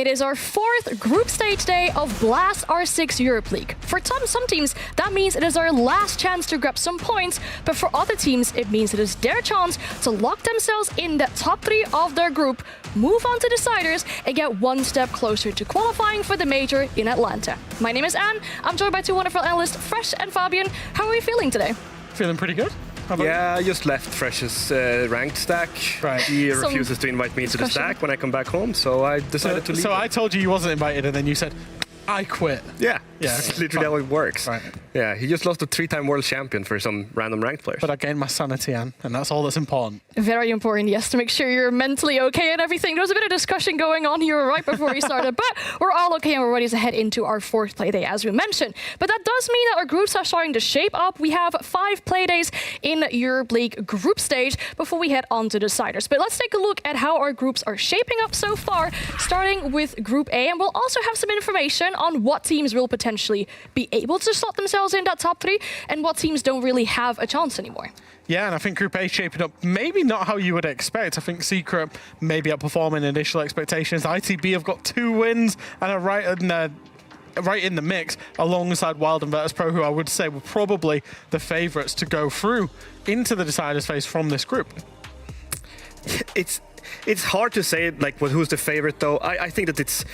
It is our fourth group stage day of Blast R6 Europe League. For some teams, that means it is our last chance to grab some points, but for other teams, it means it is their chance to lock themselves in the top 3 of their group, move on to deciders, and get one step closer to qualifying for the major in Atlanta. My name is Anne. I'm joined by two wonderful analysts, Fresh and Fabian. How are we feeling today? Feeling pretty good. Yeah, I just left Fresh's ranked stack. Right. He refuses to invite me to the stack when I come back home, so I decided to leave. So I told you wasn't invited, and then you said, I quit. Yeah, yeah, it's literally how it works. Right. Yeah, he just lost a 3-time world champion for some random ranked players. But I gained my sanity, Anne, and that's all that's important. Very important, yes, to make sure you're mentally okay and everything. There was a bit of discussion going on here right before we started, but we're all okay and we're ready to head into our 4th play day, as we mentioned. But that does mean that our groups are starting to shape up. We have 5 play days in Europe League group stage before we head on to deciders. But let's take a look at how our groups are shaping up so far, starting with Group A, and we'll also have some information on what teams will potentially be able to slot themselves in that top 3 and what teams don't really have a chance anymore. Yeah, and I think Group A is shaping up maybe not how you would expect. I think Secret maybe outperforming initial expectations. ITB have got 2 wins and are right in the mix alongside Wild and Virtus.pro, who I would say were probably the favourites to go through into the deciders phase from this group. It's hard to say like who's the favorite though. I think that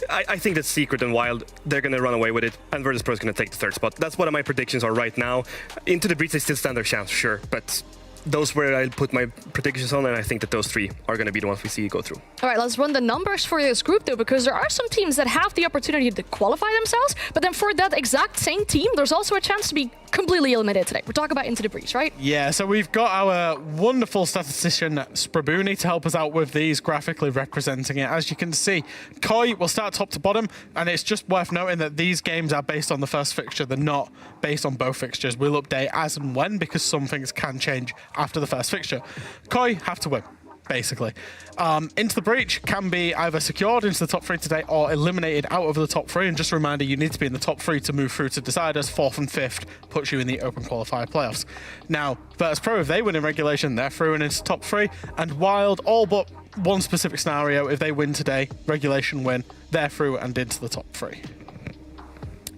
I think that Secret and Wild, they're gonna run away with it, and Virtus.pro is gonna take the 3rd spot. That's what my predictions are right now. Into the breach they still stand their chance, sure, but those where I'll put my predictions on, and I think that those 3 are going to be the ones we see go through. All right, let's run the numbers for this group, though, because there are some teams that have the opportunity to qualify themselves, but then for that exact same team, there's also a chance to be completely eliminated today. We're talking about Into the Breach, right? Yeah, so we've got our wonderful statistician, Sprabuni, to help us out with these, graphically representing it. As you can see, Koi will start top to bottom, and it's just worth noting that these games are based on the first fixture. They're not based on both fixtures. We'll update as and when, because some things can change after the first fixture. Koi have to win, basically. Into the Breach can be either secured into the top 3 today or eliminated out of the top 3. And just a reminder, you need to be in the top 3 to move through to deciders. 4th and 5th puts you in the open qualifier playoffs. Now, Virtus.pro, if they win in regulation, they're through and into top 3. And Wild, all but one specific scenario, if they win today, regulation win, they're through and into the top 3.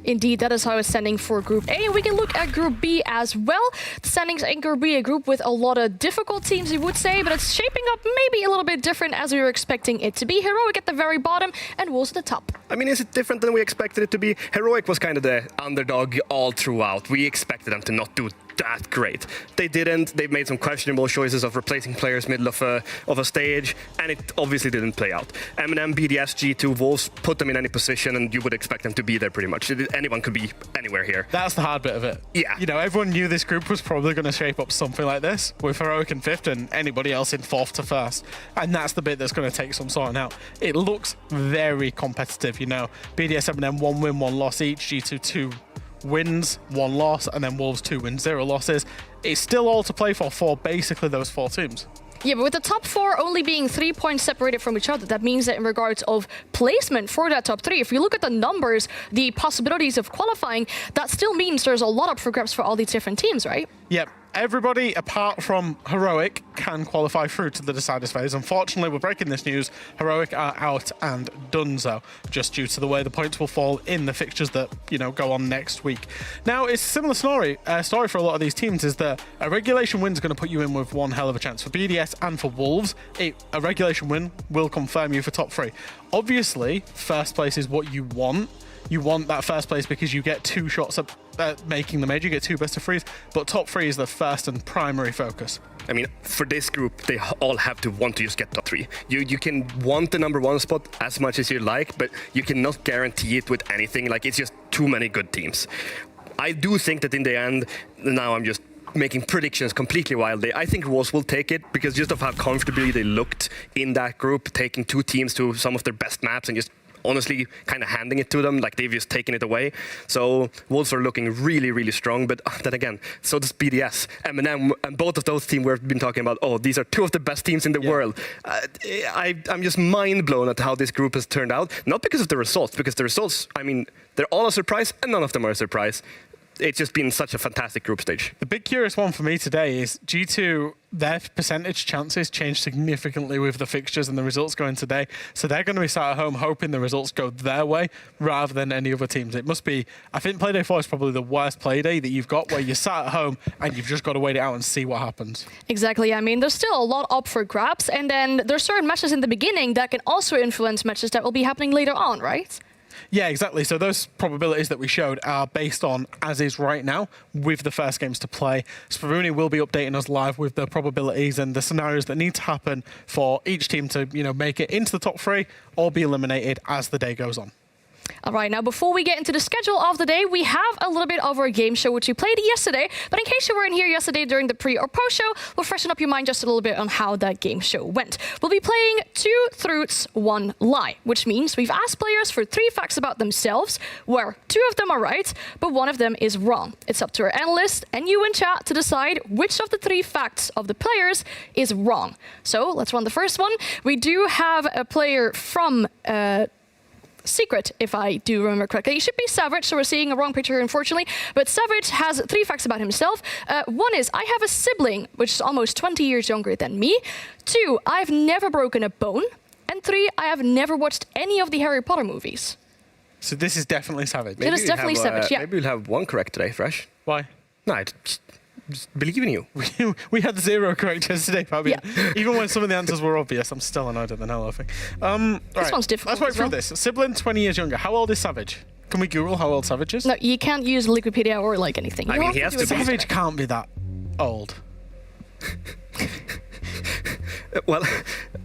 Indeed, that is how it's standing for Group A. And we can look at Group B as well. The standings in Group B, a group with a lot of difficult teams, you would say, but it's shaping up maybe a little bit different as we were expecting it to be. Heroic at the very bottom and Wolves at the top. I mean, is it different than we expected it to be? Heroic was kind of the underdog all throughout. We expected them to not do that great. They didn't. They made some questionable choices of replacing players middle of a stage, and it obviously didn't play out. M&M, BDS, G2, Wolves, put them in any position, and you would expect them to be there pretty much. Anyone could be anywhere here. That's the hard bit of it. Yeah. You know, everyone knew this group was probably going to shape up something like this, with Heroic in 5th and anybody else in 4th to 1st. And that's the bit that's going to take some sorting out. It looks very competitive, you know. BDS, M&M, 1 win, 1 loss each. G2, 2 wins, 1 loss, and then Wolves 2 wins, 0 losses. It's still all to play for basically those 4 teams. Yeah, but with the top 4 only being 3 points separated from each other, that means that in regards of placement for that top 3, if you look at the numbers, the possibilities of qualifying, that still means there's a lot up for grabs for all these different teams, right? Yep. Everybody apart from Heroic can qualify through to the deciders phase. Unfortunately, we're breaking this news. Heroic are out and donezo, just due to the way the points will fall in the fixtures that, you know, go on next week. Now, it's a similar story for a lot of these teams, is that a regulation win is going to put you in with one hell of a chance. For BDS and for Wolves, a regulation win will confirm you for top 3. Obviously, 1st place is what you want. You want that 1st place because you get 2 shots at making the major, you get 2 best of 3s, but top 3 is the first and primary focus. I mean, for this group, they all have to want to just get top 3. You can want the number 1 spot as much as you like, but you cannot guarantee it with anything. Like, it's just too many good teams. I do think that in the end, now I'm just making predictions completely wildly. I think Wolves will take it because just of how comfortably they looked in that group, taking 2 teams to some of their best maps and just honestly kind of handing it to them, like they've just taken it away. So Wolves are looking really, really strong, but then again, so does BDS, M&M, and both of those teams we've been talking about, oh, these are 2 of the best teams in the world. I'm just mind blown at how this group has turned out, not because of the results, because the results, I mean, they're all a surprise and none of them are a surprise. it's just been such a fantastic group stage. The big curious one for me today is G2, their percentage chances change significantly with the fixtures and the results going today. So they're going to be sat at home hoping the results go their way rather than any other teams. It must be, I think Playday 4 is probably the worst Playday that you've got, where you're sat at home and you've just got to wait it out and see what happens. Exactly. I mean, there's still a lot up for grabs. And then there's certain matches in the beginning that can also influence matches that will be happening later on, right? Yeah, exactly. So those probabilities that we showed are based on as is right now with the first games to play. Sprouni will be updating us live with the probabilities and the scenarios that need to happen for each team to, make it into the top 3 or be eliminated as the day goes on. All right, now before we get into the schedule of the day, we have a little bit of our game show, which we played yesterday. But in case you weren't here yesterday during the pre or post show, we'll freshen up your mind just a little bit on how that game show went. We'll be playing 2 truths, 1 lie, which means we've asked players for 3 facts about themselves, where 2 of them are right, but 1 of them is wrong. It's up to our analyst and you in chat to decide which of the 3 facts of the players is wrong. So let's run the first one. We do have a player from Secret, if I do remember correctly. It should be Savage, so we're seeing a wrong picture here, unfortunately. But Savage has 3 facts about himself. 1 is, I have a sibling, which is almost 20 years younger than me. 2, I've never broken a bone. And 3, I have never watched any of the Harry Potter movies. So this is definitely Savage. It is definitely Savage, yeah. Maybe we'll have 1 correct today, Fresh. Why? No, I just believe in you. We had 0 correct yesterday, Fabian. Yeah. Even when some of the answers were obvious, I'm still annoyed at the hell of it. This one's difficult. Let's work as well. through this. Sibling 20 years younger. How old is Savage? Can we Google how old Savage is? No, you can't use Wikipedia or like anything. I mean, he has to be. Savage can't be that old. Well,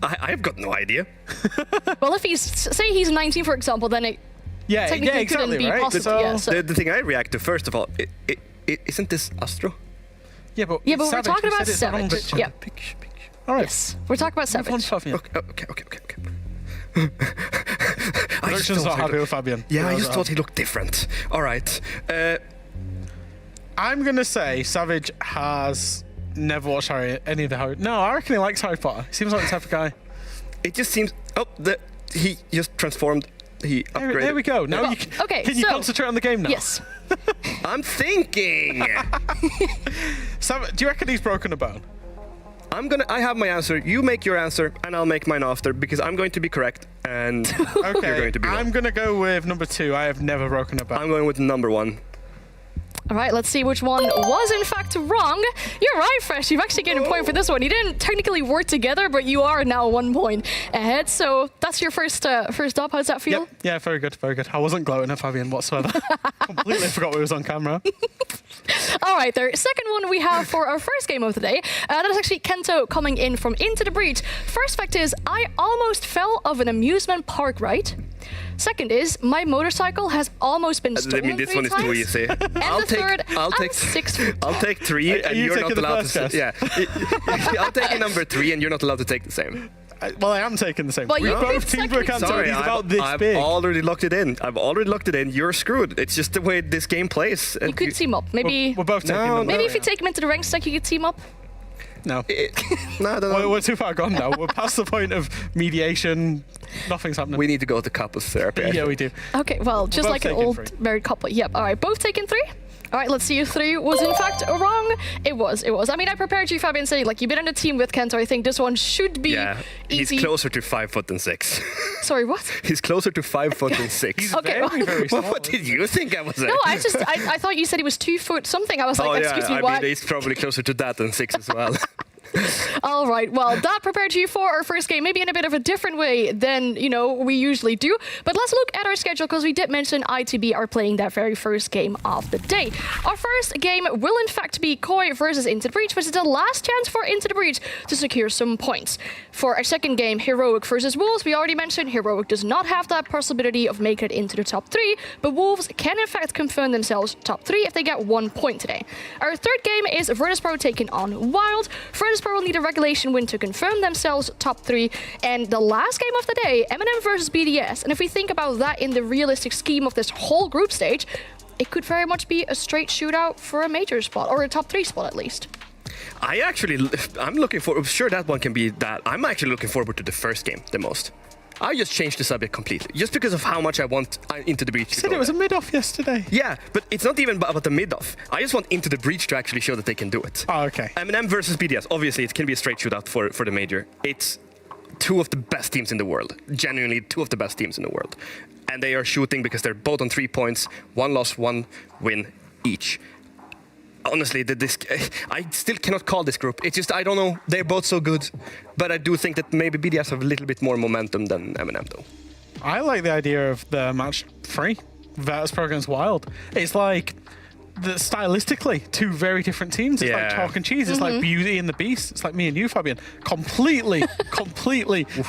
I've got no idea. Well, if say he's 19, for example, then it technically exactly, couldn't be right? possible. Yeah, so. The thing I react to, first of all, isn't this Astro? Yeah, but Yeah, but Savage, we're talking we about said it's the wrong Savage. picture. Yeah. Picture. All right. Yes, we're talking about Move on, Savage. Fabian. Okay. Production's not happy with Fabian. Yeah, I just thought he looked different. All right. I'm going to say Savage has never watched any of the Harry... No, I reckon he likes Harry Potter. He seems like the type of guy. It just seems... Oh, he just transformed. He upgraded. There we go. Now Well, you can, okay, can you so- concentrate on the game now? Yes. I'm thinking. Do you reckon he's broken a bone? I have my answer. You make your answer, and I'll make mine after, because I'm going to be correct, and you're going to be wrong. I'm going to go with number 2. I have never broken a bone. I'm going with number 1. All right, let's see which one was in fact wrong. You're right, Fresh. You've actually gained a point for this one. You didn't technically work together, but you are now 1 point ahead. So that's your first up. How does that feel? Yep. Yeah, very good, very good. I wasn't gloating at Fabian whatsoever. Completely forgot we was on camera. All right, the second one we have for our first game of the day. That is actually Kento coming in from Into the Breach. First fact is, I almost fell off an amusement park ride. Second is, my motorcycle has almost been stolen. I mean, this 3 one is times. too easy. I'll take 6 feet. I'll take 3, and you you're not taking the allowed first to. guess? Yeah, I'll take number 3, and you're not allowed to take the same. Well, I am taking the same. Well, we you both could teamed for second- Kanto. Sorry, He's about this I've big. already locked it in. You're screwed. It's just the way this game plays. You could team up. Maybe We're both taking them. maybe if you take him into the rank stack, you could team up. No. No, I don't know. We're too far gone now. We're past the point of mediation. Nothing's happening. We need to go to couples therapy. Yeah, we do. Okay, well, just both like an taking old 3. married couple. Yep. All right, both taking 3. All right, let's see if 3 was in fact wrong. It was. I mean, I prepared you, Fabian, saying like you've been in a team with Kento. I think this one should be Yeah, easy. he's closer to 5 foot than 6. Sorry, what? He's closer to 5 foot than 6. He's Okay, very, very small. What did you think I was saying? No, I thought you said he was 2 foot something. I was like, Oh yeah, excuse me, I what? mean, he's probably closer to that than 6 as well. All right, well, that prepared you for our first game, maybe in a bit of a different way than, we usually do. But let's look at our schedule, because we did mention ITB are playing that very first game of the day. Our first game will, in fact, be Koi versus Into the Breach, which is the last chance for Into the Breach to secure some points. For our second game, Heroic versus Wolves, we already mentioned Heroic does not have that possibility of making it into the top 3, but Wolves can, in fact, confirm themselves top 3 if they get 1 point today. Our third game is Virtus.pro taking on Wild. Virtus.pro will need a regulation win to confirm themselves top 3. And the last game of the day, Eminem versus BDS. And if we think about that in the realistic scheme of this whole group stage, it could very much be a straight shootout for a major spot, or a top 3 spot at least. I'm looking for. Sure, that one can be that. I'm actually looking forward to the first game the most. I just changed the subject completely, just because of how much I want Into the Breach to You said go it was a there. mid-off yesterday. Yeah, but it's not even about the mid-off. I just want Into the Breach to actually show that they can do it. Oh, okay. M&M versus BDS, obviously it can be a straight shootout for the major. It's two of the best teams in the world, genuinely two of the best teams in the world. And they are shooting because they're both on 3 points, 1 loss, 1 win each. Honestly, I still cannot call this group. It's just, I don't know, they're both so good. But I do think that maybe BDS have a little bit more momentum than M&M though. I like the idea of the match 3, Virtus.pro against Wild. It's like, stylistically, two very different teams. It's like Yeah. chalk and cheese. It's like Beauty and the Beast. It's like me and you, Fabian. Completely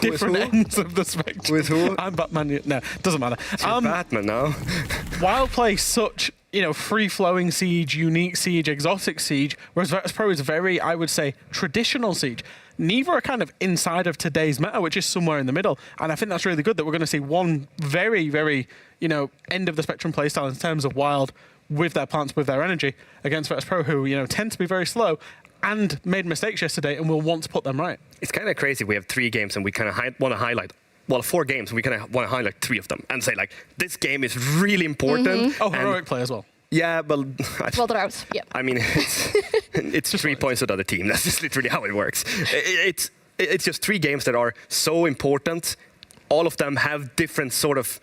different who? ends of the spectrum. With who? I'm Batman. No, doesn't matter. You're Batman now. Wild play such, free-flowing Siege, unique Siege, exotic Siege, whereas Virtus.pro is very, I would say, traditional Siege. Neither are kind of inside of today's meta, which is somewhere in the middle. And I think that's really good that we're going to see one very, very, end of the spectrum playstyle in terms of Wild with their plants, with their energy, against Virtus.pro, who, tend to be very slow and made mistakes yesterday and will want to put them right. It's kind of crazy. We have 3 games and we kind of want to highlight, 4 games, and we kind of want to highlight 3 of them and say, like, this game is really important. Oh, heroic play as well. Yeah, well, Well, they're out. Yeah. I mean, it's 3 points to the other team. That's just literally how it works. It's just 3 games that are so important. All of them have different sort of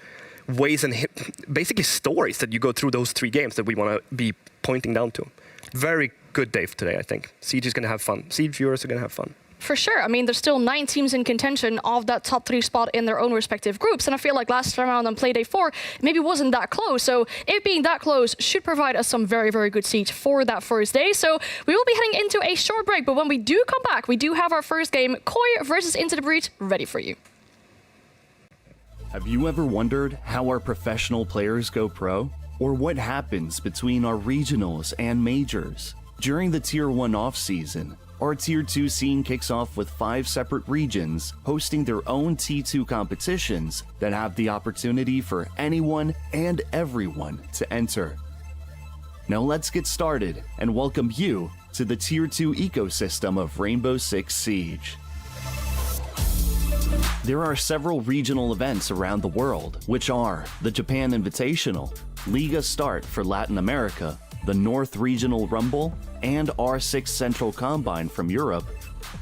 ways and basically stories that you go through those 3 games that we want to be pointing down to. Very good day today, I think. Siege is going to have fun. Siege viewers are going to have fun. For sure. I mean, there's still 9 teams in contention of that top 3 spot in their own respective groups. And I feel like last round on Play Day 4 maybe wasn't that close. So it being that close should provide us some very, very good Siege for that first day. So we will be heading into a short break. But when we do come back, we do have our first game, Koi versus Into the Breach, ready for you. Have you ever wondered how our professional players go pro? Or what happens between our regionals and majors? During the Tier 1 off-season, our Tier 2 scene kicks off with 5 separate regions hosting their own T2 competitions that have the opportunity for anyone and everyone to enter. Now let's get started and welcome you to the Tier 2 ecosystem of Rainbow Six Siege. There are several regional events around the world, which are the Japan Invitational, Liga Start for Latin America, the North Regional Rumble, and R6 Central Combine from Europe,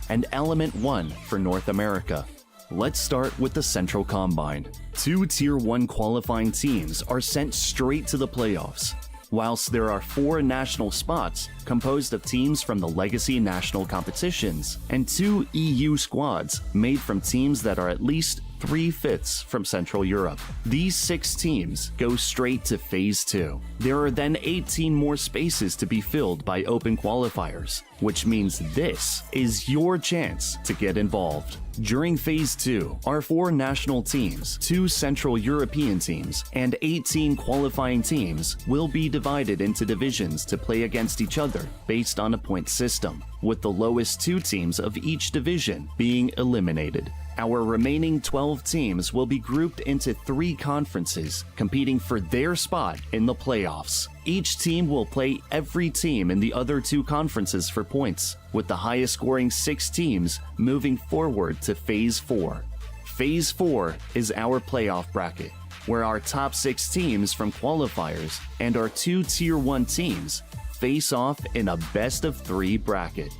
and Element 1 for North America. Let's start with the Central Combine. 2 Tier 1 qualifying teams are sent straight to the playoffs, whilst there are 4 national spots composed of teams from the Legacy National competitions and 2 EU squads made from teams that are at least 3/5 from Central Europe. These 6 teams go straight to Phase 2. There are then 18 more spaces to be filled by open qualifiers, which means this is your chance to get involved. During Phase 2, our 4 national teams, 2 Central European teams, and 18 qualifying teams will be divided into divisions to play against each other based on a point system, with the lowest 2 teams of each division being eliminated. Our remaining 12 teams will be grouped into 3 conferences, competing for their spot in the playoffs. Each team will play every team in the other 2 conferences for points, with the highest scoring 6 teams moving forward to Phase 4. Phase 4 is our playoff bracket, where our top 6 teams from qualifiers and our 2 Tier 1 teams face off in a best-of-3 bracket.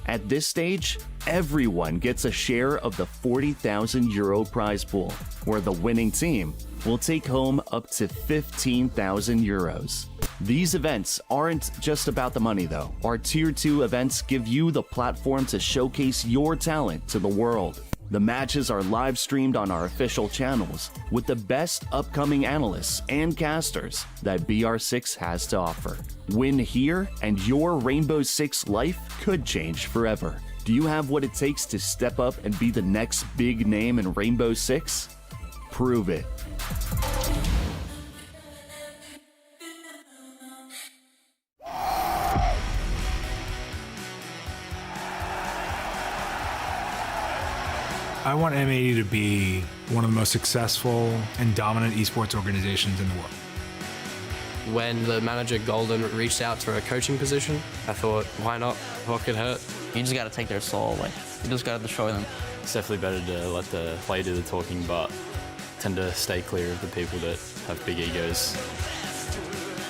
At this stage, everyone gets a share of the €40,000 prize pool, where the winning team will take home up to €15,000. These events aren't just about the money though. Our Tier 2 events give you the platform to showcase your talent to the world. The matches are live streamed on our official channels with the best upcoming analysts and casters that BR6 has to offer. Win here and your Rainbow Six life could change forever. Do you have what it takes to step up and be the next big name in Rainbow Six? Prove it. I want M80 to be one of the most successful and dominant esports organizations in the world. When the manager Golden reached out for a coaching position, I thought, why not? What could hurt? You just gotta take their soul away. You just gotta destroy them. It's definitely better to let the player do the talking, but tend to stay clear of the people that have big egos.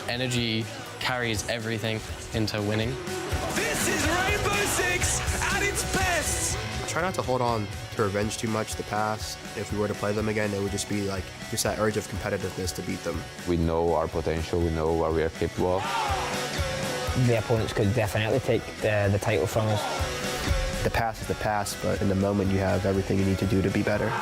Energy carries everything into winning. This is Rainbow Six at its best. Try not to hold on to revenge too much the past. If we were to play them again, it would just be like just that urge of competitiveness to beat them. We know our potential, we know what we are capable of. The opponents could definitely take the title from us. The past is the past, but in the moment you have everything you need to do to be better.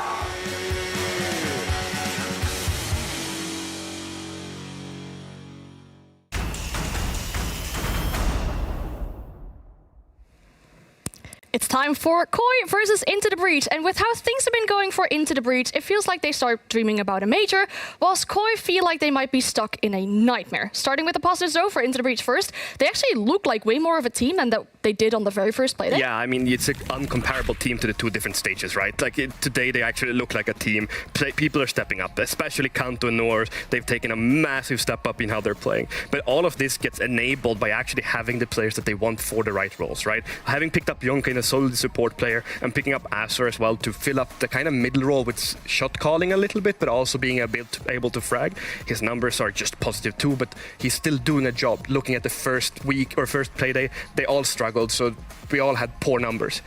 It's time for Koi versus Into the Breach, and with how things have been going for Into the Breach, it feels like they start dreaming about a major, whilst Koi feel like they might be stuck in a nightmare. Starting with the positives though for Into the Breach first, they actually look like way more of a team than that they did on the very first play day. Yeah, I mean, it's an uncomparable team to the two different stages, right? Like today they actually look like a team. People are stepping up, especially Kanto and North. They've taken a massive step up in how they're playing. But all of this gets enabled by actually having the players that they want for the right roles, right? Having picked up Yonka in a solid support player and picking up Azur as well to fill up the kind of middle role with shot calling a little bit, but also being able to frag. His numbers are just positive too, but he's still doing a job. Looking at the first week or first play day, they all struggled, so we all had poor numbers.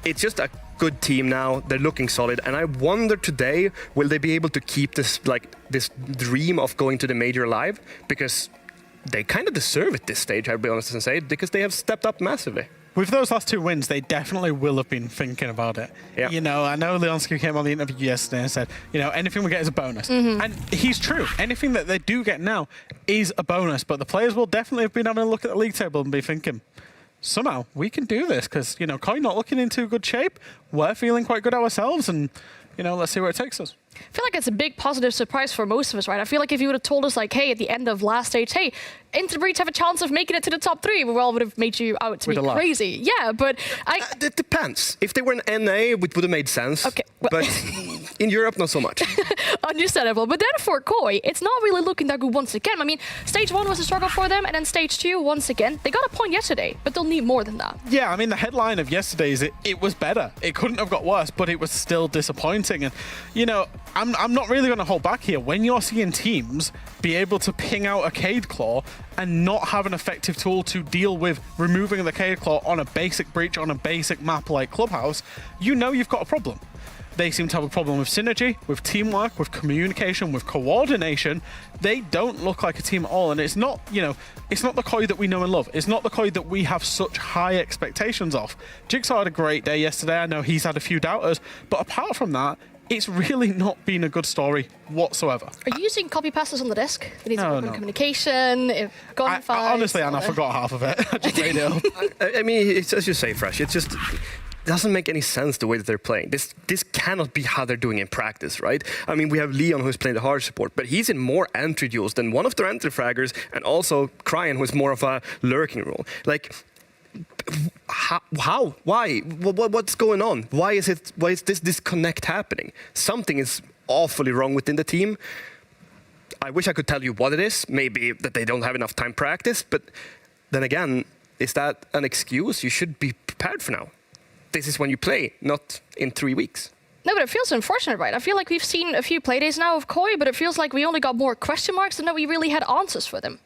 It's just a good team now. They're looking solid, and I wonder today, will they be able to keep this dream of going to the major alive? Because they kind of deserve it this stage, I'll be honest and say, because they have stepped up massively. With those last two wins, they definitely will have been thinking about it. Yeah. You know, I know Leonsky came on the interview yesterday and said, you know, anything we get is a bonus. And he's true. Anything that they do get now is a bonus, but the players will definitely have been having a look at the league table and be thinking, somehow we can do this, because, you know, Koi not looking in too good shape. We're feeling quite good ourselves, and, you know, let's see where it takes us. I feel like it's a big positive surprise for most of us, right? I feel like if you would have told us, like, hey, at the end of last stage, hey, Into the Breach have a chance of making it to the top 3, we all would have made you out to be crazy. Yeah, but it depends. If they were in NA, it would have made sense. Okay, well, but in Europe, not so much. Understandable. But then for Koi, it's not really looking that good once again. I mean, stage 1 was a struggle for them, and then stage 2, once again, they got a point yesterday, but they'll need more than that. Yeah, I mean, the headline of yesterday is it was better. It couldn't have got worse, but it was still disappointing. And, you know, I'm not really going to hold back here. When you're seeing teams be able to ping out a Cade Claw and not have an effective tool to deal with removing the Cade Claw on a basic breach, on a basic map like Clubhouse, you know you've got a problem. They seem to have a problem with synergy, with teamwork, with communication, with coordination. They don't look like a team at all, and it's not, you know, it's not the Koi that we know and love. It's not the Koi that we have such high expectations of. Jigsaw had a great day yesterday. I know he's had a few doubters, but apart from that, it's really not been a good story whatsoever. Are you using copy passes on the desk? They need to work on communication, honestly, and I forgot half of it. I just made it up. I mean, it's as you say, Fresh. It's just doesn't make any sense the way that they're playing. This cannot be how they're doing in practice, right? I mean, we have Leon who's playing the hard support, but he's in more entry duels than one of their entry fraggers, and also Cryan, who's more of a lurking role. Like, how? Why? What's going on? Why is this disconnect happening? Something is awfully wrong within the team. I wish I could tell you what it is. Maybe that they don't have enough time practice, but then again, is that an excuse? You should be prepared for now. This is when you play, not in 3 weeks. No, but it feels unfortunate, right? I feel like we've seen a few playdays now of Koi, but it feels like we only got more question marks than that we really had answers for them.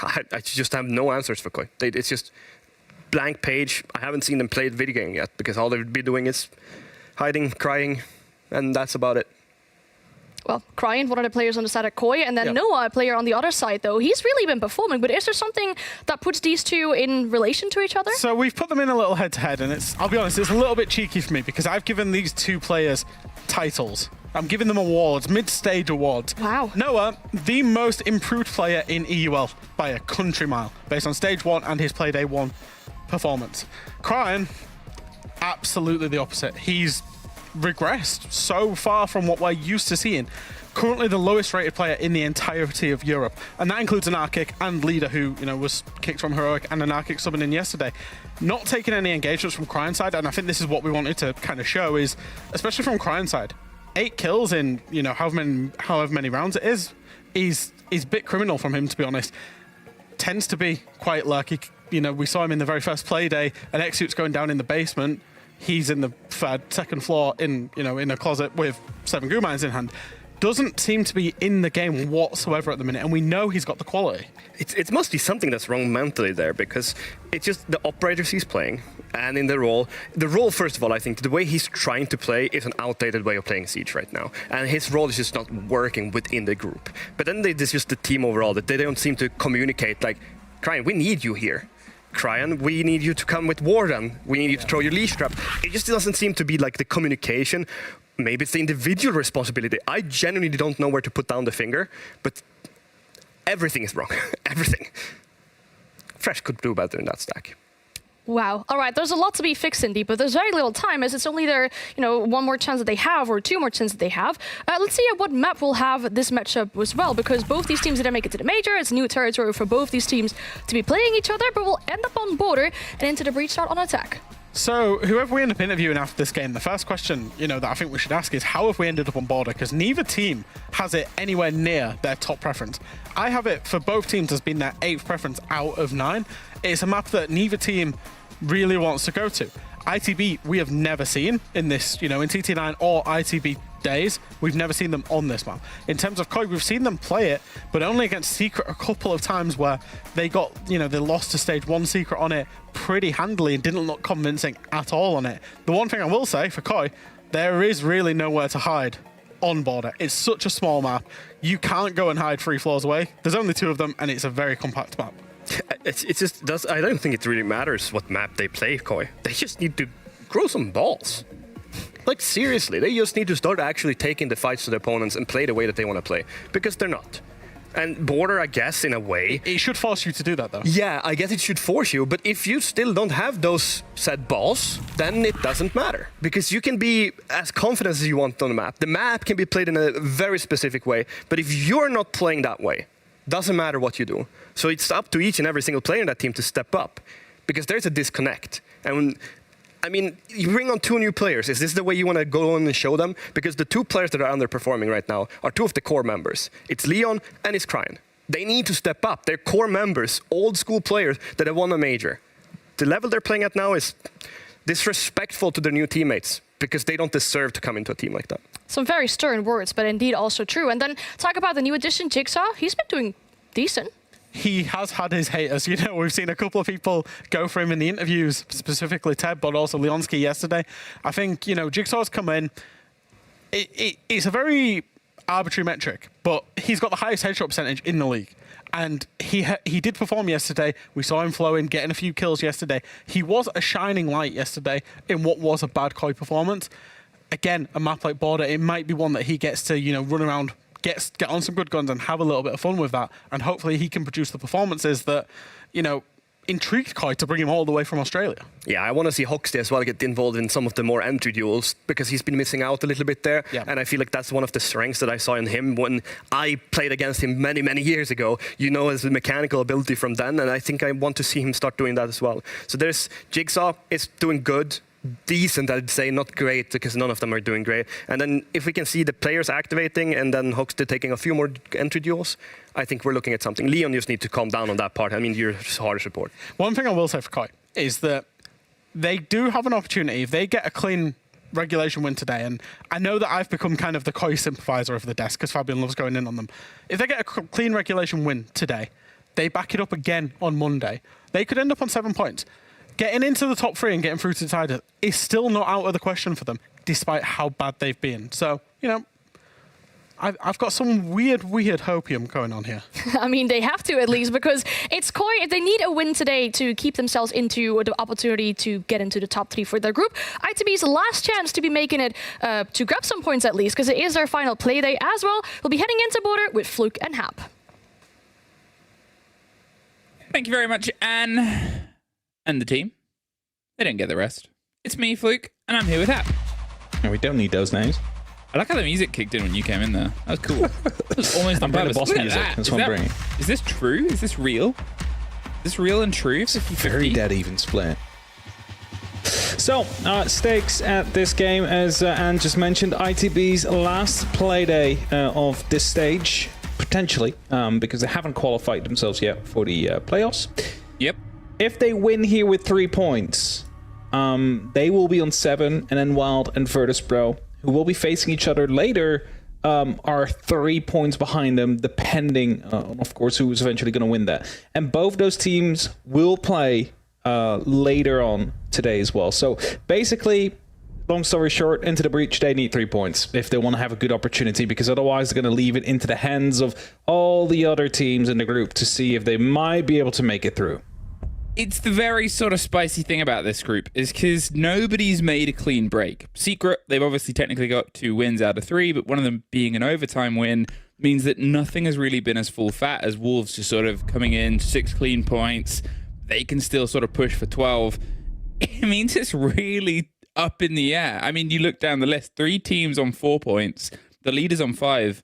I just have no answers for Koi. It's just blank page. I haven't seen them play the video game yet, because all they'd be doing is hiding, crying, and that's about it. Well, Cryan, one of the players on the side of Koi, and then Noah, a player on the other side, though. He's really been performing, but is there something that puts these two in relation to each other? So we've put them in a little head-to-head, and I'll be honest, it's a little bit cheeky for me, because I've given these two players titles. I'm giving them awards, mid-stage awards. Wow. Noah, the most improved player in EUL by a country mile, based on stage 1 and his Playday 1 performance. Cryan, absolutely the opposite. He's regressed so far from what we're used to seeing. Currently the lowest rated player in the entirety of Europe, and that includes an R-Kick and Leader, who, you know, was kicked from Heroic, and an R-Kick subbing in yesterday. Not taking any engagements from Cryan side, and I think this is what we wanted to kind of show, is especially from Cryan side, 8 kills in, you know, however many rounds it is a bit criminal from him, to be honest. Tends to be quite lucky. You know, we saw him in the very first play day, and Exute's going down in the basement. he's in the second floor in a closet with 7 goo mines in hand. Doesn't seem to be in the game whatsoever at the minute, and we know he's got the quality. It must be something that's wrong mentally there, because it's just the operators he's playing, and in the role, first of all, I think the way he's trying to play is an outdated way of playing Siege right now, and his role is just not working within the group. But then it's just the team overall, that they don't seem to communicate, like, Cryan, we need you here. Cryan, we need you to come with Warden. We need you to throw your leash trap. It just doesn't seem to be like the communication. Maybe it's the individual responsibility. I genuinely don't know where to put down the finger, but everything is wrong. Everything. Fresh could do better in that stack. Wow. All right, there's a lot to be fixed, Indy, but there's very little time, as it's only their, one more chance that they have, or 2 more chances that they have. Let's see what map will have this matchup as well, because both these teams didn't make it to the major. It's new territory for both these teams to be playing each other, but we'll end up on border and into the breach start on attack. So, whoever we end up interviewing after this game, the first question, that I think we should ask is, how have we ended up on border? Because neither team has it anywhere near their top preference. I have it for both teams as being their 8th preference out of 9. It's a map that neither team really wants to go to. ITB, we have never seen in this, in TT9 or ITB days, we've never seen them on this map. In terms of Koi, we've seen them play it, but only against Secret a couple of times where they got, they lost to stage 1 Secret on it pretty handily and didn't look convincing at all on it. The one thing I will say for Koi, there is really nowhere to hide on border. It's such a small map. You can't go and hide 3 floors away. There's only 2 of them, and it's a very compact map. I don't think it really matters what map they play, Koi. They just need to grow some balls. Like, seriously, they just need to start actually taking the fights to their opponents and play the way that they want to play, because they're not. And border, I guess, in a way... It should force you to do that, though. Yeah, I guess it should force you, but if you still don't have those set balls, then it doesn't matter. Because you can be as confident as you want on the map. The map can be played in a very specific way, but if you're not playing that way, doesn't matter what you do. So it's up to each and every single player in that team to step up, because there's a disconnect. And you bring on 2 new players. Is this the way you want to go on and show them? Because the 2 players that are underperforming right now are 2 of the core members. It's Leon and it's Cryan. They need to step up. They're core members, old school players that have won a major. The level they're playing at now is disrespectful to their new teammates, because they don't deserve to come into a team like that. Some very stern words, but indeed also true. And then talk about the new addition, Jigsaw. He's been doing decent. He has had his haters. We've seen a couple of people go for him in the interviews, specifically Ted, but also Leonsky yesterday. I think, Jigsaw's come in. It's a very arbitrary metric, but he's got the highest headshot percentage in the league. And he did perform yesterday. We saw him flowing, getting a few kills yesterday. He was a shining light yesterday in what was a bad Koi performance. Again, a map like Border, it might be one that he gets to, run around, get on some good guns and have a little bit of fun with that. And hopefully he can produce the performances that, intrigued Koi to bring him all the way from Australia. Yeah, I want to see Hoxty as well get involved in some of the more entry duels, because he's been missing out a little bit there. Yeah. And I feel like that's one of the strengths that I saw in him when I played against him many, many years ago. His mechanical ability from then, and I think I want to see him start doing that as well. So there's Jigsaw is doing good. Decent, I'd say, not great, because none of them are doing great. And then if we can see the players activating and then Hoxty taking a few more entry duels, I think we're looking at something. Leon just need to calm down on that part. You're hard to support. One thing I will say for Koi is that they do have an opportunity if they get a clean regulation win today, and I know that I've become kind of the Koi sympathizer of the desk because Fabian loves going in on them. If they get a clean regulation win today, they back it up again on Monday, they could end up on 7 points. Getting into the top 3 and getting through to the title is still not out of the question for them, despite how bad they've been. So, I've got some weird hopium going on here. They have to, at least, because it's Koi. If they need a win today to keep themselves into the opportunity to get into the top 3 for their group, ITB's last chance to be making it to grab some points at least, because it is their final play day as well. We'll be heading into border with Fluke and Hap. Thank you very much, Anne. And the team. They didn't get the rest. It's me, Fluke, and I'm here with Hap. No, we don't need those names. I like how the music kicked in when you came in there. That was cool. That was almost I'm bringing the boss music. That's what I'm bringing. Is this true? Is this real? Is this real and true? It's a very dead even split. So, stakes at this game, as Anne just mentioned, ITB's last play day of this stage, potentially, because they haven't qualified themselves yet for the playoffs. Yep. If they win here with 3 points, They will be on 7, and then Wild and Virtus.pro, who will be facing each other later, are 3 points behind them, depending on, of course, who's eventually going to win that. And both those teams will play later on today as well. So basically, long story short, Into the Breach, they need 3 points if they want to have a good opportunity, because otherwise they're going to leave it into the hands of all the other teams in the group to see if they might be able to make it through. It's the very sort of spicy thing about this group is because nobody's made a clean break. Secret, they've obviously technically got 2 wins out of 3, but one of them being an overtime win means that nothing has really been as full fat as Wolves, just sort of coming in 6 clean points. They can still sort of push for 12. It means it's really up in the air. I mean, you look down the list, 3 teams on 4 points, the leader's on 5,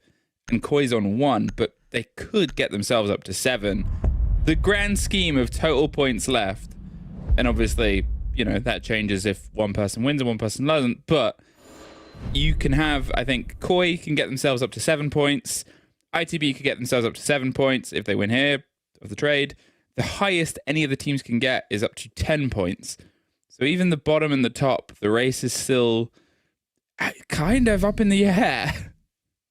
and Koi's on 1, but they could get themselves up to 7. The grand scheme of total points left, and obviously, you know, that changes if one person wins and one person doesn't, but you can have, I think, Koi can get themselves up to 7 points, ITB could get themselves up to 7 points if they win here of the trade. The highest any of the teams can get is up to 10 points. So even the bottom and the top, the race is still kind of up in the air.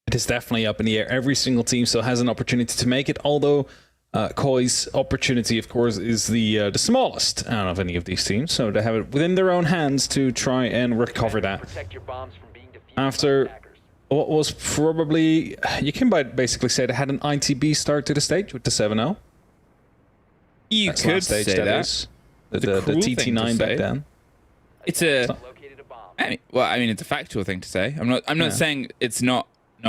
It is definitely up in the air. Every single team still has an opportunity to make it, although Koi's opportunity, of course, is the smallest out of any of these teams. So they have it within their own hands to try and recover that. After what was probably, you can basically say they had an ITB start to the stage with the 7-0. You That's could stage, say that. The TT9 back then. It's a, I mean, it's a factual thing to say. I'm not saying it's not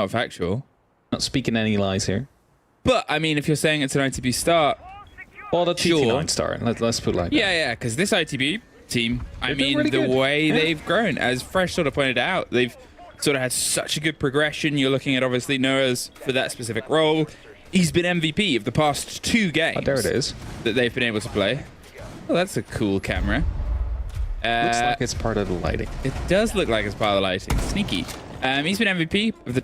factual. Not speaking any lies here. But I mean, if you're saying it's an ITB start, or the TT9 start, let's put it like that. Yeah, because this ITB team, I mean, really the good. way they've grown, as Fresh sort of pointed out, they've sort of had such a good progression. You're looking at obviously Noah's for that specific role. He's been MVP of the past 2 games. Oh, there it is. That they've been able to play. Oh, that's a cool camera. Looks like it's part of the lighting. It does look like it's part of the lighting. Sneaky. He's been MVP of the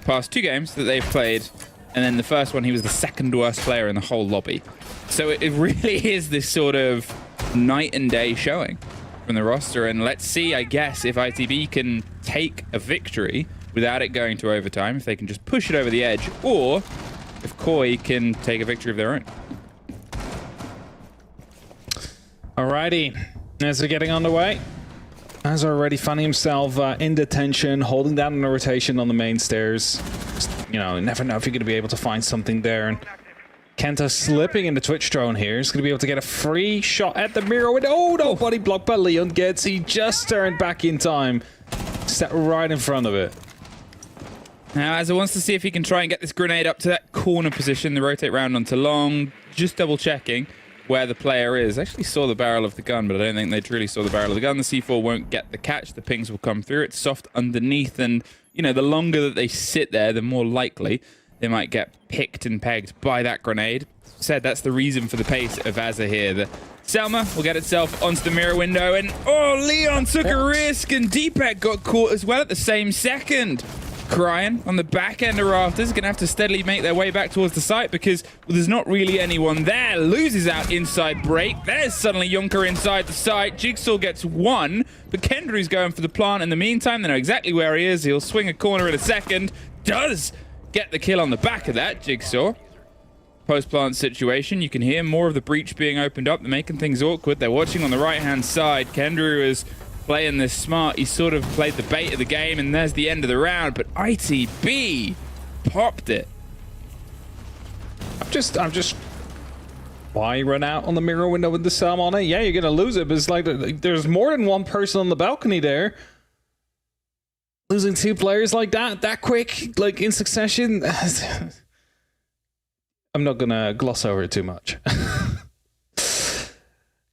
past 2 games that they've played. And then the first one, he was the 2nd worst player in the whole lobby. So it really is this sort of night and day showing from the roster. And let's see, I guess, if ITB can take a victory without it going to overtime, if they can just push it over the edge, or if Koi can take a victory of their own. Alrighty, as we're getting underway, has already finding himself in detention, holding down the rotation on the main stairs. Just, you know, never know if you're going to be able to find something there. And Kenta slipping in the Twitch drone here. He's going to be able to get a free shot at the mirror window. Oh, no, body blocked by Leon gets. He just turned back in time. Stepped right in front of it. Now, Azza wants to see if he can try and get this grenade up to that corner position, the rotate round onto long, just double checking where the player is. I actually saw the barrel of the gun, but I don't think they truly saw the barrel of the gun. The C4 won't get the catch. The pings will come through. It's soft underneath, and, you know, the longer that they sit there, the more likely they might get picked and pegged by that grenade. Said that's the reason for the pace of Azza here. The Selma will get itself onto the mirror window, and oh, Leon took a risk, and Deepak got caught as well at the same second. Crying on the back end of Rafters, going to have to steadily make their way back towards the site because there's not really anyone there. Loses out inside break. There's suddenly Junker inside the site. Jigsaw gets 1, but Kendry's going for the plant in the meantime. They know exactly where he is. He'll swing a corner in a second. Does get the kill on the back of that, Jigsaw. Post-plant situation. You can hear more of the breach being opened up. They're making things awkward. They're watching on the right-hand side. Kendry is playing this smart. He sort of played the bait of the game, and there's the end of the round. But ITB popped it. I'm just. Why run out on the mirror window with the Selm on it? Yeah, you're gonna lose it, but it's like there's more than one person on the balcony there. Losing 2 players like that quick, like in succession. I'm not gonna gloss over it too much.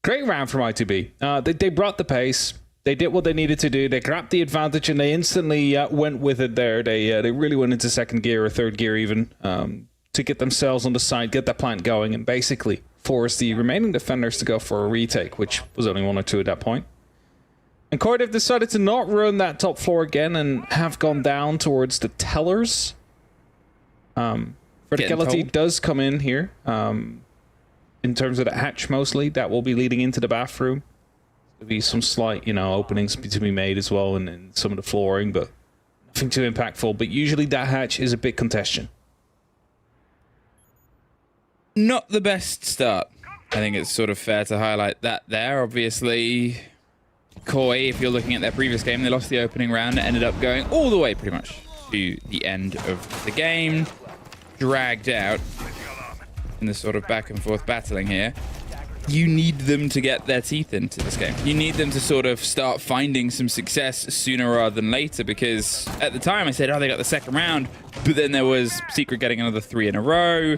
Great round from ITB. They brought the pace. They did what they needed to do. They grabbed the advantage and they instantly went with it there. They really went into 2nd gear or 3rd gear even to get themselves on the side, get that plant going, and basically force the remaining defenders to go for a retake, which was only 1 or 2 at that point. And Cordiv decided to not run that top floor again and have gone down towards the tellers. Verticality does come in here. In terms of the hatch mostly, that will be leading into the bathroom. There'll be some slight, openings to be made as well in some of the flooring, but nothing too impactful. But usually that hatch is a big congestion. Not the best start. I think it's sort of fair to highlight that there. Obviously, Koi, if you're looking at their previous game, they lost the opening round and ended up going all the way pretty much to the end of the game. Dragged out in the sort of back and forth battling here. You need them to get their teeth into this game. You need them to sort of start finding some success sooner rather than later, because at the time I said, oh, they got the second round, but then there was Secret getting another 3 in a row.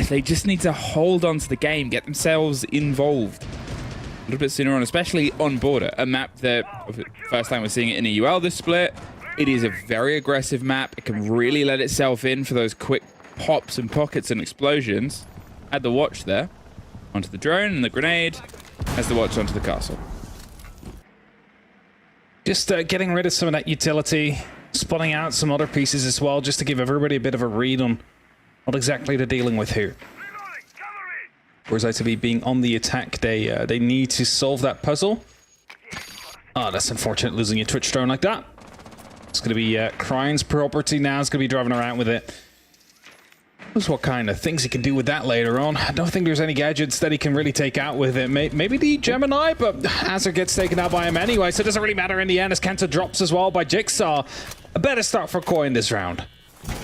They just need to hold on to the game, get themselves involved a little bit sooner on, especially on Border, a map that, first time we're seeing it in a UL this split, it is a very aggressive map. It can really let itself in for those quick pops and pockets and explosions. Add the watch there onto the drone and the grenade, as the watch onto the castle. Just getting rid of some of that utility, spotting out some other pieces as well, just to give everybody a bit of a read on what exactly they're dealing with here. Whereas ITB being on the attack, they need to solve that puzzle. Oh, that's unfortunate, losing a Twitch drone like that. It's going to be Krein's property now. It's going to be driving around with it. Knows what kind of things he can do with that later on. I don't think there's any gadgets that he can really take out with it. Maybe the Gemini, but Azur gets taken out by him anyway, so it doesn't really matter in the end as Kenta drops as well by Jigsaw. A better start for Koi in this round.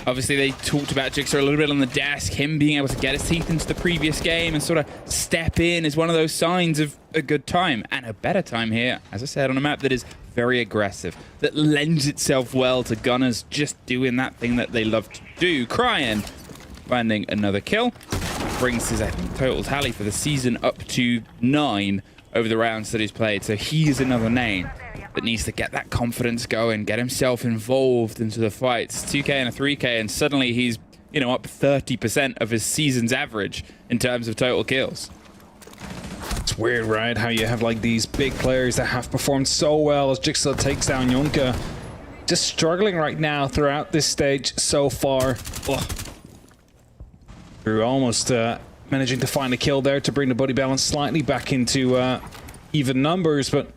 Obviously, they talked about Jigsaw a little bit on the desk. Him being able to get his teeth into the previous game and sort of step in is one of those signs of a good time. And a better time here, as I said, on a map that is very aggressive, that lends itself well to gunners just doing that thing that they love to do. Cryin finding another kill. Brings his, I think, total tally for the season up to 9 over the rounds that he's played. So he is another name that needs to get that confidence going, get himself involved into the fights. 2K and a 3K, and suddenly he's, up 30% of his season's average in terms of total kills. It's weird, right? How you have like these big players that have performed so well as Jigsaw takes down Yunka. Just struggling right now throughout this stage so far. Ugh. We're almost managing to find a kill there to bring the body balance slightly back into even numbers, but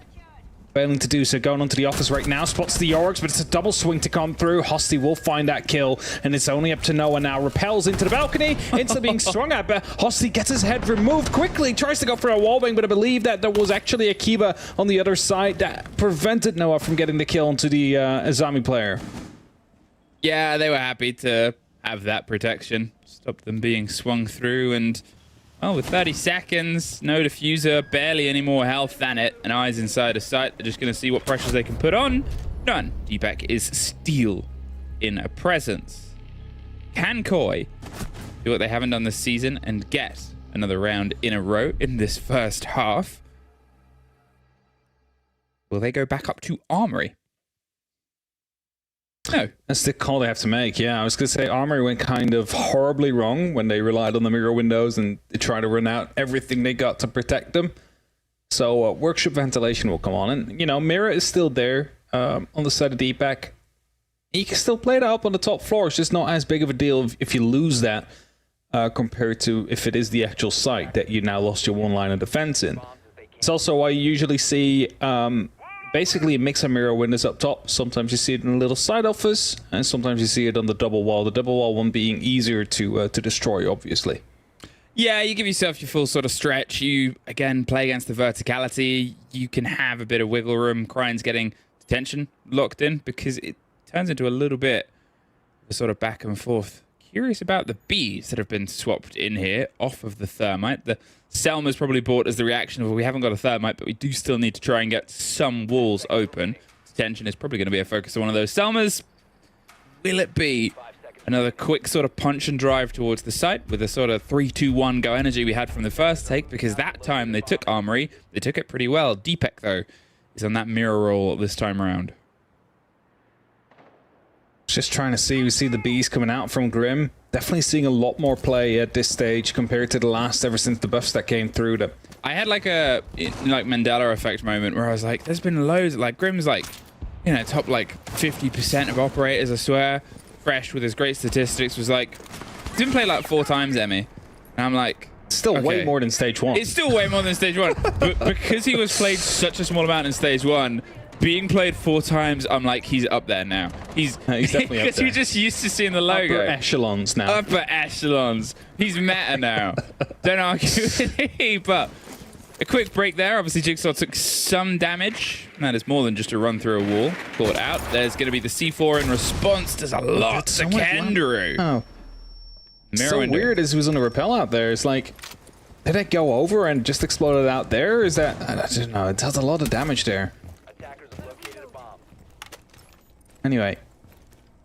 failing to do so. Going onto the office right now, spots the Orcs, but it's a double swing to come through. Hosty will find that kill, and it's only up to Noah now. Repels into the balcony, into being strung at, but Hosty gets his head removed quickly, tries to go for a wallbang, but I believe that there was actually a Kiba on the other side that prevented Noah from getting the kill onto the Azami player. Yeah, they were happy to have that protection. Stop them being swung through, and with 30 seconds, no diffuser, barely any more health than it, and eyes inside a sight. They're just going to see what pressures they can put on. None. Deepak is still in a presence. Can Koi do what they haven't done this season and get another round in a row in this first half? Will they go back up to Armory? No. That's the call they have to make, yeah. I was going to say Armory went kind of horribly wrong when they relied on the mirror windows and they tried to run out everything they got to protect them. So workshop ventilation will come on. And, mirror is still there on the side of Deepak. You can still play that up on the top floor. It's just not as big of a deal if you lose that compared to if it is the actual site that you now lost your one line of defense in. It's also why you usually see basically a mix of mirror windows up top. Sometimes you see it in a little side office, and sometimes you see it on the double wall. The double wall one being easier to destroy, obviously. Yeah, you give yourself your full sort of stretch. You, again, play against the verticality. You can have a bit of wiggle room. Crying's getting detention locked in because it turns into a little bit of a sort of back and forth. Curious about the bees that have been swapped in here off of the thermite. The Selma's probably bought as the reaction of, well, we haven't got a thermite, but we do still need to try and get some walls open. Detention is probably going to be a focus of one of those Selmas. Will it be another quick sort of punch and drive towards the site with a sort of 3-2-1 go energy we had from the first take? Because that time they took Armory. They took it pretty well. Deepak, though, is on that mirror roll this time around. Just trying to see. We see the bees coming out from Grim. Definitely seeing a lot more play at this stage compared to the last, ever since the buffs that came through. I had like a Mandela effect moment where I was like, there's been loads, like Grim's like, top like 50% of operators, I swear. Fresh with his great statistics was like, didn't play like 4 times, Emmy. And I'm like, Still way more than stage 1. It's still way more than stage 1. But because he was played such a small amount in stage 1, being played 4 times, I'm like, he's up there now. He's definitely up there. Because you're just used to seeing the logo. Upper echelons now. Upper echelons. He's meta now. Don't argue with me, but a quick break there. Obviously, Jigsaw took some damage. That is more than just a run through a wall. Caught out. There's going to be the C4 in response. There's a lot to Kenderu. Oh. So weird as he was on the rappel out there. It's like, did it go over and just exploded out there? Is that, I don't know, it does a lot of damage there. Anyway,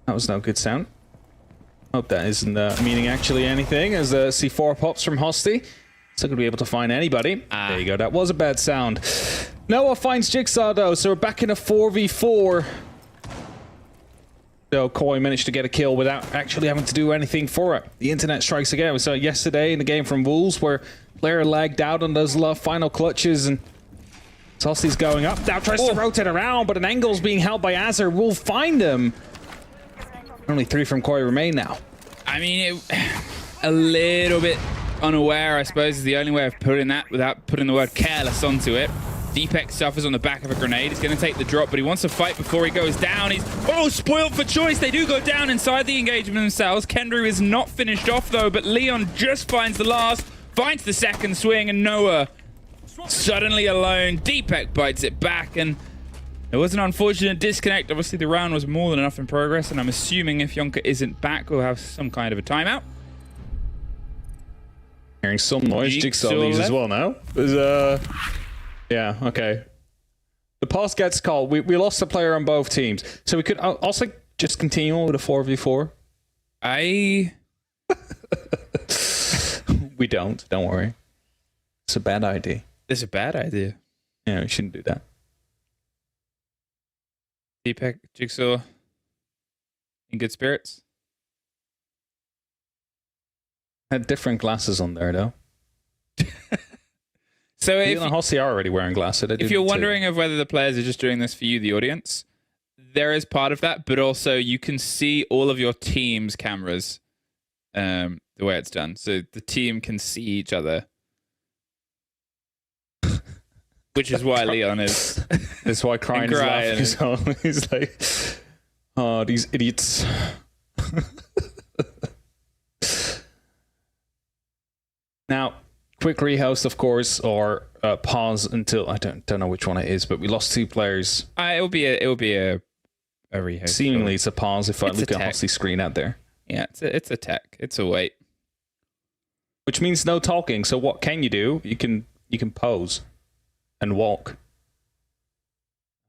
that was no good sound. Hope that isn't meaning actually anything, as the C4 pops from Hosty. Still gonna be able to find anybody. There you go, that was a bad sound. Noah finds Jigsaw though, so we're back in a 4v4. So Koi managed to get a kill without actually having to do anything for it. The internet strikes again. We saw it yesterday in the game from Wolves where player lagged out on those final clutches, and Tosty's going up. Now tries to rotate around, but an angle's being held by Azar. Will find him. Only 3 from Koi remain now. I mean, a little bit unaware, I suppose, is the only way of putting that without putting the word careless onto it. Deepek suffers on the back of a grenade. He's going to take the drop, but he wants to fight before he goes down. He's, spoiled for choice. They do go down inside the engagement themselves. Kenderu is not finished off, though, but Leon just finds the last, finds the second swing, and Noah suddenly alone. Deepek bites it back, and it was an unfortunate disconnect. Obviously, the round was more than enough in progress, and I'm assuming if Yonka isn't back, we'll have some kind of a timeout. Hearing some noise. Jigsaw leaves as well now. There's, yeah, okay. The pause gets called. We lost a player on both teams. So we could also just continue with a 4v4. We don't worry. It's a bad idea. It's a bad idea. Yeah, we shouldn't do that. Deepek, Jigsaw, in good spirits? Had different glasses on there, though. So if Hosty are already wearing glasses. If you're wondering of whether the players are just doing this for you, the audience, there is part of that, but also you can see all of your team's cameras the way it's done. So the team can see each other. Which is why Leon is... That's why Crying is laughing. So he's like, oh, these idiots. Now... quick rehost, of course, or pause until I don't know which one it is, but we lost 2 players. It will be a rehost. Seemingly, it's a pause if I look at Hosty's screen out there. Yeah, it's a tech. It's a wait. Which means no talking. So what can you do? You can pose and walk,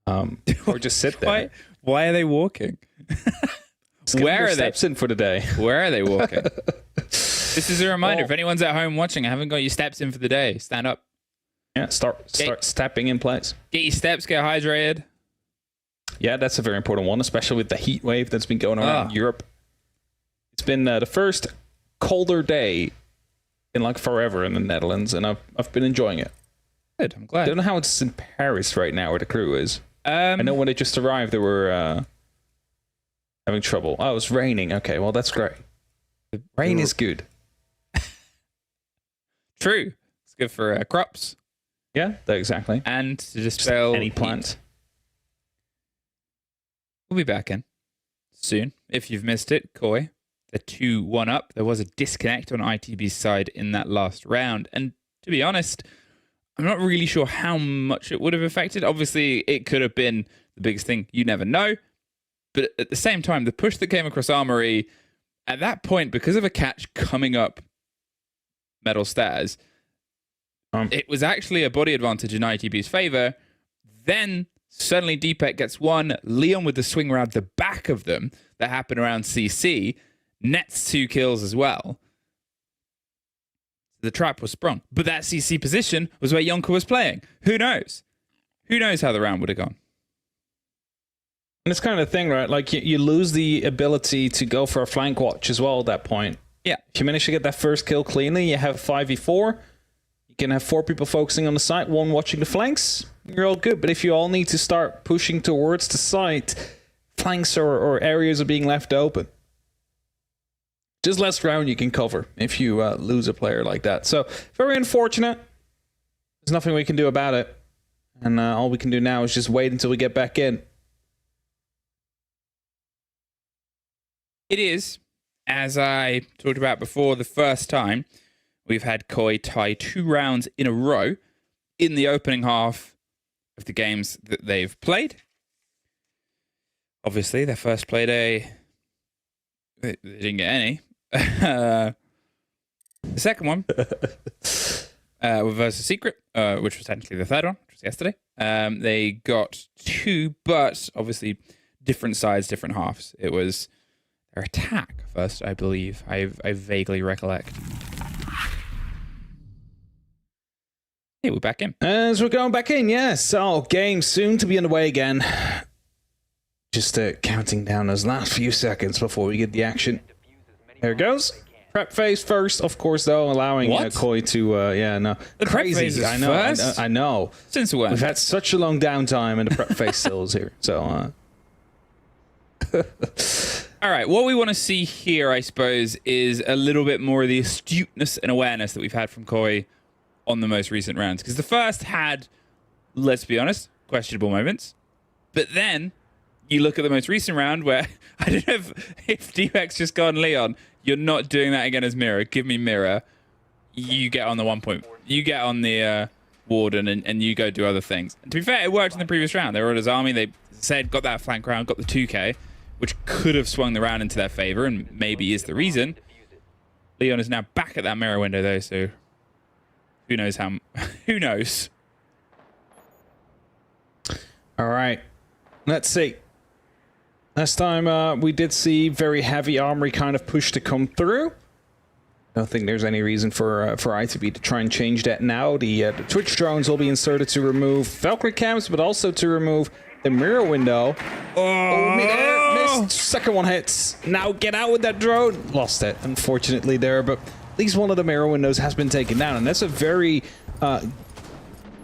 or just sit there. Why are they walking? Where are they? Steps in for the day. Where are they walking? This is a reminder. If anyone's at home watching, I haven't got your steps in for the day. Stand up. Yeah, start stepping in place. Get your steps, get hydrated. Yeah, that's a very important one, especially with the heat wave that's been going around Europe. It's been the first colder day in like forever in the Netherlands, and I've been enjoying it. Good, I'm glad. I don't know how it's in Paris right now, where the crew is. I know when they just arrived, they were having trouble. Oh, it was raining. Okay, well, that's great. Rain is good. True. It's good for crops. Yeah, exactly. And to dispel any plant. We'll be back in soon. If you've missed it, Koi, the 2-1 up. There was a disconnect on ITB's side in that last round. And to be honest, I'm not really sure how much it would have affected. Obviously, it could have been the biggest thing. You never know. But at the same time, the push that came across Armory, at that point, because of a catch coming up Metal Stairs, it was actually a body advantage in ITB's favor. Then suddenly Deepek gets one. Leon with the swing around the back of them that happened around CC nets 2 kills as well. The trap was sprung. But that CC position was where Yonka was playing. Who knows? Who knows how the round would have gone? And it's kind of the thing, right? Like, you lose the ability to go for a flank watch as well at that point. Yeah. If you manage to get that first kill cleanly, you have 5v4. You can have 4 people focusing on the site, 1 watching the flanks. You're all good. But if you all need to start pushing towards the site, flanks or areas are being left open. just less ground you can cover if you lose a player like that. So very unfortunate. There's nothing we can do about it. And all we can do now is just wait until we get back in. It is, as I talked about before, the first time we've had Koi tie 2 rounds in a row in the opening half of the games that they've played. Obviously, their first play day, they didn't get any. The second one versus Secret, which was technically the third one, which was yesterday. They got 2, but obviously different sides, different halves. It was their attack first, I believe. I vaguely recollect. Hey, we're back in. As we're going back in, yes. So, game soon to be underway again. Just counting down those last few seconds before we get the action. There it goes. Prep phase first, of course, though, allowing Koi to, The crazy. prep phase is I know, first? I know. Since when? We've had such a long downtime, and the prep phase still is here. So, All right, what we want to see here, I suppose, is a little bit more of the astuteness and awareness that we've had from Koi on the most recent rounds. Because the first had, let's be honest, questionable moments. But then you look at the most recent round where, I don't know if DX just gone Leon, you're not doing that again as Mirror. Give me Mirror. You get on the 1 point. You get on the Warden and you go do other things. And to be fair, it worked in the previous round. They were at his army. They said, got that flank round, got the 2k, which could have swung the round into their favor and maybe is the reason. Leon is now back at that mirror window, though, so who knows how... who knows? all right. Let's see. Last time we did see very heavy armory kind of push to come through. I don't think there's any reason for ITB to try and change that now. The Twitch drones will be inserted to remove Valkyrie cams, but also to remove the mirror window. Oh, mid-air, missed. Second one hits. Now get out with that drone. Lost it, unfortunately, there, but at least one of the mirror windows has been taken down, and that's a very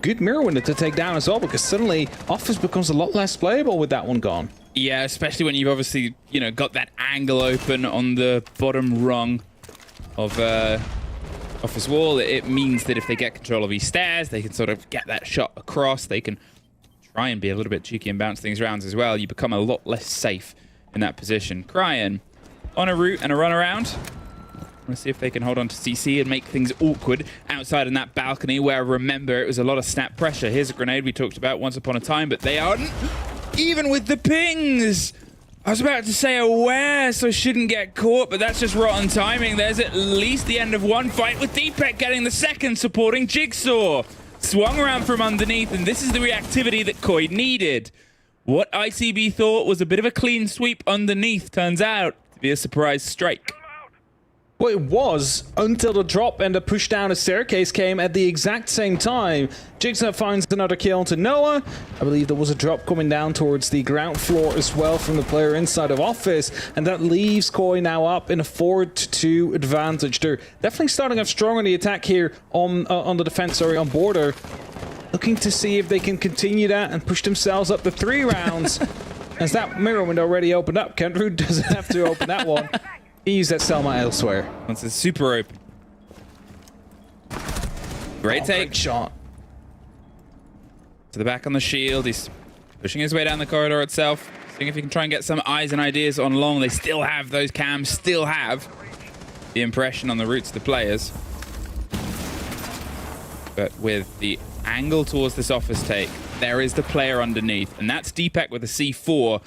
good mirror window to take down as well, because suddenly Office becomes a lot less playable with that one gone. Yeah, especially when you've obviously, got that angle open on the bottom rung of Office wall. It means that if they get control of these stairs, they can sort of get that shot across. They can try and be a little bit cheeky and bounce things around as well. You become a lot less safe in that position. Cryan on a route and a run around. I want to see if they can hold on to CC and make things awkward outside in that balcony where, remember, it was a lot of snap pressure. Here's a grenade we talked about once upon a time, but they aren't even with the pings. I was about to say aware, so shouldn't get caught, but that's just rotten timing. There's at least the end of one fight with Deepek getting the second, supporting Jigsaw. Swung around from underneath, and this is the reactivity that Koi needed. What ICB thought was a bit of a clean sweep underneath turns out to be a surprise strike. Well, it was until the drop and the push down the staircase came at the exact same time. Jigsaw finds another kill to Noah. I believe there was a drop coming down towards the ground floor as well from the player inside of Office, and that leaves Koi now up in a 4-2 advantage. They're definitely starting off strong on the attack here on the defense, on border. Looking to see if they can continue that and push themselves up to 3 rounds. As that mirror window already opened up, Kendrew doesn't have to open that one. He used that Selma elsewhere. Once it's super open. Great take. Great shot. To the back on the shield. He's pushing his way down the corridor itself. Seeing if he can try and get some eyes and ideas on long. They still have those cams, still have the impression on the routes of the players. But with the angle towards this Office take, there is the player underneath. And that's Deepek with a C4.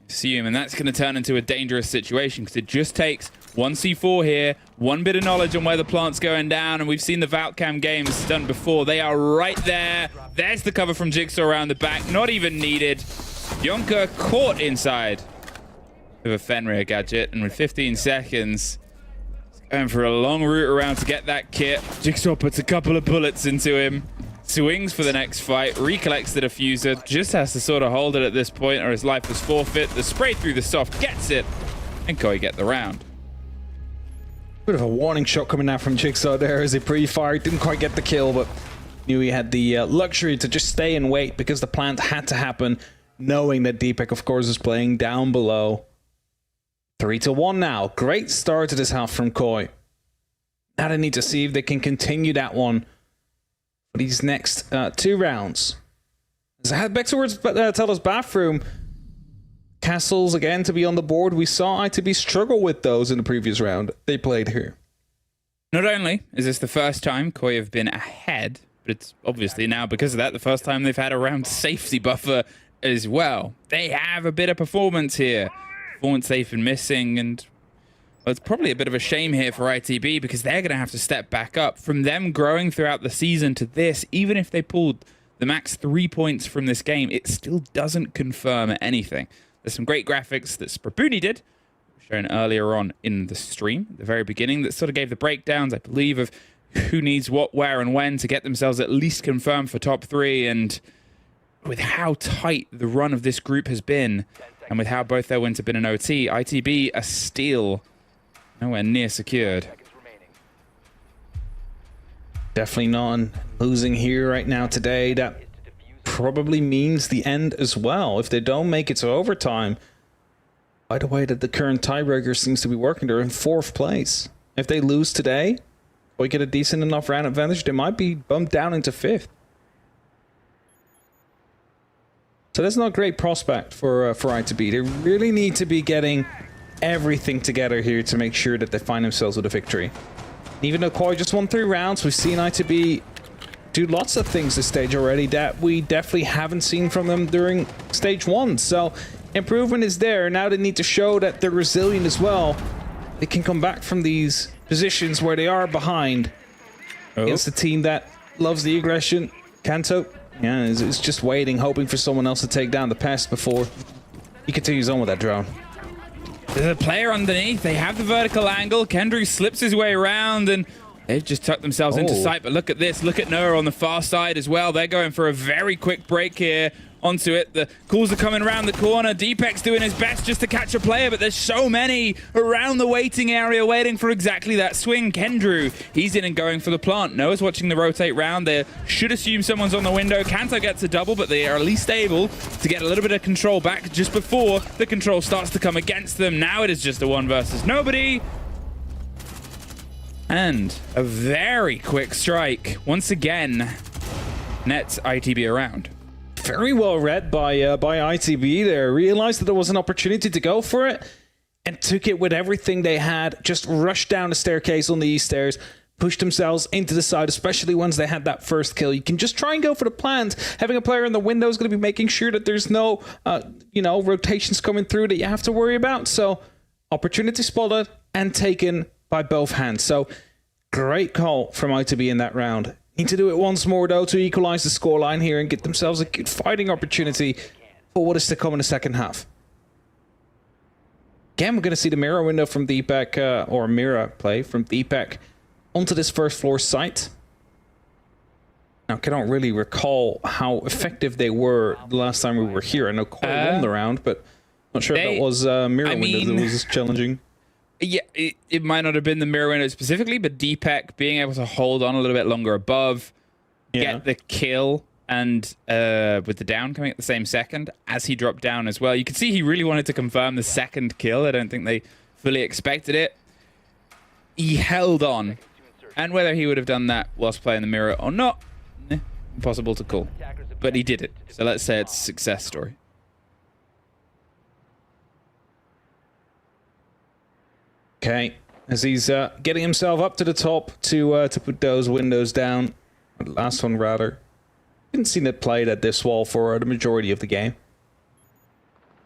Assume, and that's going to turn into a dangerous situation because it just takes one C4 here, one bit of knowledge on where the plant's going down, and we've seen the Valcam games done before. They are right there. There's the cover from Jigsaw around the back, not even needed. Yonka caught inside with a Fenrir gadget, and with 15 seconds, going for a long route around to get that kit. Jigsaw puts a couple of bullets into him. Swings for the next fight, recollects the diffuser, just has to sort of hold it at this point or his life is forfeit. The spray through the soft gets it, and Koi get the round. Bit of a warning shot coming out from Jigsaw there as he pre-fired. Didn't quite get the kill, but knew he had the luxury to just stay and wait because the plant had to happen, knowing that Deepek, of course, is playing down below. 3-1 now. Great start to this half from Koi. Now they need to see if they can continue that one for these next 2 rounds. As I head back towards Teller's bathroom, castles again to be on the board. We saw ITB struggle with those in the previous round they played here. Not only is this the first time Koi have been ahead, but it's obviously now, because of that, the first time they've had a round safety buffer as well. They have a bit of performance here. Performance they've been missing, and well, it's probably a bit of a shame here for ITB because they're going to have to step back up. From them growing throughout the season to this, even if they pulled the max 3 points from this game, it still doesn't confirm anything. There's some great graphics that Sprabuni did, shown earlier on in the stream, at the very beginning, that sort of gave the breakdowns, I believe, of who needs what, where, and when to get themselves at least confirmed for top 3. And with how tight the run of this group has been, and with how both their wins have been in OT, ITB are still nowhere near secured. Definitely not losing here right now today. That probably means the end as well. If they don't make it to overtime, by the way that the current tiebreaker seems to be working, they're in 4th place. If they lose today, or get a decent enough round advantage, they might be bumped down into 5th. So that's not a great prospect for ITB. They really need to be getting everything together here to make sure that they find themselves with a victory. Even though Koi just won 3 rounds, we've seen ITB do lots of things this stage already that we definitely haven't seen from them during stage 1. So improvement is there. Now they need to show that they're resilient as well. They can come back from these positions where they are behind against a team that loves the aggression. Kanto, yeah, is just waiting, hoping for someone else to take down the pest before he continues on with that drone. There's a player underneath. They have the vertical angle. Kendrew slips his way around, and they've just tucked themselves into sight. But look at this. Look at Noah on the far side as well. They're going for a very quick break here onto it. The calls are coming around the corner. Deepek's doing his best just to catch a player, but there's so many around the waiting area waiting for exactly that swing. Kendrew, he's in and going for the plant. Noah's watching the rotate round. They should assume someone's on the window. Kanto gets a double, but they are at least able to get a little bit of control back just before the control starts to come against them. Now it is just a 1 versus nobody. And a very quick strike. Once again, nets ITB around. Very well read by ITB there. Realized that there was an opportunity to go for it and took it with everything they had. Just rushed down the staircase on the east stairs, pushed themselves into the side, especially once they had that first kill. You can just try and go for the plant. Having a player in the window is going to be making sure that there's no, rotations coming through that you have to worry about. So opportunity spotted and taken by both hands. So great call from ITB in that round. Need to do it once more, though, to equalize the scoreline here and get themselves a good fighting opportunity for what is to come in the second half. Again, we're going to see the mirror window from Deepek, or mirror play from Deepek onto this first floor site. Now, I cannot really recall how effective they were the last time we were here. I know Corey won the round, but not sure if that was mirror window that was challenging. Yeah, it might not have been the mirror window specifically, but Deepek being able to hold on a little bit longer above, get the kill, and with the down coming at the same second as he dropped down as well. You can see he really wanted to confirm the second kill. I don't think they fully expected it. He held on, and whether he would have done that whilst playing the mirror or not, impossible to call. But he did it, so let's say it's a success story. Okay, as he's getting himself up to the top to put those windows down. Last one, rather. Didn't seem to play at this wall for the majority of the game.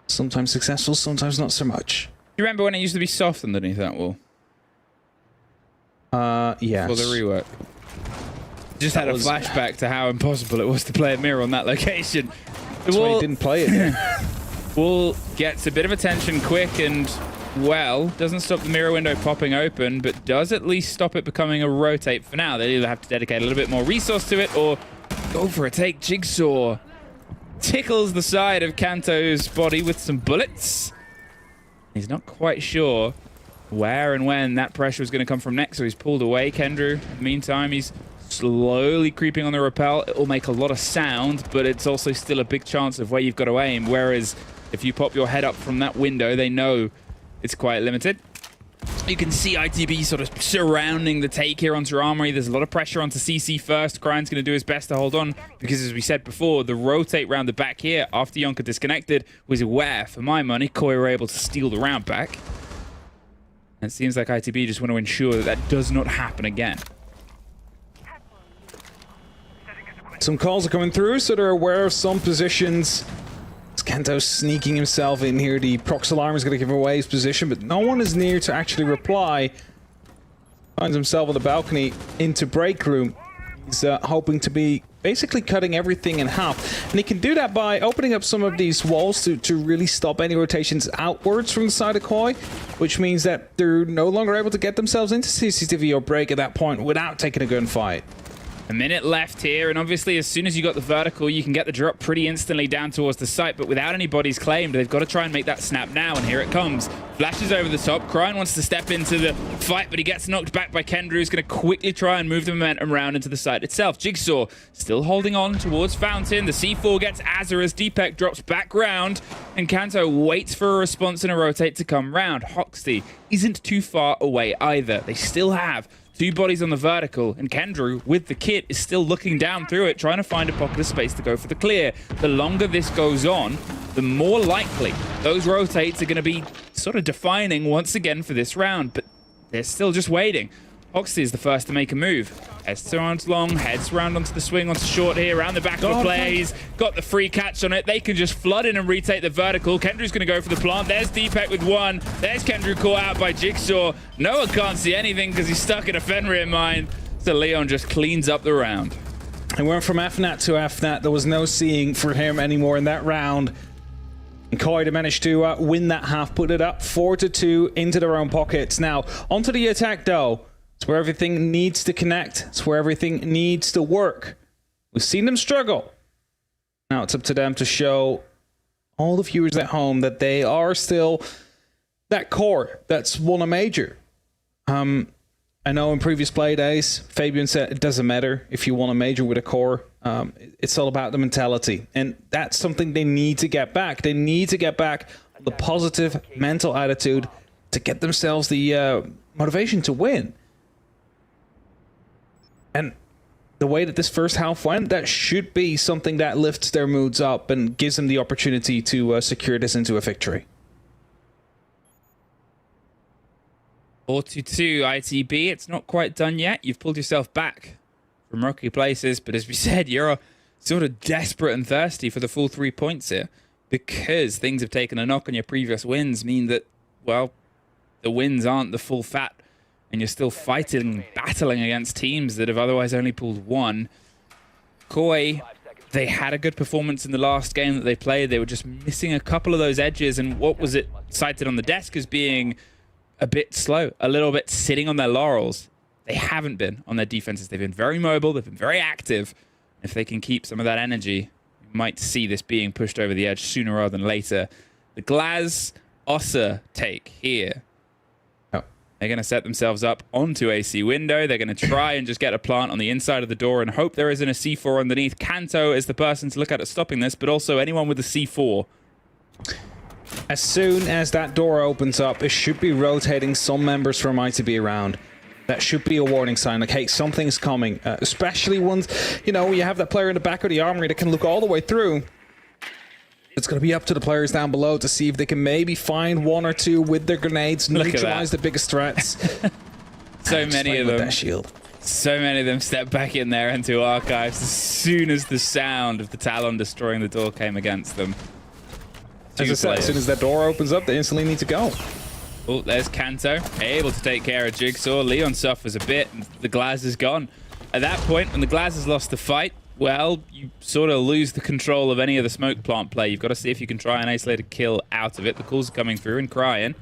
Sometimes successful, sometimes not so much. You remember when it used to be soft underneath that wall? Yes. For the rework. Just had a flashback to how impossible it was to play a mirror on that location. That's why he didn't play it. Wall gets a bit of attention quick and... well, doesn't stop the mirror window popping open, but does at least stop it becoming a rotate for now. They either have to dedicate a little bit more resource to it or go for a take. Jigsaw tickles the side of Kanto's body with some bullets. He's not quite sure where and when that pressure is going to come from next, so he's pulled away. Kendrew, in the meantime, he's slowly creeping on the rappel. It will make a lot of sound, but it's also still a big chance of where you've got to aim, whereas if you pop your head up from that window, they know it's quite limited. You can see ITB sort of surrounding the take here onto Armory. There's a lot of pressure onto CC first. Kryan's going to do his best to hold on because, as we said before, the rotate round the back here after Yonka disconnected was where, for my money, Koi were able to steal the round back. And it seems like ITB just want to ensure that that does not happen again. Some calls are coming through, so they're aware of some positions. Kento sneaking himself in here. The prox alarm is going to give away his position, but no one is near to actually reply. Finds himself on the balcony into break room. He's hoping to be basically cutting everything in half. And he can do that by opening up some of these walls to really stop any rotations outwards from the side of Koi, which means that they're no longer able to get themselves into CCTV or break at that point without taking a gunfight. A minute left here, and obviously as soon as you got the vertical, you can get the drop pretty instantly down towards the site, but without any bodies claimed, they've got to try and make that snap now, and here it comes. Flashes over the top. Kryan wants to step into the fight, but he gets knocked back by Kendra, who's going to quickly try and move the momentum around into the site itself. Jigsaw still holding on towards Fountain. The C4 gets Azza as Deepak drops back round, and Kanto waits for a response and a rotate to come round. Hoxty isn't too far away either. They still have 2 bodies on the vertical, and Kendrew, with the kit, is still looking down through it, trying to find a pocket of space to go for the clear. The longer this goes on, the more likely those rotates are going to be sort of defining once again for this round, but they're still just waiting. Hoxty is the first to make a move. Heads around long, heads around onto the swing, onto short here, around the back of the play. He's got the free catch on it. They can just flood in and retake the vertical. Kendrew's going to go for the plant. There's Deepak with one. There's Kendrew caught out by Jigsaw. Noah can't see anything because he's stuck in a Fenrir mine. So Leon just cleans up the round. It went from FNAT to FNAT. There was no seeing for him anymore in that round. And Koi managed to win that half, put it up 4-2 into their own pockets. Now, onto the attack though. It's where everything needs to connect. It's where everything needs to work. We've seen them struggle. Now it's up to them to show all the viewers at home that they are still that core that's won a major. I know in previous play days, Fabian said it doesn't matter if you won a major with a core. It's all about the mentality. And that's something they need to get back. They need to get back the positive mental attitude to get themselves the motivation to win. And the way that this first half went, that should be something that lifts their moods up and gives them the opportunity to secure this into a victory. 4-2 ITB. It's not quite done yet. You've pulled yourself back from rocky places, but as we said, you're sort of desperate and thirsty for the full 3 points here because things have taken a knock on your previous wins, mean that, well, the wins aren't the full fat. And you're still fighting, battling against teams that have otherwise only pulled 1. Koi, they had a good performance in the last game that they played. They were just missing a couple of those edges. And what was it cited on the desk as being a bit slow, a little bit sitting on their laurels. They haven't been on their defenses. They've been very mobile. They've been very active. If they can keep some of that energy, you might see this being pushed over the edge sooner rather than later. The Glaz Ossa take here. They're going to set themselves up onto AC window. They're going to try and just get a plant on the inside of the door and hope there isn't a C4 underneath. Kanto is the person to look at stopping this, but also anyone with a C4. As soon as that door opens up, it should be rotating some members from ITB around. That should be a warning sign, like, hey, something's coming. Especially once, you know, you have that player in the back of the armory that can look all the way through. It's going to be up to the players down below to see if they can maybe find 1 or 2 with their grenades, neutralize the biggest threats. So many of them. That shield. So many of them step back in there into archives as soon as the sound of the Talon destroying the door came against them. As I said, as soon as that door opens up, they instantly need to go. Oh, there's Kanto, able to take care of Jigsaw. Leon suffers a bit, and the Glaz is gone. At that point, when the Glaz has lost the fight, well, you sort of lose the control of any of the smoke plant play. You've got to see if you can try and isolate a kill out of it. The calls are coming through, and Kryan,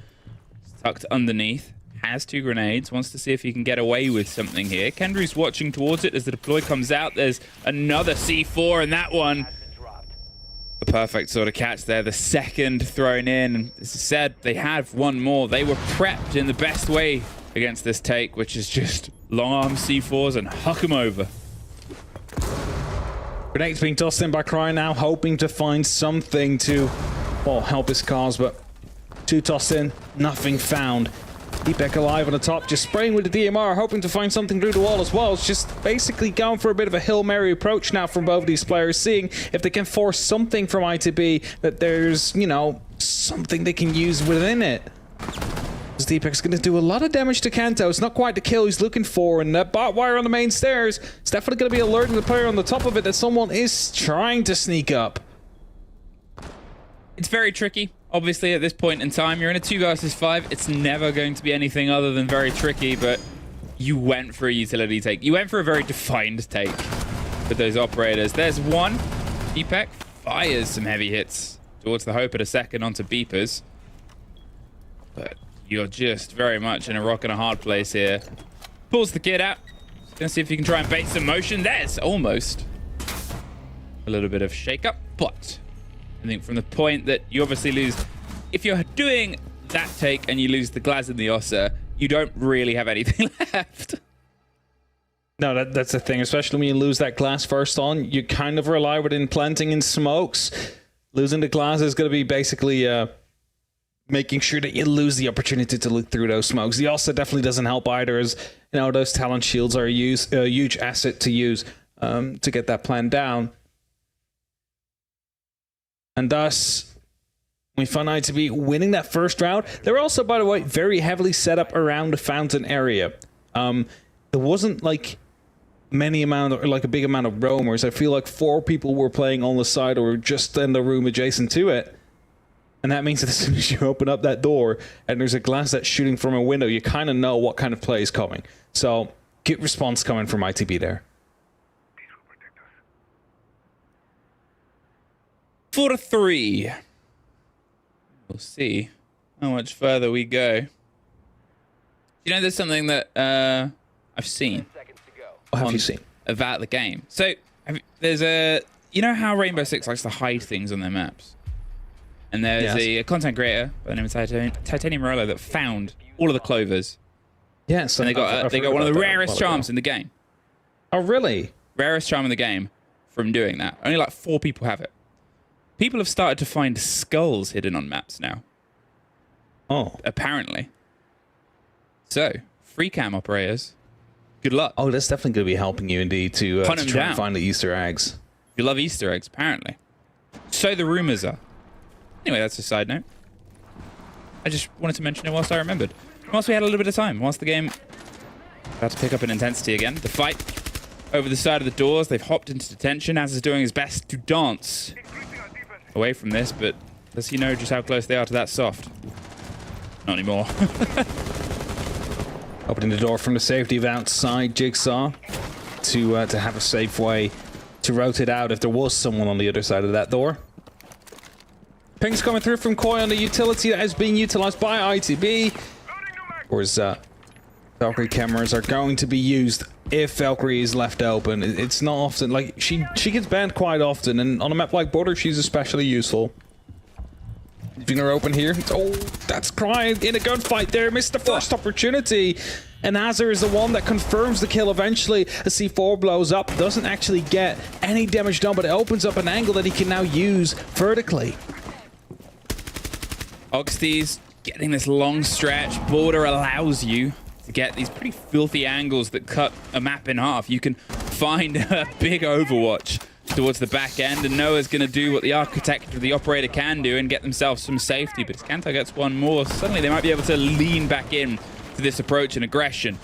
tucked underneath, has 2 grenades, wants to see if he can get away with something here. Kendrew's watching towards it as the deploy comes out. There's another C4, and that one, a perfect sort of catch there. The second thrown in, and as I said, they have 1 more. They were prepped in the best way against this take, which is just long arm C4s and huck them over. Grenades being tossed in by Kryan now, hoping to find something to, well, help his cause, but Two tossed in, nothing found. Deepak alive on the top, just spraying with the DMR, hoping to find something through the wall as well. It's just basically going for a bit of a Hail Mary approach now from both of these players, seeing if they can force something from ITB, that there's, you know, something they can use within it. Deepak's going to do a lot of damage to Kanto. It's not quite the kill he's looking for, and that bot wire on the main stairs is definitely going to be alerting the player on the top of it that someone is trying to sneak up. It's very tricky. Obviously, at this point in time, you're in a 2 versus 5. It's never going to be anything other than very tricky, but you went for a utility take. You went for a very defined take with those operators. There's one. Deepak fires some heavy hits towards the Hope at a second onto Beepers. But you're just very much in a rock and a hard place here. Pulls the kid out. Gonna see if you can try and bait some motion. There's almost a little bit of shake-up, but I think from the point that you obviously lose, if you're doing that take and you lose the Glaz and the Ossa, you don't really have anything left. No, that's the thing, especially when you lose that glass first on, you kind of rely within planting in smokes. Losing the glass is going to be basically making sure that you lose the opportunity to look through those smokes. The Ossa definitely doesn't help either, as you know, those talent shields are a huge asset to use to get that plan down. And thus, we find ITB winning that first round. They're also, by the way, very heavily set up around the fountain area. There wasn't like a big amount of roamers. I feel like 4 people were playing on the side or just in the room adjacent to it. And that means that as soon as you open up that door and there's a glass that's shooting from a window, you kind of know what kind of play is coming. So, good response coming from ITB there. 4-3. We'll see how much further we go. You know, there's something that I've seen. What have you seen? About the game. So, there's a... You know how Rainbow Six likes to hide things on their maps? And there's a content creator by the name of Titanium Morello that found all of the clovers. Yes. And they got one of the rarest charms in the game. Oh, really? Rarest charm in the game from doing that. Only like 4 people have it. People have started to find skulls hidden on maps now. Oh. Apparently. So, free cam operators, good luck. Oh, that's definitely going to be helping you indeed to try and find the Easter eggs. You love Easter eggs, apparently. So the rumors are. Anyway, that's a side note. I just wanted to mention it whilst I remembered. Whilst we had a little bit of time, whilst the game about to pick up in intensity again. The fight over the side of the doors. They've hopped into detention. Az is doing his best to dance away from this, but does he know just how close they are to that soft? Not anymore. Opening the door from the safety of outside Jigsaw to have a safe way to rotate out if there was someone on the other side of that door. Ping's coming through from Koi on the utility that is being utilized by ITB. Whereas Valkyrie cameras are going to be used if Valkyrie is left open. It's not often, like, she gets banned quite often, and on a map like Border, she's especially useful. Leaving her open here. Oh, that's Crying in a gunfight there. Missed the first opportunity. And Azir is the one that confirms the kill eventually. The C4 blows up. Doesn't actually get any damage done, but it opens up an angle that he can now use vertically. Oxty's getting this long stretch. Border allows you to get these pretty filthy angles that cut a map in half. You can find a big overwatch towards the back end, and Noah's going to do what the architect or the operator can do and get themselves some safety. But as Kanto gets one more, suddenly they might be able to lean back in to this approach and aggression.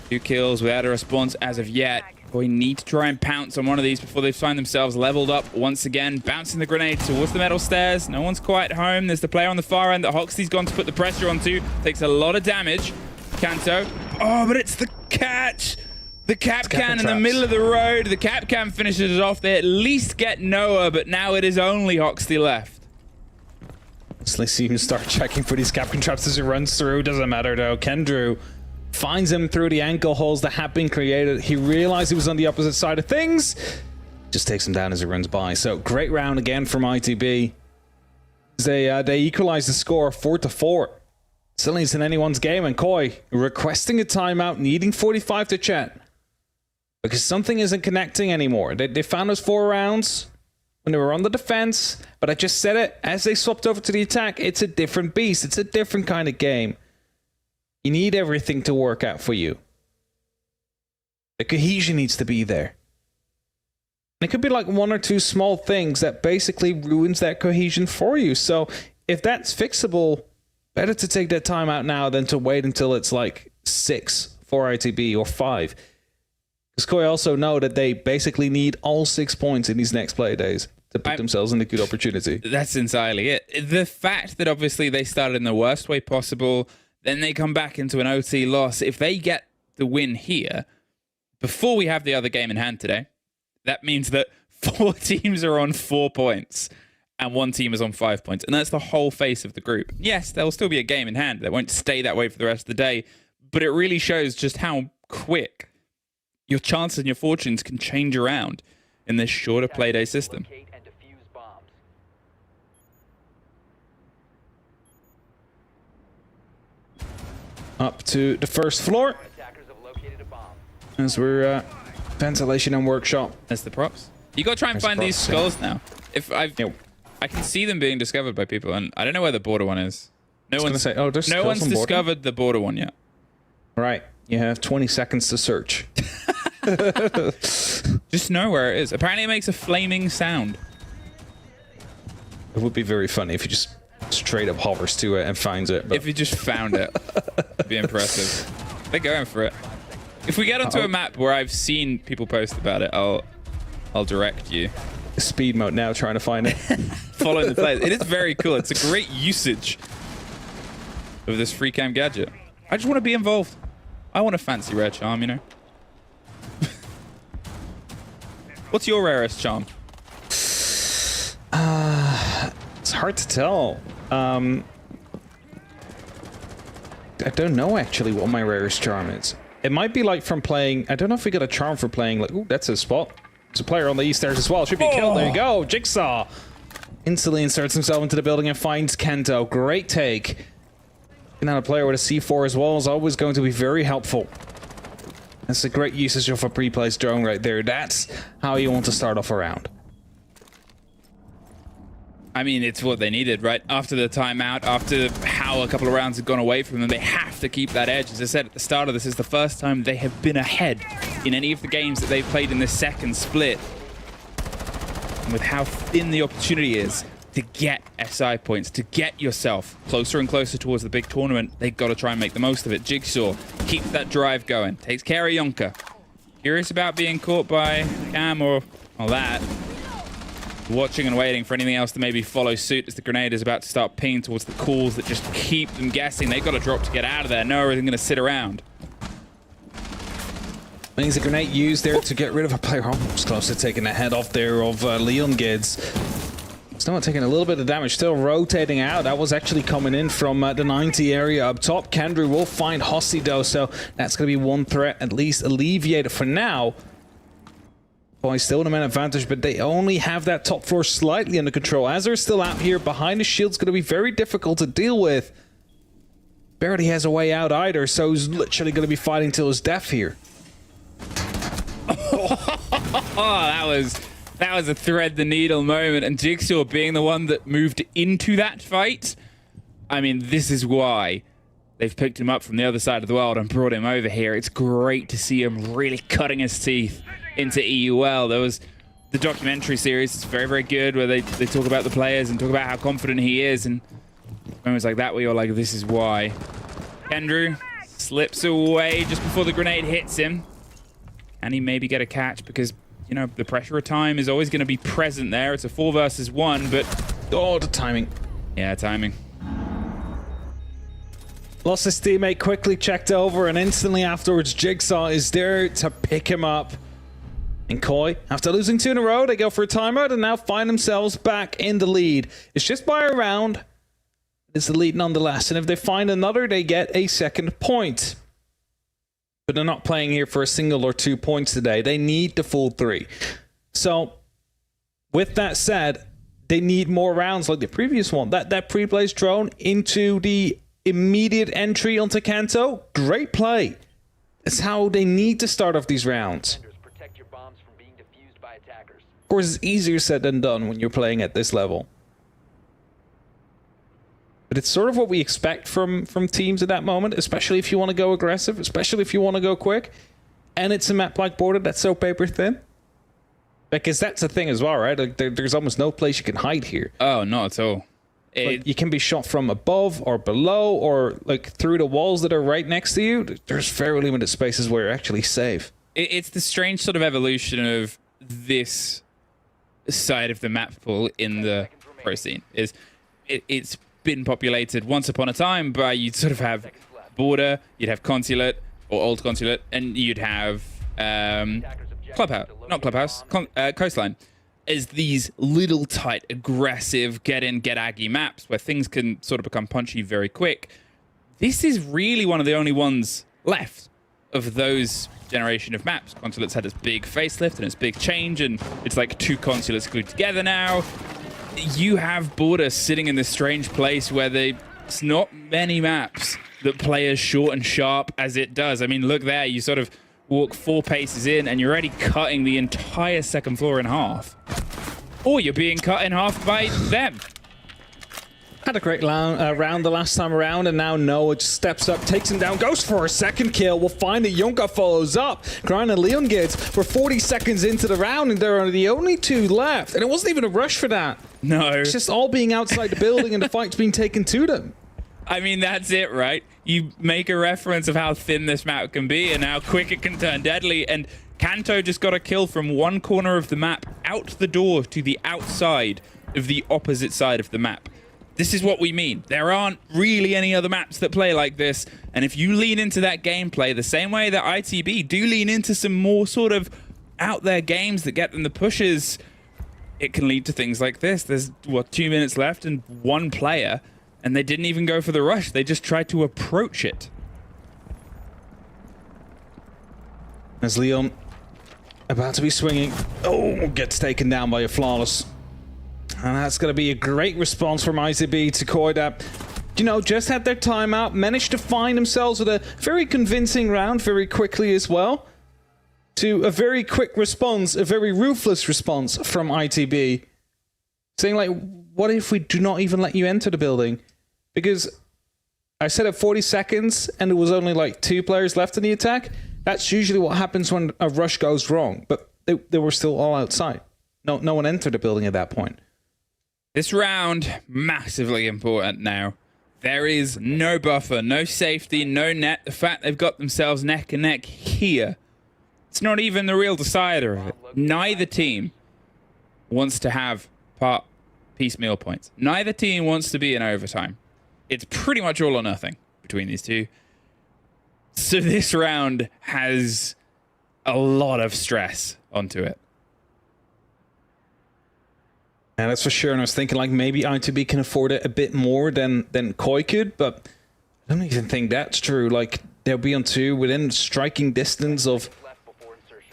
2 kills without a response as of yet. We need to try and pounce on one of these before they find themselves leveled up once again. Bouncing the grenade towards the metal stairs. No one's quite home. There's the player on the far end that Hoxty's gone to put the pressure onto. Takes a lot of damage. Kanto. Oh, but it's the catch. The cap can in the middle of the road. The cap can finishes it off. They at least get Noah, but now it is only Hoxty left. Let's see him start checking for these Capcan traps as he runs through. Doesn't matter though. Kendrew finds him through the ankle holes that have been created. He realized he was on the opposite side of things. Just takes him down as he runs by. So great round again from ITB. They equalize the score 4-4. Still isn't anyone's game, and Koi requesting a timeout, needing 45 to chat. Because something isn't connecting anymore. They found us 4 rounds. when they were on the defense, but I just said it, as they swapped over to the attack, it's a different beast. It's a different kind of game. You need everything to work out for you. The cohesion needs to be there. And it could be like one or two small things that basically ruins that cohesion for you. So if that's fixable, better to take that time out now than to wait until it's like 6 for ITB or 5. Because Koi also know that they basically need all 6 points in these next play days to put themselves in a good opportunity. That's entirely it. The fact that obviously they started in the worst way possible, then they come back into an OT loss. If they get the win here, before we have the other game in hand today, that means that 4 teams are on 4 points and 1 team is on 5 points. And that's the whole face of the group. Yes, there will still be a game in hand. That won't stay that way for the rest of the day. But it really shows just how quick your chances and your fortunes can change around in this shorter playday system. Up to the first floor. As we're ventilation and workshop. That's the props. You gotta try and find these skulls now. If I can see them being discovered by people, and I don't know where the border one is. No one's discovered the border one yet. Right. You have 20 seconds to search. Just know where it is. Apparently it makes a flaming sound. It would be very funny if you just straight up hovers to it and finds it. But... If you just found it, it'd be impressive. They're going for it. If we get onto a map where I've seen people post about it, I'll direct you. Speed mode now, trying to find it. Following the players. It is very cool. It's a great usage of this free cam gadget. I just want to be involved. I want a fancy rare charm, you know. What's your rarest charm? It's hard to tell. I don't know actually what my rarest charm is. It might be like from playing... I don't know if we got a charm for playing like... Ooh, that's a spot. There's a player on the east stairs as well. Should be killed. There you go. Jigsaw. Instantly inserts himself into the building and finds Kento. Great take. And now a player with a C4 as well is always going to be very helpful. That's a great usage of a pre-placed drone right there. That's how you want to start off a round. I mean, it's what they needed, right? After the timeout, after how a couple of rounds had gone away from them, they have to keep that edge. As I said at the start of this, is the first time they have been ahead in any of the games that they've played in this second split. And with how thin the opportunity is to get SI points, to get yourself closer and closer towards the big tournament, they've got to try and make the most of it. Jigsaw keeps that drive going, takes care of Yonka. Curious about being caught by Cam or that. Watching and waiting for anything else to maybe follow suit as the grenade is about to start pinging towards the calls that just keep them guessing. They've got to drop to get out of there. No, they're going to sit around. There's a grenade used there to get rid of a player almost close to taking the head off there of Leon Gids. Still taking a little bit of damage, still rotating out. That was actually coming in from the 90 area up top. Kendry will find Hossie though, so that's going to be one threat at least alleviated for now. Boy, still in a man advantage, but they only have that top floor slightly under control. As they're still out here, behind the shield's going to be very difficult to deal with. Barely has a way out either, so he's literally going to be fighting till his death here. That was a thread the needle moment, and Jigsaw being the one that moved into that fight. I mean, this is why they've picked him up from the other side of the world and brought him over here. It's great to see him really cutting his teeth into EUL. There was the documentary series. It's very, very good, where they talk about the players and talk about how confident he is, and moments like that where you're like, this is why. Kendrew slips away just before the grenade hits him. Can he maybe get a catch? Because, you know, the pressure of time is always going to be present there. It's a 4 versus 1, but... Oh, the timing. Yeah, timing. Lost his teammate, quickly checked over, and instantly afterwards, Jigsaw is there to pick him up. And Koi, after losing 2 in a row, they go for a timeout and now find themselves back in the lead. It's just by a round. It's the lead nonetheless. And if they find another, they get a second point. But they're not playing here for a single or 2 points today. They need the full 3. So, with that said, they need more rounds like the previous one. That pre-placed drone into the immediate entry onto Kanto. Great play. That's how they need to start off these rounds. course, it's easier said than done when you're playing at this level. But it's sort of what we expect from teams at that moment, especially if you want to go aggressive, especially if you want to go quick. And it's a map like Border that's so paper thin. Because that's the thing as well, right? Like there's almost no place you can hide here. Oh, not at all. Like, you can be shot from above or below or like through the walls that are right next to you. There's very limited spaces where you're actually safe. It's the strange sort of evolution of this side of the map pool in the pro scene. It's been populated once upon a time by, you'd sort of have Border, you'd have Consulate or Old Consulate, and you'd have Coastline, as these little tight, aggressive, get in, get aggy maps where things can sort of become punchy very quick. This is really one of the only ones left of those generation of maps. Consulate's had its big facelift and its big change, and it's like two consulates glued together now. You have Border sitting in this strange place where it's not many maps that play as short and sharp as it does. I mean, look there, you sort of walk 4 paces in and you're already cutting the entire second floor in half. Or you're being cut in half by them. Had a great round the last time around, and now Noah just steps up, takes him down, goes for a second kill. We'll find that Junker follows up. Grind and Leon gets. We're 40 seconds into the round, and there are the only 2 left. And it wasn't even a rush for that. No. It's just all being outside the building and the fight's being taken to them. I mean, that's it, right? You make a reference of how thin this map can be and how quick it can turn deadly, and Kanto just got a kill from one corner of the map out the door to the outside of the opposite side of the map. This is what we mean. There aren't really any other maps that play like this, and if you lean into that gameplay the same way that ITB do lean into some more sort of out there games that get them the pushes, it can lead to things like this. There's, 2 minutes left and 1 player, and they didn't even go for the rush. They just tried to approach it. As Leon about to be swinging, gets taken down by a Flawless. And that's going to be a great response from ITB to Koi that, just had their timeout, managed to find themselves with a very convincing round very quickly as well. To a very quick response, a very ruthless response from ITB. Saying like, what if we do not even let you enter the building? Because I said at 40 seconds and there was only like 2 players left in the attack. That's usually what happens when a rush goes wrong. But they were still all outside. No one entered the building at that point. This round, massively important now. There is no buffer, no safety, no net. The fact they've got themselves neck and neck here, it's not even the real decider of it. Neither team wants to have piecemeal points. Neither team wants to be in overtime. It's pretty much all or nothing between these two. So this round has a lot of stress onto it. And that's for sure. And I was thinking like maybe ITB can afford it a bit more than Koi could, but I don't even think that's true. Like they'll be on 2 within striking distance of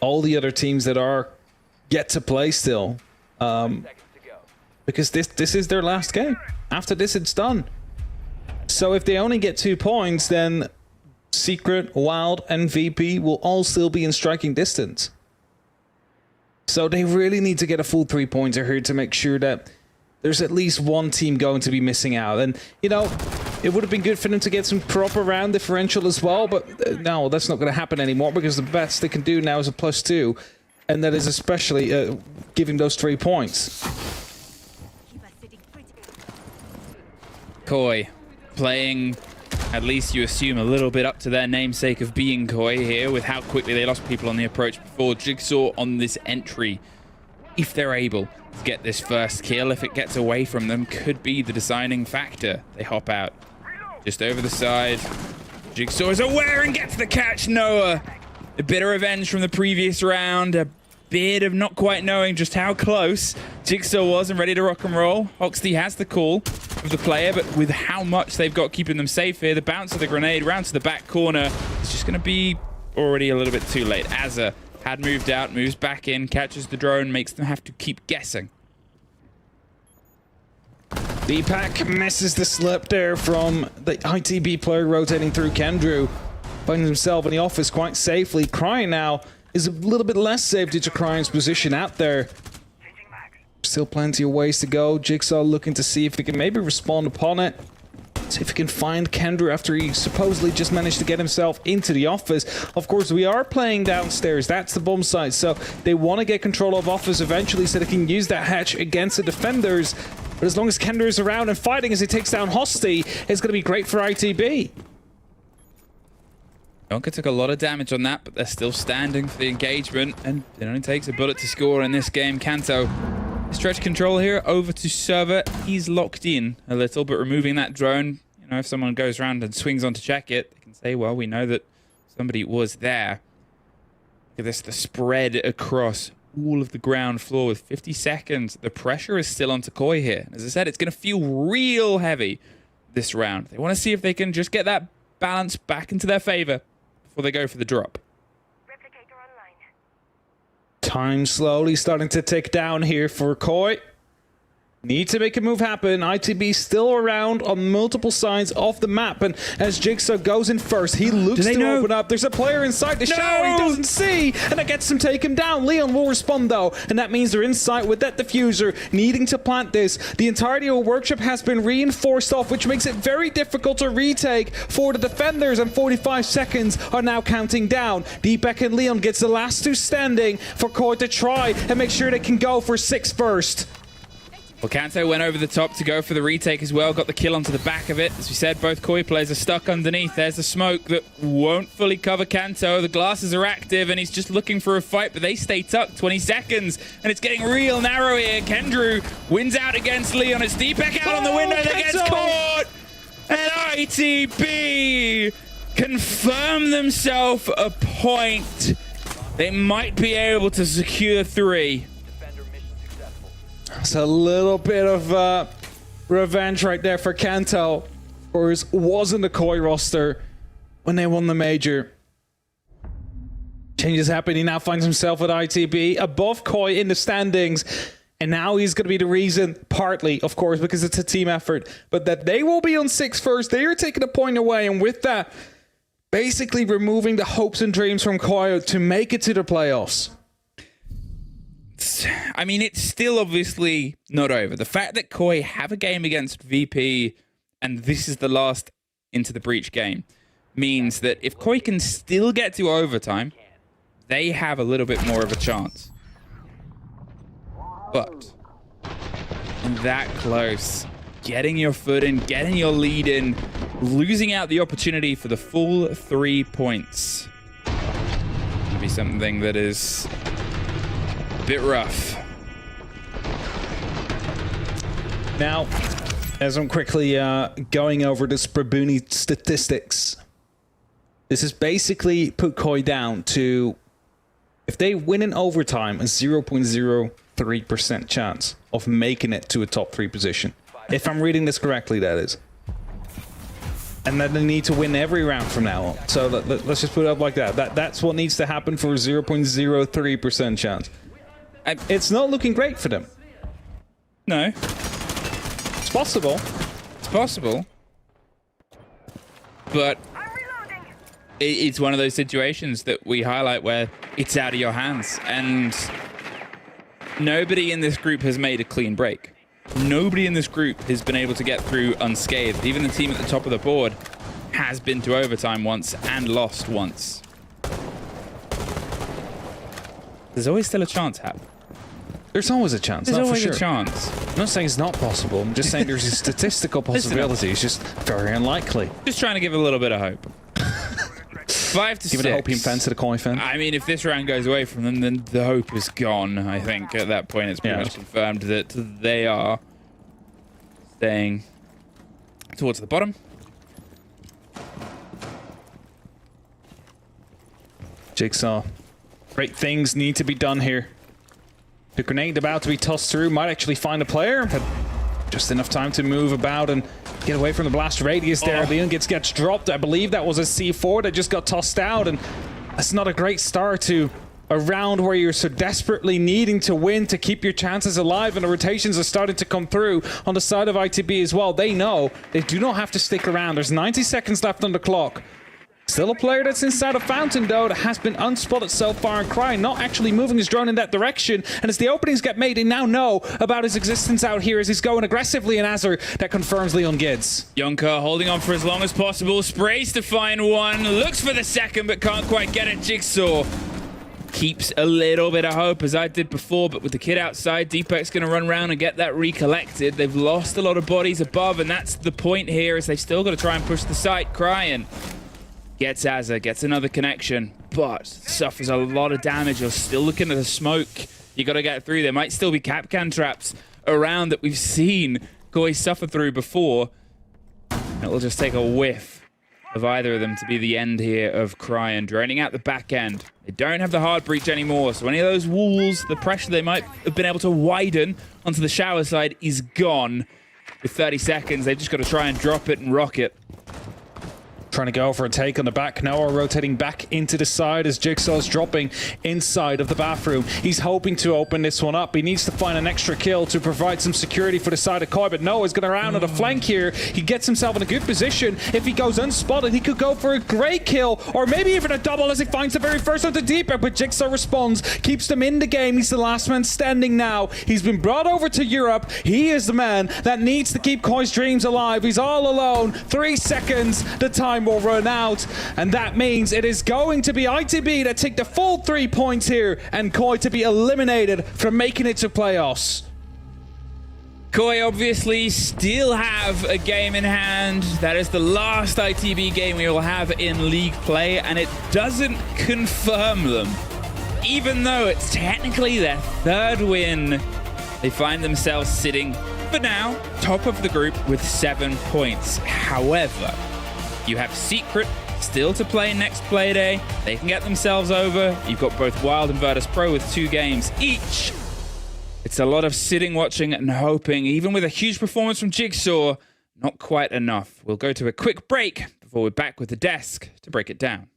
all the other teams that are yet to play still. Because this is their last game. After this, it's done. So if they only get 2 points, then Secret, Wild, and VP will all still be in striking distance. So they really need to get a full 3-pointer here to make sure that there's at least one team going to be missing out. And, it would have been good for them to get some proper round differential as well, but no, that's not going to happen anymore because the best they can do now is a +2. And that is especially giving those 3 points. Koi playing, at least you assume, a little bit up to their namesake of being Koi here with how quickly they lost people on the approach before. Jigsaw on this entry, if they're able to get this first kill, if it gets away from them, could be the deciding factor. They hop out just over the side. Jigsaw is aware and gets the catch. Noah, a bit of revenge from the previous round, a bit of not quite knowing just how close Jigsaw was and ready to rock and roll. Hoxty has the call of the player, but with how much they've got keeping them safe here, the bounce of the grenade round to the back corner is just going to be already a little bit too late. Azza had moved out, moves back in, catches the drone, makes them have to keep guessing. Deepak misses the slip there from the ITB player rotating through Kendrew. Finds himself in the office quite safely. Cryin now is a little bit less safe due to Cryan's position out there. Still plenty of ways to go. Jigsaw looking to see if he can maybe respond upon it. See if he can find Kendra after he supposedly just managed to get himself into the office. Of course, we are playing downstairs. That's the bomb site. So they want to get control of office eventually so they can use that hatch against the defenders. But as long as Kendra is around and fighting as he takes down Hosty, it's going to be great for ITB. Yonka took a lot of damage on that, but they're still standing for the engagement. And it only takes a bullet to score in this game. Kanto stretch control here over to Server. He's locked in a little, but removing that drone, you know, if someone goes around and swings on to check it, they can say, well, we know that somebody was there. Look at this, the spread across all of the ground floor with 50 seconds. The pressure is still on Takoi here. As I said, it's going to feel real heavy this round. They want to see if they can just get that balance back into their favor before they go for the drop. Time slowly starting to tick down here for Koi. Need to make a move happen. ITB still around on multiple sides of the map. And as Jigsaw goes in first, he looks to open up. There's a player inside the shower he doesn't see. And that gets him taken down. Leon will respond though. And that means they're inside with that diffuser, needing to plant this. The entirety of Workshop has been reinforced off, which makes it very difficult to retake for the defenders. And 45 seconds are now counting down. Deepak and Leon gets the last two standing for Koi to try and make sure they can go for 6 first. Well, Kanto went over the top to go for the retake as well. Got the kill onto the back of it. As we said, both Koi players are stuck underneath. There's the smoke that won't fully cover Kanto. The glasses are active, and he's just looking for a fight, but they stay tucked. 20 seconds, and it's getting real narrow here. Kendrew wins out against Leon. It's Deepak out on the window that gets caught. And ITB confirm themselves a point. They might be able to secure 3. It's a little bit of revenge right there for Kanto. Of course, wasn't the Koi roster when they won the major. Changes happen. He now finds himself at ITB above Koi in the standings. And now he's going to be the reason, partly, of course, because it's a team effort, but that they will be on 6 first. They are taking a point away. And with that, basically removing the hopes and dreams from Koi to make it to the playoffs. I mean, it's still obviously not over. The fact that Koi have a game against VP and this is the last Into the Breach game means that if Koi can still get to overtime, they have a little bit more of a chance. But that close, getting your foot in, getting your lead in, losing out the opportunity for the full 3 points. It'll be something that is a bit rough. Now, as I'm quickly going over the Sprabuni statistics, this is basically put Koi down to, if they win in overtime, a 0.03% chance of making it to a top 3 position. If I'm reading this correctly, that is. And then they need to win every round from now on. So let's just put it up like that. That's what needs to happen for a 0.03% chance. It's not looking great for them. No. It's possible. It's possible. But it's one of those situations that we highlight where it's out of your hands. And nobody in this group has made a clean break. Nobody in this group has been able to get through unscathed. Even the team at the top of the board has been to overtime once and lost once. There's always still a chance, Hap. There's always a chance. There's always for sure. a chance. I'm not saying it's not possible. I'm just saying there's a statistical possibility. It's just very unlikely. Just trying to give a little bit of hope. 5 to 6. Giving a hoping fence to the Koi fan. I mean, if this round goes away from them, then the hope is gone. I think at that point it's pretty much confirmed that they are staying towards the bottom. Jigsaw. Great things need to be done here. The grenade about to be tossed through might actually find a player. Had just enough time to move about and get away from the blast radius there. Leon gets dropped. I believe that was a C4 that just got tossed out, and that's not a great start to a round where you're so desperately needing to win to keep your chances alive, and the rotations are starting to come through on the side of ITB as well. They know they do not have to stick around. There's 90 seconds left on the clock. Still a player that's inside a fountain, though, that has been unspotted so far, and Crying not actually moving his drone in that direction. And as the openings get made, they now know about his existence out here as he's going aggressively in Azure. That confirms Leon Gids. Yonka holding on for as long as possible. Sprays to find one. Looks for the second, but can't quite get it. Jigsaw keeps a little bit of hope, as I did before, but with the kid outside, Deepak's going to run around and get that recollected. They've lost a lot of bodies above, and that's the point here, is they've still got to try and push the site. Crying gets Azza, gets another connection, but suffers a lot of damage. You're still looking at the smoke. You got to get through. There might still be Capcan traps around that we've seen Koi suffer through before. It'll just take a whiff of either of them to be the end here of Cryan, draining out the back end. They don't have the hard breach anymore, so any of those walls, the pressure they might have been able to widen onto the shower side is gone. With 30 seconds, they've just got to try and drop it and rock it. Trying to go for a take on the back. Noah rotating back into the side as Jigsaw's dropping inside of the bathroom. He's hoping to open this one up. He needs to find an extra kill to provide some security for the side of Koi, but Noah's going to round on the flank here. He gets himself in a good position. If he goes unspotted, he could go for a great kill, or maybe even a double as he finds the very first one to Deepak, but Jigsaw responds, keeps them in the game. He's the last man standing now. He's been brought over to Europe. He is the man that needs to keep Koi's dreams alive. He's all alone. 3 seconds. The time will run out, and that means it is going to be ITB that take the full 3 points here, and Koi to be eliminated from making it to playoffs. Koi obviously still have a game in hand. That is the last ITB game we will have in league play, and it doesn't confirm them. Even though it's technically their third win, they find themselves sitting, for now, top of the group with 7 points. However, you have Secret still to play next play day. They can get themselves over. You've got both Wild and Virtus Pro with 2 games each. It's a lot of sitting, watching, and hoping. Even with a huge performance from Jigsaw, not quite enough. We'll go to a quick break before we're back with the desk to break it down.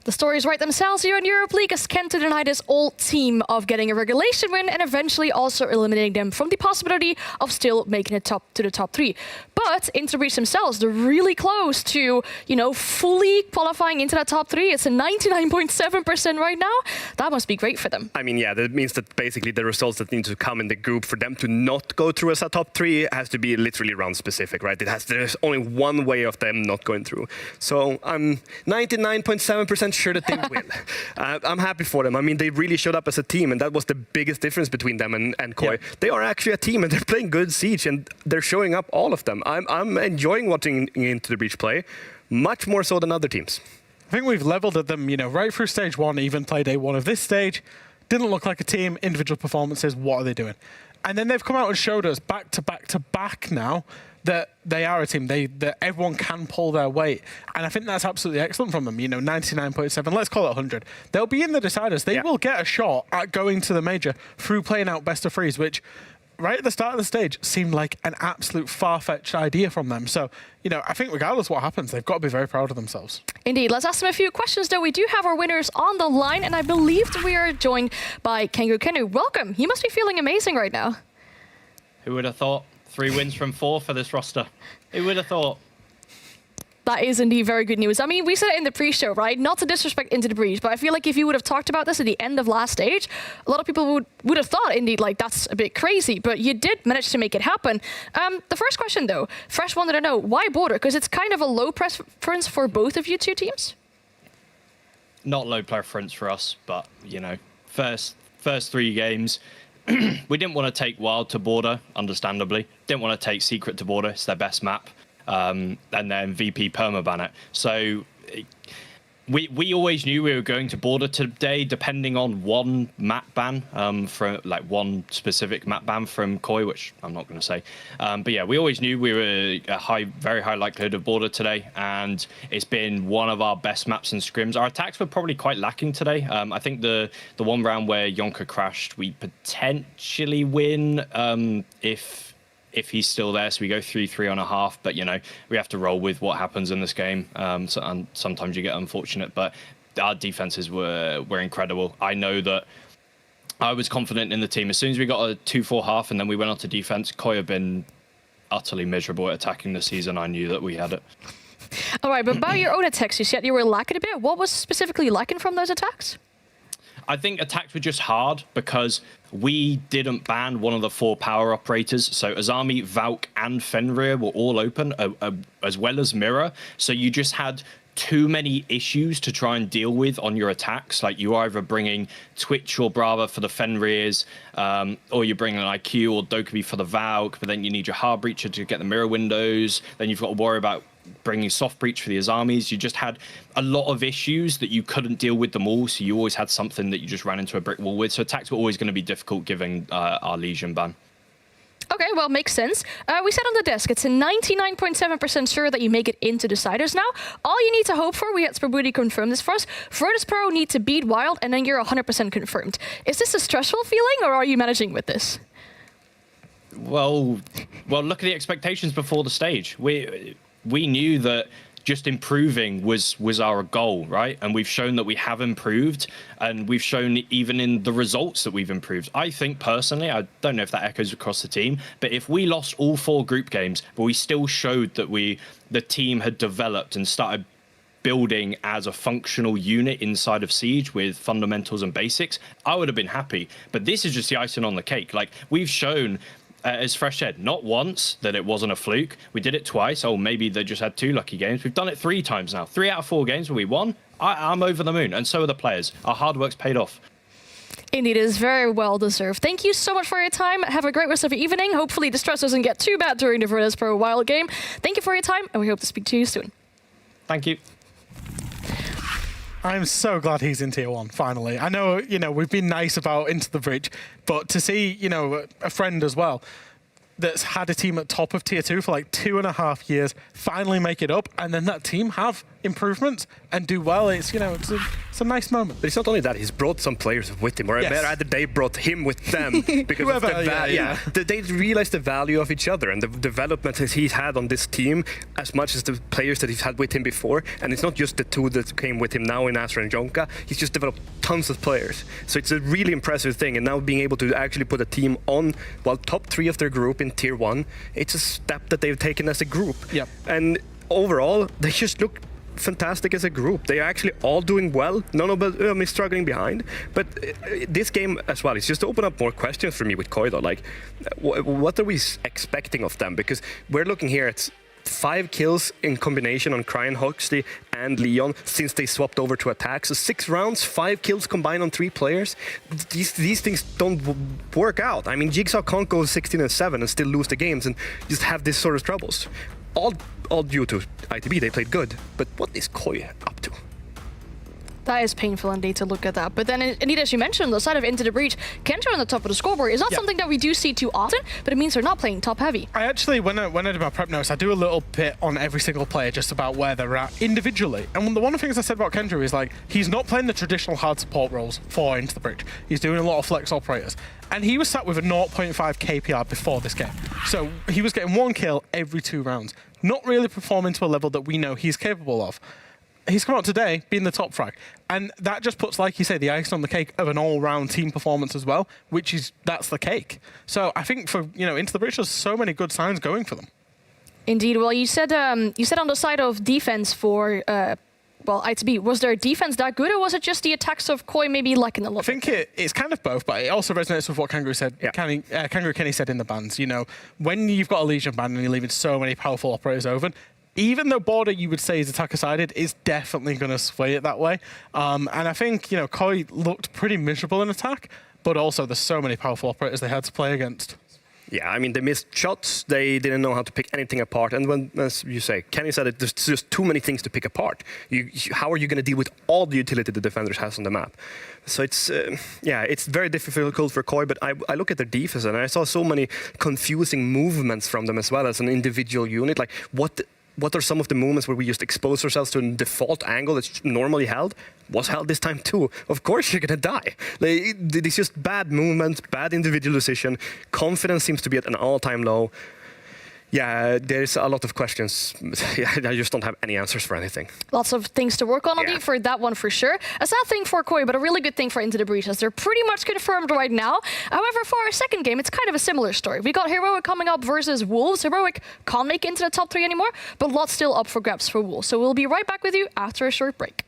The stories write themselves here in Europe League as Kent denied his old team of getting a regulation win and eventually also eliminating them from the possibility of still making it to the top 3. But Into the Breach themselves, they're really close to, fully qualifying into that top 3. It's a 99.7% right now. That must be great for them. I mean, yeah, that means that basically the results that need to come in the group for them to not go through as a top 3 has to be literally round specific, right? There's only one way of them not going through. So I'm 99.7% sure that they will. I'm happy for them. I mean, they really showed up as a team, and that was the biggest difference between them and Koi. Yeah. They are actually a team, and they're playing good Siege, and they're showing up, all of them. I'm enjoying watching Into the Breach play, much more so than other teams. I think we've leveled at them, right through stage 1, even play day 1 of this stage. Didn't look like a team, individual performances, what are they doing? And then they've come out and showed us back to back to back now that they are a team, that everyone can pull their weight. And I think that's absolutely excellent from them. 99.7, let's call it 100. They'll be in the deciders. They will get a shot at going to the major through playing out best of 3s, which right at the start of the stage seemed like an absolute far-fetched idea from them. So, I think regardless what happens, they've got to be very proud of themselves. Indeed. Let's ask them a few questions, though. We do have our winners on the line, and I believe that we are joined by Kengu Kenu. Welcome. You must be feeling amazing right now. Who would have thought? 3 wins from 4 for this roster. Who would have thought? That is indeed very good news. I mean, we said it in the pre-show, right? Not to disrespect Into the Breach, but I feel like if you would have talked about this at the end of last stage, a lot of people would have thought, indeed, like, that's a bit crazy. But you did manage to make it happen. The first question, though, Fresh wanted to know, why Border? Because it's kind of a low preference for both of you two teams? Not low preference for us, but, first 3 games, we didn't want to take Wild to Border, understandably. Didn't want to take Secret to Border. It's their best map. And then VP permaban it. So we always knew we were going to Border today, depending on one map ban from one specific map ban from Koi, which I'm not going to say. But yeah, we always knew we were a very high likelihood of Border today, and it's been one of our best maps and scrims. Our attacks were probably quite lacking today. I think the one round where Yonka crashed, we potentially win if he's still there, so we go 3-3.5, but we have to roll with what happens in this game. And sometimes you get unfortunate, but our defenses were incredible. I know that I was confident in the team. As soon as we got a 2-4 half and then we went on to defense, Koi have been utterly miserable at attacking this season. I knew that we had it. All right, but by your own attacks, you said you were lacking a bit. What was specifically lacking from those attacks? I think attacks were just hard because we didn't ban one of the 4 power operators. So Azami, Valk, and Fenrir were all open, as well as Mirror. So you just had too many issues to try and deal with on your attacks. Like you either bringing Twitch or Brava for the Fenrirs, or you're bringing an IQ or Dokubi for the Valk, but then you need your Hard Breacher to get the mirror windows. Then you've got to worry about bringing Soft Breach for the Azamis. You just had a lot of issues that you couldn't deal with them all, so you always had something that you just ran into a brick wall with. So attacks were always going to be difficult given our Legion ban. Okay, well, makes sense. We said on the desk, it's a 99.7% sure that you make it into deciders now. All you need to hope for, we had Spraboody confirm this for us, Virtus Pro need to beat Wild, and then you're 100% confirmed. Is this a stressful feeling, or are you managing with this? Well, look at the expectations before the stage. We knew that just improving was our goal, right? And we've shown that we have improved, and we've shown even in the results that we've improved. I think personally, I don't know if that echoes across the team, but if we lost all 4 group games, but we still showed that the team had developed and started building as a functional unit inside of Siege with fundamentals and basics, I would have been happy. But this is just the icing on the cake. Like, we've shown, as Fresh said, not once that it wasn't a fluke. We did it twice. Oh, maybe they just had 2 lucky games. We've done it 3 times now. 3 out of 4 games where we won. I'm over the moon, and so are the players. Our hard work's paid off. Indeed, it is very well deserved. Thank you so much for your time. Have a great rest of your evening. Hopefully the stress doesn't get too bad during the Virtus Pro Wild game. Thank you for your time, and we hope to speak to you soon. Thank you. I'm so glad he's in Tier 1, finally. I know, we've been nice about Into the Bridge, but to see, a friend as well, that's had a team at top of tier 2 for like 2.5 years finally make it up, and then that team have improvements and do well. It's, you know, it's a nice moment. But it's not only that, he's brought some players with him, or rather they brought him with them because of they realized the value of each other and the development that he's had on this team as much as the players that he's had with him before. And it's not just the two that came with him now in Astra and Jonka. He's just developed tons of players. So it's a really impressive thing. And now being able to actually put a team on, well, top 3 of their group in tier 1, it's a step that they've taken as a group. Yep. And overall, they just look fantastic as a group. They are actually all doing well. None of them is struggling behind. But this game as well, it's just to open up more questions for me with Koi though. Like, what are we expecting of them? Because we're looking here at 5 kills in combination on Cryan, Hoxley and Leon since they swapped over to attack. So 6 rounds, 5 kills combined on 3 players. These things don't work out. I mean, Jigsaw can't go 16-7 and still lose the games and just have this sort of troubles. All due to ITB, they played good. But what is Koi up to? That is painful indeed to look at that. But then, indeed, as you mentioned, the side of Into the Breach, Kenta on the top of the scoreboard is not something that we do see too often, but it means they're not playing top heavy. I actually, when I did my prep notes, I do a little bit on every single player just about where they're at individually. And one of the things I said about Kendra is like, he's not playing the traditional hard support roles for Into the Breach. He's doing a lot of flex operators. And he was sat with a 0.5 KPR before this game. So he was getting 1 kill every 2 rounds. Not really performing to a level that we know he's capable of. He's come out today being the top frag, and that just puts, like you say, the icing on the cake of an all-round team performance as well, that's the cake. So I think for, you know, Into the Breach, there's so many good signs going for them. Indeed. Well, you said on the side of defense for ITB, was their defense that good, or was it just the attacks of Koi maybe lacking a little? I think it's kind of both, but it also resonates with what Kangaroo said. Yeah. Kangaroo Kenny said in the bans. You know, when you've got a Legion ban and you're leaving so many powerful operators over, even though Border, you would say, is attacker-sided, is definitely going to sway it that way. And I think, you know, Koi looked pretty miserable in attack, but also there's so many powerful operators they had to play against. Yeah, I mean, they missed shots. They didn't know how to pick anything apart. And when, as you say, Kenny said it, there's just too many things to pick apart. How are you going to deal with all the utility the defenders has on the map? So it's, it's very difficult for Koi, but I look at their defense and I saw so many confusing movements from them as well as an individual unit. Like, what are some of the moments where we just expose ourselves to a default angle that's normally held? Was held this time too. Of course you're gonna die. It's just bad movement, bad individual decision. Confidence seems to be at an all-time low. Yeah, there's a lot of questions. I just don't have any answers for anything. Lots of things to work on, indeed, for that one for sure. A sad thing for Koi, but a really good thing for Into the Breach, as they're pretty much confirmed right now. However, for our second game, it's kind of a similar story. We got Heroic coming up versus Wolves. Heroic can't make it into the top 3 anymore, but lots still up for grabs for Wolves. So we'll be right back with you after a short break.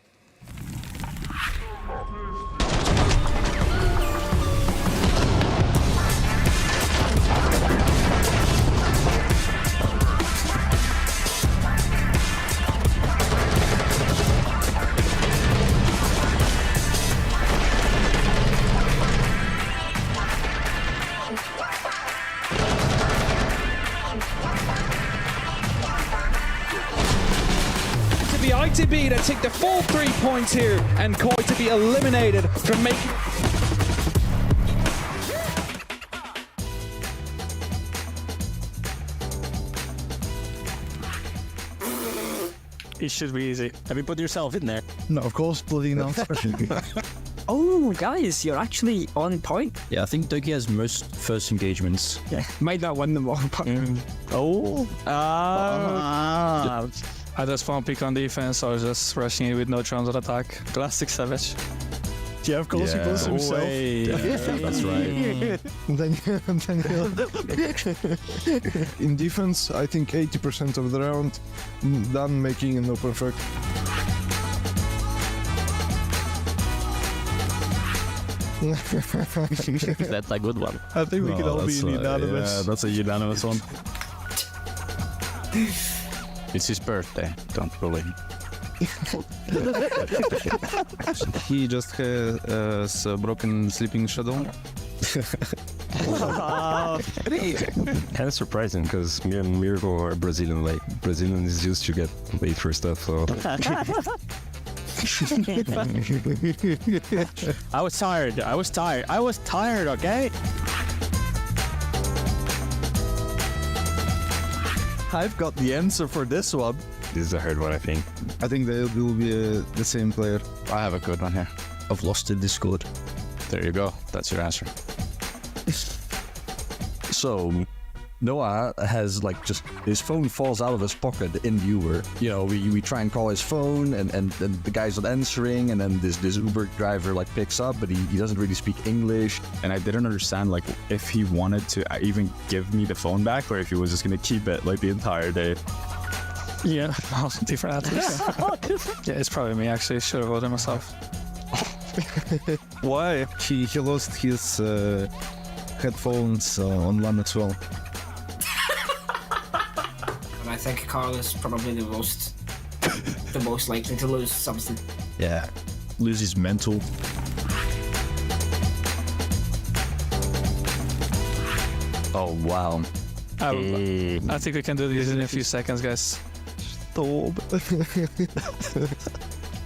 ITB to take the full 3 points here, and Koi to be eliminated from making... It should be easy. Have you put yourself in there? No, of course, bloody not. Oh, guys, you're actually on point. Yeah, I think Doki has most first engagements. Yeah, might not win them all, but... I just found pick on defense, so I was just rushing it with no chance of attack. Classic Savage. Yeah, of course he goes himself. That's right. In defense, I think 80% of the round done making an open frag. That's a good one. I think we can all be unanimous. Yeah, that's a unanimous one. It's his birthday, don't bully him. He just has a broken sleeping shadow. Kind of surprising because me and Mirko are Brazilian. Like, Brazilian is used to get late for stuff, so... I was tired, okay? I've got the answer for this one. This is a hard one, I think. I think they will be the same player. I have a good one here. I've lost in Discord. There you go. That's your answer. So, Noah has just his phone falls out of his pocket in Uber. You know, we try and call his phone and the guy's not answering, and then this Uber driver picks up, but he doesn't really speak English. And I didn't understand if he wanted to even give me the phone back or if he was just gonna keep it the entire day. Yeah, different answers. Yeah, it's probably me actually. Should have voted myself. Why? He lost his headphones on LAN as well. And I think Carl is probably the most likely to lose something. Yeah, lose his mental. Oh wow. I think we can do this in a few seconds, guys. Stop.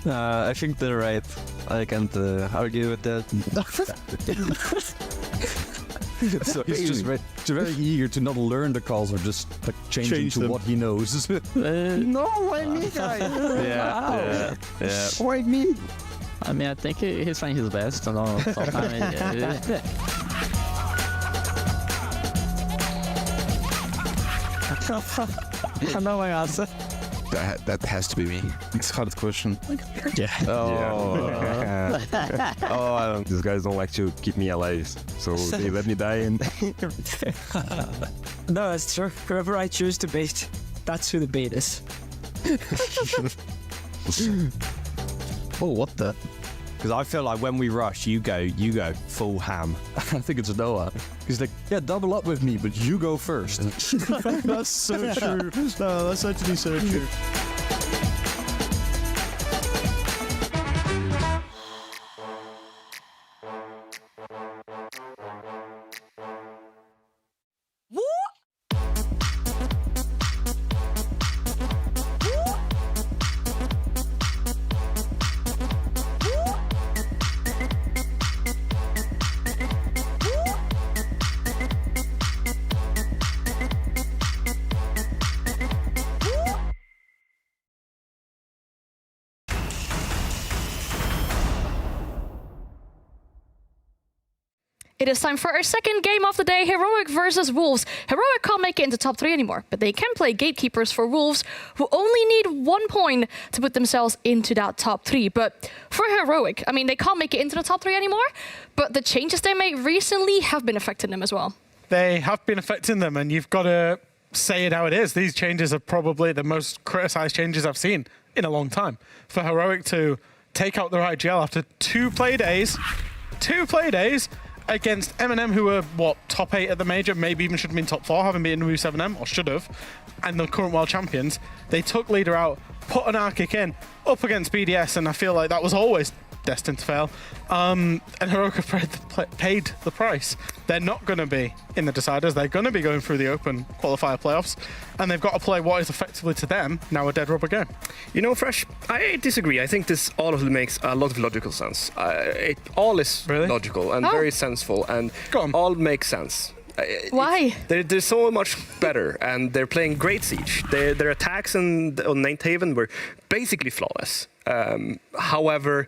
I think they're right. I can't argue with that. So he's just very eager to not learn the calls or just change to what he knows. No, why me, guys? Yeah. Why me? I mean, I think he's trying his best. I don't know. I know my answer. That has to be me. It's a hard question. Yeah. Oh, these guys don't like to keep me alive, so they let me die in. No, that's true. Whoever I choose to bait, that's who the bait is. Oh, what the? Because I feel like when we rush, you go full ham. I think it's Noah. He's like, yeah, double up with me, but you go first. That's so true. No, that's actually so true. It is time for our second game of the day, Heroic versus Wolves. Heroic can't make it into top 3 anymore, but they can play gatekeepers for Wolves, who only need 1 point to put themselves into that top 3. But for Heroic, I mean, they can't make it into the top 3 anymore, but the changes they made recently have been affecting them as well. They have been affecting them, and you've got to say it how it is. These changes are probably the most criticized changes I've seen in a long time. For Heroic to take out their IGL after 2 play days, against M&M, who were, top 8 at the major, maybe even should have been top 4, having beaten Wu 7M, or should have, and the current world champions. They took leader out, put an Arctic in, up against BDS, and I feel like that was always destined to fail. And Heroic have paid the price. They're not going to be in the deciders. They're going to be going through the open qualifier playoffs, and they've got to play what is effectively to them now a dead rubber game. You know, Fresh, I disagree. I think this all of it makes a lot of logical sense. It all is logical and very senseful, and all makes sense. Why? They're so much better, and they're playing great Siege. Their attacks on 9th Haven were basically flawless. However,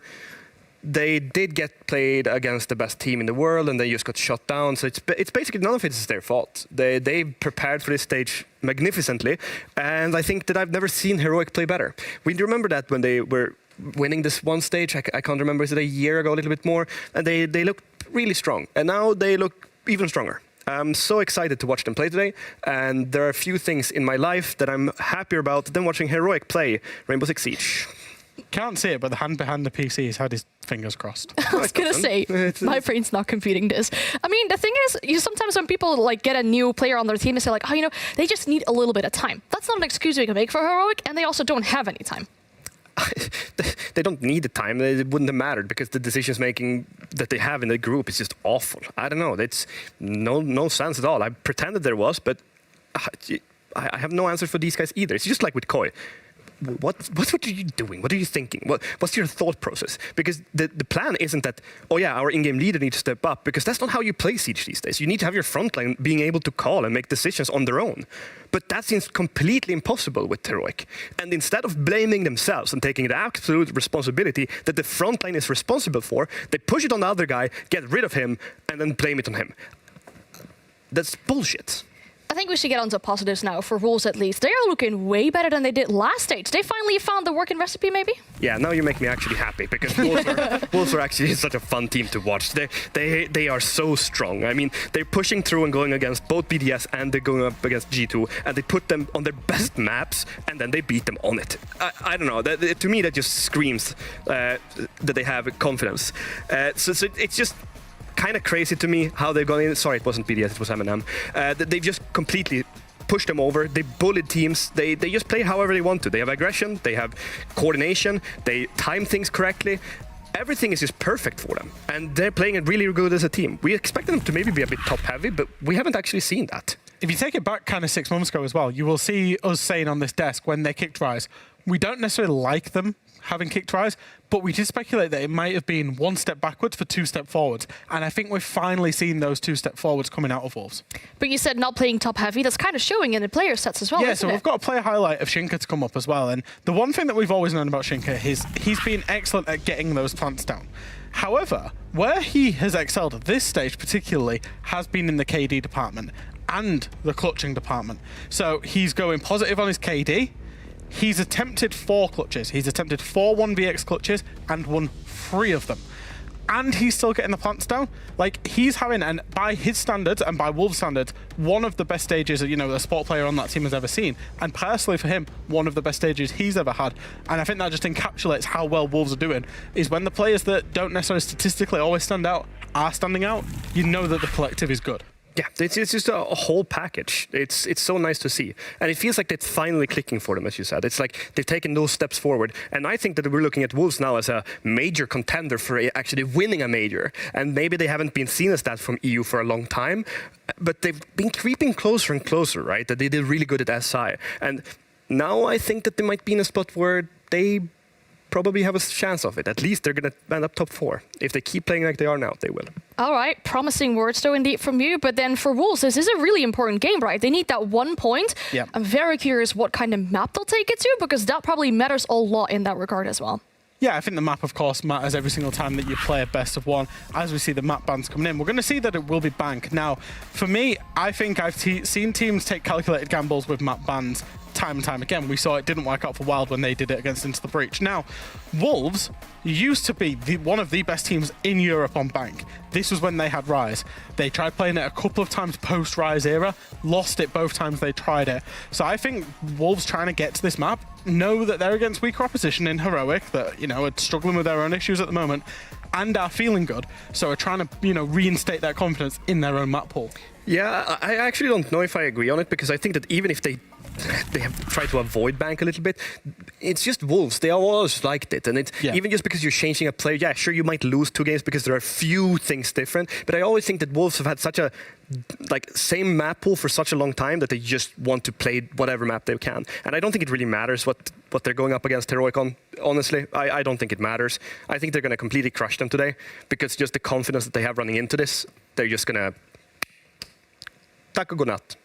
they did get played against the best team in the world, and they just got shut down. So it's basically none of it is their fault. They prepared for this stage magnificently, and I think that I've never seen Heroic play better. We remember that when they were winning this one stage, I can't remember, is it a year ago, a little bit more, and they looked really strong, and now they look even stronger. I'm so excited to watch them play today, and there are a few things in my life that I'm happier about than watching Heroic play Rainbow Six Siege. Can't see it, but the hand behind the PC has had his fingers crossed. I was going to say, my brain's not computing this. I mean, the thing is, sometimes when people get a new player on their team, they say they just need a little bit of time. That's not an excuse we can make for Heroic, and they also don't have any time. They don't need the time. It wouldn't have mattered because the decisions making that they have in the group is just awful. I don't know. It's no sense at all. I pretended there was, but I have no answer for these guys either. It's just like with Koi. what are you doing? What are you thinking? What's your thought process? Because the plan isn't that, oh yeah, our in-game leader needs to step up, because that's not how you play Siege these days. You need to have your frontline being able to call and make decisions on their own. But that seems completely impossible with Heroic. And instead of blaming themselves and taking the absolute responsibility that the frontline is responsible for, they push it on the other guy, get rid of him, and then blame it on him. That's bullshit. I think we should get on to positives now, for Wolves at least. They are looking way better than they did last stage. They finally found the working recipe, maybe? Yeah, now you make me actually happy, because Wolves are actually such a fun team to watch. They are so strong. I mean, they're pushing through and going against both BDS and they're going up against G2, and they put them on their best maps, and then they beat them on it. I don't know. To me, that just screams that they have confidence. So it's just kind of crazy to me how they're going. Sorry, it wasn't BDS, it was M&M. They've just completely pushed them over. They bullied teams. They just play however they want to. They have aggression, they have coordination, they time things correctly. Everything is just perfect for them, and they're playing it really good as a team. We expected them to maybe be a bit top heavy, but we haven't actually seen that. If you take it back kind of 6 months ago as well, you will see us saying on this desk when they kicked Rise, we don't necessarily like them having kicked Rise, but we did speculate that it might have been 1 step backwards for 2 step forwards. And I think we've finally seen those 2 step forwards coming out of Wolves. But you said not playing top heavy. That's kind of showing in the player sets as well, yeah, isn't so we've got a player highlight of Shinka to come up as well. And the one thing that we've always known about Shinka is he's been excellent at getting those plants down. However, where he has excelled at this stage particularly has been in the KD department and the clutching department. So he's going positive on his KD. He's attempted 4 clutches. He's attempted 4 1vx clutches and won 3 of them. And he's still getting the plants down. Like, he's having, and by his standards and by Wolves standards, one of the best stages that, a sport player on that team has ever seen. And personally for him, one of the best stages he's ever had. And I think that just encapsulates how well Wolves are doing, is when the players that don't necessarily statistically always stand out are standing out, you know that the collective is good. Yeah, it's just a whole package. It's so nice to see. And it feels like it's finally clicking for them, as you said. It's like they've taken those steps forward. And I think that we're looking at Wolves now as a major contender for actually winning a major. And maybe they haven't been seen as that from EU for a long time, but they've been creeping closer and closer, right? That they did really good at SI. And now I think that they might be in a spot where they probably have a chance of it. At least they're going to end up top 4. If they keep playing like they are now, they will. All right, promising words though indeed from you. But then for Wolves, this is a really important game, right? They need that 1 point. Yeah. I'm very curious what kind of map they'll take it to, because that probably matters a lot in that regard as well. Yeah, I think the map, of course, matters every single time that you play a best of 1. As we see the map bans coming in, we're going to see that it will be Bank. Now, for me, I think I've seen teams take calculated gambles with map bans time and time again. We saw it didn't work out for Wild when they did it against Into the Breach. Now, Wolves used to be one of the best teams in Europe on Bank. This was when they had Rise. They tried playing it a couple of times post-Rise era, lost it both times they tried it. So I think Wolves trying to get to this map know that they're against weaker opposition in Heroic that, are struggling with their own issues at the moment and are feeling good. So are trying to, reinstate that confidence in their own map pool. Yeah, I actually don't know if I agree on it, because I think that even if they have tried to avoid Bank a little bit, it's just Wolves. They always liked it. And even just because you're changing a player, yeah, sure, you might lose 2 games because there are a few things different. But I always think that Wolves have had such a same map pool for such a long time that they just want to play whatever map they can. And I don't think it really matters what they're going up against Heroic on. Honestly, I don't think it matters. I think they're going to completely crush them today, because just the confidence that they have running into this, they're just going to tack och godnatt.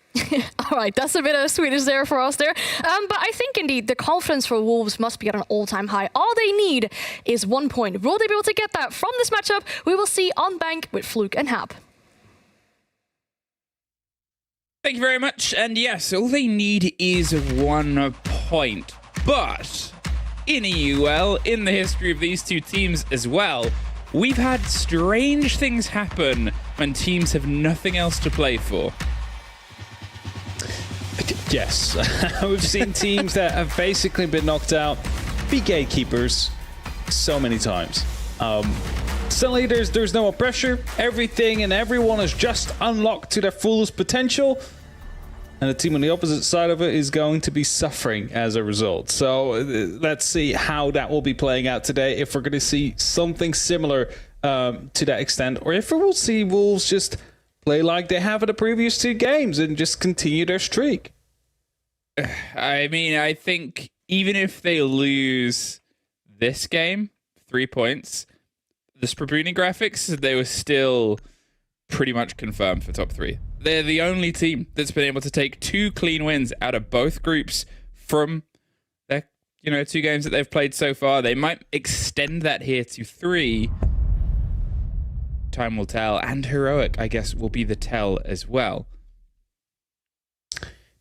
All right, that's a bit of Swedish there for us there. But I think indeed the confidence for Wolves must be at an all-time high. All they need is 1 point. Will they be able to get that from this matchup? We will see on Bank with Fluke and Hap. Thank you very much. And yes, all they need is 1 point. But in EUL, in the history of these 2 teams as well, we've had strange things happen when teams have nothing else to play for. Yes, we've seen teams that have basically been knocked out, be gatekeepers so many times. Suddenly there's no more pressure, everything and everyone is just unlocked to their fullest potential, and the team on the opposite side of it is going to be suffering as a result. So let's see how that will be playing out today, if we're going to see something similar to that extent, or if we'll see Wolves just play like they have in the previous 2 games and just continue their streak. I mean, I think even if they lose this game, 3 points, the Sprabuni graphics, they were still pretty much confirmed for top 3. They're the only team that's been able to take 2 clean wins out of both groups from their, 2 games that they've played so far. They might extend that here to 3. Time will tell. And Heroic, I guess, will be the tell as well.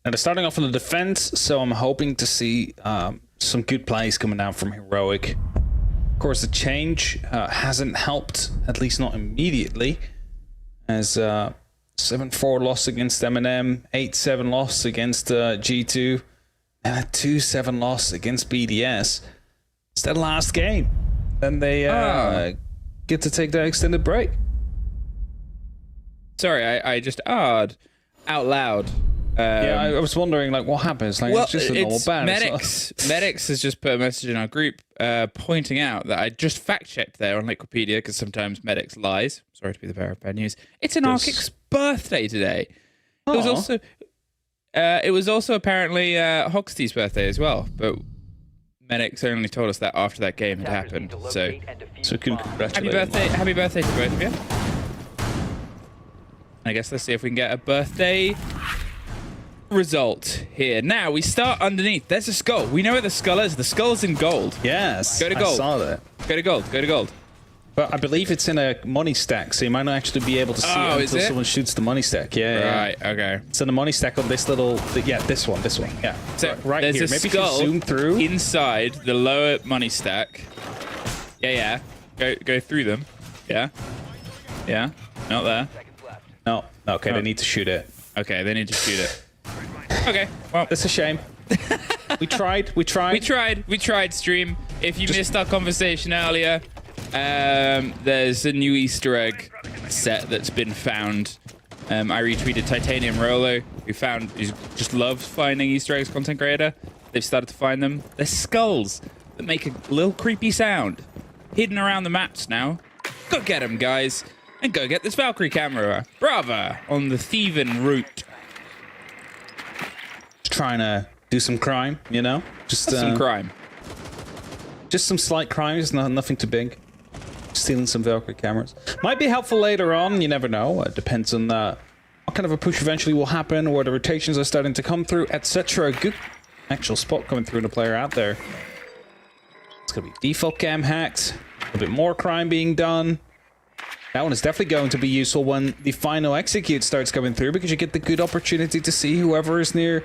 Now they're starting off on the defense, so I'm hoping to see some good plays coming out from Heroic. Of course, the change hasn't helped, at least not immediately, as 7-4 loss against M&M, 8-7 loss against G2, and a 2-7 loss against BDS. It's their last game. Then they get to take their extended break. Sorry, I just out loud. Yeah, I was wondering, what happens? It's just a normal ban. Medics has just put a message in our group pointing out that I just fact-checked there on Liquipedia, because sometimes Medics lies. Sorry to be the bearer of bad news. It's an Arkic's birthday today. It was also apparently Hoxtie's birthday as well, but Medics only told us that after that game had happened. So congratulate happy birthday to both of you. I guess let's see if we can get a birthday result here. Now we start underneath. There's a skull. We know where the skull is. The skull's in gold. Yes. Go to gold. I saw that. Go to gold. Go to gold. But I believe it's in a money stack, so you might not actually be able to see it until someone shoots the money stack. Right, okay. So the money stack on this little... this one. Yeah. So right there's here. a Maybe skull if you zoom through. Inside the lower money stack. Yeah. Go through them. Yeah. Not there. No. Okay, they need to shoot it. Okay, they need to shoot it. Okay, well, that's a shame. We tried, stream. If you missed our conversation earlier, there's a new Easter egg set that's been found. I retweeted Titanium Rolo, who just loves finding Easter eggs, content creator. They've started to find them. They're skulls that make a little creepy sound, hidden around the maps now. Go get them, guys, and go get this Valkyrie camera. Bravo on the thieving route. Trying to do some crime, just some crime, just some slight crimes, nothing too big. Stealing some Valkyrie cameras might be helpful later on. You never know. It depends on what kind of a push eventually will happen, or the rotations are starting to come through, etc. Good actual spot coming through the player out there. It's gonna be default cam hacked. A bit more crime being done. That one is definitely going to be useful when the final execute starts coming through, because you get the good opportunity to see whoever is near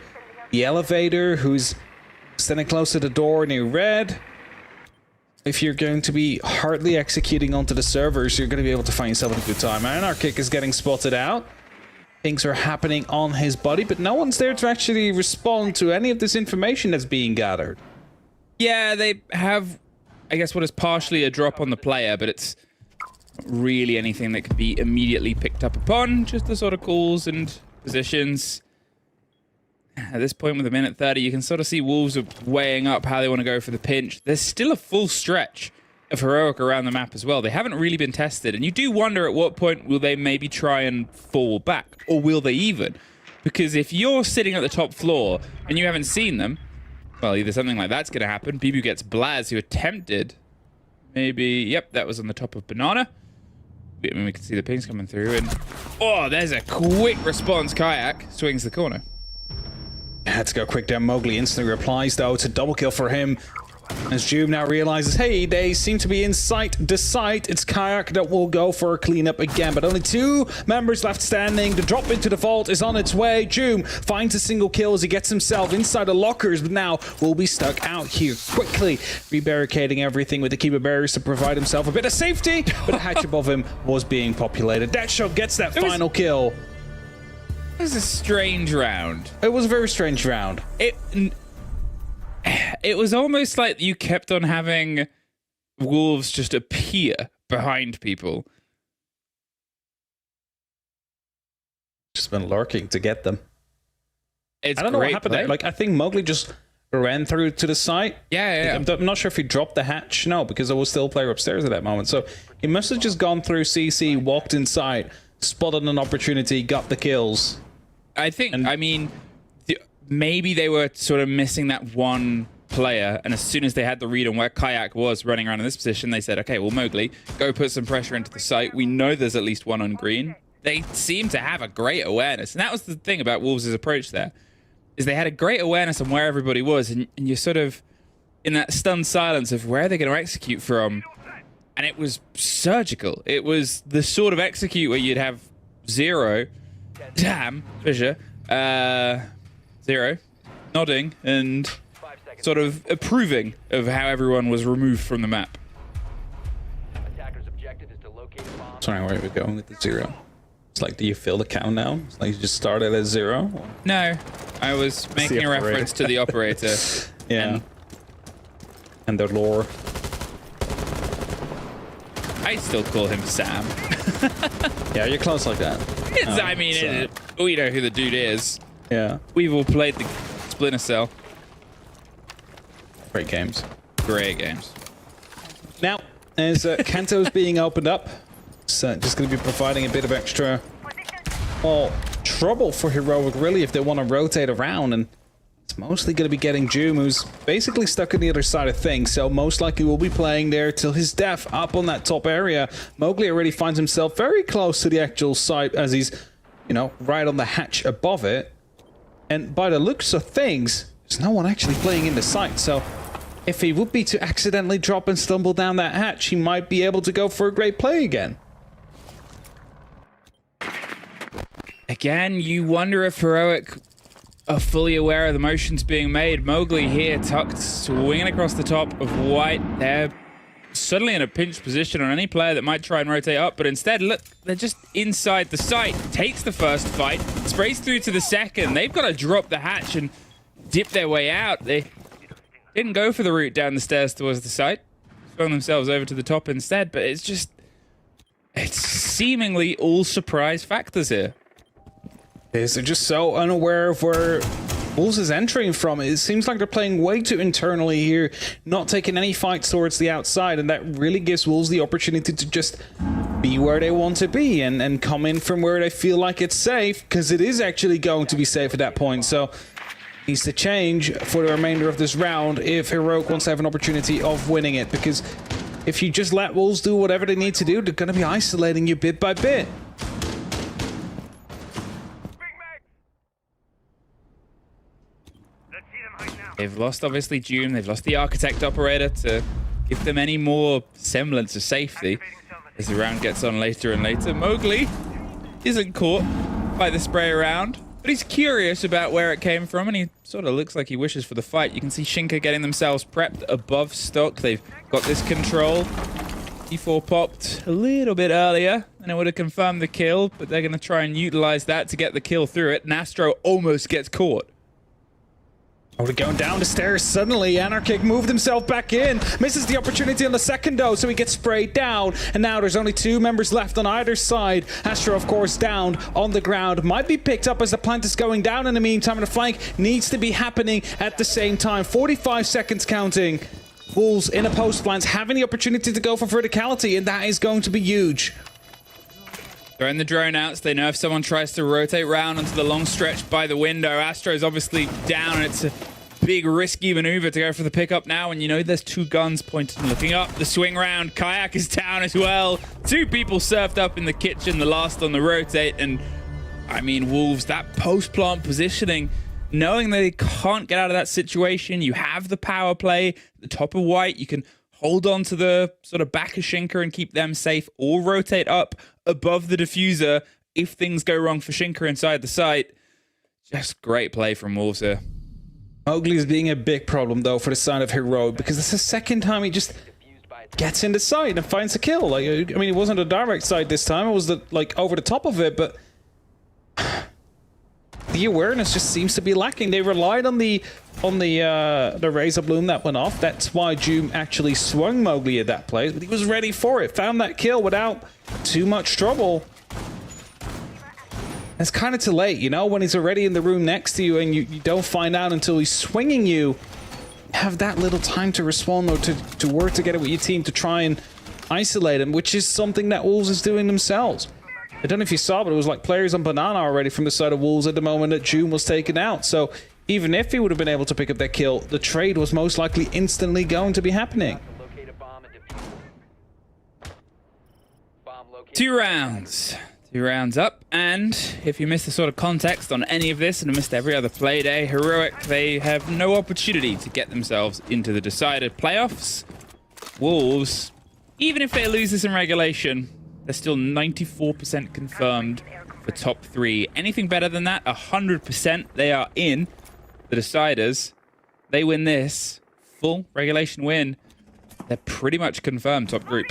the elevator, who's standing close to the door near red. If you're going to be hardly executing onto the servers, you're going to be able to find yourself a good time. Anarchic is getting spotted out. Things are happening on his body, but no one's there to actually respond to any of this information that's being gathered. Yeah, they have, I guess, what is partially a drop on the player, but it's not really anything that could be immediately picked up upon. Just the sort of calls and positions. At this point, with a minute 30, you can sort of see Wolves are weighing up how they want to go for the pinch. There's still a full stretch of Heroic around the map as well. They haven't really been tested, and you do wonder at what point will they maybe try and fall back, or will they even? Because if you're sitting at the top floor and you haven't seen them, well, either something like that's going to happen. Bibu gets Blaz, who attempted. Maybe, yep, that was on the top of Banana. I mean, we can see the pings coming through, and there's a quick response. Kayak swings the corner. Had to go quick down. Mowgli instantly replies, though. It's a double kill for him. As Jume now realizes, hey, they seem to be in sight to sight. It's Kayak that will go for a cleanup again, but only 2 members left standing. The drop into the vault is on its way. Jume finds a single kill as he gets himself inside the lockers, but now will be stuck out here quickly, rebarricading everything with the keeper barriers to provide himself a bit of safety, but the hatch above him was being populated. Deathstroke gets that final kill. It was a strange round. It was a very strange round. It was almost like you kept on having Wolves just appear behind people. Just been lurking to get them. I don't know what happened there. I think Mowgli just ran through to the site. Yeah. I'm not sure if he dropped the hatch. No, because there was still a player upstairs at that moment. So he must have just gone through CC, walked inside, spotted an opportunity, got the kills. I think, maybe they were sort of missing that one player. And as soon as they had the read on where Kayak was running around in this position, they said, okay, well, Mowgli, go put some pressure into the site. We know there's at least one on green. They seem to have a great awareness. And that was the thing about Wolves' approach there, is they had a great awareness on where everybody was. And you're sort of in that stunned silence of where they're going to execute from. And it was surgical. It was the sort of execute where you'd have Zero, damn, Fisher, Zero, nodding and sort of approving of how everyone was removed from the map. Sorry, where are we going with the 0? It's like, do you feel the count now? It's like you just started at 0? No, I was making a reference to the operator. Yeah. And the lore. I still call him Sam. Yeah, you're close like that. I mean, we know who the dude is. Yeah. We've all played the Splinter Cell. Great games. Great games. Now, as Kanto's being opened up, it's just going to be providing a bit of extra, well, trouble for Heroic, really, if they want to rotate around. And it's mostly going to be getting Joom, who's basically stuck on the other side of things. So most likely will be playing there till his death up on that top area. Mowgli already finds himself very close to the actual site as he's, you know, right on the hatch above it. And by the looks of things, there's no one actually playing in the site. So if he would be to accidentally drop and stumble down that hatch, he might be able to go for a great play again. Again, you wonder if Heroic are fully aware of the motions being made. Mowgli here tucked, swinging across the top of White. They're suddenly in a pinch position on any player that might try and rotate up, but instead, look, they're just inside the site. Takes the first fight, sprays through to the second. They've got to drop the hatch and dip their way out. They didn't go for the route down the stairs towards the site. Swung themselves over to the top instead, but it's seemingly all surprise factors here. They're just so unaware of where Wolves is entering from. It seems like they're playing way too internally here, not taking any fights towards the outside, and that really gives Wolves the opportunity to just be where they want to be and come in from where they feel like it's safe, because it is actually going to be safe at that point. So needs to change for the remainder of this round if Heroic wants to have an opportunity of winning it, because if you just let Wolves do whatever they need to do, they're going to be isolating you bit by bit. They've lost, obviously, Doom. They've lost the Architect Operator to give them any more semblance of safety as the round gets on later and later. Mowgli isn't caught by the spray around, but he's curious about where it came from, and he sort of looks like he wishes for the fight. You can see Shinka getting themselves prepped above stock. They've got this control. D4 popped a little bit earlier, and it would have confirmed the kill, but they're going to try and utilize that to get the kill through it. Nastro almost gets caught. Oh, they're going down the stairs suddenly. Anarchic moved himself back in. Misses the opportunity on the second, though, so he gets sprayed down. And now there's only 2 members left on either side. Astro, of course, down on the ground. Might be picked up as the plant is going down in the meantime, and the flank needs to be happening at the same time. 45 seconds counting. Wolves in a post plant having the opportunity to go for verticality, and that is going to be huge. Throwing the drone out, so they know if someone tries to rotate round onto the long stretch by the window. Astro's obviously down, and it's a big risky maneuver to go for the pickup now, and you know there's 2 guns pointed and looking up. The swing round, Kayak is down as well. 2 people surfed up in the kitchen, the last on the rotate, and I mean, Wolves, that post-plant positioning, knowing they can't get out of that situation, you have the power play at the top of White, you can hold on to the sort of back of Shinka and keep them safe, or rotate up above the diffuser if things go wrong for Shinka inside the site. Just great play from Wolves here. Mowgli is being a big problem, though, for the side of Heroic, because it's the second time he just gets in the side and finds a kill. Like, I mean, it wasn't a direct side this time, it was like over the top of it, but the awareness just seems to be lacking. They relied on the razor bloom that went off. That's why Doom actually swung Mowgli at that place, but he was ready for it. Found that kill without too much trouble. It's kind of too late, you know, when he's already in the room next to you and you don't find out until he's swinging you. Have that little time to respond or to work together with your team to try and isolate him, which is something that Wolves is doing themselves. I don't know if you saw, but it was like players on banana already from the side of Wolves at the moment that June was taken out. So even if he would have been able to pick up that kill, the trade was most likely instantly going to be happening. 2 rounds. 2 rounds up, and if you missed the sort of context on any of this and missed every other play day, Heroic, they have no opportunity to get themselves into the decided playoffs. Wolves, even if they lose this in regulation, they're still 94% confirmed for top 3. Anything better than that, 100% they are in the deciders. They win this, full regulation win, they're pretty much confirmed top group.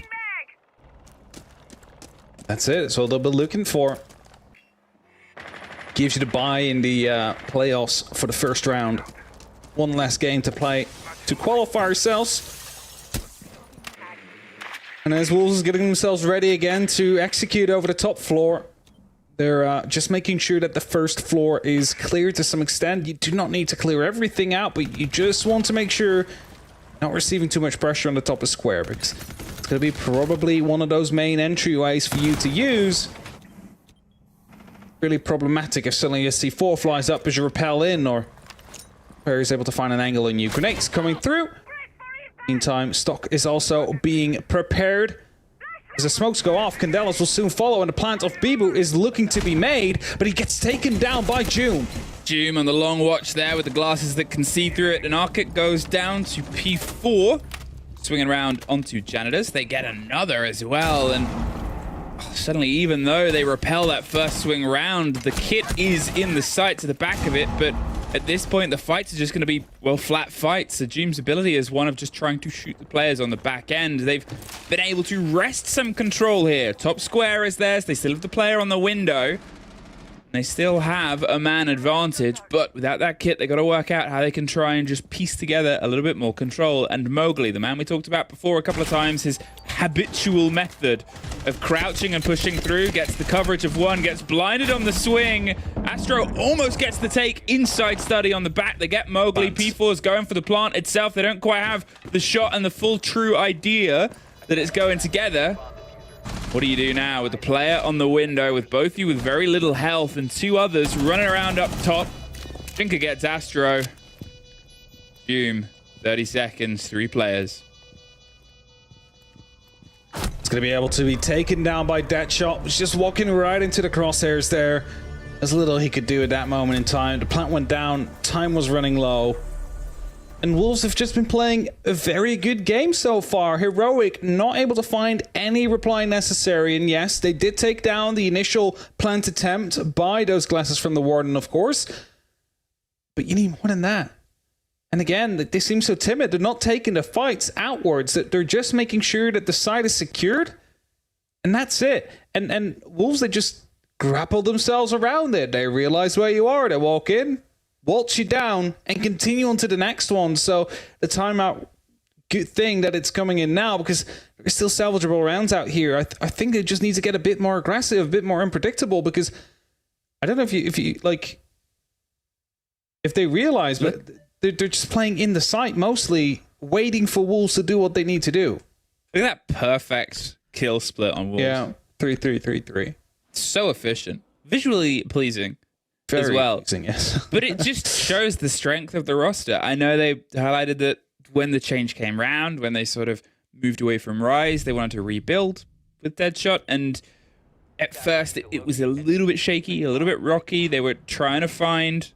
That's it. That's all they'll be looking for. Gives you the bye in the playoffs for the first round. One less game to play to qualify ourselves. And as Wolves is getting themselves ready again to execute over the top floor, they're just making sure that the first floor is cleared to some extent. You do not need to clear everything out, but you just want to make sure not receiving too much pressure on the top of square, because it's going to be probably one of those main entryways for you to use. Really problematic if suddenly your C4 flies up as you rappel in, or player is able to find an angle on you. Grenades coming through. Meantime, stock is also being prepared. As the smokes go off, Candelas will soon follow, and the plant of Bibu is looking to be made, but he gets taken down by June. June on the long watch there with the glasses that can see through it, and Arctic goes down to P4. Swinging around onto Janitors. They get another as well, and suddenly, even though they repel that first swing round, the kit is in the sights at the back of it, but at this point, the fights are just going to be, well, flat fights. So Doom's ability is one of just trying to shoot the players on the back end. They've been able to wrest some control here. Top square is theirs. They still have the player on the window. They still have a man advantage, but without that kit, they got to work out how they can try and just piece together a little bit more control. And Mowgli, the man we talked about before a couple of times, his habitual method of crouching and pushing through, gets the coverage of one, gets blinded on the swing. Astro almost gets the take. Inside study on the back. They get Mowgli. P4 is going for the plant itself. They don't quite have the shot and the full true idea that it's going together. What do you do now with the player on the window, with both of you with very little health and 2 others running around up top? Shinka gets Astro. Doom, 30 seconds, 3 players. It's going to be able to be taken down by Deadshot. He's just walking right into the crosshairs there. There's little he could do at that moment in time. The plant went down, time was running low. And Wolves have just been playing a very good game so far. Heroic not able to find any reply necessary. And yes, they did take down the initial plant attempt by those glasses from the Warden, of course. But you need more than that. And again, they seem so timid. They're not taking the fights outwards. They're just making sure that the side is secured. And that's it. And Wolves, they just grapple themselves around it. They realize where you are. They walk in, waltz you down, and continue on to the next one. So the timeout, good thing that it's coming in now, because there's still salvageable rounds out here. I think they just need to get a bit more aggressive, a bit more unpredictable, because I don't know if you like, if they realize, but they're just playing in the site mostly, waiting for Wolves to do what they need to do. Look at that perfect kill split on Wolves. Yeah, 3-3-3-3. So efficient, visually pleasing. Very as well. Pleasing, yes. But it just shows the strength of the roster. I know they highlighted that when the change came round, when they sort of moved away from Rise, they wanted to rebuild with Deadshot. And at first, it was a little bit shaky, a little bit rocky. They were trying to find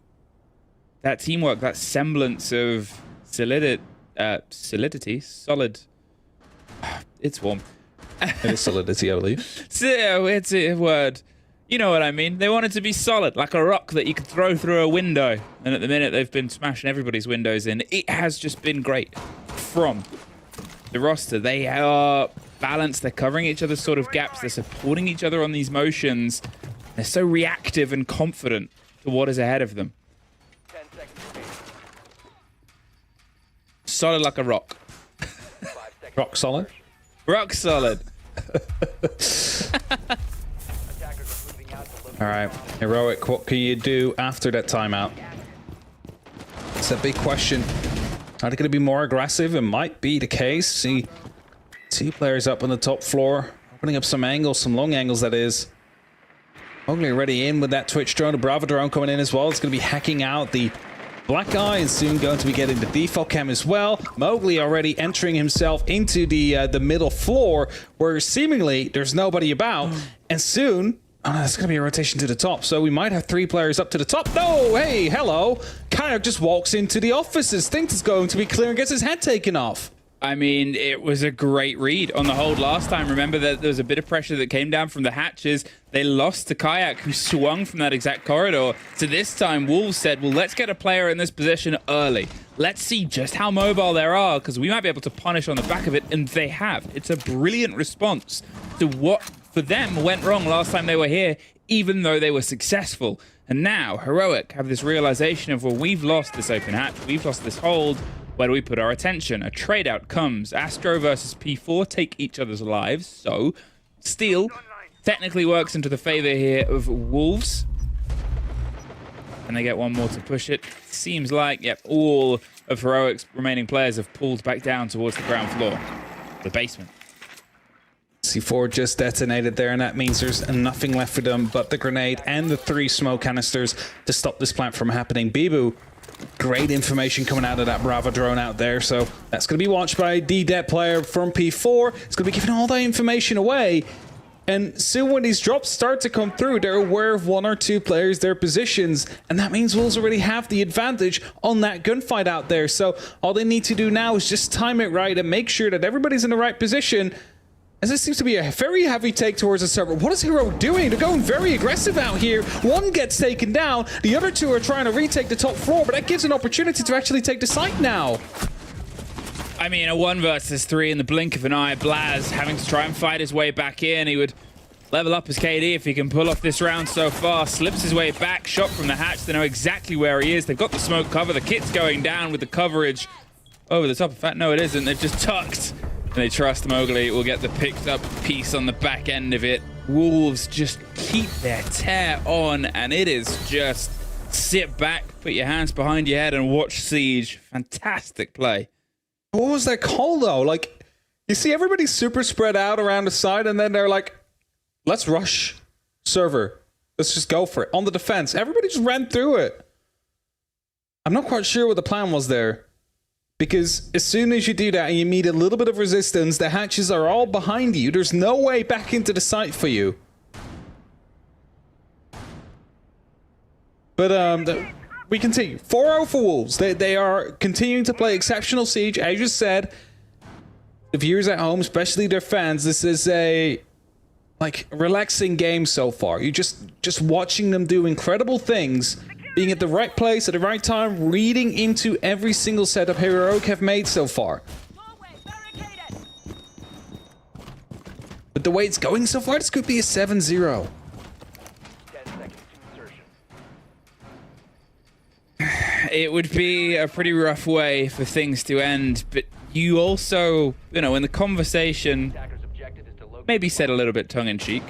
that teamwork, that semblance of solidity. Solid. It's warm. It is solidity, I believe. So it's a word. You know what I mean. They want it to be solid, like a rock that you could throw through a window. And at the minute, they've been smashing everybody's windows in. It has just been great from the roster. They are balanced. They're covering each other's sort of gaps. They're supporting each other on these motions. They're so reactive and confident to what is ahead of them. Solid like a rock. Rock solid? Rock solid. All right, Heroic, what can you do after that timeout? It's a big question. Are they going to be more aggressive? It might be the case. See 2 players up on the top floor, opening up some angles, some long angles, that is. Mowgli already in with that Twitch drone. The Bravo drone coming in as well. It's going to be hacking out the Black Eye is soon going to be getting the default cam as well. Mowgli already entering himself into the middle floor, where seemingly there's nobody about, and soon it's going to be a rotation to the top, so we might have 3 players up to the top. No, hey, hello. Kayak just walks into the offices, thinks it's going to be clear, and gets his head taken off. I mean, it was a great read on the hold last time. Remember that there was a bit of pressure that came down from the hatches. They lost to Kayak, who swung from that exact corridor. So this time, Wolves said, well, let's get a player in this position early. Let's see just how mobile they are, because we might be able to punish on the back of it, and they have. It's a brilliant response to what, for them, went wrong last time they were here, even though they were successful. And now, Heroic have this realization of, well, we've lost this open hatch, we've lost this hold. Where do we put our attention? A trade out comes. Astro versus P4 take each other's lives. So, Steel technically works into the favor here of Wolves. And they get one more to push it. Seems like, yep, all of Heroic's remaining players have pulled back down towards the ground floor. The basement. C4 just detonated there, and that means there's nothing left for them but the grenade and the 3 smoke canisters to stop this plant from happening. Bibu, great information coming out of that Bravo drone out there, so that's going to be watched by D-Det player from P4. It's going to be giving all that information away, and soon when these drops start to come through, they're aware of 1 or 2 players, their positions, and that means Wolves already have the advantage on that gunfight out there. So all they need to do now is just time it right and make sure that everybody's in the right position, as this seems to be a very heavy take towards the server. What is Hero doing? They're going very aggressive out here. One gets taken down. The other 2 are trying to retake the top floor, but that gives an opportunity to actually take the site now. I mean, a 1 versus 3 in the blink of an eye. Blaz having to try and fight his way back in. He would level up his KD if he can pull off this round so far. Slips his way back, shot from the hatch. They know exactly where he is. They've got the smoke cover. The kit's going down with the coverage over the top. In fact, no, it isn't. They've just tucked. And they trust Mowgli will get the picked up piece on the back end of it. Wolves just keep their tear on, and it is just sit back, put your hands behind your head, and watch Siege. Fantastic play. What was that call, though? Like, you see everybody super spread out around the side, and then they're like, let's rush server. Let's just go for it. On the defense. Everybody just ran through it. I'm not quite sure what the plan was there. Because as soon as you do that and you meet a little bit of resistance, the hatches are all behind you. There's no way back into the site for you. But we continue. 4-0 for Wolves. They are continuing to play exceptional Siege. As you said, the viewers at home, especially their fans, this is a relaxing game so far. You're just watching them do incredible things. Being at the right place at the right time, reading into every single setup Heroic have made so far. But the way it's going so far, this could be a 7-0. It would be a pretty rough way for things to end, but you also, in the conversation, maybe said a little bit tongue-in-cheek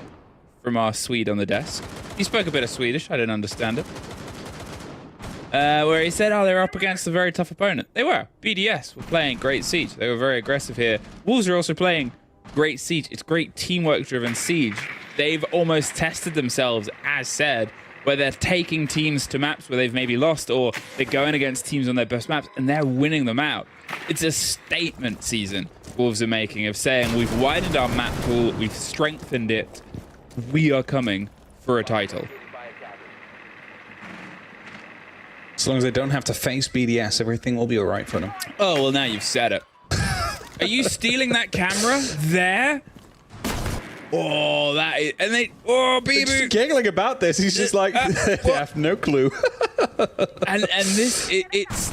from our Swede on the desk. He spoke a bit of Swedish, I didn't understand it. Where he said, they're up against a very tough opponent. They were. BDS were playing great Siege. They were very aggressive here. Wolves are also playing great Siege. It's great teamwork-driven Siege. They've almost tested themselves, as said, where they're taking teams to maps where they've maybe lost, or they're going against teams on their best maps, and they're winning them out. It's a statement season Wolves are making of saying, we've widened our map pool, we've strengthened it, we are coming for a title. As long as they don't have to face BDS, everything will be all right for them. Oh, well, now you've said it. Are you stealing that camera there? Oh, that is... And they... Oh, Bibu! Just giggling about this. He's just like, I have no clue. and this, it's...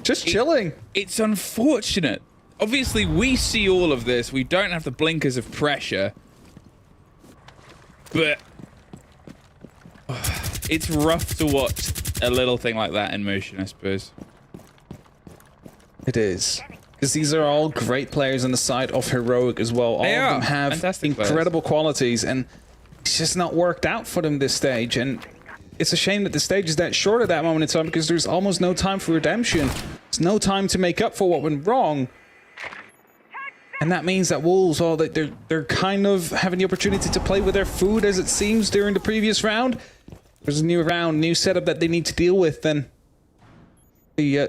Just chilling. It's unfortunate. Obviously, we see all of this. We don't have the blinkers of pressure. But... it's rough to watch a little thing like that in motion, I suppose. It is. Because these are all great players on the side of Heroic as well. All of them have fantastic incredible qualities, and it's just not worked out for them this stage. And it's a shame that the stage is that short at that moment in time, because there's almost no time for redemption. There's no time to make up for what went wrong. And that means that Wolves, they're kind of having the opportunity to play with their food, as it seems, during the previous round. There's a new round, new setup that they need to deal with, and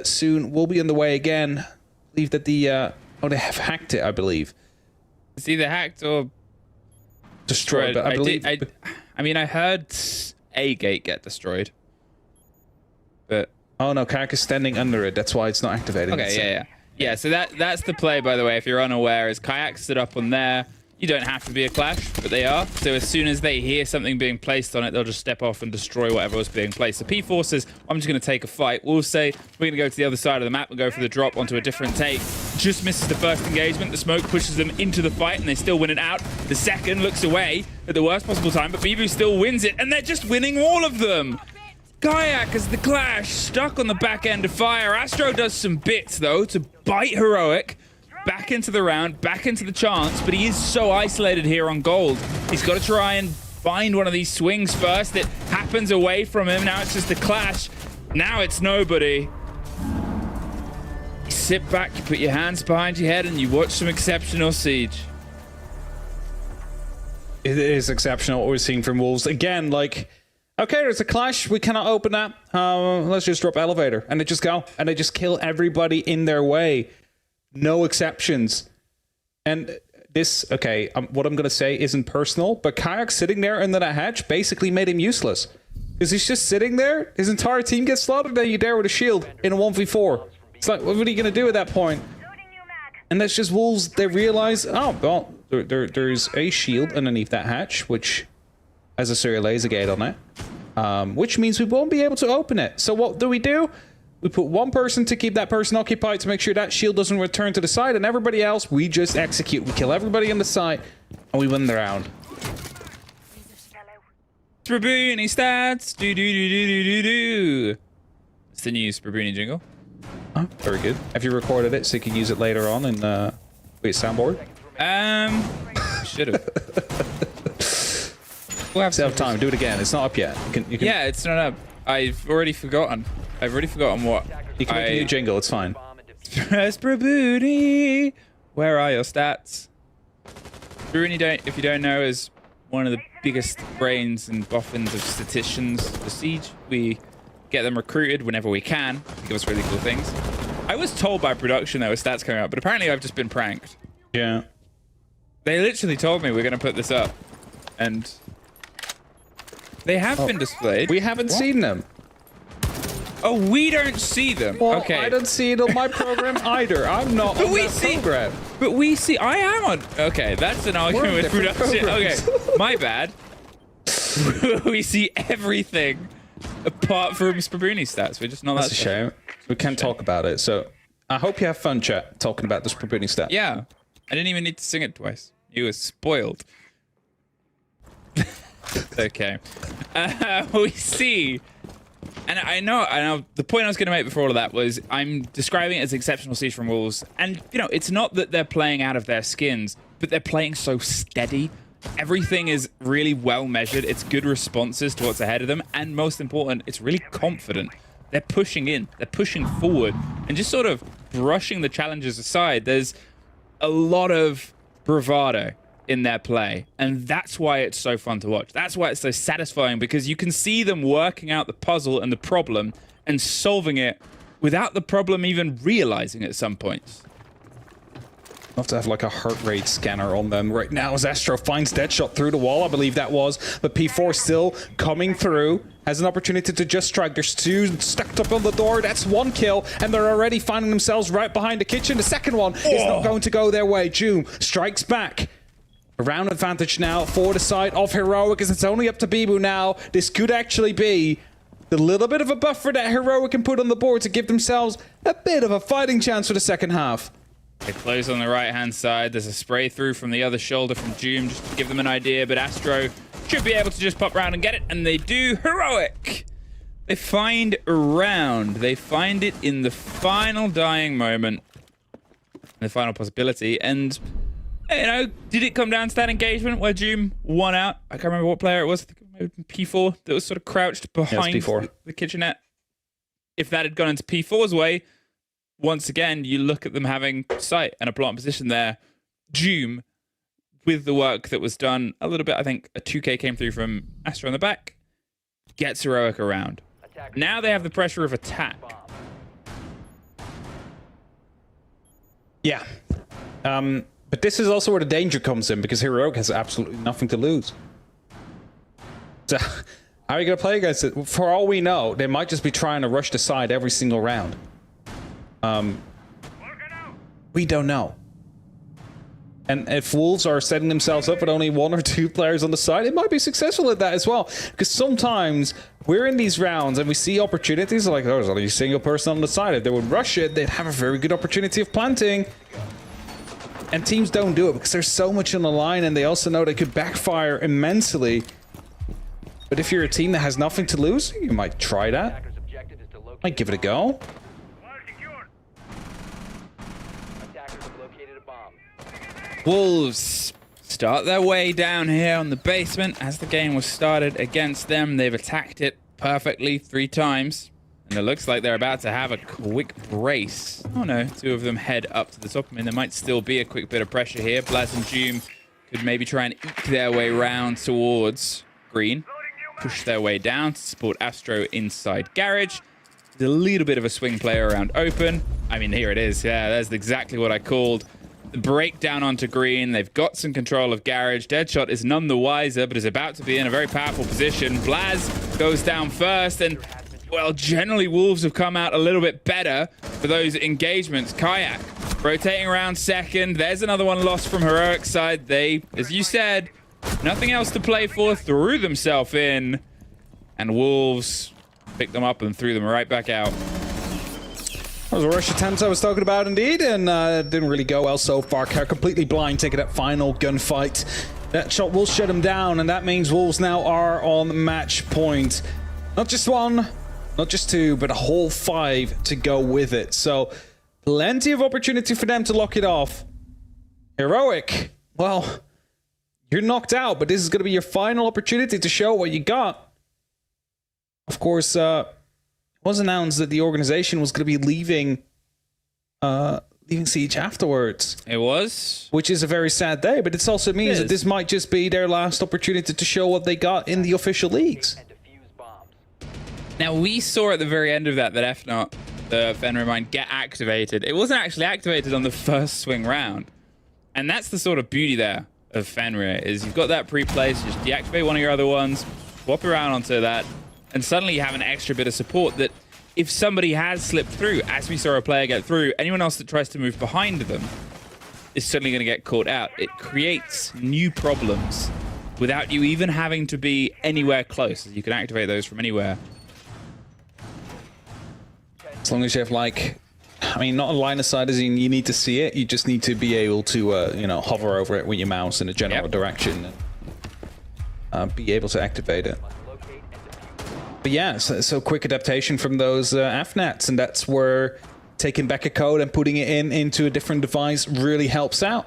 soon will be underway again. I believe that they have hacked it, I believe. It's either hacked or destroyed, but I believe... I mean, I heard a gate get destroyed. But... Oh, no, Kayak is standing under it. That's why it's not activating. Okay, yeah, so that's the play, by the way, if you're unaware, is Kayak stood up on there. You don't have to be a clash, but they are. So as soon as they hear something being placed on it, they'll just step off and destroy whatever was being placed. So P4 says, I'm just going to take a fight. We'll say we're going to go to the other side of the map and go for the drop onto a different take. Just misses the first engagement. The smoke pushes them into the fight, and they still win it out. The second looks away at the worst possible time, but Bibu still wins it, and they're just winning all of them. Kayak as the clash, stuck on the back end of fire. Astro does some bits, though, to bite Heroic. Back into the round, back into the chance, but he is so isolated here on gold. He's got to try and find one of these swings first. It happens away from him. Now it's just a clash. Now it's nobody. You sit back, you put your hands behind your head, and you watch some exceptional Siege. It is exceptional what we're seeing from Wolves. Again, like, okay, there's a clash. We cannot open that. Let's just drop elevator. And they just go. And they just kill everybody in their way. No exceptions. And this, okay, what I'm going to say isn't personal, but Kayak sitting there under that hatch basically made him useless. Because he's just sitting there, his entire team gets slaughtered, then you there with a shield in a 1v4. It's like, what are you going to do at that point? And that's just Wolves, they realize, oh, well, there's a shield underneath that hatch, which has a serial laser gate on it, which means we won't be able to open it. So what do? We put one person to keep that person occupied to make sure that shield doesn't return to the side, and everybody else, we just execute. We kill everybody on the side, and we win the round. Sprabuni stats. Do. It's the new Sprabuni jingle. Oh, very good. Have you recorded it so you can use it later on in soundboard? Should have. We'll have time. Do it again. It's not up yet. You can... Yeah, it's not up. I've already forgotten what. You can make a new jingle, it's fine. Sprabuni, where are your stats? Sprabuni, if you don't know, is one of the biggest brains and boffins of statisticians for Siege. We get them recruited whenever we can. They give us really cool things. I was told by production there were stats coming up, but apparently I've just been pranked. Yeah. They literally told me we're going to put this up. And they have been displayed. We haven't seen them. Oh, we don't see them. Well, okay. I don't see it on my program either. I'm not on that program. But we see. I am on. Okay, that's an argument with production. Okay, my bad. We see everything apart from Sprabuni stats. We're just not. That's a shame. We can't talk about it. So I hope you have fun, chat, talking about the Sprabuni stats. Yeah, I didn't even need to sing it twice. You were spoiled. Okay. We see. And I know the point I was going to make before all of that was I'm describing it as exceptional Siege from Wolves. And, you know, it's not that they're playing out of their skins, but they're playing so steady. Everything is really well measured. It's good responses to what's ahead of them. And most important, it's really confident. They're pushing in. They're pushing forward and just sort of brushing the challenges aside. There's a lot of bravado in their play, and that's why it's so fun to watch. That's why it's so satisfying, because you can see them working out the puzzle and the problem and solving it without the problem even realizing at some points. I'll have to have like a heart rate scanner on them right now as Astro finds Deadshot through the wall, I believe that was, but P4 still coming through, has an opportunity to just strike. There's two stacked up on the door. That's one kill, and they're already finding themselves right behind the kitchen. The second one is not going to go their way. Joom strikes back. A round advantage now for the side of Heroic, as it's only up to Bibu now. This could actually be the little bit of a buffer that Heroic can put on the board to give themselves a bit of a fighting chance for the second half. They close on the right-hand side. There's a spray through from the other shoulder from Joom just to give them an idea, but Astro should be able to just pop around and get it, and they do. Heroic! They find a round. They find it in the final dying moment, the final possibility, and you know, did it come down to that engagement where Joom won out? I can't remember what player it was. I think it might have been P4 that was sort of crouched behind the kitchenette. If that had gone into P4's way, once again, you look at them having sight and a plant position there. Joom, with the work that was done a little bit, I think a 2K came through from Astro on the back, gets Heroic around. Now they have the pressure of attack. Yeah. But this is also where the danger comes in, because Heroic has absolutely nothing to lose. So, how are you going to play against it? For all we know, they might just be trying to rush the side every single round. We don't know. And if Wolves are setting themselves up with only 1 or 2 players on the side, it might be successful at that as well. Because sometimes we're in these rounds and we see opportunities like, oh, there's only a single person on the side. If they would rush it, they'd have a very good opportunity of planting. And teams don't do it because there's so much on the line, and they also know they could backfire immensely. But if you're a team that has nothing to lose, you might try that. Might give it a go. Wolves start their way down here on the basement. As the game was started against them, they've attacked it perfectly 3 times. And it looks like they're about to have a quick brace. Oh no, 2 of them head up to the top. I mean, there might still be a quick bit of pressure here. Blaz and Doom could maybe try and eke their way round towards green. Push their way down to support Astro inside garage. There's a little bit of a swing play around open. I mean, here it is. Yeah, that's exactly what I called. The breakdown onto green. They've got some control of garage. Deadshot is none the wiser, but is about to be in a very powerful position. Blaz goes down first, and, well, generally Wolves have come out a little bit better for those engagements. Kayak rotating around second. There's another one lost from Heroic side. They, as you said, nothing else to play for, threw themselves in, and Wolves picked them up and threw them right back out. That was a rush attempt I was talking about, indeed, and didn't really go well so far. Completely blind, taking that final gunfight. That shot will shut him down, and that means Wolves now are on match point. Not just 1, not just 2, but a whole 5 to go with it. So, plenty of opportunity for them to lock it off. Heroic, well, you're knocked out, but this is going to be your final opportunity to show what you got. Of course, it was announced that the organization was going to be leaving Siege afterwards. It was. Which is a very sad day, but it also means that this might just be their last opportunity to show what they got in the official leagues. Now, we saw at the very end of that FNOT, the Fenrir Mine, get activated. It wasn't actually activated on the first swing round. And that's the sort of beauty there of Fenrir, is you've got that pre-play, so just deactivate one of your other ones, swap around onto that, and suddenly you have an extra bit of support that if somebody has slipped through, as we saw a player get through, anyone else that tries to move behind them is certainly going to get caught out. It creates new problems without you even having to be anywhere close. You can activate those from anywhere. As long as you have, like, I mean, not a line of sight as in you need to see it, you just need to be able to, you know, hover over it with your mouse in a general direction and be able to activate it. But yeah, so quick adaptation from those AFNATs, and that's where taking back a code and putting it into a different device really helps out.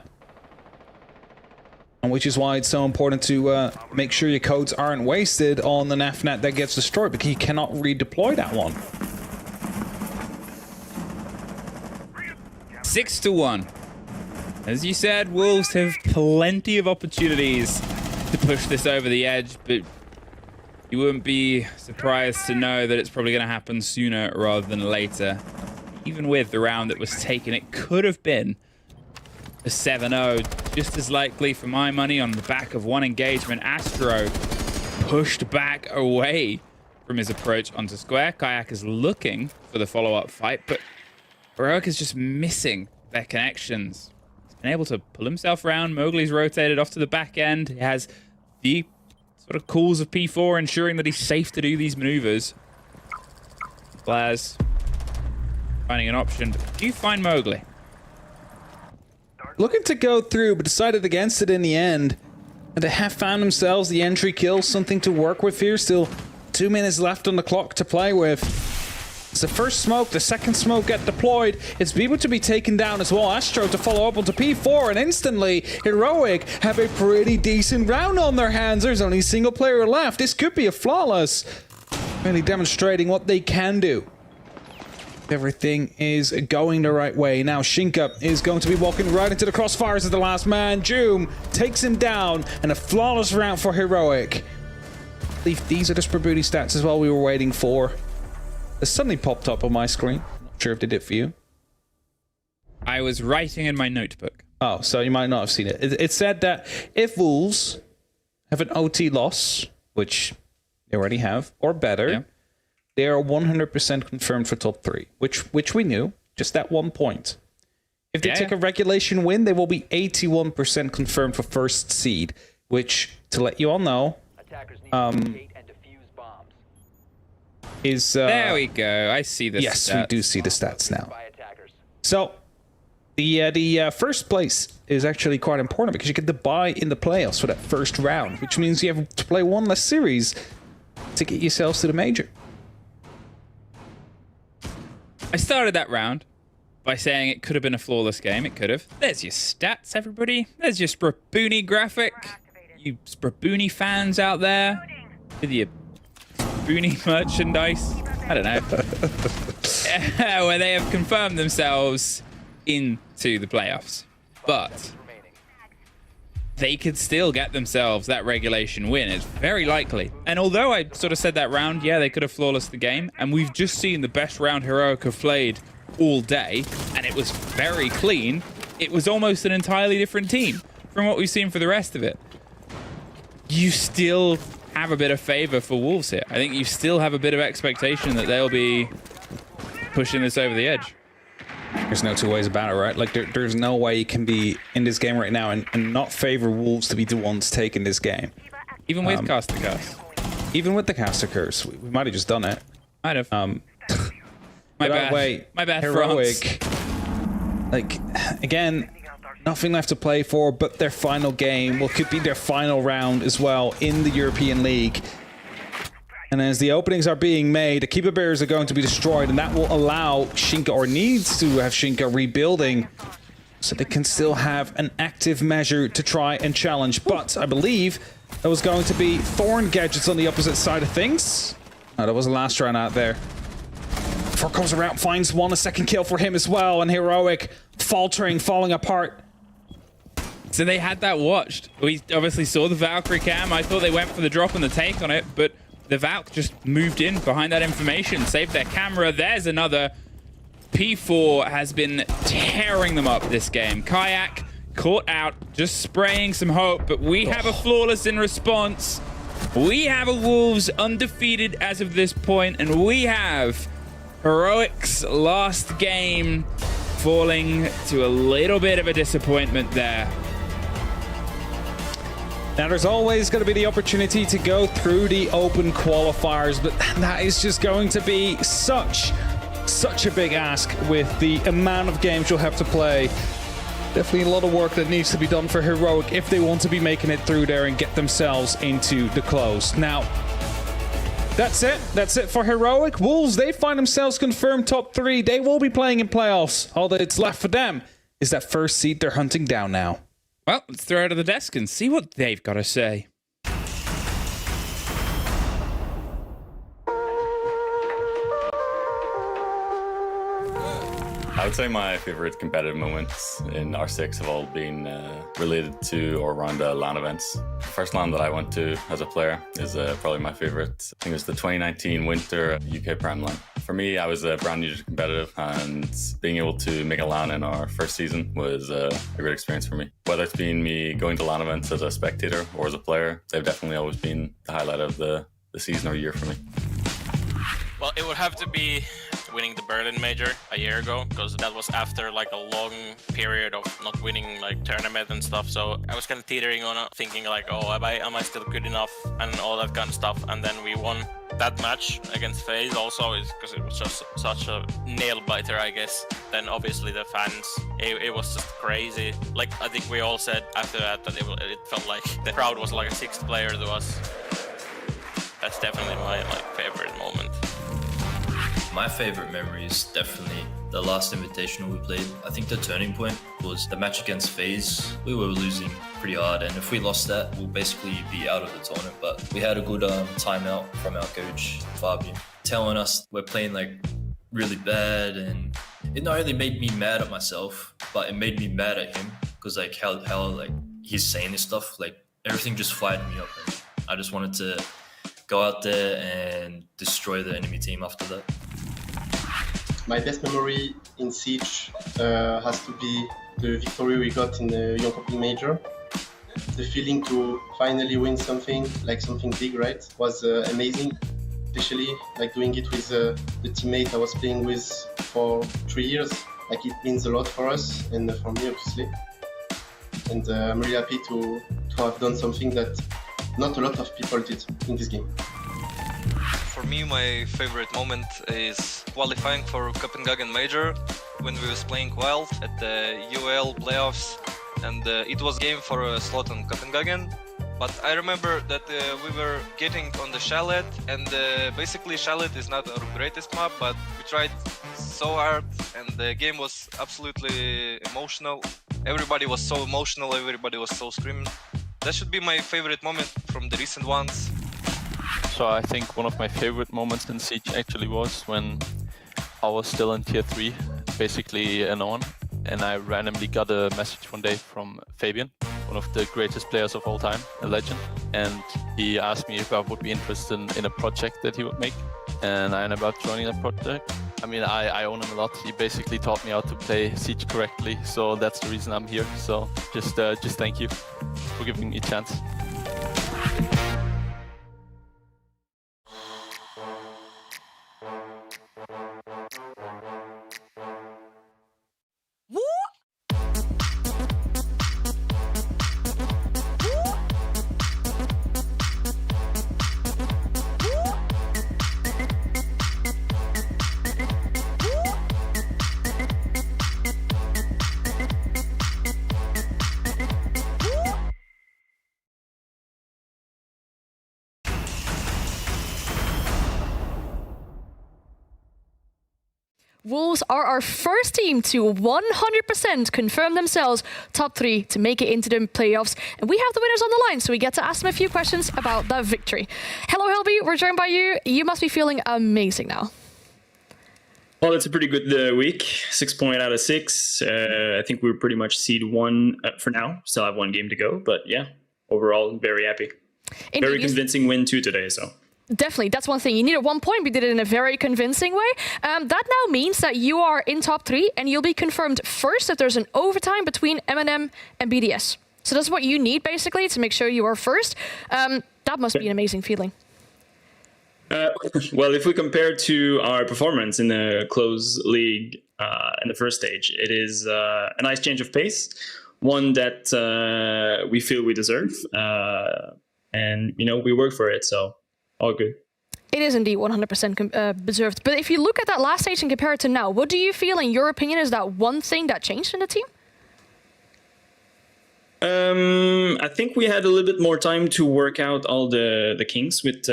And which is why it's so important to make sure your codes aren't wasted on an AFNAT that gets destroyed, because you cannot redeploy that one. 6-1. As you said, Wolves have plenty of opportunities to push this over the edge, but you wouldn't be surprised to know that it's probably going to happen sooner rather than later. Even with the round that was taken, it could have been a 7-0. Just as likely, for my money, on the back of one engagement. Astro pushed back away from his approach onto square. Kayak is looking for the follow-up fight, but Heroic is just missing their connections. He's been able to pull himself around. Mowgli's rotated off to the back end. He has the sort of calls of P4, ensuring that he's safe to do these maneuvers. Blaz finding an option, but do you find Mowgli? Looking to go through, but decided against it in the end. And they have found themselves the entry kill, something to work with here. Still 2 minutes left on the clock to play with. It's the first smoke, the second smoke get deployed. It's Bieber to be taken down as well. Astro to follow up onto P4, and instantly Heroic have a pretty decent round on their hands. There's only a single player left. This could be a flawless. Really demonstrating what they can do. Everything is going the right way. Now Shinka is going to be walking right into the crossfires of the last man. Joom takes him down, and a flawless round for Heroic. I believe these are the Sprabooty stats as well we were waiting for. It suddenly popped up on my screen. Not sure if they did for you. I was writing in my notebook. Oh, so you might not have seen it. It said that if Wolves have an OT loss, which they already have, or better, they are 100% confirmed for top 3, which we knew, just that 1 point. If they take a regulation win, they will be 81% confirmed for first seed, which, to let you all know, is... there we go. I see the yes, stats. we do see the stats now. So, the first place is actually quite important because you get the bye in the playoffs for that first round, which means you have to play one less series to get yourselves to the major. I started that round by saying it could have been a flawless game. It could have. There's your stats, everybody. There's your Sprabooni graphic. You Sprabooni fans out there with your Sprabooni merchandise. I don't know. Where they have confirmed themselves into the playoffs. But they could still get themselves that regulation win. It's very likely. And although I sort of said that round, yeah, they could have flawless the game. And we've just seen the best round Heroic have played all day. And it was very clean. It was almost an entirely different team from what we've seen for the rest of it. You still have a bit of favor for Wolves here. I think you still have a bit of expectation that they'll be pushing this over the edge. There's no two ways about it, right? Like, there's no way you can be in this game right now and not favor Wolves to be the ones taking this game. Even with Caster Curse. Even with the Caster Curse. We might have just done it. Might have. My bad. My bad, Heroic. Like, again, nothing left to play for, but their final game, what could be their final round as well in the European League. And as the openings are being made, the Keeper Bears are going to be destroyed, and that will allow Shinka, or needs to have Shinka, rebuilding, so they can still have an active measure to try and challenge. But I believe there was going to be Thorn Gadgets on the opposite side of things. Oh, that was the last round out there. Before comes around, finds one, a second kill for him as well, and Heroic faltering, falling apart. So they had that watched. We obviously saw the Valkyrie cam. I thought they went for the drop and the take on it, but the Valk just moved in behind that information, saved their camera. There's another. P4 has been tearing them up this game. Kayak caught out, just spraying some hope, but we have a flawless in response. We have a Wolves undefeated as of this point, and we have Heroic's last game falling to a little bit of a disappointment there. Now, there's always going to be the opportunity to go through the open qualifiers, but that is just going to be such a big ask with the amount of games you'll have to play. Definitely a lot of work that needs to be done for Heroic if they want to be making it through there and get themselves into the close. Now, that's it. That's it for Heroic. Wolves, they find themselves confirmed top 3. They will be playing in playoffs. All that's left for them is that first seed they're hunting down now. Well, let's throw it to the desk and see what they've got to say. I would say my favorite competitive moments in R6 have all been related to or around LAN events. The first LAN that I went to as a player is probably my favorite. I think it was the 2019 Winter UK Prime LAN. For me, I was brand new to competitive, and being able to make a LAN in our first season was a great experience for me. Whether it's been me going to LAN events as a spectator or as a player, they've definitely always been the highlight of the season or year for me. Well, it would have to be winning the Berlin Major a year ago, because that was after like a long period of not winning like tournament and stuff. So I was kind of teetering on it, thinking like, oh, am I still good enough and all that kind of stuff. And then we won that match against FaZe also, is because it was just such a nail biter, I guess. Then obviously the fans, it was just crazy. Like I think we all said after that it felt like the crowd was like a sixth player to us. That's definitely my favorite moment. My favorite memory is definitely the last Invitational we played. I think the turning point was the match against FaZe. We were losing pretty hard, and if we lost that, we'll basically be out of the tournament. But we had a good timeout from our coach, Fabian, telling us we're playing like really bad, and it not only made me mad at myself, but it made me mad at him, because like how like he's saying this stuff, like everything just fired me up, and I just wanted to go out there and destroy the enemy team after that. My best memory in Siege has to be the victory we got in the Young Camping Major. The feeling to finally win something, like something big, right, was amazing. Especially like doing it with the teammate I was playing with for 3 years. Like it means a lot for us and for me, obviously. And I'm really happy to have done something that not a lot of people did in this game. For me, my favorite moment is qualifying for Copenhagen Major when we was playing Wild at the UL playoffs, and it was game for a slot on Copenhagen. But I remember that we were getting on the Chalet, and basically Chalet is not our greatest map, but we tried so hard, and the game was absolutely emotional. Everybody was so emotional, everybody was so screaming. That should be my favorite moment from the recent ones. So I think one of my favorite moments in Siege actually was when I was still in tier 3, basically an on, and I randomly got a message one day from Fabian, one of the greatest players of all time, a legend, and he asked me if I would be interested in a project that he would make, and I ended up joining that project. I mean, I own him a lot. He basically taught me how to play Siege correctly, so that's the reason I'm here. So just thank you for giving me a chance. Wolves are our first team to 100% confirm themselves top 3 to make it into the playoffs. And we have the winners on the line, so we get to ask them a few questions about that victory. Hello, Helby. We're joined by you. You must be feeling amazing now. Well, it's a pretty good week. 6 point out of 6. I think we're pretty much seed 1 for now. Still have 1 game to go, but yeah, overall, very happy. Indeed. Very convincing win too today, so. Definitely, that's one thing. You needed 1 point, we did it in a very convincing way. That now means that you are in top 3 and you'll be confirmed first if there's an overtime between M&M and BDS. So that's what you need basically to make sure you are first. That must be an amazing feeling. Well, if we compare to our performance in the closed league in the first stage, it is a nice change of pace, one that we feel we deserve. And, you know, we work for it, so all good. It is indeed 100% deserved. But if you look at that last stage and compare it to now, what do you feel, in your opinion, is that one thing that changed in the team? I think we had a little bit more time to work out all the kinks with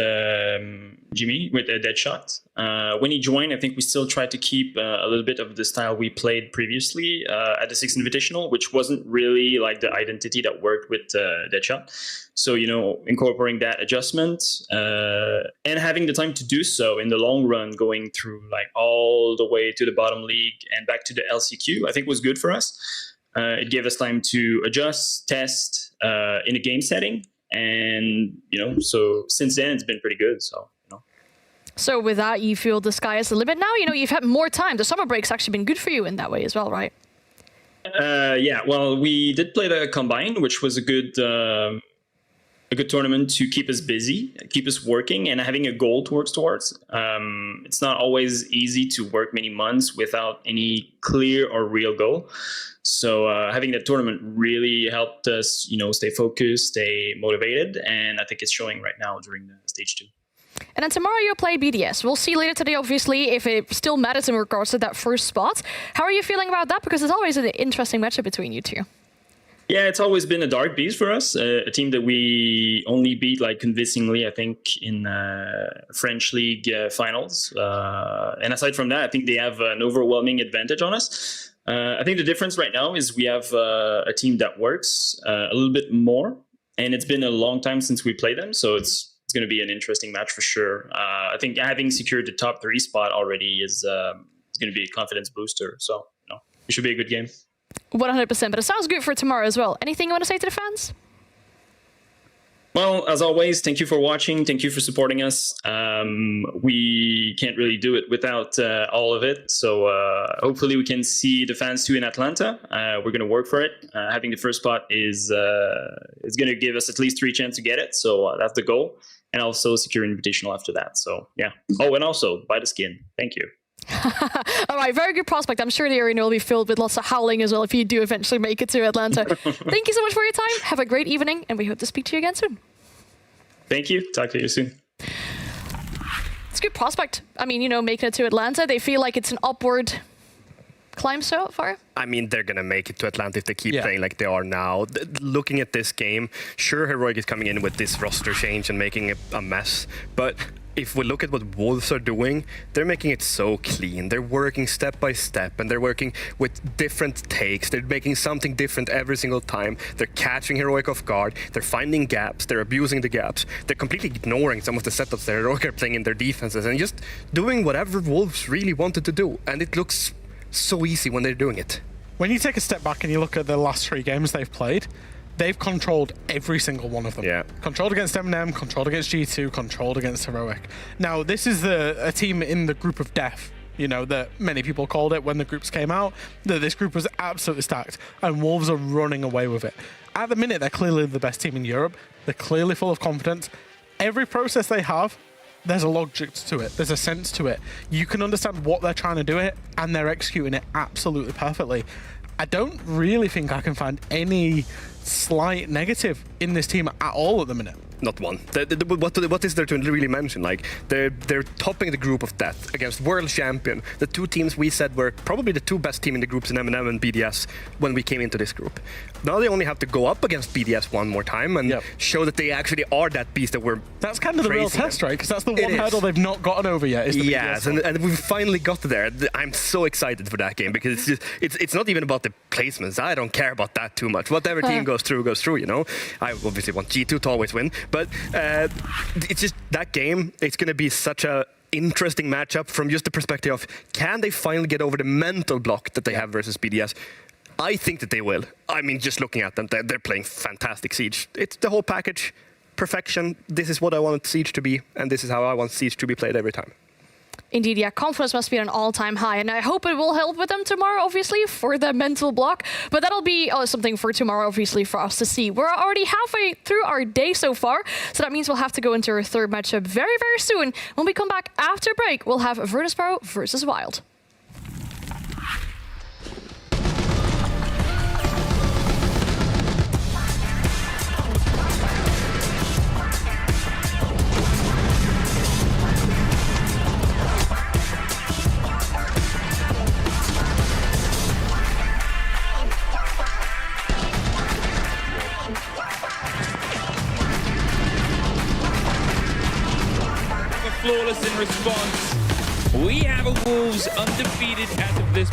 Jimmy, with Deadshot. When he joined, I think we still tried to keep a little bit of the style we played previously at the 6th Invitational, which wasn't really like the identity that worked with Deadshot. So, you know, incorporating that adjustment and having the time to do so in the long run, going through like all the way to the bottom league and back to the LCQ, I think was good for us. It gave us time to adjust, test in a game setting. And, you know, so since then it's been pretty good. So, you know. So with that, you feel the sky is the limit now? You know, you've had more time. The summer break's actually been good for you in that way as well, right? Yeah, well, we did play the Combine, which was a good tournament to keep us busy, keep us working, and having a goal to work towards. It's not always easy to work many months without any clear or real goal. So having that tournament really helped us, you know, stay focused, stay motivated, and I think it's showing right now during the stage 2. And then tomorrow you'll play BDS. We'll see later today, obviously, if it still matters in regards to that first spot. How are you feeling about that? Because it's always an interesting matchup between you two. Yeah, it's always been a dark beast for us, a team that we only beat like convincingly, I think, in French League finals. And aside from that, I think they have an overwhelming advantage on us. I think the difference right now is we have a team that works a little bit more, and it's been a long time since we played them, so it's going to be an interesting match for sure. I think having secured the top 3 spot already is going to be a confidence booster, so you know, it should be a good game. 100%, but it sounds good for tomorrow as well. Anything you want to say to the fans? Well, as always, thank you for watching. Thank you for supporting us. We can't really do it without all of it. So hopefully we can see the fans too in Atlanta. We're going to work for it. Having the first spot is going to give us at least 3 chances to get it. So that's the goal. And also secure invitational after that. So yeah. Oh, and also buy the skin. Thank you. All right, very good prospect. I'm sure the arena will be filled with lots of howling as well if you do eventually make it to Atlanta. Thank you so much for your time. Have a great evening, and we hope to speak to you again soon. Thank you. Talk to you soon. It's a good prospect. I mean, making it to Atlanta, they feel like it's an upward climb so far. I mean, they're going to make it to Atlanta if they keep playing like they are now. Looking at this game, sure, Heroic is coming in with this roster change and making a mess, but if we look at what Wolves are doing, they're making it so clean. They're working step by step, and they're working with different takes. They're making something different every single time. They're catching Heroic off guard. They're finding gaps. They're abusing the gaps. They're completely ignoring some of the setups that Heroic are playing in their defenses and just doing whatever Wolves really wanted to do. And it looks so easy when they're doing it. When you take a step back and you look at the last 3 games they've played, they've controlled every single one of them. Yeah. Controlled against M&M, controlled against G2, controlled against Heroic. Now, this is a team in the group of death, that many people called it when the groups came out, that this group was absolutely stacked, and Wolves are running away with it. At the minute, they're clearly the best team in Europe. They're clearly full of confidence. Every process they have, there's a logic to it. There's a sense to it. You can understand what they're trying to do it, and they're executing it absolutely perfectly. I don't really think I can find any slight negative in this team at all at the minute. Not one. What is there to really mention? Like, they're topping the group of death against world champion, the 2 teams we said were probably the 2 best team in the groups in M&M and BDS when we came into this group. Now they only have to go up against BDS one more time and show that they actually are that beast that we're. That's kind of the real test, right? Because that's the one hurdle they've not gotten over yet. Is the yes, and we've finally got there. I'm so excited for that game because it's not even about the placements. I don't care about that too much. Whatever team goes through. I obviously want G2 to always win. But it's just that game, it's going to be such a interesting matchup from just the perspective of can they finally get over the mental block that they have versus BDS? I think that they will. I mean, just looking at them, they're playing fantastic Siege. It's the whole package, perfection. This is what I want Siege to be, and this is how I want Siege to be played every time. Indeed, yeah, confidence must be at an all-time high, and I hope it will help with them tomorrow, obviously, for the mental block. But that'll be something for tomorrow, obviously, for us to see. We're already halfway through our day so far, so that means we'll have to go into our 3rd matchup very, very soon. When we come back after break, we'll have Virtus.pro versus Wild. Flawless in response. We have a Wolves undefeated as of this.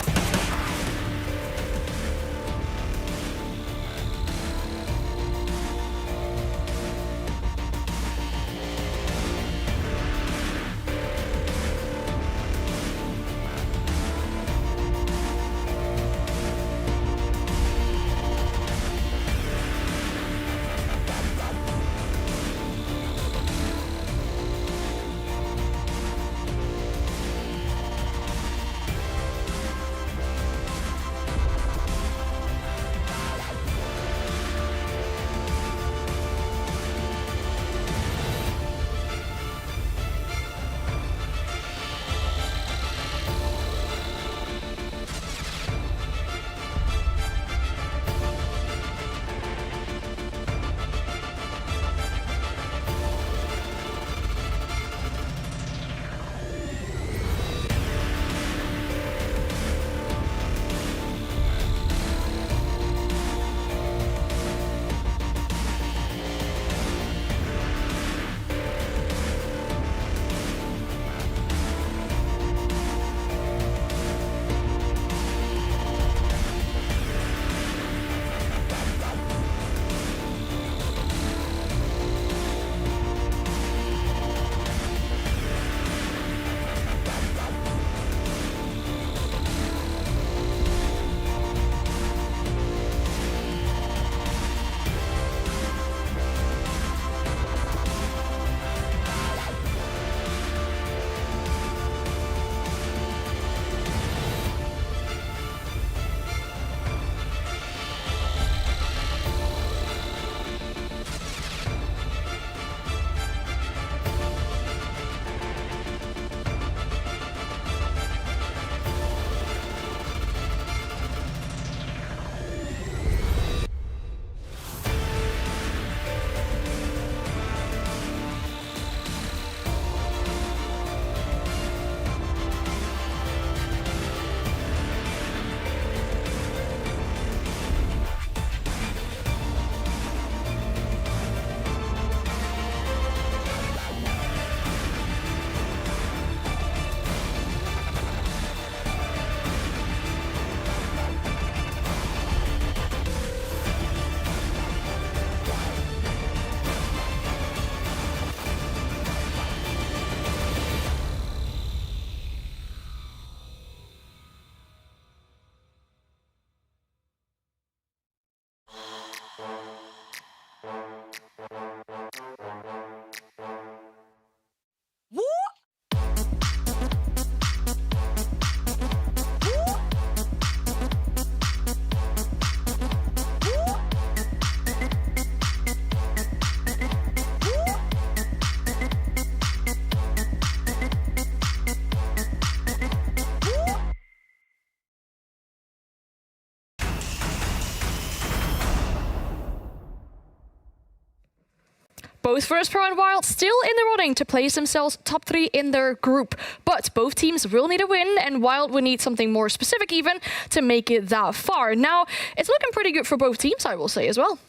Both Virtus Pro and Wild still in the running to place themselves top 3 in their group. But both teams will need a win, and Wild will need something more specific even to make it that far. Now, it's looking pretty good for both teams, I will say, as well.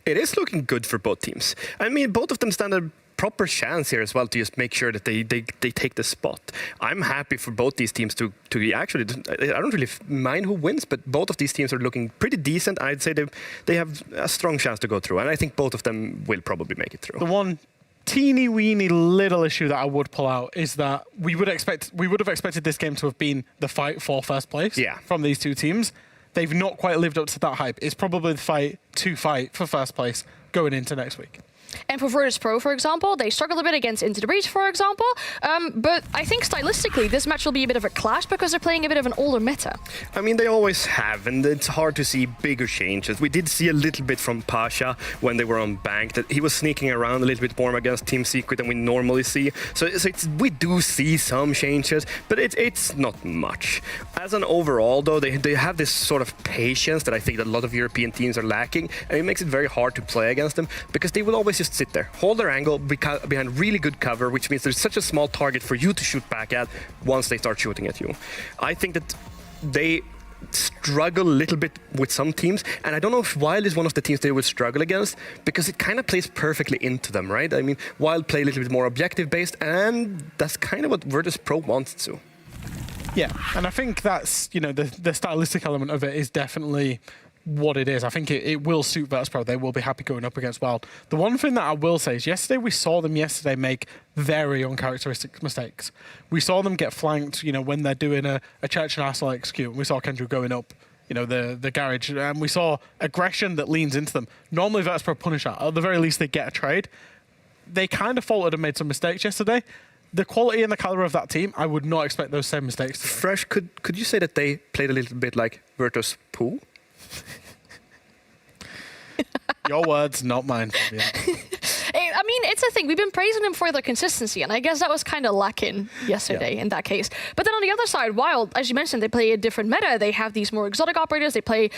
It is looking good for both teams. I mean, both of them stand a proper chance here as well to just make sure that they take the spot. I'm happy for both these teams to actually, I don't really mind who wins, but both of these teams are looking pretty decent. I'd say they have a strong chance to go through, and I think both of them will probably make it through. The one teeny weeny little issue that I would pull out is that we would have expected this game to have been the fight for first place from these two teams. They've not quite lived up to that hype. It's probably the fight for first place going into next week. And for Virtus Pro, for example, they struggled a bit against Into the Breach, for example. But I think stylistically, this match will be a bit of a clash because they're playing a bit of an older meta. I mean, they always have, and it's hard to see bigger changes. We did see a little bit from Pasha when they were on Bank, that he was sneaking around a little bit more against Team Secret than we normally see. So we do see some changes, but it's not much. As an overall, though, they have this sort of patience that I think that a lot of European teams are lacking, and it makes it very hard to play against them because they will always just sit there, hold their angle behind really good cover, which means there's such a small target for you to shoot back at once they start shooting at you. I think that they struggle a little bit with some teams, and I don't know if Wild is one of the teams they will struggle against because it kind of plays perfectly into them, right? I mean, Wild play a little bit more objective based, and that's kind of what Virtus Pro wants to. Yeah, and I think that's, the stylistic element of it is definitely what it is. I think it will suit Virtus Pro. They will be happy going up against Wild. The one thing that I will say is we saw them make very uncharacteristic mistakes. We saw them get flanked, when they're doing a Church and Arsenal execute. We saw Kendra going up, the garage, and we saw aggression that leans into them. Normally Virtus Pro punish that. At the very least, they get a trade. They kind of faltered and made some mistakes yesterday. The quality and the caliber of that team, I would not expect those same mistakes. Fresh, could you say that they played a little bit like Virtus Pro? Your words, not mine, Fabian. I mean, it's a thing. We've been praising them for their consistency, and I guess that was kind of lacking yesterday in that case. But then on the other side, Wild, as you mentioned, they play a different meta. They have these more exotic operators. They play,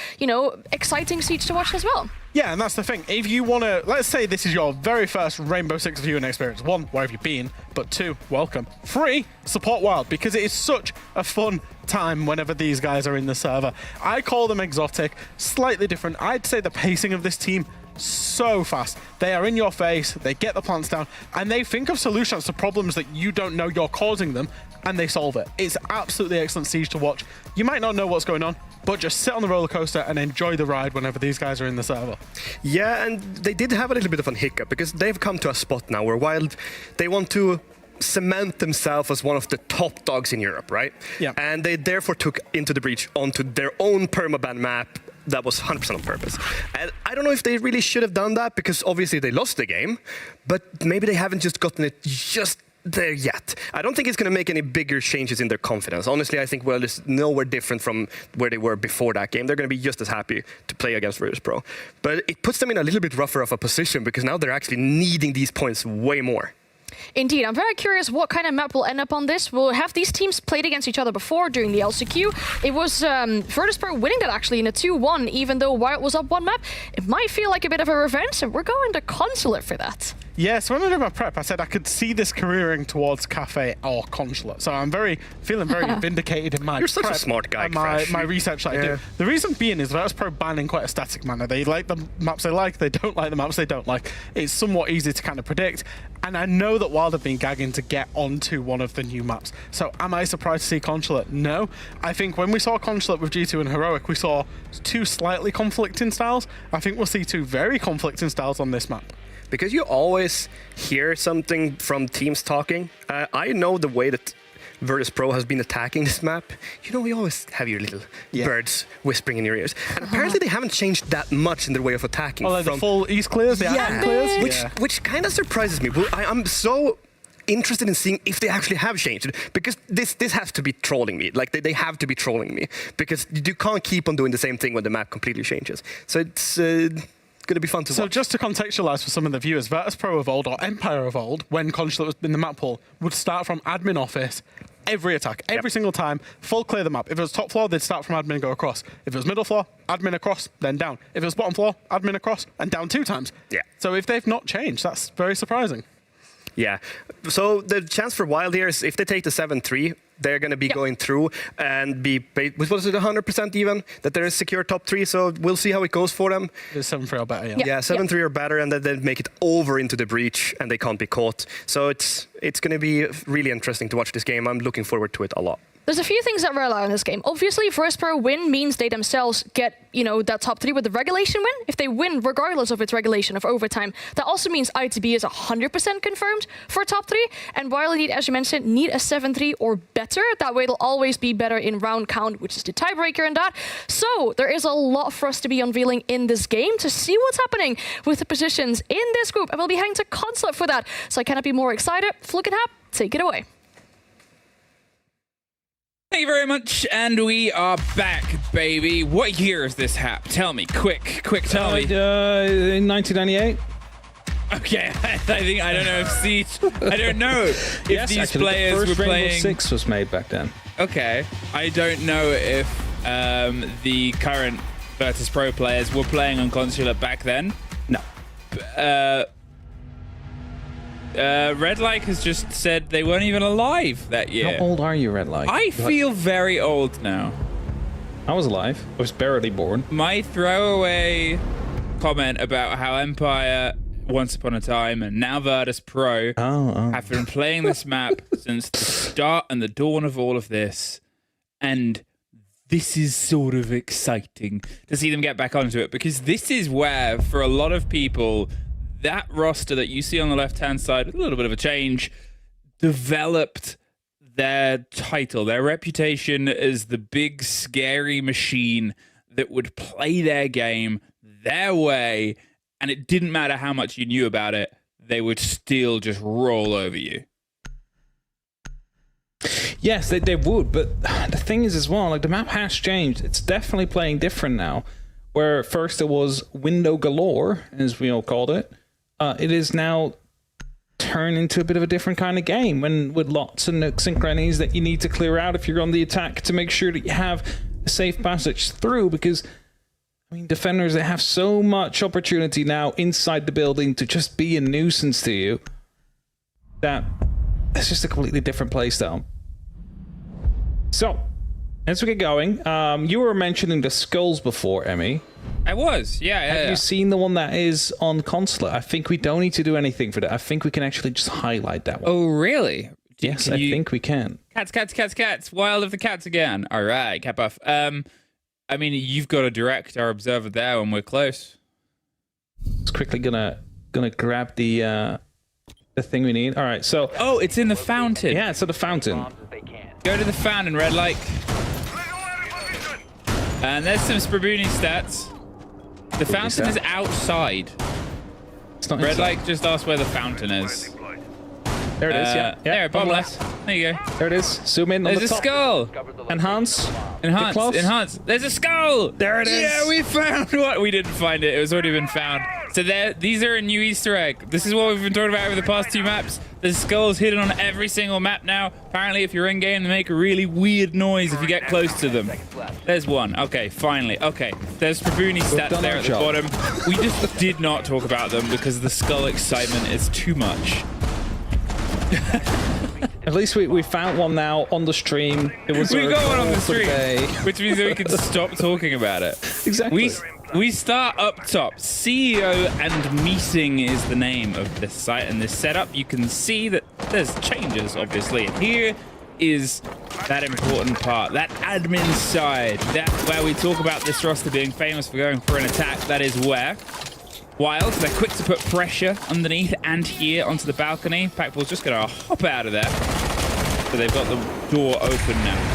exciting Siege to watch as well. Yeah, and that's the thing. If you want to, let's say this is your very first Rainbow Six viewing experience. 1, where have you been? But 2, welcome. 3, support Wild, because it is such a fun time whenever these guys are in the server. I call them exotic, slightly different. I'd say the pacing of this team, so fast. They are in your face, they get the plants down, and they think of solutions to problems that you don't know you're causing them, and they solve it. It's absolutely excellent Siege to watch. You might not know what's going on, but just sit on the roller coaster and enjoy the ride whenever these guys are in the server. Yeah, and they did have a little bit of a hiccup because they've come to a spot now where Wild, they want to cement themselves as one of the top dogs in Europe, right? Yeah. And they therefore took Into the Breach onto their own permaban map that was 100% on purpose. And I don't know if they really should have done that because obviously they lost the game, but maybe they haven't just gotten it just there yet. I don't think it's going to make any bigger changes in their confidence. Honestly, I think Wild is nowhere different from where they were before that game. They're going to be just as happy to play against Virtus Pro. But it puts them in a little bit rougher of a position because now they're actually needing these points way more. Indeed, I'm very curious what kind of map will end up on this. Will have these teams played against each other before during the LCQ? It was Virtus Pro winning that actually in a 2-1, even though Wild was up one map. It might feel like a bit of a revenge, and we're going to Consulate for that. Yeah, so when I did my prep, I said I could see this careering towards Cafe or Consulate. So I'm feeling very vindicated in my You're such prep a smart guy, and my research that I do. The reason being is Virtus Pro ban in quite a static manner. They like the maps they like, they don't like the maps they don't like. It's somewhat easy to kind of predict. And I know that Wild have been gagging to get onto one of the new maps. So am I surprised to see Consulate? No. I think when we saw Consulate with G2 and Heroic, we saw 2 slightly conflicting styles. I think we'll see 2 very conflicting styles on this map. Because you always hear something from teams talking. I know the way that Virtus Pro has been attacking this map. We always have your little birds whispering in your ears. And apparently they haven't changed that much in their way of attacking. Oh, the full East clears, the Aston clears? Which kind of surprises me. I'm so interested in seeing if they actually have changed it, because this has to be trolling me. Like they have to be trolling me, because you can't keep on doing the same thing when the map completely changes. So it's going to be fun to watch. So just to contextualize for some of the viewers, Virtus Pro of old, or Empire of old, when Consulate was in the map pool, would start from admin office every attack, every single time, full clear the map. If it was top floor, they'd start from admin and go across. If it was middle floor, admin across, then down. If it was bottom floor, admin across, and down 2 times. Yeah. So if they've not changed, that's very surprising. Yeah. So the chance for Wild here is if they take the 7-3, they're going to be going through and be, was it 100% even that there is secure top 3? So we'll see how it goes for them. 7-3 or better, Yeah, 7-3 or better, and then they make it over into the breach and they can't be caught. So it's going to be really interesting to watch this game. I'm looking forward to it a lot. There's a few things that rely on this game. Obviously, first pro win means they themselves get, that top 3 with the regulation win. If they win, regardless of its regulation of overtime, that also means ITB is 100% confirmed for top 3. And while indeed, as you mentioned, need a 7-3 or better, that way it'll always be better in round count, which is the tiebreaker in that. So there is a lot for us to be unveiling in this game to see what's happening with the positions in this group. And we'll be heading to Consulate for that. So I cannot be more excited. Fluke and Hap, take it away. Thank you very much, and we are back, baby. What year is this, Hap? Tell me, quick, tell me. In 1998. Okay, I don't know if Siege. I don't know if Yes, these actually, players the first were Rainbow playing. Six was made back then. Okay, I don't know if the current Virtus Pro players were playing on Consulate back then. No. Red Like has just said they weren't even alive that year. How old are you, Red Like? I feel very old now. I was alive. I was barely born. My throwaway comment about how Empire, Once Upon a Time, and now Virtus Pro have been playing this map since the start and the dawn of all of this. And this is sort of exciting to see them get back onto it, because this is where, for a lot of people, that roster that you see on the left-hand side, with a little bit of a change, developed their title, their reputation as the big, scary machine that would play their game their way, and it didn't matter how much you knew about it, they would still just roll over you. Yes, they would, but the thing is as well, like, the map has changed. It's definitely playing different now. Where first it was window galore, as we all called it, it is now turned into a bit of a different kind of game, and with lots of nooks and crannies that you need to clear out if you're on the attack to make sure that you have a safe passage through, because I mean, defenders, they have so much opportunity now inside the building to just be a nuisance to you that it's just a completely different playstyle. So, as we get going, you were mentioning the skulls before, Emmy. I was, yeah. Have you seen the one that is on Consulate? I think we don't need to do anything for that. I think we can actually just highlight that one. Oh, really? Yes, I think we can. Cats. Wild of the cats again. All right, cap off. I mean, you've got to direct our observer there when we're close. Just quickly gonna grab the thing we need. All right, so. Oh, it's in the fountain. Yeah, it's at the fountain. Go to the fountain, Red Light. And there's some Sprabuni stats. The fountain is outside. It's not Red inside. Light just asked where the fountain is. There it is, yeah. There, bottom left. There you go. There it is. Zoom in on There's the a top. skull. Enhance. Enhance. There's a skull. There it is. Yeah, we found what. We didn't find it. It was already been found. So these are a new Easter egg. This is what we've been talking about over the past 2 maps. There's skulls hidden on every single map now. Apparently, if you're in game, they make a really weird noise if you get close to them. There's one. Okay, finally. Okay, there's Sprabuni stats there at the bottom. We just did not talk about them because the skull excitement is too much. At least we found one now on the stream. It was we got one on the for stream, day. which means that we can stop talking about it. Exactly. We start up top. CEO and Meeting is the name of this site and this setup. You can see that there's changes, obviously. And here is that important part, that admin side, that where we talk about this roster being famous for going for an attack. That is where Wild, they're quick to put pressure underneath and here onto the balcony. Packball's just going to hop out of there. So they've got the door open now.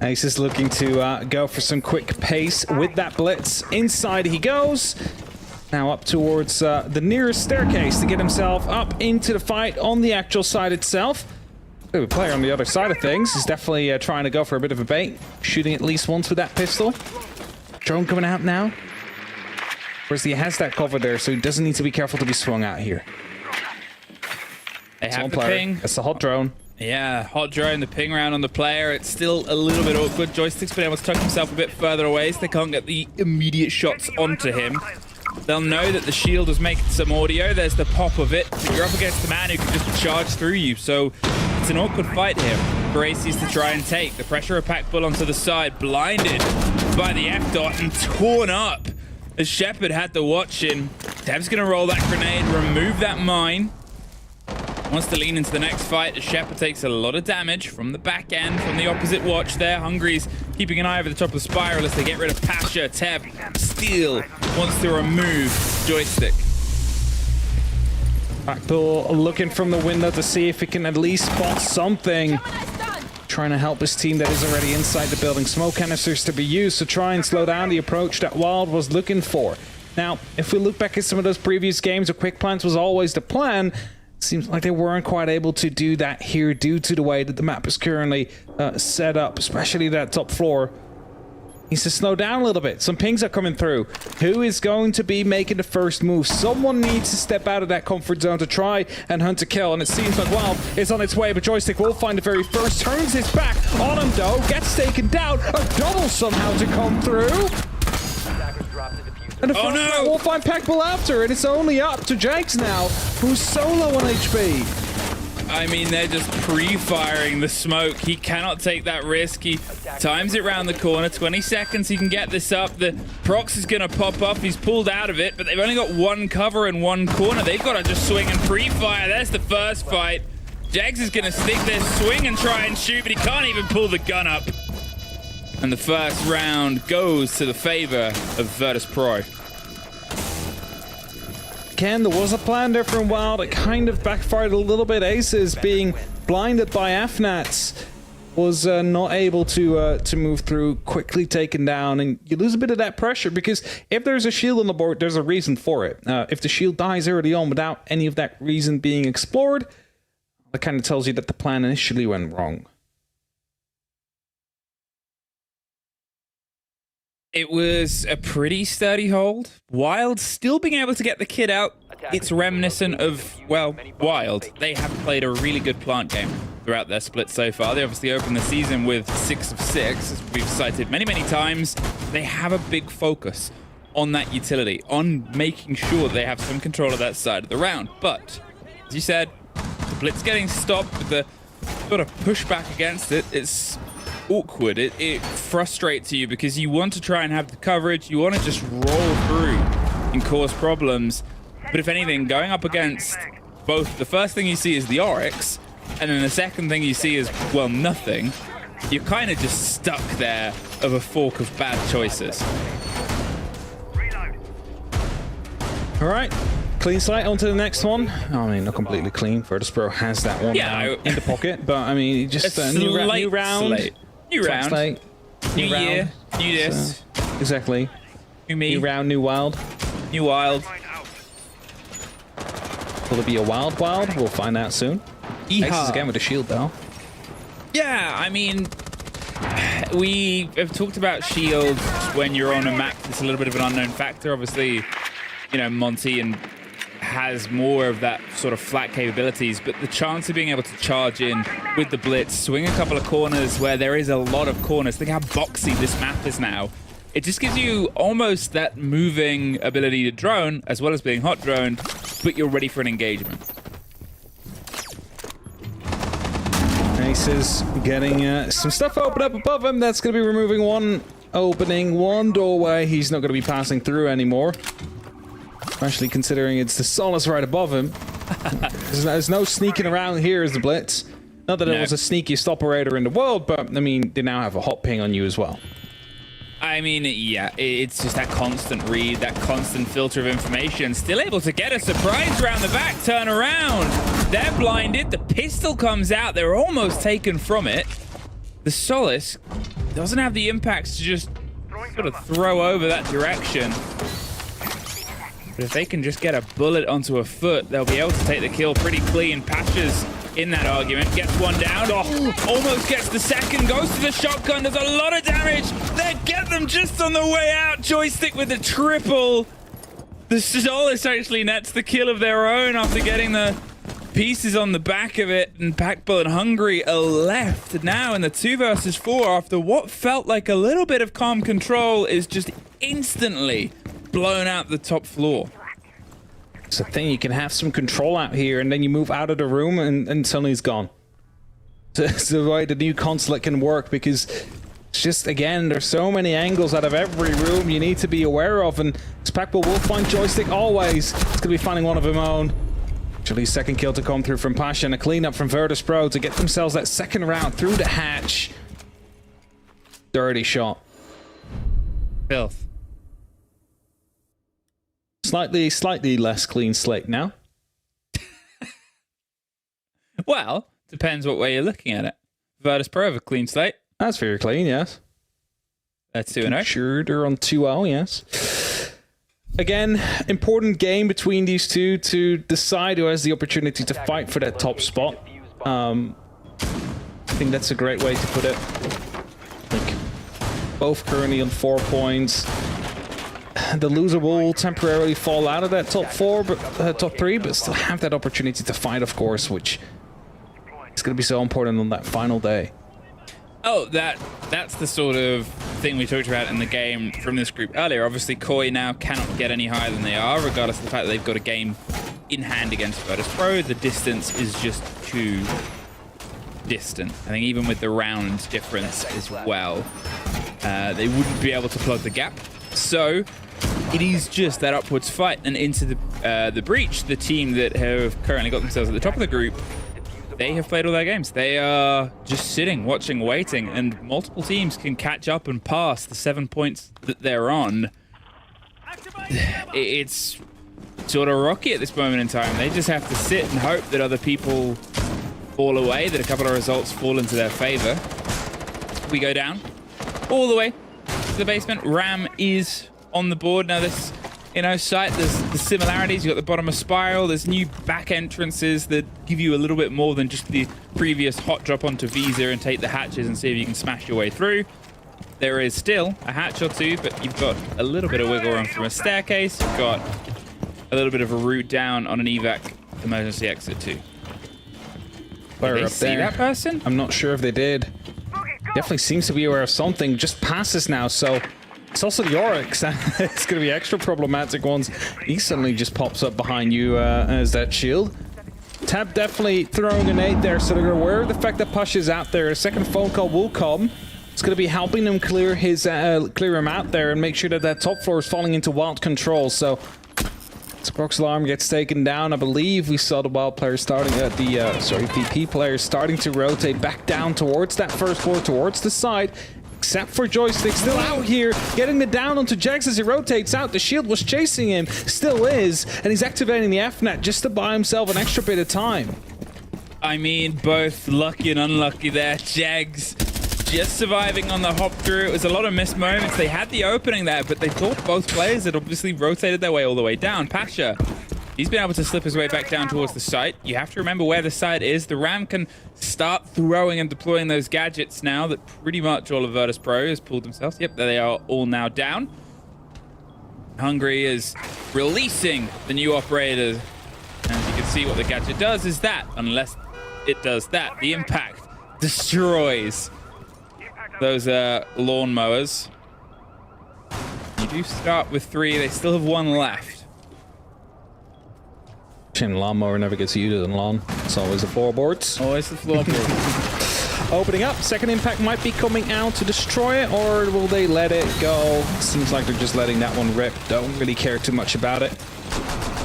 Ace is looking to go for some quick pace with that blitz. Inside he goes. Now up towards the nearest staircase to get himself up into the fight on the actual side itself. The player on the other side of things is definitely trying to go for a bit of a bait. Shooting at least once with that pistol. Drone coming out now. Whereas he has that cover there, so he doesn't need to be careful to be swung out here. They It's have on the player. ping. It's a hot drone. Yeah, hot drone, the ping round on the player. It's still a little bit awkward. Joystick's been able to tuck himself a bit further away so they can't get the immediate shots onto him. They'll know that the shield was making some audio. There's the pop of it. But you're up against the man who can just charge through you. So it's an awkward fight here for Aces to try and take. The pressure of Pack Bull onto the side, blinded by the F-dot and torn up as Shepard had the watch in. Dev's going to roll that grenade, remove that mine. Wants to lean into the next fight as Shepard takes a lot of damage from the back end, from the opposite watch there. Hungry's keeping an eye over the top of the spiral as they get rid of Pasha. Teb still wants to remove Joystick. Backdoor looking from the window to see if he can at least spot something. Trying to help his team that is already inside the building. Smoke canisters to be used to try and slow down the approach that Wild was looking for. Now, if we look back at some of those previous games, a quick plant was always the plan. Seems like they weren't quite able to do that here due to the way that the map is currently set up, especially that top floor. Needs to slow down a little bit. Some pings are coming through. Who is going to be making the first move? Someone needs to step out of that comfort zone to try and hunt a kill, and it seems like Wild is on its way, but Joystick will find the very first. Turns his back on him though, gets taken down. A double somehow to come through. And the first round will find Pack Bull after, and it's only up to Jags now, who's solo on HP. I mean, they're just pre-firing the smoke. He cannot take that risk. He times it round the corner. 20 seconds, he can get this up. The prox is going to pop off. He's pulled out of it, but they've only got one cover in one corner. They've got to just swing and pre-fire. There's the first fight. Jags is going to stick there, swing and try and shoot, but he can't even pull the gun up. And the first round goes to the favor of Virtus Pro. Again, there was a plan there from Wild. It kind of backfired a little bit. Aces being blinded by FNATs was not able to move through, quickly taken down, and you lose a bit of that pressure because if there's a shield on the board, there's a reason for it. If the shield dies early on without any of that reason being explored, that kind of tells you that the plan initially went wrong. It was a pretty sturdy hold. Wild still being able to get the kid out. It's reminiscent of, well, Wild. They have played a really good plant game throughout their split so far. They obviously opened the season with 6 of 6, as we've cited many, many times. They have a big focus on that utility, on making sure they have some control of that side of the round. But, as you said, the blitz getting stopped with the sort of pushback against it, it's awkward. It frustrates you because you want to try and have the coverage, you want to just roll through and cause problems, but if anything, going up against both, the first thing you see is the Oryx, and then the second thing you see is, well, nothing. You're kind of just stuck there of a fork of bad choices. All right, clean slate onto the next one. I mean, not completely clean. Virtus Pro has that one in the pocket, but I mean, just a new round. Slate. New round, slate, new year, new this. Exactly. New me. New round, new Wild. New Wild. Will it be a Wild? We'll find out soon. Aces again with a shield though. Yeah, I mean, we have talked about shields when you're on a map that's a little bit of an unknown factor. Obviously, you know, Monty and has more of that sort of flat capabilities, but the chance of being able to charge in with the blitz, swing a couple of corners where there is a lot of corners. Think how boxy this map is now. It just gives you almost that moving ability to drone, as well as being hot droned, but you're ready for an engagement. Aces getting some stuff open up above him. That's going to be removing one opening, one doorway. He's not going to be passing through anymore. Especially considering it's the Solace right above him. There's no sneaking around here as the Blitz. Not that it was the sneakiest operator in the world, but I mean, they now have a hot ping on you as well. I mean, yeah, it's just that constant read, that constant filter of information. Still able to get a surprise round the back, turn around. They're blinded, the pistol comes out, they're almost taken from it. The Solace doesn't have the impacts to just sort of throw over that direction. But if they can just get a bullet onto a foot, they'll be able to take the kill pretty clean. Patches in that argument, gets one down, almost gets the second, goes to the shotgun, does a lot of damage. They get them just on the way out. Joystick with the triple. The Solace actually nets the kill of their own after getting the pieces on the back of it, and Packbull and Hungry are left now in the 2 versus 4 after what felt like a little bit of calm control is just instantly blown out the top floor. It's the thing, you can have some control out here, and then you move out of the room, and suddenly it's gone. It's the way the new console can work, because it's just, again, there's so many angles out of every room you need to be aware of, and Packbull will find Joystick always. It's going to be finding one of his own. Actually, second kill to come through from Pasha, and a cleanup from Virtus.pro to get themselves that second round through the hatch. Dirty shot. Filth. Slightly less clean slate now. Well, depends what way you're looking at it. Virtus.pro have a clean slate. That's very clean, yes. That's 2-0. Sure, they're on 2-0, yes. Again, important game between these two to decide who has the opportunity to fight for that top spot. I think that's a great way to put it. Like, both currently on 4 points. The loser will temporarily fall out of that top 4, but top 3, but still have that opportunity to fight, of course, which is going to be so important on that final day. Oh, that's the sort of thing we talked about in the game from this group earlier. Obviously, Koi now cannot get any higher than they are, regardless of the fact that they've got a game in hand against Virtus.pro. The distance is just too distant. I think even with the round difference as well, they wouldn't be able to plug the gap. So it is just that upwards fight, and into the breach, the team that have currently got themselves at the top of the group, they have played all their games. They are just sitting, watching, waiting, and multiple teams can catch up and pass the 7 points that they're on. It's sort of rocky at this moment in time. They just have to sit and hope that other people fall away, that a couple of results fall into their favor. We go down all the way to the basement. Ram is on the board. Now this, site, there's the similarities. You've got the bottom of Spiral. There's new back entrances that give you a little bit more than just the previous hot drop onto Visa and take the hatches and see if you can smash your way through. There is still a hatch or two, but you've got a little bit of wiggle room from a staircase. You've got a little bit of a route down on an evac emergency exit too. Player Did they up see there. that person? I'm not sure if they did. Definitely seems to be aware of something. Just passes now, so it's also the Oryx. It's going to be extra problematic once he suddenly just pops up behind you as that shield. Tab definitely throwing a nade there, so they're aware of the fact that Push is out there. A second phone call will come. It's going to be helping him clear him out there and make sure that that top floor is falling into wild control. So Sprox alarm gets taken down. I believe we saw the wild players starting at VP players starting to rotate back down towards that first floor, towards the side. Except for Joystick, still out here, getting the down onto Jax as he rotates out. The shield was chasing him, still is, and he's activating the FNAT just to buy himself an extra bit of time. I mean, both lucky and unlucky there. Jags just surviving on the hop through. It was a lot of missed moments. They had the opening there, but they thought both players had obviously rotated their way all the way down. Pasha, he's been able to slip his way back down towards the site. You have to remember where the site is. The Ram can start throwing and deploying those gadgets now that pretty much all of Virtus.pro has pulled themselves. Yep, they are all now down. Hungry is releasing the new operator. As you can see, what the gadget does is that, unless it does that, the impact destroys those lawnmowers. You do start with 3. They still have 1 left. Lawnmower never gets used in lawn. It's always the floorboards. Always the floorboards. Opening up. Second impact might be coming out to destroy it, or will they let it go? Seems like they're just letting that one rip. Don't really care too much about it.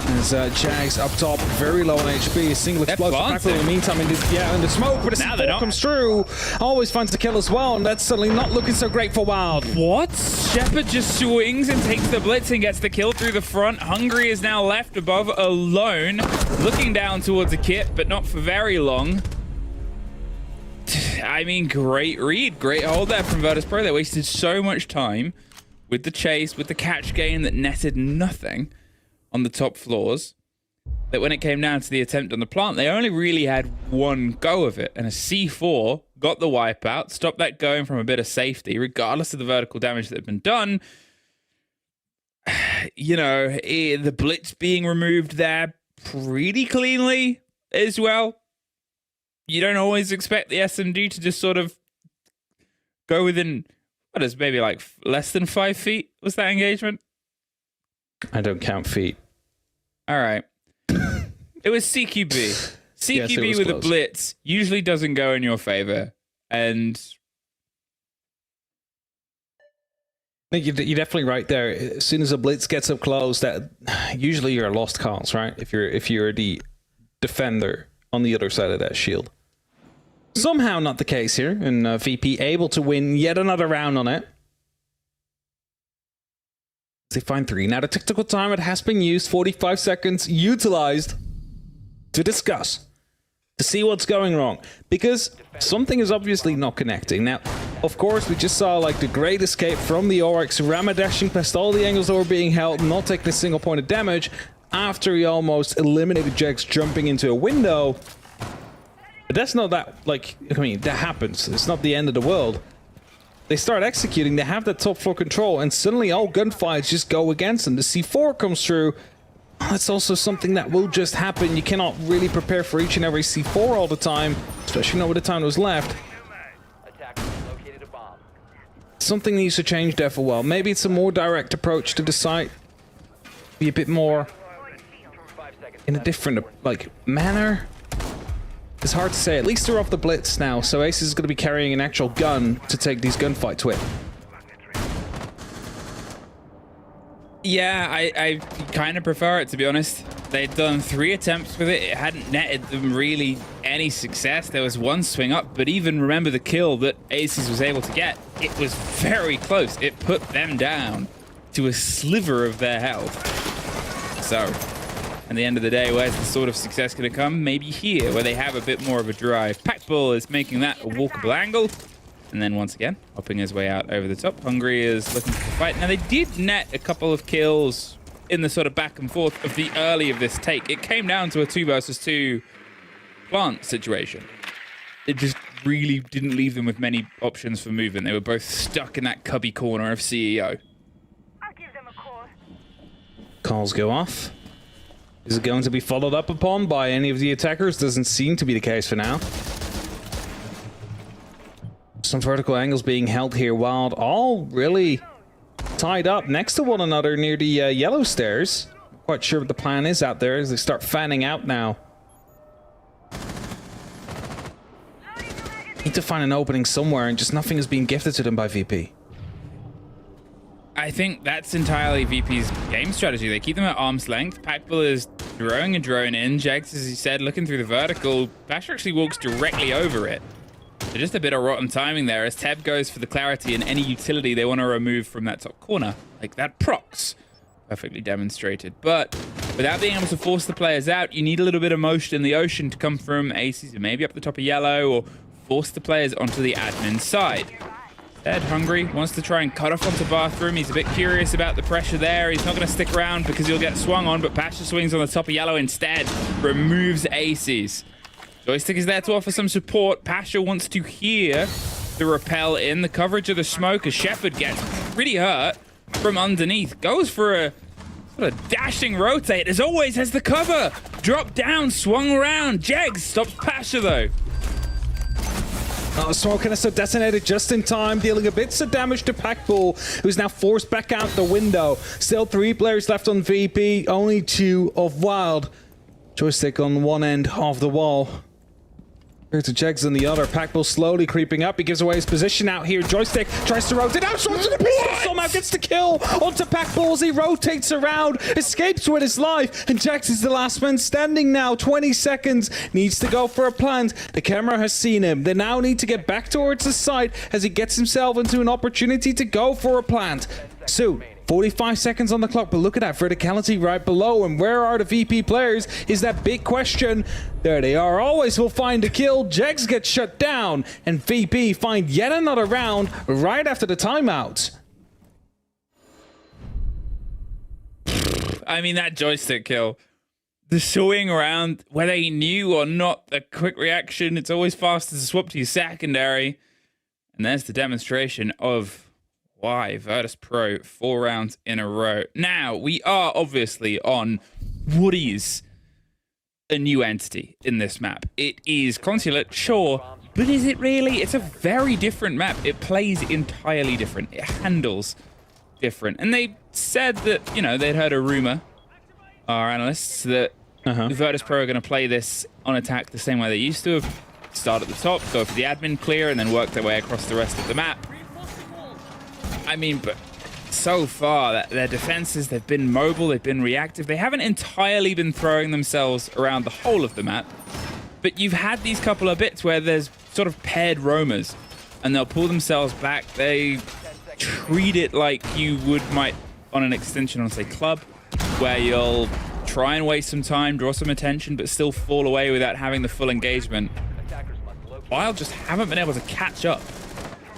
As Jags up top, very low on HP. A single explosion in the meantime in the smoke, but a C4 comes through. Always finds the kill as well, and that's suddenly not looking so great for Wild. What? Shepard just swings and takes the blitz and gets the kill through the front. Hungry is now left above alone, looking down towards a kit, but not for very long. I mean, great read, great hold there from Virtus.pro. They wasted so much time with the chase, with the catch game that netted nothing on the top floors, that when it came down to the attempt on the plant, they only really had 1 go of it, and a C4 got the wipeout, stopped that going from a bit of safety, regardless of the vertical damage that had been done. The blitz being removed there pretty cleanly. as well. You don't always expect the SMG to just sort of go within, what is maybe like less than 5 feet? Was that engagement? I don't count feet. All right. It was CQB. CQB was with close. a blitz usually doesn't go in your favor. And You're definitely right there. As soon as a blitz gets up close, that usually you're a lost cause, right? If you're the defender on the other side of that shield. Somehow not the case here, and VP able to win yet another round on it. They find 3. Now the tactical time, it has been used, 45 seconds utilized to discuss, to see what's going wrong, because something is obviously not connecting. Now, of course, we just saw like the great escape from the Oryx, Ramadashing past all the angles that were being held, not taking a single point of damage after he almost eliminated Jax jumping into a window. But that's not that, like, I mean, that happens. It's not the end of the world. They start executing, they have that top floor control, and suddenly all gunfights just go against them. The C4 comes through. That's also something that will just happen. You cannot really prepare for each and every C4 all the time, especially not with the time that was left. Something needs to change there for well. Maybe it's a more direct approach to the site. Be a bit more in a different, like, manner. It's hard to say. At least they're off the blitz now, so Ace is going to be carrying an actual gun to take these gunfights with. yeah, I kind of prefer it, to be honest. They'd done 3 attempts with it. It hadn't netted them really any success. There was one swing up, but even remember the kill that Aces was able to get. It was very close. It put them down to a sliver of their health. So, at the end of the day, where's the sort of success going to come? Maybe here, where they have a bit more of a drive. Packbull is making that a walkable angle. And then once again, hopping his way out over the top. Hungry is looking for the fight. Now, they did net a couple of kills in the sort of back and forth of the early of this take. It came down to a 2 versus 2 plant situation. It just really didn't leave them with many options for movement. They were both stuck in that cubby corner of CEO. Calls go off. Is it going to be followed up upon by any of the attackers? Doesn't seem to be the case for now. Some vertical angles being held here. Wild all really tied up next to one another near the yellow stairs. Not quite sure what the plan is out there as they start fanning out now. Need to find an opening somewhere, and just nothing is being gifted to them by VP. I think that's entirely VP's game strategy. They keep them at arm's length. Packbull is throwing a drone in. Jags, as he said, looking through the vertical. Basher actually walks directly over it. So just a bit of rotten timing there as Teb goes for the clarity and any utility they want to remove from that top corner. Like that procs. Perfectly demonstrated. But without being able to force the players out, you need a little bit of motion in the ocean to come from Aces, maybe up the top of yellow, or force the players onto the admin side. Ed, Hungry, wants to try and cut off onto Bathroom. He's a bit curious about the pressure there. He's not going to stick around because he'll get swung on, but Pasha swings on the top of yellow instead. Removes Aces. Joystick is there to offer some support. Pasha wants to hear the rappel in. The coverage of the smoke as Shepard gets pretty hurt from underneath. Goes for a sort of dashing rotate. As always, has the cover. Dropped down, swung around. Jegs stops Pasha though. Oh, smoke canister detonated just in time, dealing a bit of damage to Packbull, who's now forced back out the window. Still 3 players left on VP, only 2 of Wild. Joystick on one end of the wall. Here's to Jegs on the other. Packbull slowly creeping up. He gives away his position out here. Joystick tries to rotate out. Onto the pistol. Somehow gets the kill onto Packbull as he rotates around. Escapes with his life. And Jegs is the last man standing now. 20 seconds. Needs to go for a plant. The camera has seen him. They now need to get back towards the site as he gets himself into an opportunity to go for a plant. Soon. 45 seconds on the clock, but look at that verticality right below. And where are the VP players is that big question. There they are. Always will find a kill. Jegs gets shut down, and VP find yet another round right after the timeout. I mean, that joystick kill. The swing around, whether he knew or not, the quick reaction, it's always faster to swap to your secondary. And there's the demonstration of why Virtus Pro 4 rounds in a row. Now, we are obviously on what is a new entity in this map. It is Consulate, sure, but is it really? It's a very different map. It plays entirely different. It handles different. And they said that, you know, they'd heard a rumor, our analysts, that Virtus Pro are going to play this on attack the same way they used to. Start at the top, go for the admin clear, and then work their way across the rest of the map. I mean, but so far, their defenses, they've been mobile, they've been reactive. They haven't entirely been throwing themselves around the whole of the map, but you've had these couple of bits where there's sort of paired roamers, and they'll pull themselves back. They treat it like you might on an extension on, say, Club, where you'll try and waste some time, draw some attention, but still fall away without having the full engagement. Wild just haven't been able to catch up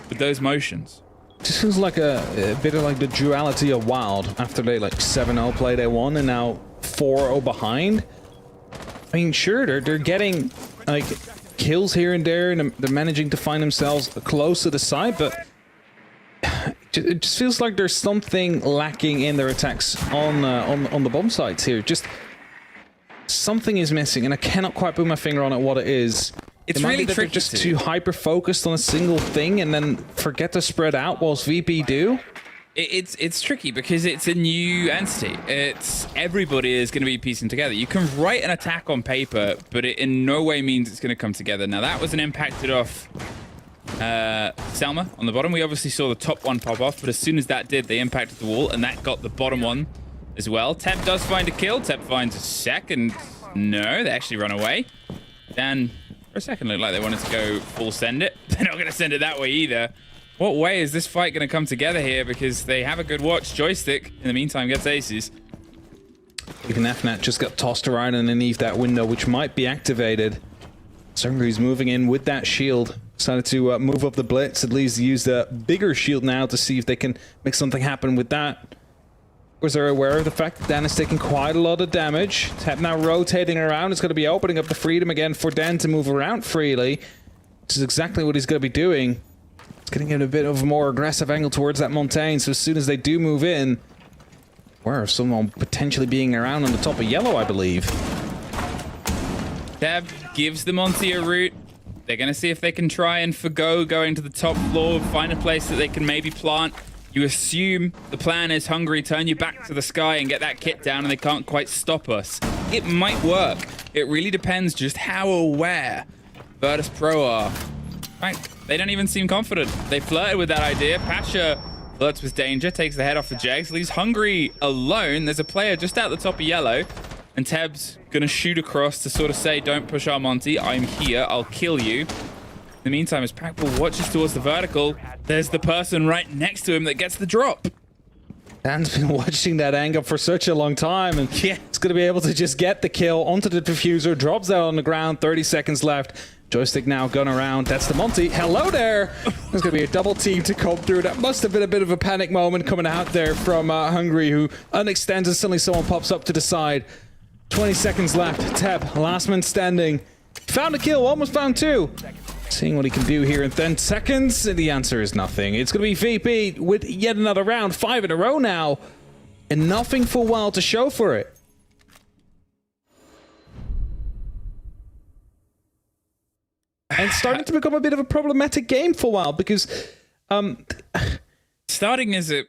with those motions. Just feels like a bit of like the duality of Wild after they like 7-0 play day 1 and now 4-0 behind. I mean, sure, they're getting like kills here and there, and they're managing to find themselves close to the side, but it just feels like there's something lacking in their attacks on the bomb sites here. Just something is missing, and I cannot quite put my finger on it what it is. It's it really tricky. They're just too hyper focused on a single thing, and then forget to spread out whilst VP do. It's tricky because it's a new entity. Everybody is going to be piecing together. You can write an attack on paper, but it in no way means it's going to come together. Now that was an impacted off Selma on the bottom. We obviously saw the top one pop off, but as soon as that did, they impacted the wall, and that got the bottom one as well. Teb does find a kill. Teb finds a second. No, they actually run away. Dan, for a second, looked like they wanted to go full send it. They're not going to send it that way either. What way is this fight going to come together here? Because they have a good watch. Joystick, in the meantime, gets aces. Even FNAT just got tossed around underneath that window, which might be activated. Sungri's moving in with that shield. Decided to move up the blitz. At least use the bigger shield now to see if they can make something happen with that. Was they're aware of the fact that Dan is taking quite a lot of damage. Tap now rotating around. It's going to be opening up the freedom again for Dan to move around freely. This is exactly what he's going to be doing. It's getting in a bit of a more aggressive angle towards that Montaigne, so as soon as they do move in, aware of someone potentially being around on the top of yellow, I believe. Deb gives the Monty a route. They're going to see if they can try and forgo going to the top floor, find a place that they can maybe plant. You assume the plan is Hungary, turn you back to the sky and get that kit down, and they can't quite stop us. It might work. It really depends just how aware Virtus Pro are. Right, they don't even seem confident. They flirted with that idea. Pasha flirts with danger, takes the head off the Jags, leaves Hungary alone. There's a player just out the top of yellow, and Teb's gonna shoot across to sort of say, don't push our Monty, I'm here, I'll kill you. In the meantime, as Packball watches towards the vertical, there's the person right next to him that gets the drop. Dan's been watching that angle for such a long time, and it's going to be able to just get the kill onto the diffuser, drops out on the ground, 30 seconds left. Joystick now gun around. That's the Monty. Hello there! There's going to be a double team to come through. That must have been a bit of a panic moment coming out there from Hungary, who unextends and suddenly someone pops up to the side. 20 seconds left. Teb, last man standing. Found a kill, almost found two. Seeing what he can do here in 10 seconds. The answer is nothing. It's going to be VP with yet another round. 5 in a row now. And nothing for a while to show for it. And it's starting to become a bit of a problematic game for a while because... starting as a...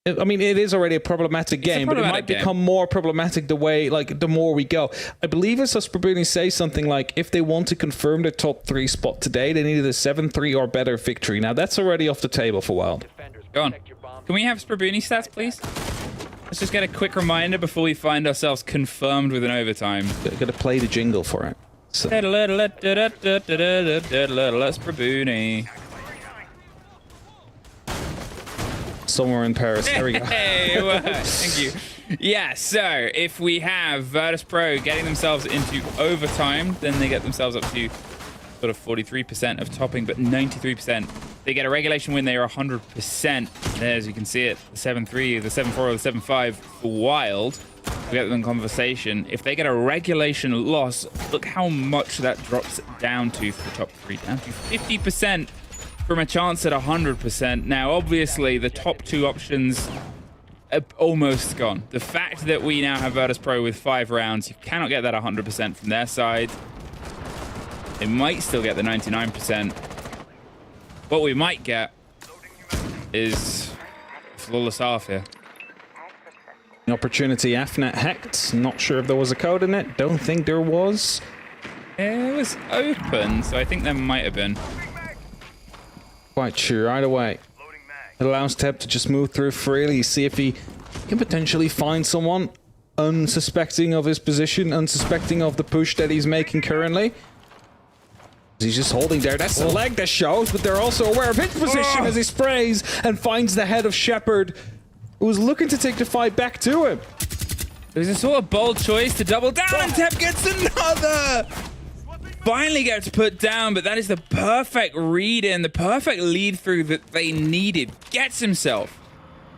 I mean, it is already a problematic game, but it might become more problematic the way, like, the more we go. I believe I saw Sprabuni say something like, if they want to confirm their top 3 spot today, they needed a 7-3 or better victory. Now, that's already off the table for Wild. Go on. Can we have Sprabuni stats, please? Let's just get a quick reminder before we find ourselves confirmed with an overtime. Gotta play the jingle for it. So. Sprabuni. Somewhere in Paris. There we go. Hey, well, thank you. Yeah, so if we have Virtus Pro getting themselves into overtime, then they get themselves up to sort of 43% of topping, but 93%. They get a regulation win, they are 100%. As you can see it, the 7-3, the 7-4, or the 7-5 for Wild. We get them in conversation. If they get a regulation loss, look how much that drops down to for the top 3, down to 50%. From a chance at 100%. Now, obviously, the top 2 options almost gone. The fact that we now have Virtus Pro with 5 rounds, you cannot get that 100% from their side. They might still get the 99%. What we might get is flawless half here. An opportunity, FNet Hecht. Not sure if there was a code in it. Don't think there was. It was open, so I think there might have been. Quite sure. Either way, it allows Teb to just move through freely, see if he can potentially find someone unsuspecting of his position, unsuspecting of the push that he's making currently. He's just holding there. That's the leg that shows, but they're also aware of his position as he sprays and finds the head of Shepard, who was looking to take the fight back to him. It was a sort of bold choice to double down, and Teb gets another! Finally gets put down, but that is the perfect read in, the perfect lead through that they needed. Gets himself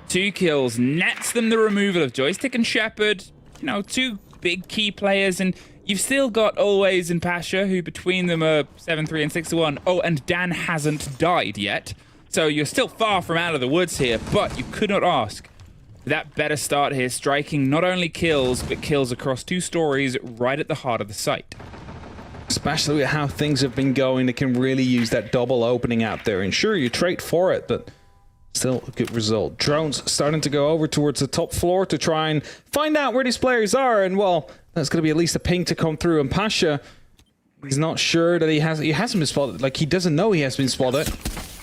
2 kills, nets them the removal of Joystick and Shepard. You know, 2 big key players, and you've still got Always and Pasha, who between them are 7-3 and 6-1. Oh, and Dan hasn't died yet. So you're still far from out of the woods here, but you could not ask for that better start here, striking not only kills, but kills across 2 stories right at the heart of the site. Especially with how things have been going, they can really use that double opening out there. And sure, you trade for it, but still a good result. Drones starting to go over towards the top floor to try and find out where these players are. And, well, that's going to be at least a ping to come through. And Pasha, he's not sure that he hasn't been spotted. Like, he doesn't know he has been spotted.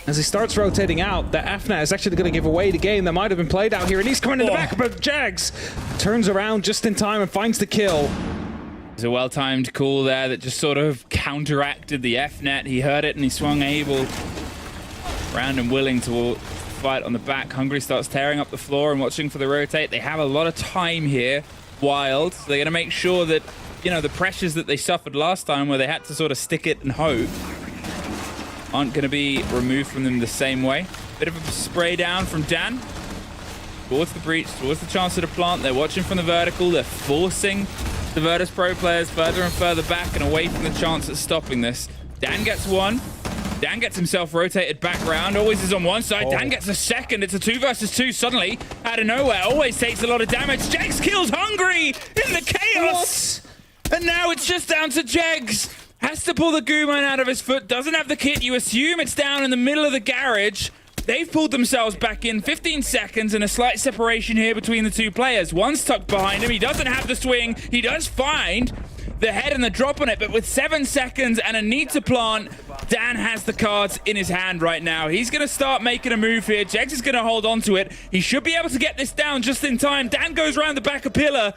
As he starts rotating out, the FNet is actually going to give away the game that might have been played out here. And he's coming in the back, but Jags turns around just in time and finds the kill. There's a well-timed call there that just sort of counteracted the FNet. He heard it and he swung able round and willing to fight on the back. Hungry starts tearing up the floor and watching for the rotate. They have a lot of time here. Wild. So they're going to make sure that, you know, the pressures that they suffered last time where they had to sort of stick it and hope aren't going to be removed from them the same way. Bit of a spray down from Dan. Towards the breach, towards the chance of the plant. They're watching from the vertical. They're forcing the Virtus Pro players further and further back and away from the chance at stopping this. Dan gets 1. Dan gets himself rotated back round. Always is on one side. Dan gets a second. It's a 2 versus 2 suddenly out of nowhere. Always takes a lot of damage. Jegs kills Hungry in the chaos. What? And now it's just down to Jegs. Has to pull the goo mine out of his foot. Doesn't have the kit. You assume it's down in the middle of the garage. They've pulled themselves back in. 15 seconds and a slight separation here between the 2 players. One's tucked behind him. He doesn't have the swing. He does find the head and the drop on it, but with 7 seconds and a need to plant, Dan has the cards in his hand right now. He's going to start making a move here. Jegs is going to hold on to it. He should be able to get this down just in time. Dan goes around the back of Pillar,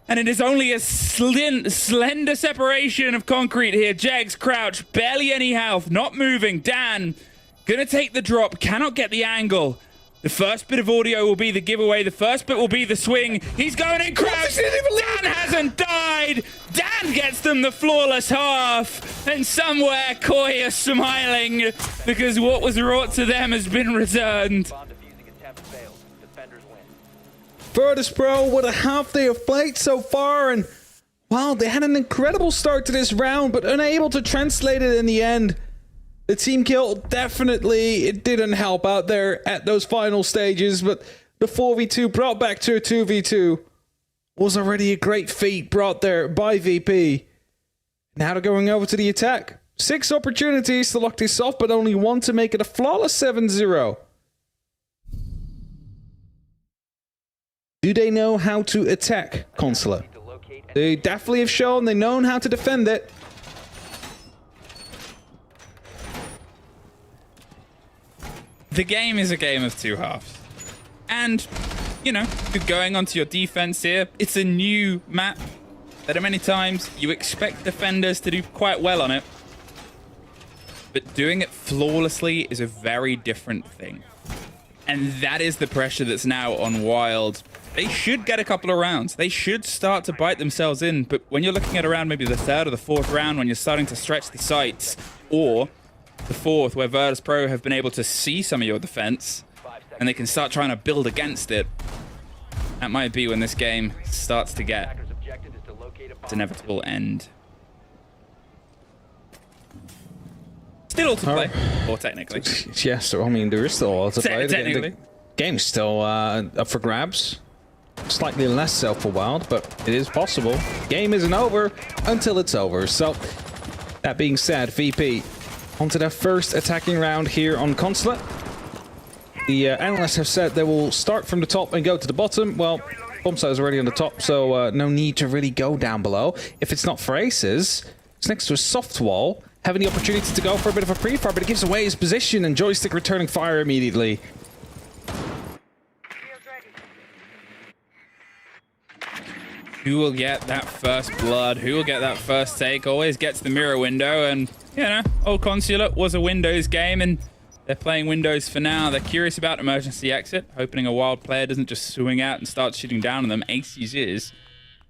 and it is only a slender separation of concrete here. Jegs crouch, barely any health, not moving. Dan gonna take the drop, cannot get the angle. The first bit of audio will be the giveaway. The first bit will be the swing. He's going in crouch. Dan hasn't died. Dan gets them the flawless half. And somewhere Koi is smiling because what was wrought to them has been returned. Virtus Pro with a half day of play so far, and wow, they had an incredible start to this round, but unable to translate it in the end. The team kill, definitely, it didn't help out there at those final stages, but the 4v2 brought back to a 2v2 was already a great feat brought there by VP. Now they're going over to the attack. 6 opportunities to lock this off, but only 1 to make it a flawless 7-0. Do they know how to attack Consular? They definitely have shown they've known how to defend it. The game is a game of 2 halves. And, you know, you're going onto your defense here. It's a new map that many times you expect defenders to do quite well on it. But doing it flawlessly is a very different thing. And that is the pressure that's now on Wild. They should get a couple of rounds. They should start to bite themselves in. But when you're looking at around maybe the 3rd or the 4th round, when you're starting to stretch the sights, or the 4th, where Virtus Pro have been able to see some of your defense, and they can start trying to build against it, that might be when this game starts to get its inevitable end. Still all to play, or technically. Yes, I mean, there is still all to play. Technically. Game's still up for grabs. Slightly less so for Wild, but it is possible. Game isn't over until it's over. So, that being said, VP onto their first attacking round here on Consulate. The analysts have said they will start from the top and go to the bottom. Well, Bombsite is already on the top, so no need to really go down below. If it's not for Aces, it's next to a soft wall, having the opportunity to go for a bit of a pre-fire, but it gives away his position, and Joystick returning fire immediately. Who will get that first blood? Who will get that first take? Always gets the mirror window, and, you know, old Consulate was a Windows game, and they're playing Windows for now. They're curious about emergency exit, hoping a Wild player doesn't just swing out and start shooting down on them. Aces is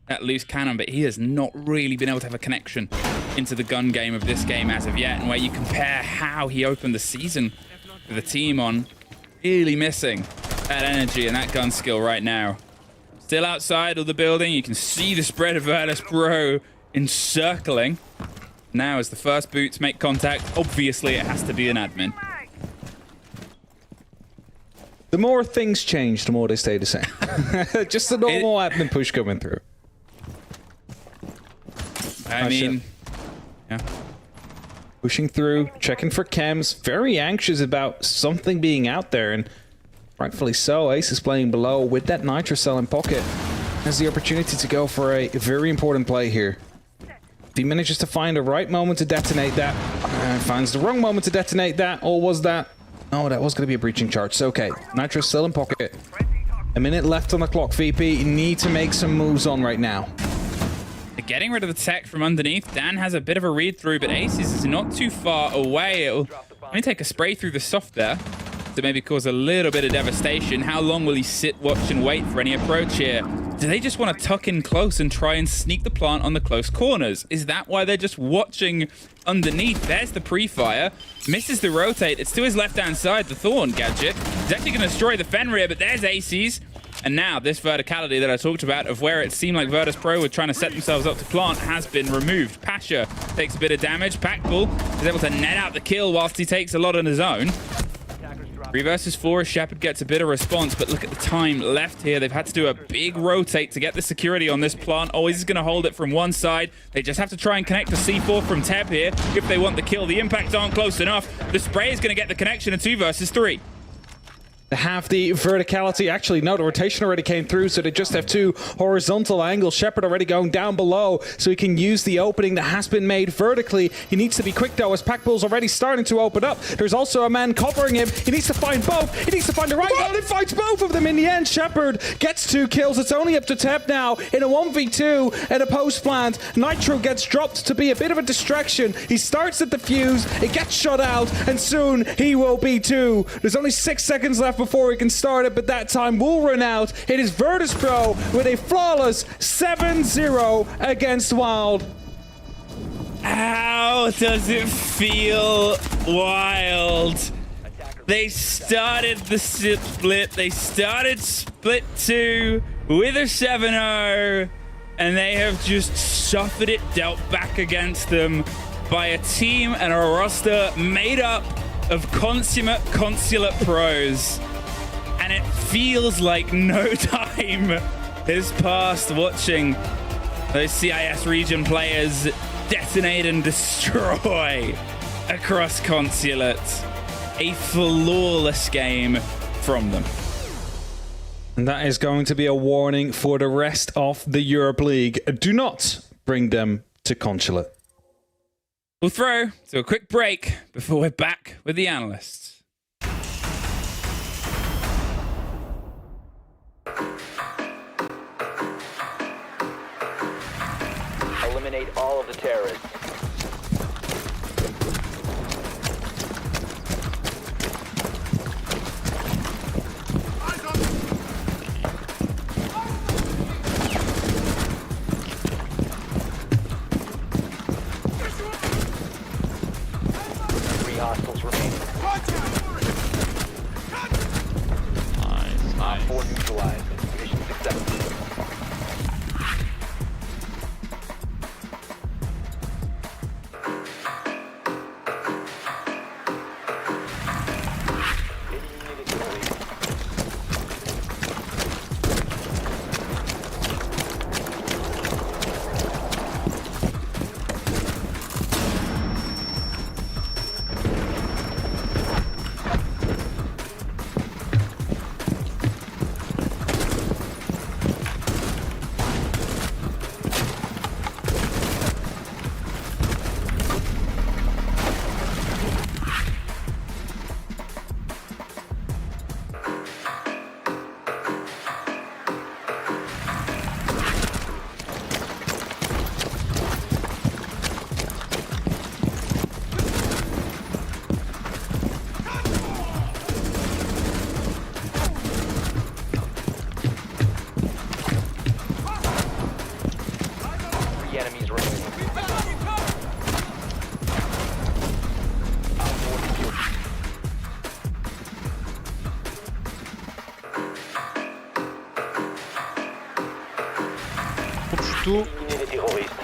that loose cannon, but he has not really been able to have a connection into the gun game of this game as of yet, and where you compare how he opened the season for the team on, really missing that energy and that gun skill right now. Still outside of the building, you can see the spread of Virtus Pro encircling. Now as the first boots make contact, obviously it has to be an admin. The more things change, the more they stay the same. Just the normal admin push coming through. I mean, yeah. Pushing through, checking for chems, very anxious about something being out there, and rightfully so. Ace is playing below with that Nitro cell in pocket. Has the opportunity to go for a very important play here. If he manages to find the right moment to detonate that, finds the wrong moment to detonate that, or was that... Oh, that was going to be a breaching charge. So, okay, Nitro still in pocket. A minute left on the clock, VP. You need to make some moves on right now. They're getting rid of the tech from underneath. Dan has a bit of a read-through, but Aces is not too far away. It'll only take a spray through the soft there to maybe cause a little bit of devastation. How long will he sit, watch, and wait for any approach here? Do they just want to tuck in close and try and sneak the plant on the close corners? Is that why they're just watching underneath? There's the pre-fire. Misses the rotate. It's to his left-hand side, the Thorn gadget. He's actually going to destroy the Fenrir, but there's Aces. And now this verticality that I talked about of where it seemed like Virtus Pro were trying to set themselves up to plant has been removed. Pasha takes a bit of damage. Packbull is able to net out the kill whilst he takes a lot on his own. 3 versus 4, Shepard gets a bit of response, but look at the time left here. They've had to do a big rotate to get the security on this plant. Always is going to hold it from one side. They just have to try and connect the C4 from Teb here if they want the kill. The impacts aren't close enough. The spray is going to get the connection in 2 versus 3. They have the verticality. Actually, no, the rotation already came through, so they just have 2 horizontal angles. Shepard already going down below, so he can use the opening that has been made vertically. He needs to be quick, though, as Packbull's already starting to open up. There's also a man covering him. He needs to find both. He needs to find the right one. He finds both of them in the end. Shepard gets 2 kills. It's only up to Teb now in a 1v2 at a post plant. Nitro gets dropped to be a bit of a distraction. He starts at the fuse. It gets shut out, and soon he will be 2. There's only 6 seconds left before he can start it, but that time will run out. It is Virtus Pro with a flawless 7-0 against Wild. How does it feel, Wild? They started the split. They started split 2 with a 7-0, and they have just suffered it dealt back against them by a team and a roster made up of consummate Consulate pros. And it feels like no time has passed watching those CIS region players detonate and destroy across Consulate. A flawless game from them. And that is going to be a warning for the rest of the Europe League. Do not bring them to Consulate. We'll throw to a quick break before we're back with the analysts. Eliminate all of the terrorists. Hostiles remaining. Nice. 4 neutralized. Mission successful. 30 enemies remaining. Éliminer les terroristes.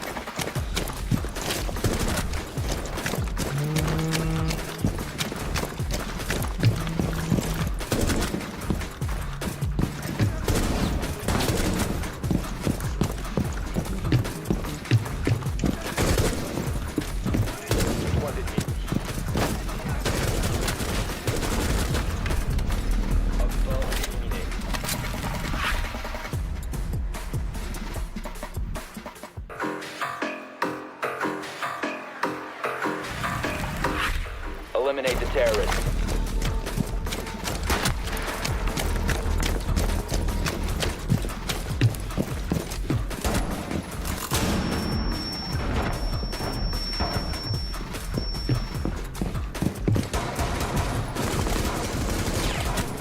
Eliminate the terrorists.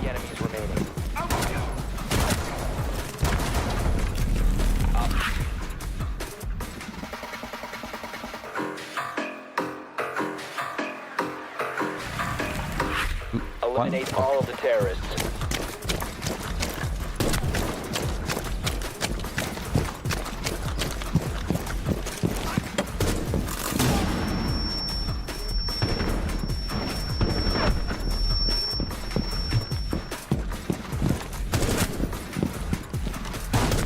The enemies remaining. Eliminate all of the terrorists.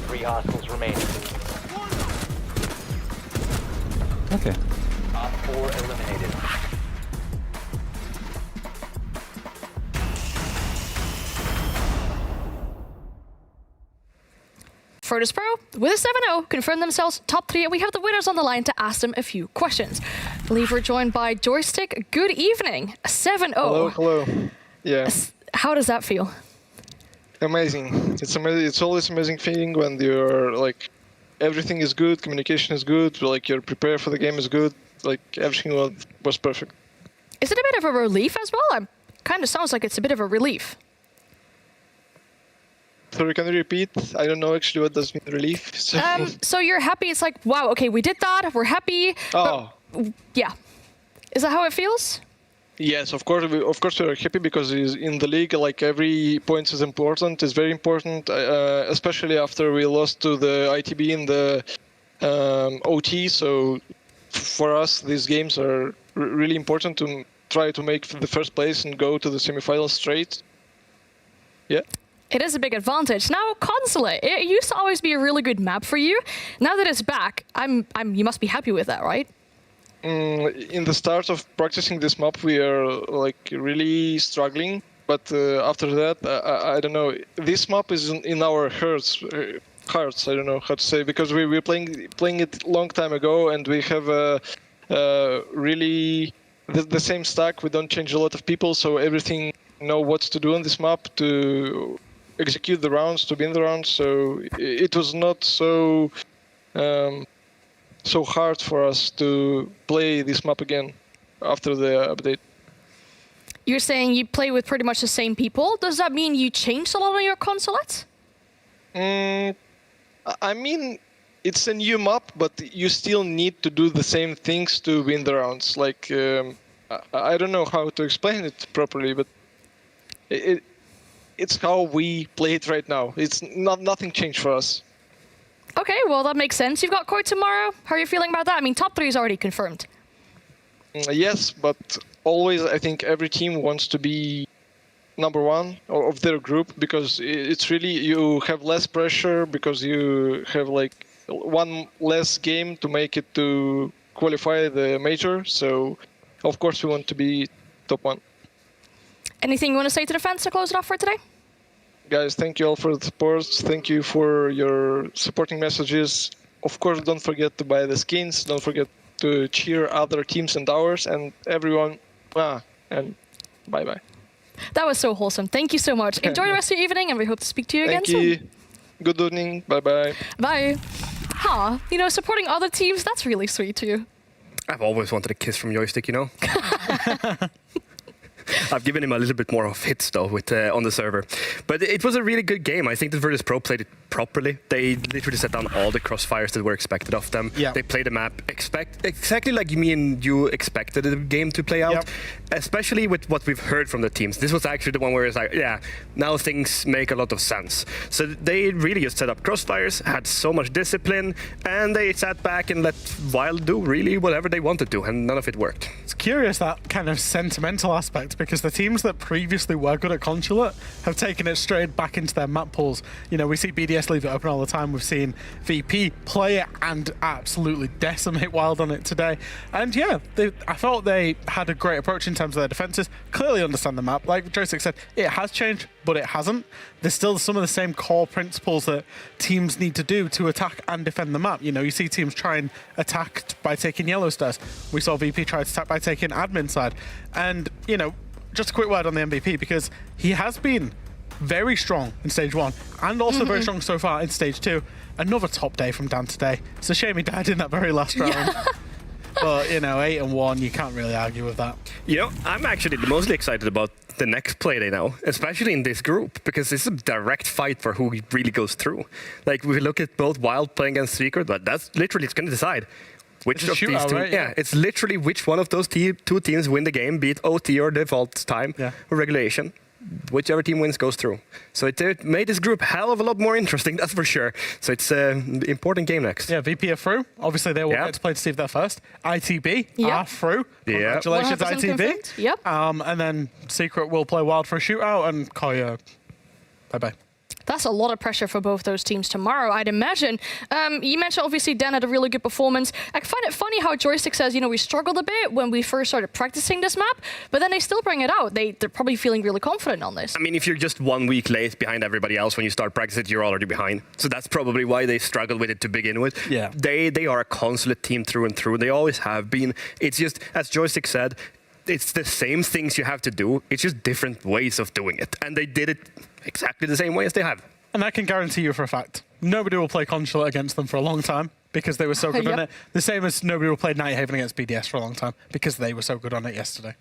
Three hostiles remaining. Okay. Op 4 eliminated. Fortis Pro, with a 7-0, confirm themselves top 3, and we have the winners on the line to ask them a few questions. I believe we're joined by Joystick. Good evening. 7-0. Hello. Yeah. How does that feel? Amazing. It's amazing. It's always amazing feeling when you're like, everything is good, communication is good, like you're prepared for the game is good, like everything was perfect. Is it a bit of a relief as well? Kind of sounds like it's a bit of a relief. Sorry, can you repeat? I don't know actually what does mean relief. So, so you're happy, it's like, wow, okay, we did that, we're happy. Oh. But, yeah. Is that how it feels? Yes, of course we're happy because in the league, like every point is important. It's very important, especially after we lost to the ITB in the OT. So for us, these games are really important to try to make the first place and go to the semifinals straight. Yeah. It is a big advantage. Now, Consulate, it used to always be a really good map for you. Now that it's back, you must be happy with that, right? In the start of practicing this map, we are like really struggling. But after that, I don't know. This map is in our hearts. I don't know how to say, because we were playing it long time ago, and we have really the same stack. We don't change a lot of people, so everything know what to do on this map to execute the rounds, to win the rounds. So it was not so so hard for us to play this map again after the update. You're saying you play with pretty much the same people. Does that mean you changed a lot on your Consulate? I mean, it's a new map, but you still need to do the same things to win the rounds. Like, I don't know how to explain it properly, but it's how we play it right now. It's nothing changed for us. Okay, well, that makes sense. You've got Koi tomorrow. How are you feeling about that? I mean, top 3 is already confirmed. Yes, but always I think every team wants to be number 1 of their group, because it's really, you have less pressure because you have like one less game to make it to qualify the major. So of course we want to be top 1. Anything you want to say to the fans to close it off for today? Guys, thank you all for the support. Thank you for your supporting messages. Of course, don't forget to buy the skins. Don't forget to cheer other teams and ours, and everyone. And bye-bye. That was so wholesome. Thank you so much. Enjoy the rest of your evening, and we hope to speak to you again soon. Thank you. Good evening. Bye-bye. Bye. You know, supporting other teams, that's really sweet too. I've always wanted a kiss from Joystick, you know? I've given him a little bit more of hits though with on the server. But it was a really good game. I think the Virtus Pro played it properly. They literally set down all the crossfires that were expected of them. Yeah. They played the map exactly like me and you expected the game to play out, especially with what we've heard from the teams. This was actually the one where it's like, yeah, now things make a lot of sense. So they really just set up crossfires, had so much discipline, and they sat back and let Wild do really whatever they wanted to, and none of it worked. It's curious, that kind of sentimental aspect, because the teams that previously were good at Consulate have taken it straight back into their map pools. You know, we see BDS leave it open all the time. We've seen VP play it and absolutely decimate Wild on it today. And yeah, I felt they had a great approach in terms of their defenses, clearly understand the map. Like Joystick said, it has changed, but it hasn't. There's still some of the same core principles that teams need to do to attack and defend the map. You know, you see teams try and attack by taking yellow stairs. We saw VP try to attack by taking admin side. And, you know, just a quick word on the MVP, because he has been very strong in stage 1 and also very strong so far in stage 2. Another top day from Dan today. It's a shame he died in that very last round. But, you know, 8-1, you can't really argue with that. You know, I'm actually mostly excited about the next playday now, especially in this group, because it's a direct fight for who really goes through. Like, we look at both Wild playing against Secret, but that's literally, it's going to decide which of these two. Right? Yeah, it's literally which one of those two teams win the game, be it OT or default time or regulation. Whichever team wins goes through. So it made this group hell of a lot more interesting, that's for sure. So it's an important game next. Yeah, VP are through. Obviously, they will get to play to see if they're first. ITB are through. Congratulations, ITB. Yep. And then Secret will play Wild for a shootout, and Koya, bye-bye. That's a lot of pressure for both those teams tomorrow, I'd imagine. You mentioned, obviously, Dan had a really good performance. I find it funny how Joystick says, you know, we struggled a bit when we first started practicing this map, but then they still bring it out. They're probably feeling really confident on this. I mean, if you're just 1 week late behind everybody else when you start practicing, you're already behind. So that's probably why they struggled with it to begin with. Yeah. They are a Consulate team through and through. They always have been. It's just, as Joystick said, it's the same things you have to do. It's just different ways of doing it. And they did it exactly the same way as they have. And I can guarantee you for a fact, nobody will play Consulate against them for a long time because they were so good on it. The same as nobody will play Nighthaven against BDS for a long time because they were so good on it yesterday.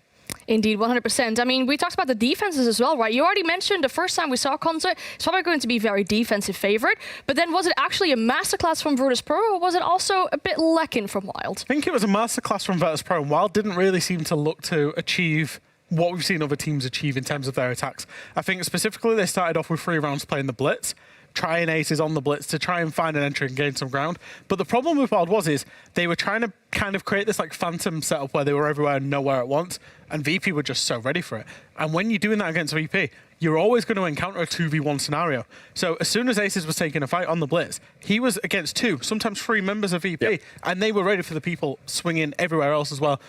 Indeed, 100%. I mean, we talked about the defenses as well, right? You already mentioned the first time we saw Consulate, it's probably going to be very defensive favorite. But then was it actually a masterclass from Virtus Pro, or was it also a bit lacking from Wild? I think it was a masterclass from Virtus Pro, and Wild didn't really seem to look to achieve what we've seen other teams achieve in terms of their attacks. I think specifically they started off with 3 rounds playing the Blitz, trying aces on the Blitz to try and find an entry and gain some ground. But the problem with Wild is they were trying to kind of create this like phantom setup where they were everywhere and nowhere at once, and VP were just so ready for it. And when you're doing that against VP, you're always going to encounter a 2v1 scenario. So as soon as Aces was taking a fight on the Blitz, he was against 2, sometimes 3 members of VP, and they were ready for the people swinging everywhere else as well.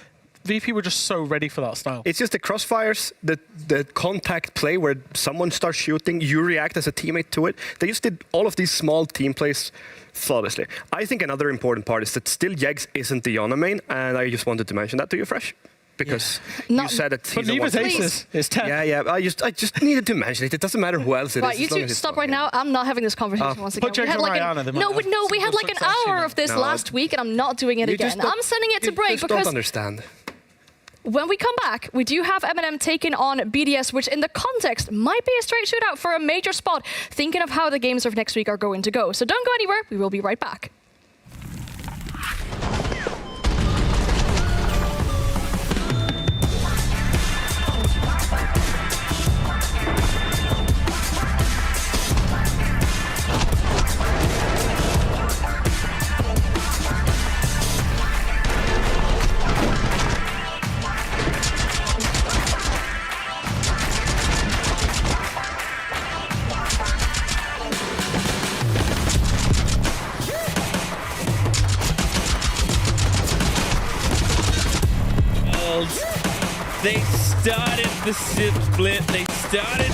VP were just so ready for that style. It's just the crossfires, the contact play where someone starts shooting, you react as a teammate to it. They just did all of these small team plays flawlessly. I think another important part is that still Jegs isn't the Yana main, and I just wanted to mention that to you, Fresh. Because you said that he's Neva's Aces is 10. Yeah. I just needed to mention it. It doesn't matter who else it is. Right, you two stop right now. I'm not having this conversation once again. We had like we had like an hour of this last week, and I'm not doing it again. I'm sending it to break because don't understand. When we come back, we do have M&M taking on BDS, which in the context might be a straight shootout for a major spot, thinking of how the games of next week are going to go. So don't go anywhere. We will be right back. They started the SIP split. They started.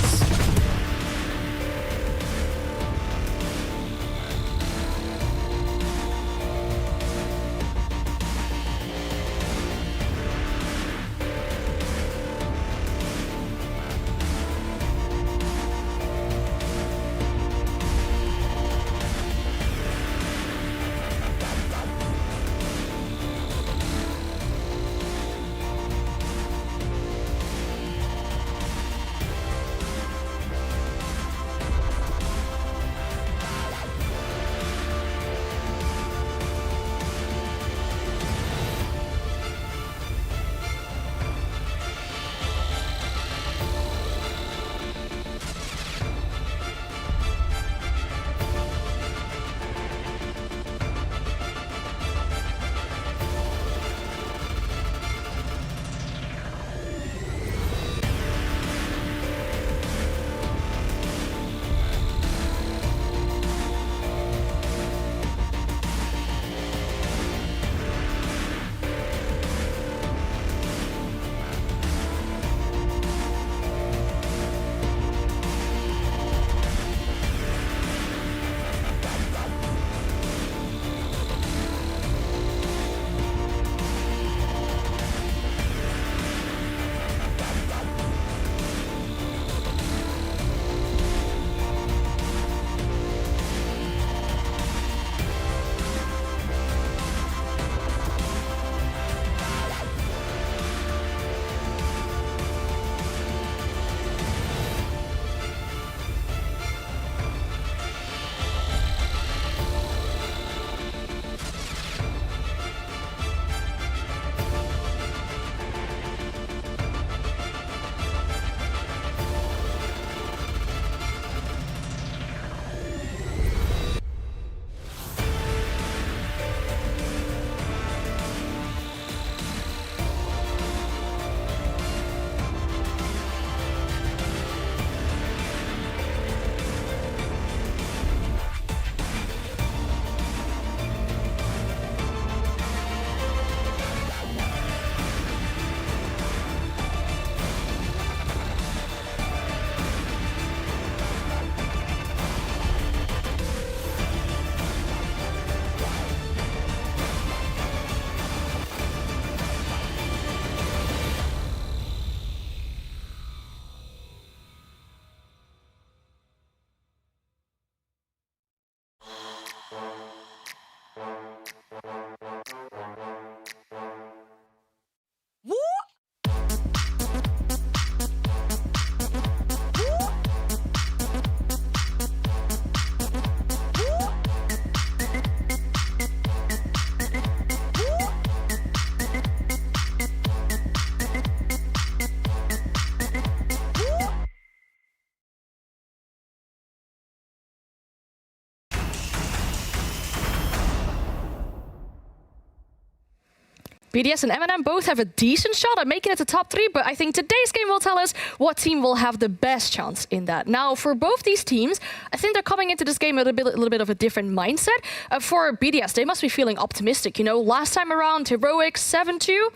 BDS and M&M both have a decent shot at making it to top 3, but I think today's game will tell us what team will have the best chance in that. Now, for both these teams, I think they're coming into this game with a little bit of a different mindset. For BDS, they must be feeling optimistic. You know, last time around, Heroic 7-2,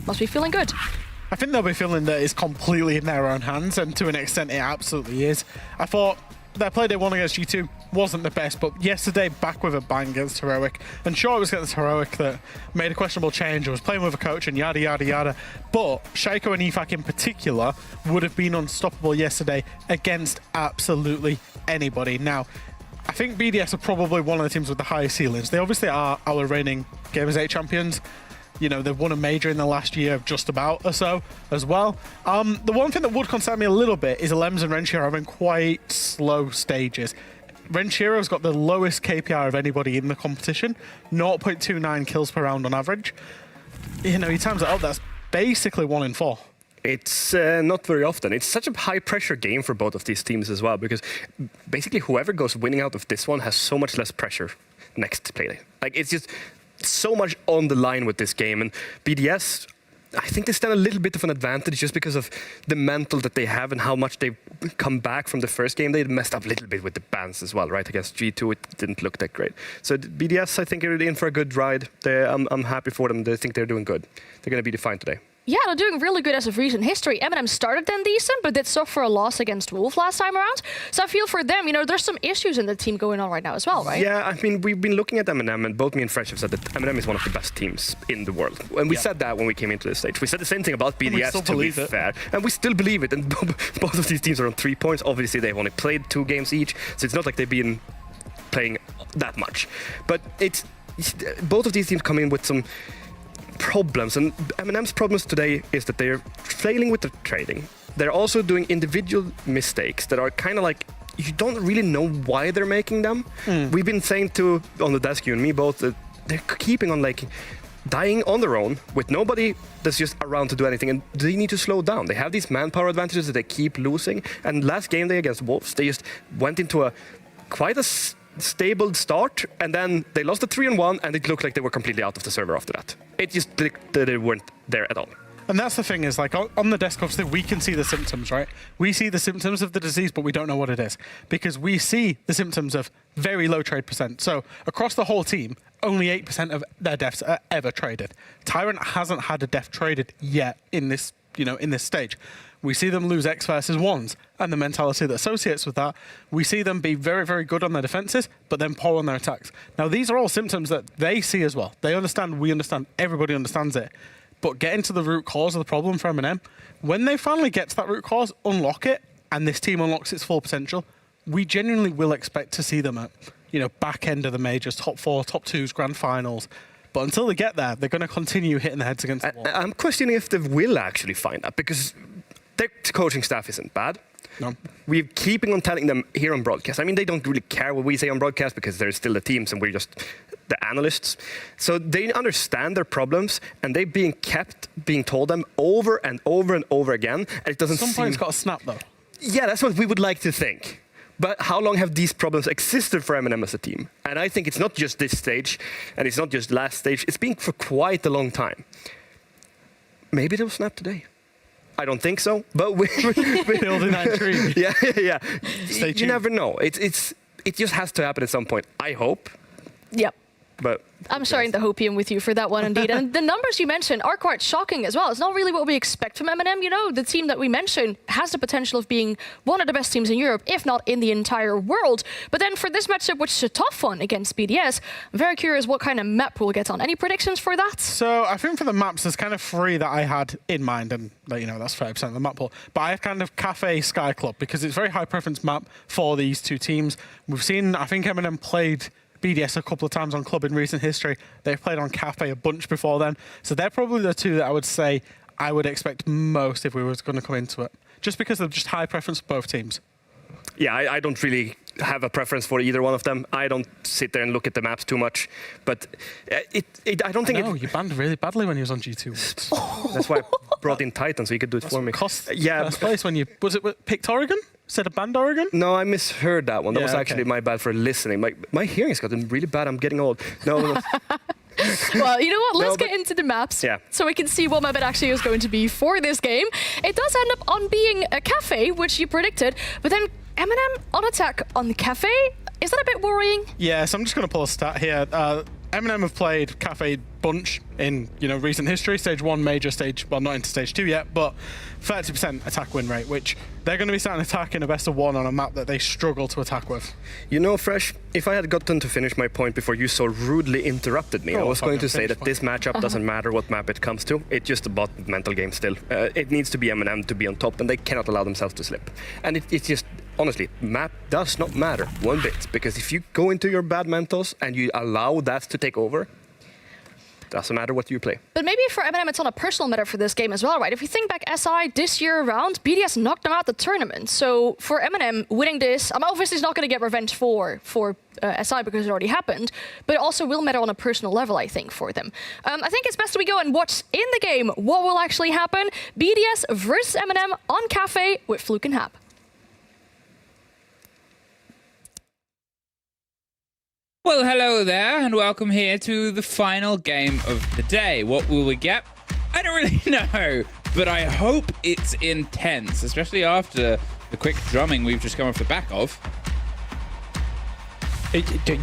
must be feeling good. I think they'll be feeling that it's completely in their own hands, and to an extent, it absolutely is. I thought their play day 1 against G2 wasn't the best, but yesterday back with a bang against Heroic. And sure, it was against Heroic that made a questionable change. I was playing with a coach and yada, yada, yada. But Shaiko and EFAC in particular would have been unstoppable yesterday against absolutely anybody. Now, I think BDS are probably one of the teams with the highest ceilings. They obviously are our reigning Gamers 8 champions. You know, they've won a major in the last year, just about or so, as well. The one thing that would concern me a little bit is Lems and Renshiro having quite slow stages. Renshiro's got the lowest KPI of anybody in the competition, 0.29 kills per round on average. You know, he times it up, that's basically 1 in 4. It's not very often. It's such a high-pressure game for both of these teams as well, because basically whoever goes winning out of this one has so much less pressure next play. Like, it's just so much on the line with this game, and BDS, I think they stand a little bit of an advantage just because of the mental that they have and how much they've come back from the first game. They messed up a little bit with the bans as well, right? Against G2, it didn't look that great. So BDS, I think, are in for a good ride. I'm happy for them. I think they're doing good. They're going to be defined today. Yeah, they're doing really good as of recent history. M&M started then decent, but did suffer a loss against Wolf last time around. So I feel for them, you know, there's some issues in the team going on right now as well, right? Yeah, I mean, we've been looking at M&M, and both me and Fresh have said that M&M is one of the best teams in the world. And we said that when we came into this stage. We said the same thing about BDS, to be fair. And we still believe it. And both of these teams are on 3 points. Obviously, they've only played 2 games each, so it's not like they've been playing that much. But it's both of these teams come in with some problems, and M&M's problems today is that they're failing with the trading. They're also doing individual mistakes that are kind of like, you don't really know why they're making them. We've been saying on the desk, you and me both, that they're keeping on like dying on their own with nobody that's just around to do anything, and they need to slow down. They have these manpower advantages that they keep losing, and last game day against Wolves, they just went into quite a stable start, and then they lost the 3-1, and it looked like they were completely out of the server after that. It just clicked that they weren't there at all. And that's the thing is, like, on the desk, obviously, we can see the symptoms, right? We see the symptoms of the disease, but we don't know what it is, because we see the symptoms of very low trade percent. So across the whole team, only 8% of their deaths are ever traded. Tyrant hasn't had a death traded yet in this, in this stage. We see them lose X versus ones, and the mentality that associates with that. We see them be very, very good on their defenses, but then poor on their attacks. Now, these are all symptoms that they see as well. They understand, we understand, everybody understands it. But getting to the root cause of the problem for M&M, when they finally get to that root cause, unlock it, and this team unlocks its full potential, we genuinely will expect to see them at, back end of the majors, top 4, top 2s, grand finals. But until they get there, they're going to continue hitting their heads against the wall. I'm questioning if they will actually find that, because their coaching staff isn't bad. No. We're keeping on telling them here on broadcast. I mean, they don't really care what we say on broadcast because they're still the teams and we're just the analysts. So they understand their problems, and they're being told them over and over and over again. And it doesn't Some point's got to snap, though. Yeah, that's what we would like to think. But how long have these problems existed for M&M as a team? And I think it's not just this stage, and it's not just last stage. It's been for quite a long time. Maybe they'll snap today. I don't think so, but we're building that tree. Yeah. Stay tuned. You never know. It just has to happen at some point. I hope. Yep. But I'm sharing the hopium with you for that one, indeed. And the numbers you mentioned are quite shocking as well. It's not really what we expect from M&M. The team that we mentioned has the potential of being one of the best teams in Europe, if not in the entire world. But then for this matchup, which is a tough one against BDS, I'm very curious what kind of map we'll get on. Any predictions for that? So I think for the maps, there's kind of 3 that I had in mind, and that's 5% of the map pool. But I have kind of Cafe Sky Club, because it's a very high preference map for these two teams. We've seen, I think M&M played BDS a couple of times on Club in recent history. They've played on Cafe a bunch before then. So they're probably the two that I would say I would expect most if we were going to come into it. Just because of just high preference for both teams. Yeah, I don't really have a preference for either one of them. I don't sit there and look at the maps too much, but I don't think you banned really badly when he was on G2. That's why I brought in Titan so he could do it for me. First place when you picked Oregon instead of banned Oregon. No, I misheard that one. That was actually my bad for listening. My hearing has gotten really bad. I'm getting old. No. Well, you know what? Let's get into the maps so we can see what map it actually is going to be for this game. It does end up on being a Cafe, which you predicted, but then Eminem on attack on the Cafe. Is that a bit worrying? Yeah, so I'm just going to pull a stat here. Eminem have played Cafe bunch in recent history. Stage 1 major, well, not into stage 2 yet, but 30% attack win rate, which they're going to be starting attack in a best of 1 on a map that they struggle to attack with. Fresh, if I had gotten to finish my point before you so rudely interrupted me, I was going to say that this matchup doesn't matter what map it comes to. It's just about mental game still. It needs to be Eminem to be on top, and they cannot allow themselves to slip. And it's just, honestly, map does not matter one bit, because if you go into your bad mentals and you allow that to take over, doesn't matter what you play. But maybe for Eminem, it's on a personal matter for this game as well, right? If you think back SI this year around, BDS knocked them out the tournament. So for Eminem, winning this, I'm obviously not going to get revenge for SI because it already happened, but it also will matter on a personal level, I think, for them. I think it's best we go and watch in the game what will actually happen. BDS versus Eminem on Cafe with Fluke and Hap. Well, hello there, and welcome here to the final game of the day. What will we get? I don't really know, but I hope it's intense, especially after the quick drumming we've just come off the back of.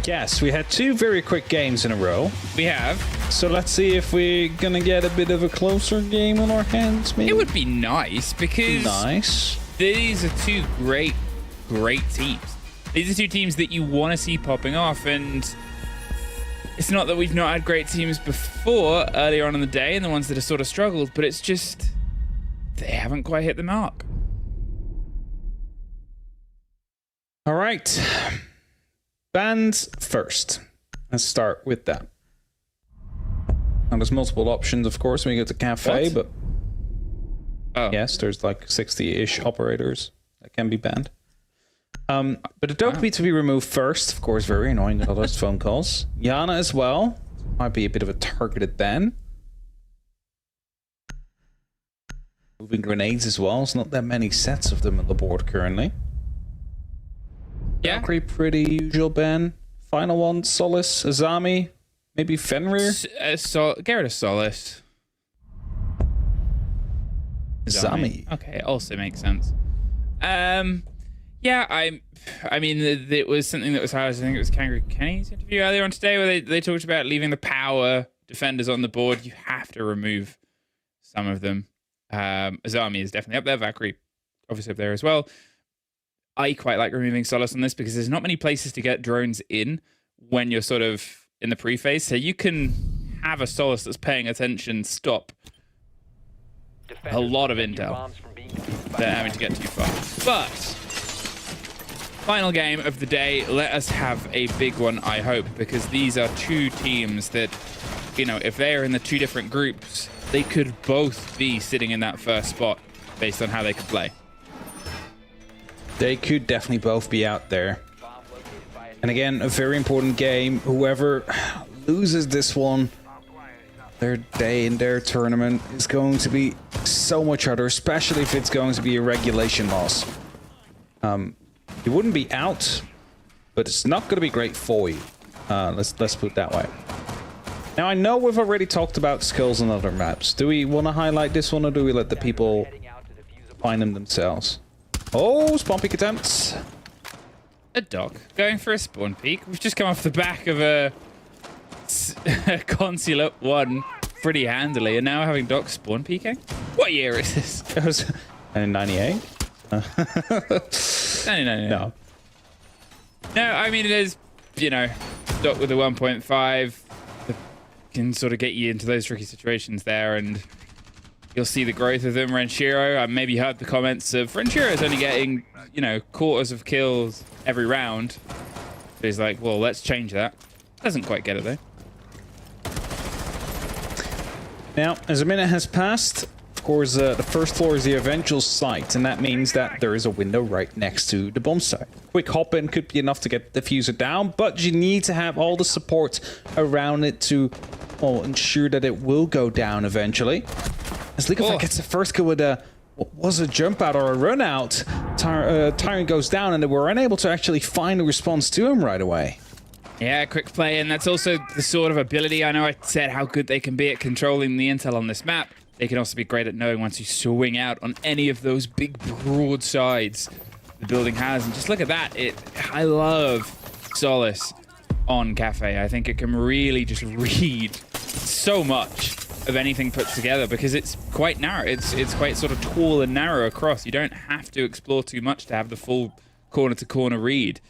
Yes, we had 2 very quick games in a row. We have. So let's see if we're going to get a bit of a closer game on our hands, maybe? It would be nice, because these are 2 great teams. These are 2 teams that you want to see popping off, and it's not that we've not had great teams before earlier on in the day and the ones that have sort of struggled, but it's just they haven't quite hit the mark. All right. Bands first. Let's start with that. Now, there's multiple options, of course, when you get to Cafe, but yes, there's like 60-ish operators that can be banned. But Adobe to be removed first, of course, very annoying, all those phone calls. Yana as well. Might be a bit of a targeted ban. Moving grenades as well. There's not that many sets of them on the board currently. Yeah. Pretty usual ban. Final one, Solace, Azami, maybe Fenrir. Get rid of Solace. Azami. Okay, also makes sense. Yeah, I mean, it was something that was highlighted. I think it was Kangaroo Kenny's interview earlier on today, where they talked about leaving the power defenders on the board. You have to remove some of them. Azami is definitely up there. Valkyrie, obviously up there as well. I quite like removing Solace on this because there's not many places to get drones in when you're sort of in the pre-phase. So you can have a Solace that's paying attention stop a lot of intel without having to get too far. But final game of the day, let us have a big one, I hope, because these are 2 teams that, if they're in the 2 different groups, they could both be sitting in that first spot based on how they could play. They could definitely both be out there. And again, a very important game. Whoever loses this one, their day in their tournament is going to be so much harder, especially if it's going to be a regulation loss. You wouldn't be out, but it's not going to be great for you. Let's put it that way. Now, I know we've already talked about skills on other maps. Do we want to highlight this one, or do we let the people find them themselves? Oh, spawn peek attempts. A Doc going for a spawn peek. We've just come off the back of a Consulate 1 pretty handily, and now we're having Doc spawn peeking. What year is this? It was 98. 99. No, I mean, there's, Doc with the 1.5 can sort of get you into those tricky situations there, and you'll see the growth of them. Renshiro, I maybe heard the comments of Renshiro's only getting, quarters of kills every round. So he's like, well, let's change that. Doesn't quite get it though. Now, as a minute has passed, of course, the first floor is the eventual site, and that means that there is a window right next to the bomb site. Quick hop-in could be enough to get the diffuser down, but you need to have all the support around it to, well, ensure that it will go down eventually. As Liquefy gets the first kill with a, what was a jump out or a run out, Tyrant goes down, and they were unable to actually find a response to him right away. Yeah, quick play, and that's also the sort of ability. I know I said how good they can be at controlling the intel on this map. They can also be great at knowing once you swing out on any of those big broad sides the building has. And just look at that. I love Solace on Cafe. I think it can really just read so much of anything put together because it's quite narrow. It's quite sort of tall and narrow across. You don't have to explore too much to have the full corner-to-corner read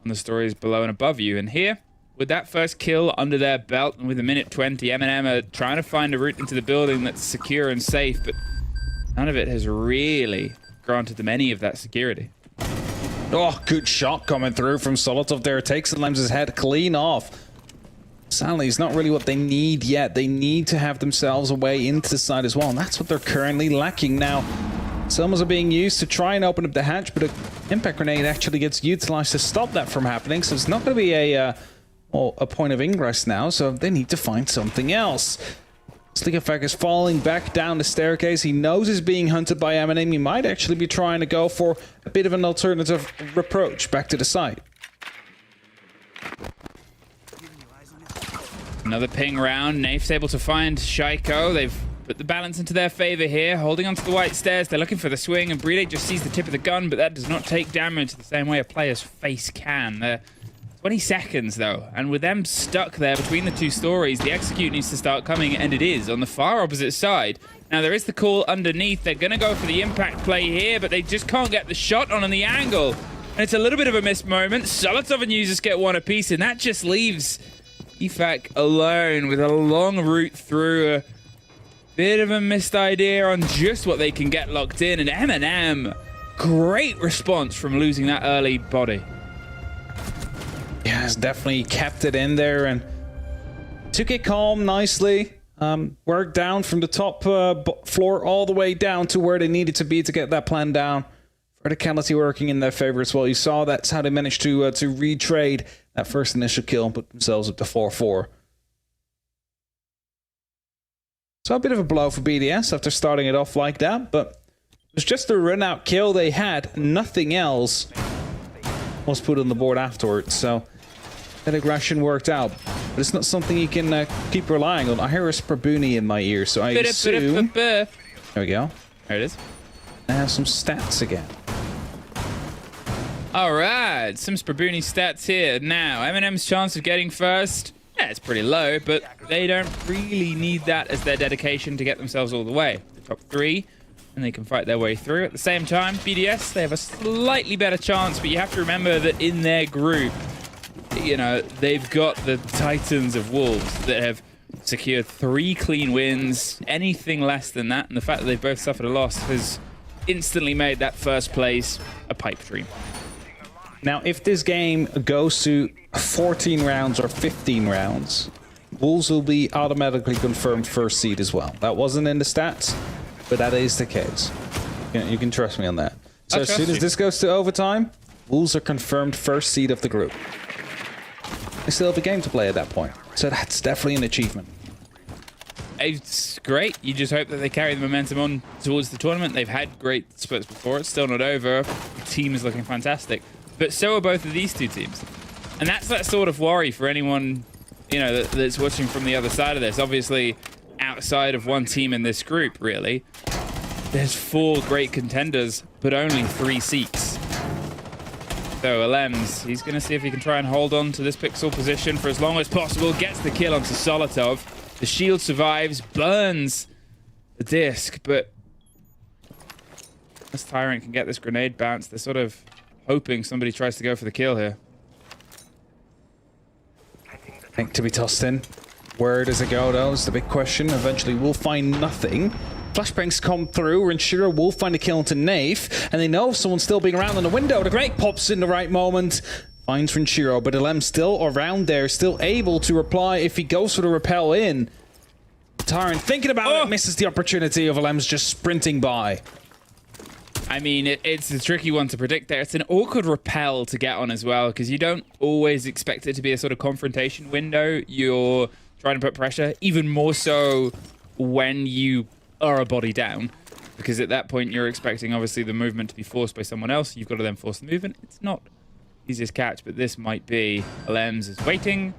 on the stories below and above you. And here, with that first kill under their belt and with a minute 20, M&M are trying to find a route into the building that's secure and safe, but none of it has really granted them any of that security. Oh, good shot coming through from Solotov there. Takes Lem's head clean off. Sadly, it's not really what they need yet. They need to have themselves a way into the side as well, and that's what they're currently lacking now. Summons are being used to try and open up the hatch, but an impact grenade actually gets utilized to stop that from happening, so it's not going to be a point of ingress now, so they need to find something else. Slickefag is falling back down the staircase. He knows he's being hunted by M&M. He might actually be trying to go for a bit of an alternative approach back to the site. Another ping round. Nafe's able to find Shaiko. They've put the balance into their favor here, holding onto the white stairs. They're looking for the swing, and Bride just sees the tip of the gun, but that does not take damage the same way a player's face can. They're 20 seconds, though, and with them stuck there between the two stories, the execute needs to start coming, and it is on the far opposite side. Now, there is the call underneath. They're going to go for the impact play here, but they just can't get the shot on the angle. And it's a little bit of a missed moment. Solotov and Users get one apiece, and that just leaves EFAC alone with a long route through. A bit of a missed idea on just what they can get locked in, and M&M, great response from losing that early body. Yeah, it's definitely kept it in there and took it calm nicely. Worked down from the top floor all the way down to where they needed to be to get that plan down. Verticality working in their favor as well. You saw that's how they managed to retrade that first initial kill and put themselves up to 4-4. So a bit of a blow for BDS after starting it off like that, but it was just a run-out kill they had. Nothing else was put on the board afterwards, so that aggression worked out. But it's not something you can keep relying on. I hear a Sprabuni in my ear, so I assume... There we go. There it is. I have some stats again. All right, some Sprabuni stats here. Now, M&M's chance of getting first, yeah, it's pretty low, but they don't really need that as their dedication to get themselves all the way. The top three, and they can fight their way through. At the same time, BDS, they have a slightly better chance, but you have to remember that in their group, you know, they've got the Titans of Wolves that have secured 3 clean wins. Anything less than that, and the fact that they've both suffered a loss has instantly made that first place a pipe dream. Now, if this game goes to 14 rounds or 15 rounds, Wolves will be automatically confirmed first seed as well. That wasn't in the stats, but that is the case. You can trust me on that. So as soon as this goes to overtime, Wolves are confirmed first seed of the group. They still have a game to play at that point, so that's definitely an achievement. It's great. You just hope that they carry the momentum on towards the tournament. They've had great splits before. It's still not over. The team is looking fantastic. But so are both of these two teams. And that's that sort of worry for anyone, you know, that's watching from the other side of this. Obviously, outside of one team in this group, really, there's 4 great contenders, but only 3 seats. So Alems, he's going to see if he can try and hold on to this pixel position for as long as possible. Gets the kill onto Solotov. The shield survives, burns the disc, but as Tyrant can get this grenade bounce, they're sort of hoping somebody tries to go for the kill here. I think to be tossed in. Where does it go, though? Is the big question. Eventually, we'll find nothing. Flashbangs come through. Renshiro will find a kill into Nafe, and they know someone's still being around in the window. The grenade pops in the right moment. Finds Rinchiro, but LM still around there, still able to reply if he goes for the repel in. Tyrant thinking about it, misses the opportunity of LM's just sprinting by. I mean, it's a tricky one to predict there. It's an awkward repel to get on as well, because you don't always expect it to be a sort of confrontation window. You're trying to put pressure, even more so when you are a body down, because at that point you're expecting obviously the movement to be forced by someone else. You've got to then force the movement. It's not easiest catch, but this might be. LM's is waiting,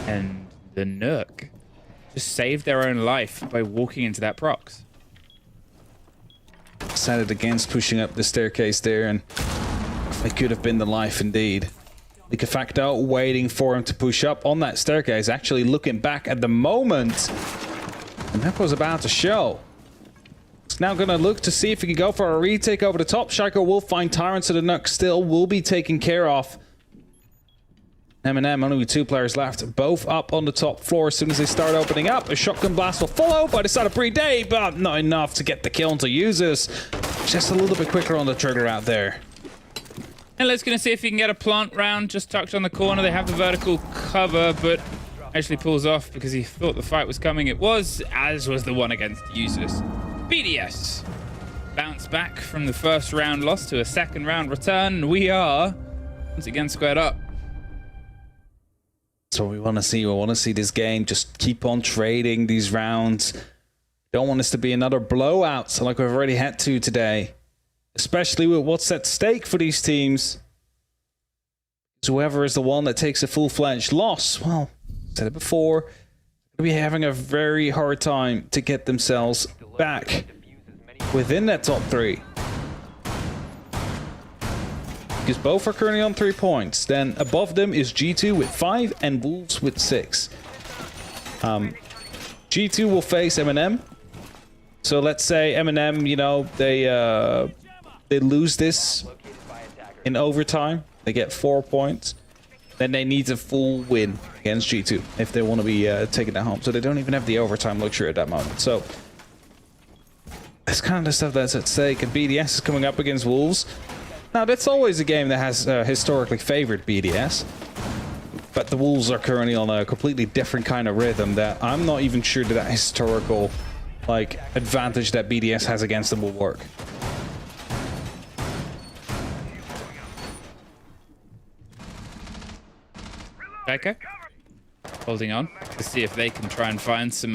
and the Nook just saved their own life by walking into that prox. Decided against pushing up the staircase there, and it could have been the life indeed. Likafacto waiting for him to push up on that staircase, actually looking back at the moment, and that was about to show. It's now going to look to see if he can go for a retake over the top. Shaiko will find Tyrant, so the Nook still will be taken care of. M&M, only with 2 players left, both up on the top floor as soon as they start opening up. A shotgun blast will follow by the side of Pre-Day, but not enough to get the kill into users. Just a little bit quicker on the trigger out there. And let's gonna see if he can get a plant round just tucked on the corner. They have the vertical cover, but actually pulls off because he thought the fight was coming. It was, as was the one against users. BDS bounce back from the first round loss to a second round return. We are once again squared up. That's what we want to see. We want to see this game just keep on trading these rounds. Don't want this to be another blowout like we've already had to today. Especially with what's at stake for these teams. So whoever is the one that takes a full-fledged loss, well, I said it before, they'll be having a very hard time to get themselves back within that top 3. Because both are currently on 3 points. Then above them is G2 with 5 and Wolves with 6. G2 will face M&M. So let's say M&M, you know, they lose this in overtime. They get 4 points. Then they need a full win against G2 if they want to be taking that home. So they don't even have the overtime luxury at that moment. So that's kind of the stuff that's at stake. And BDS is coming up against Wolves. Now, that's always a game that has historically favored BDS. But the Wolves are currently on a completely different kind of rhythm that I'm not even sure that historical advantage that BDS has against them will work. Okay. Holding on to see if they can try and find some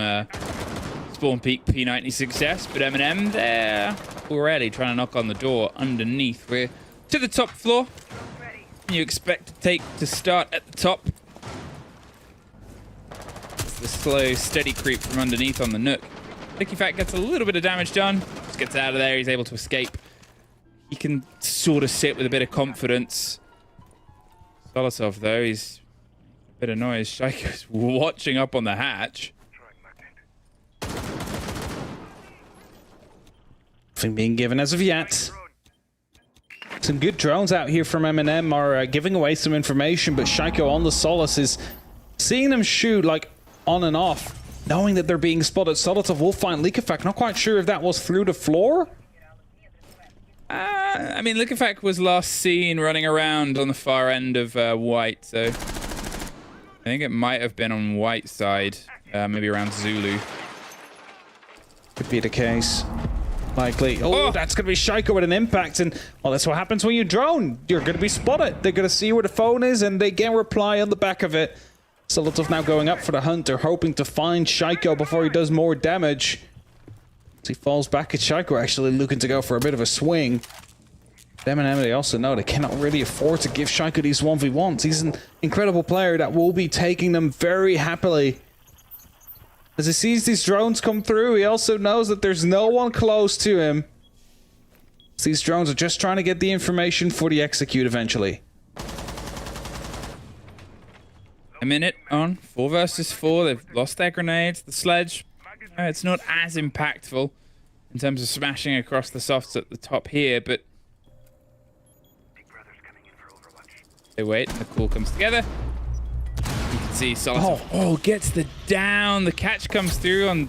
spawn peak P90 success, but M&M there already trying to knock on the door underneath. We're to the top floor. You expect to take to start at the top. It's the slow, steady creep from underneath on the Nook. Likafacto gets a little bit of damage done. Just gets out of there. He's able to escape. He can sort of sit with a bit of confidence. Solosov, though, he's a bit of noise. Shaiko's watching up on the hatch. Nothing being given as of yet. Some good drones out here from M&M are giving away some information, but Shaiko on the Solace is seeing them shoot on and off, knowing that they're being spotted. Solotov will find Likafacto. Not quite sure if that was through the floor. I mean, Likafacto was last seen running around on the far end of White, so I think it might have been on White side, maybe around Zulu. Could be the case. Likely. Oh, that's going to be Shaiko with an impact. And, well, that's what happens when you drone. You're going to be spotted. They're going to see where the phone is, and they get a reply on the back of it. Solotov now going up for the hunter, hoping to find Shaiko before he does more damage. As he falls back at Shaiko, actually looking to go for a bit of a swing. M&M, they also know they cannot really afford to give Shaiko these 1v1s. He's an incredible player that will be taking them very happily. As he sees these drones come through, he also knows that there's no one close to him. So these drones are just trying to get the information for the execute eventually. A minute on, 4 versus 4. They've lost their grenades. The sledge, it's not as impactful in terms of smashing across the softs at the top here, but they wait and the call comes together. You can see Solotov gets the down. The catch comes through on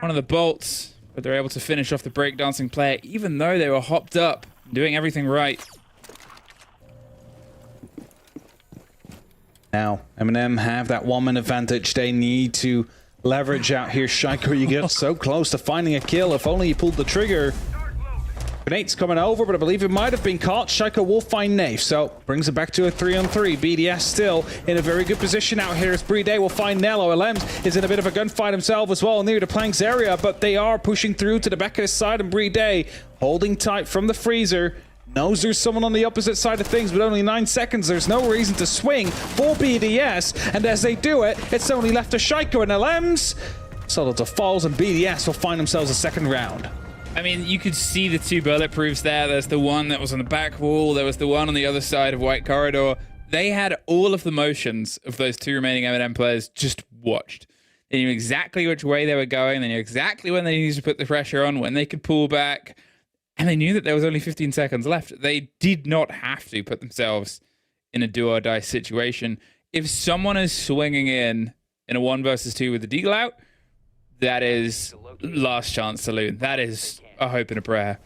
one of the bolts, but they're able to finish off the breakdancing player even though they were hopped up, doing everything right. Now, M&M have that 1-man advantage they need to leverage out here. Shaiko, you get so close to finding a kill. If only you pulled the trigger. Grenade's coming over, but I believe it might have been caught. Shaiko will find Nafe, so brings it back to a 3-on-3. BDS still in a very good position out here as Brede will find Nello. LMs is in a bit of a gunfight himself as well near the Planks area, but they are pushing through to the back of his side, and Brede holding tight from the freezer. Knows there's someone on the opposite side of things, but only 9 seconds. There's no reason to swing for BDS, and as they do it, it's only left to Shaiko and LMs. Solidar falls, and BDS will find themselves a second round. I mean, you could see the 2 bulletproofs there. There's the one that was on the back wall. There was the one on the other side of White Corridor. They had all of the motions of those 2 remaining M&M players just watched. They knew exactly which way they were going. They knew exactly when they needed to put the pressure on, when they could pull back. And they knew that there was only 15 seconds left. They did not have to put themselves in a do-or-die situation. If someone is swinging in a 1 versus 2 with the deagle out, that is last chance saloon. That is a hope and a prayer.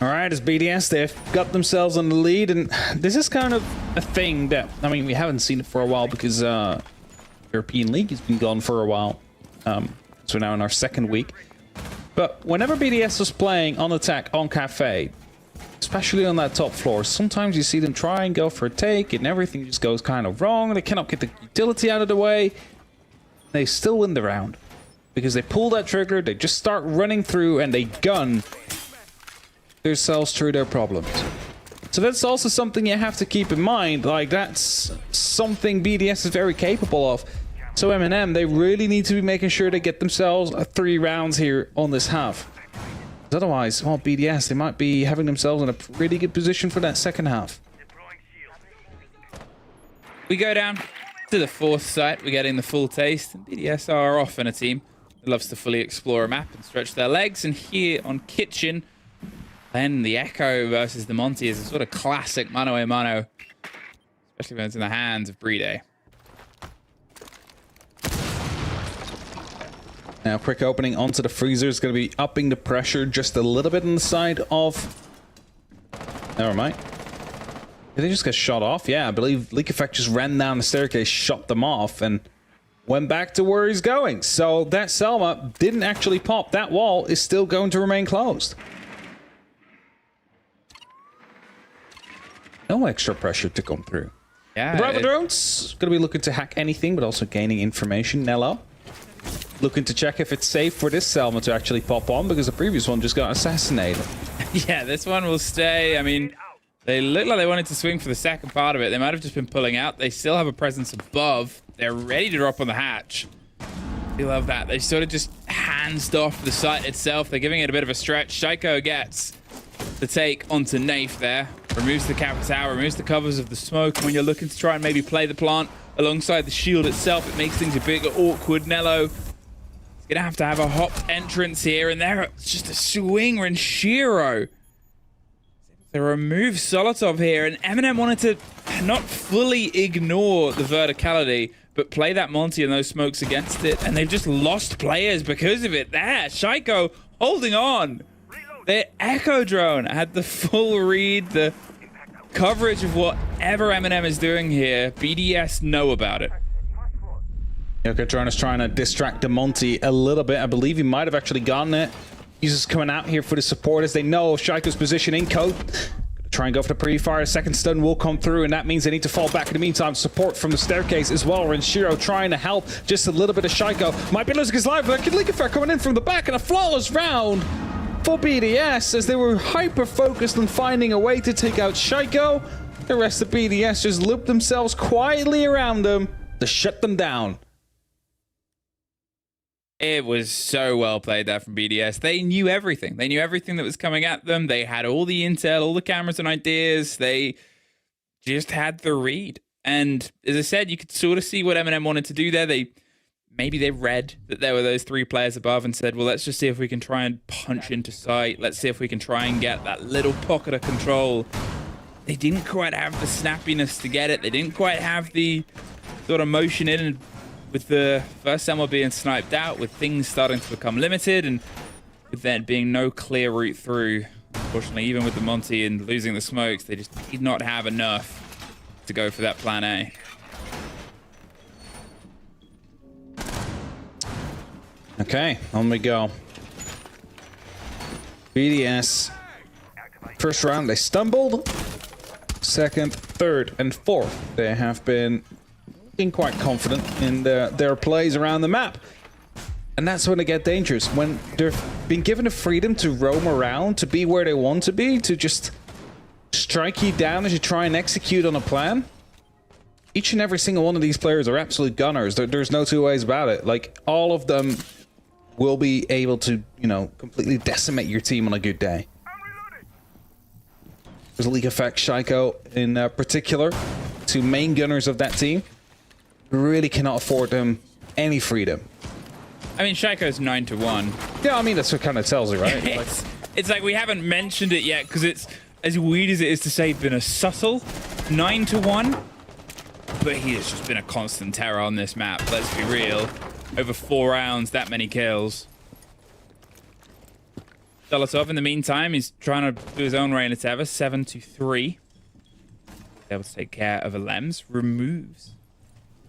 All right, as BDS, they've got themselves on the lead, and this is kind of a thing that, I mean, we haven't seen it for a while because European League has been gone for a while. So we're now in our 2nd week. But whenever BDS was playing on attack on Cafe, especially on that top floor, sometimes you see them try and go for a take and everything just goes kind of wrong. They cannot get the utility out of the way. They still win the round because they pull that trigger, they just start running through and they gun themselves through their problems. So that's also something you have to keep in mind. Like, that's something BDS is very capable of. So M&M, they really need to be making sure they get themselves 3 rounds here on this half. Otherwise, well, BDS, they might be having themselves in a pretty good position for that second half. We go down to the 4th site. We're getting the full taste. BDS are often a team that loves to fully explore a map and stretch their legs. And here on Kitchen, then the Echo versus the Monty is a sort of classic mano-a-mano, especially when it's in the hands of Brede. Now, quick opening onto the freezer is going to be upping the pressure just a little bit on the side of... Never mind. Did they just get shot off? Yeah, I believe Leak Effect just ran down the staircase, shot them off, and went back to where he's going. So that Selma didn't actually pop. That wall is still going to remain closed. No extra pressure to come through. Yeah. The Bravo drones going to be looking to hack anything, but also gaining information. Nello looking to check if it's safe for this Selma to actually pop on, because the previous one just got assassinated. Yeah, this one will stay. I mean, they look like they wanted to swing for the second part of it. They might have just been pulling out. They still have a presence above. They're ready to drop on the hatch. I love that. They sort of just hands off the site itself. They're giving it a bit of a stretch. Shaiko gets the take onto Nafe there. Removes the cap tower, removes the covers of the smoke. When you're looking to try and maybe play the plant alongside the shield itself, it makes things a bit awkward. Nello gonna have to have a hopped entrance here, and there it's just a swing and Shiro. They remove Solotov here, and M&M wanted to not fully ignore the verticality, but play that Monty and those smokes against it, and they've just lost players because of it. There, Shaiko holding on. Their Echo drone had the full read, the coverage of whatever M&M is doing here. BDS know about it. Yokotron is trying to distract the Monty a little bit. I believe he might have actually gotten it. He's just coming out here for the support as they know of Shaiko's position in code. Try and go for the pre-fire. A second stun will come through, and that means they need to fall back. In the meantime, support from the staircase as well. Renshiro trying to help just a little bit of Shaiko. Might be losing his life, but Leak Effect coming in from the back, and a flawless round for BDS as they were hyper-focused on finding a way to take out Shaiko. The rest of BDS just looped themselves quietly around them to shut them down. It was so well played there from BDS. They knew everything. They knew everything that was coming at them. They had all the intel, all the cameras and ideas. They just had the read. And as I said, you could sort of see what M&M wanted to do there. Maybe they read that there were those 3 players above and said, well, let's just see if we can try and punch into sight. Let's see if we can try and get that little pocket of control. They didn't quite have the snappiness to get it. They didn't quite have the sort of motion in, and with the first Selma being sniped out, with things starting to become limited, and with there being no clear route through, Unfortunately, even with the Monty and losing the smokes, they just did not have enough to go for that plan A. Okay, on we go. BDS. First round, they stumbled. Second, third, and fourth, they have been looking quite confident in their plays around the map. And that's when they get dangerous. When they've been given the freedom to roam around, to be where they want to be, to just strike you down as you try and execute on a plan. Each and every single one of these players are absolute gunners. There's no two ways about it. Like, all of them will be able to, you know, completely decimate your team on a good day. There's League Effect, Shaiko in particular, two main gunners of that team. You really cannot afford them any freedom. I mean, Shaiko's 9-1. Yeah, I mean, that's what kind of tells you, right? It's like we haven't mentioned it yet because it's as weird as it is to say been a subtle 9-1, but he has just been a constant terror on this map. Let's be real. Over 4 rounds, that many kills. Dolotov, in the meantime, he's trying to do his own reign at Ever. 7-3. Able to take care of Alems. Removes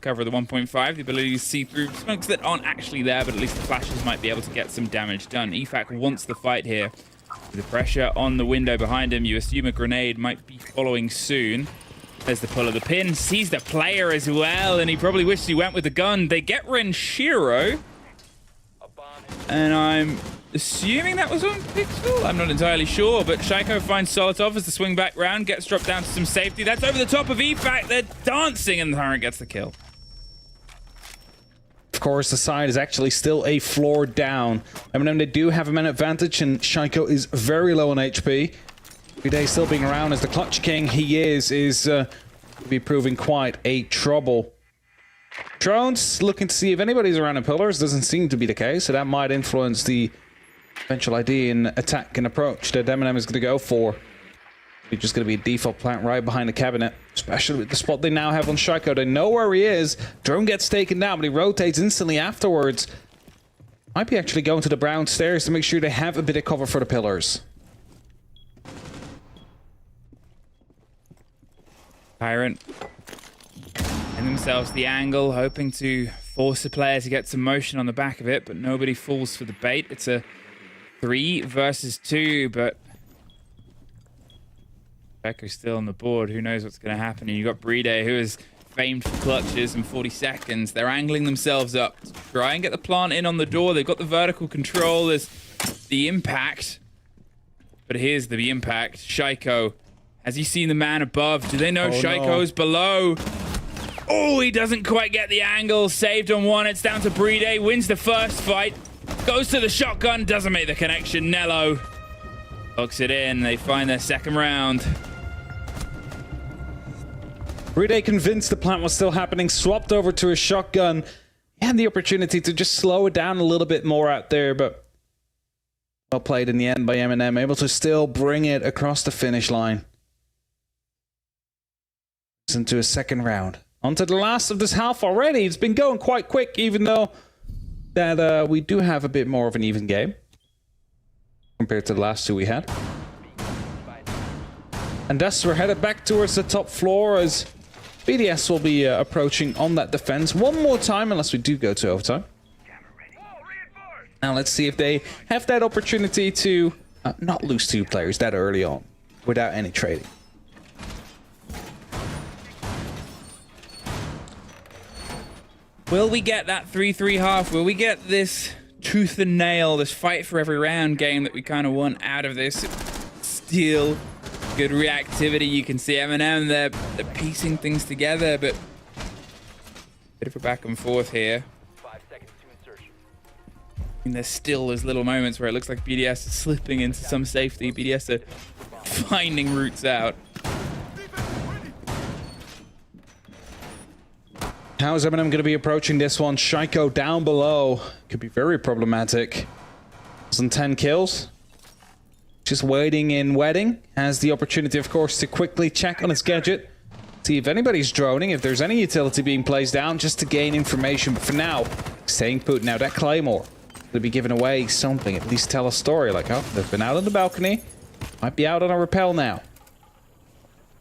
cover of the 1.5. The ability to see through smokes that aren't actually there, but at least the flashes might be able to get some damage done. EFAC wants the fight here. With the pressure on the window behind him, you assume a grenade might be following soon. There's the pull of the pin. Sees the player as well, and he probably wished he went with the gun. They get Renshiro. And I'm assuming that was on Pixel? I'm not entirely sure, but Shaiko finds Solotov as the swing back round, gets dropped down to some safety. That's over the top of EFAC. They're dancing, and the Tyrant gets the kill. Of course, the side is actually still a floor down. I mean, they do have a man advantage, and Shaiko is very low on HP. Everyday still being around as the Clutch King he is be proving quite a trouble. Drones looking to see if anybody's around in pillars. Doesn't seem to be the case, so that might influence the eventual ID and attack and approach that Eminem is going to go for. It's just going to be a default plant right behind the cabinet, especially with the spot they now have on Shaiko. They know where he is. Drone gets taken down, but he rotates instantly afterwards. Might be actually going to the brown stairs to make sure they have a bit of cover for the pillars. Tyrant and themselves the angle, hoping to force the player to get some motion on the back of it, but nobody falls for the bait. It's a 3 versus 2, but Becker's still on the board. Who knows what's going to happen? And you've got Bride, who is famed for clutches in 40 seconds. They're angling themselves up to try and get the plant in on the door. They've got the vertical control. There's the impact. But here's the impact. Shaiko. Has he seen the man above? Do they know Shaiko's below? Oh, he doesn't quite get the angle. Saved on one. It's down to Bride. Wins the first fight. Goes to the shotgun. Doesn't make the connection. Nello hooks it in. They find their second round. Bride convinced the plant was still happening. Swapped over to a shotgun. He had the opportunity to just slow it down a little bit more out there, but well played in the end by Eminem. Able to still bring it across the finish line. Into a second round. On to the last of this half already. It's been going quite quick, even though that we do have a bit more of an even game compared to the last two we had. And thus we're headed back towards the top floor as BDS will be approaching on that defense one more time, unless we do go to overtime. Now let's see if they have that opportunity to not lose 2 players that early on without any trading. Will we get that 3-3 half? Will we get this tooth and nail, this fight for every round game that we kind of want out of this? Still good reactivity. You can see Eminem, they're piecing things together, but bit of a back and forth here. 5 seconds to insertion. And there's still those little moments where it looks like BDS is slipping into some safety. BDS are finding routes out. How is Eminem going to be approaching this one? Shaiko down below. Could be very problematic. 10 kills. Just waiting in wedding. Has the opportunity, of course, to quickly check on his gadget. See if anybody's droning, if there's any utility being placed down, just to gain information. But for now, staying put. Now that Claymore going to be giving away something. At least tell a story. Like, oh, they've been out on the balcony. Might be out on a repel now.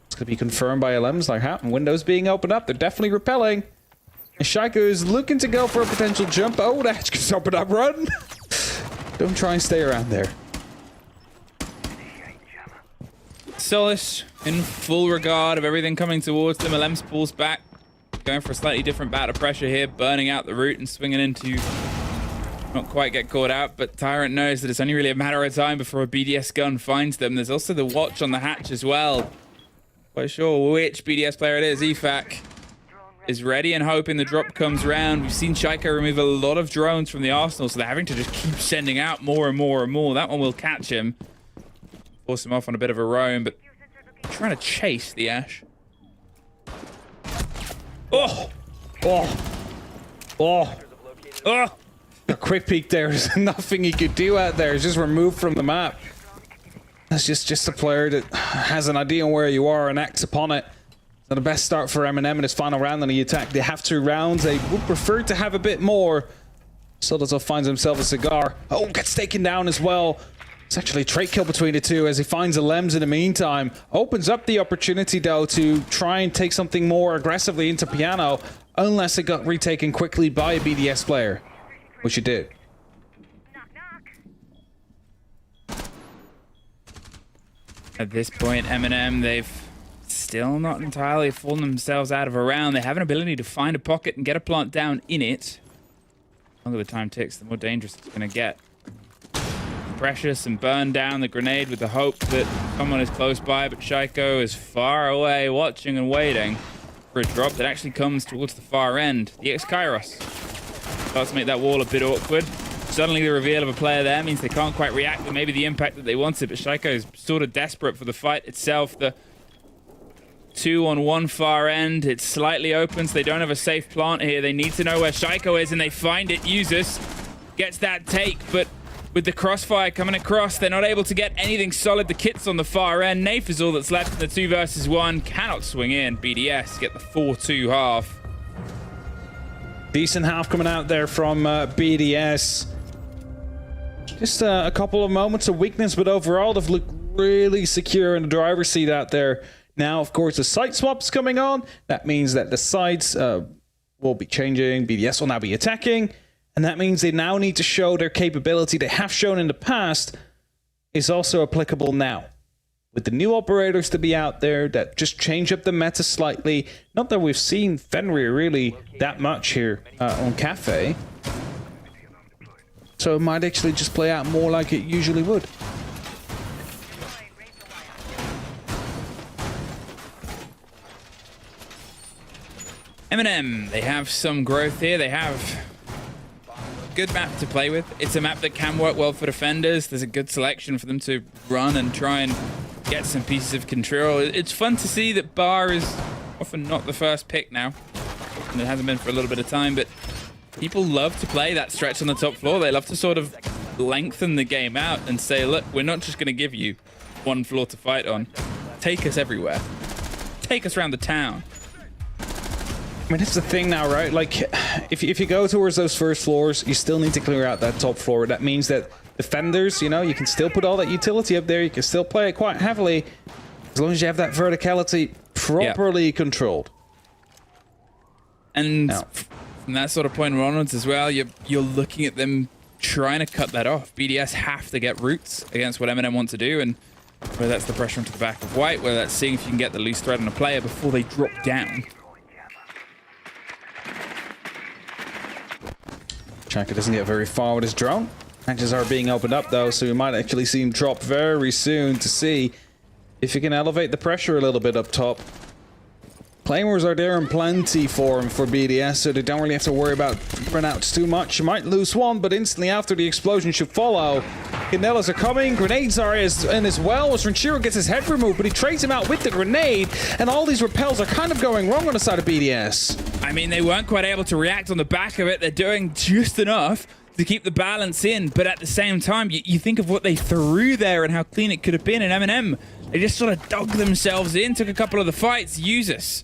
It's going to be confirmed by LMs like that. And windows being opened up. They're definitely repelling. And Shaiko is looking to go for a potential jump. Oh, the hatch gets opened up. Run! Don't try and stay around there. Solis in full regard of everything coming towards them. LMs pulls back. Going for a slightly different bout of pressure here. Burning out the route and swinging into... Not quite get caught out, but Tyrant knows that it's only really a matter of time before a BDS gun finds them. There's also the watch on the hatch as well. Quite sure which BDS player it is. EFAC is ready and hoping the drop comes round. We've seen Shaiko remove a lot of drones from the arsenal, so they're having to just keep sending out more and more and more. That one will catch him. Force him off on a bit of a roam, but trying to chase the Ash. Oh! Oh! Oh! Oh! A quick peek there. There's nothing he could do out there. It's just removed from the map. That's just a player that has an idea on where you are and acts upon it. So the best start for Eminem in his final round on the attack. They have 2 rounds. They would prefer to have a bit more. Solazov finds himself a cigar. Oh, gets taken down as well. It's actually a trait kill between the two as he finds a Lems in the meantime. Opens up the opportunity, though, to try and take something more aggressively into Piano, unless it got retaken quickly by a BDS player, which it did. At this point, Eminem, they've still not entirely fallen themselves out of a round. They have an ability to find a pocket and get a plant down in it. The longer the time ticks, the more dangerous it's going to get. Precious and burn down the grenade with the hope that someone is close by, but Shaiko is far away, watching and waiting for a drop that actually comes towards the far end. The X-Kairos starts to make that wall a bit awkward. Suddenly the reveal of a player there means they can't quite react with maybe the impact that they wanted, but Shaiko is sort of desperate for the fight itself. The 2 on one far end, it's slightly open, so they don't have a safe plant here. They need to know where Shaiko is, and they find it. Users gets that take, but with the crossfire coming across, they're not able to get anything solid. The kit's on the far end. Nafe is all that's left in the 2 versus 1. Cannot swing in. BDS get the 4-2 half. Decent half coming out there from BDS. Just a couple of moments of weakness, but overall they've looked really secure in the driver's seat out there. Now, of course, the site swap's coming on. That means that the sides will be changing. BDS will now be attacking. And that means they now need to show their capability they have shown in the past is also applicable now. With the new operators to be out there that just change up the meta slightly. Not that we've seen Fenrir really that much here on Cafe. So it might actually just play out more like it usually would. Eminem, they have some growth here. They have good map to play with. It's a map that can work well for defenders. There's a good selection for them to run and try and get some pieces of control. It's fun to see that Bar is often not the first pick now, and it hasn't been for a little bit of time, but people love to play that stretch on the top floor. They love to sort of lengthen the game out and say, look, we're not just going to give you one floor to fight on. Take us everywhere. Take us around the town. I mean, that's the thing now, right? Like, if you go towards those first floors, you still need to clear out that top floor. That means that defenders, you know, you can still put all that utility up there. You can still play it quite heavily, as long as you have that verticality properly controlled. And from that sort of point onwards as well, you're looking at them trying to cut that off. BDS have to get roots against what Eminem want to do, and whether that's the pressure onto the back of White, whether that's seeing if you can get the loose thread on a player before they drop down. Chaka doesn't get very far with his drone. Hatches are being opened up though, so we might actually see him drop very soon to see if he can elevate the pressure a little bit up top. Claymores are there in plenty for him for BDS, so they don't really have to worry about burnouts too much. You might lose one, but instantly after the explosion should follow. Candelas are coming, grenades are in as well, as Ranchiro gets his head removed, but he trades him out with the grenade, and all these repels are kind of going wrong on the side of BDS. I mean, they weren't quite able to react on the back of it. They're doing just enough to keep the balance in, but at the same time, you think of what they threw there and how clean it could have been, and Eminem, they just sort of dug themselves in, took a couple of the fights. Usus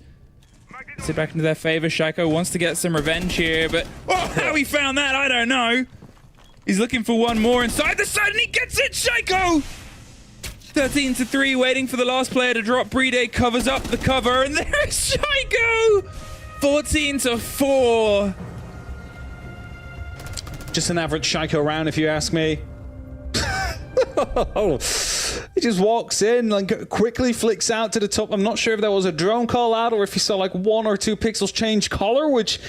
sit back into their favor. Shaiko wants to get some revenge here, but how he found that, I don't know. He's looking for one more inside the side, and he gets it, Shaiko! 13-3, waiting for the last player to drop. Brede covers up the cover, and there's Shaiko! 14-4. Just an average Shaiko round, if you ask me. He just walks in, like, quickly flicks out to the top. I'm not sure if that was a drone call out or if you saw like 1 or 2 pixels change color, which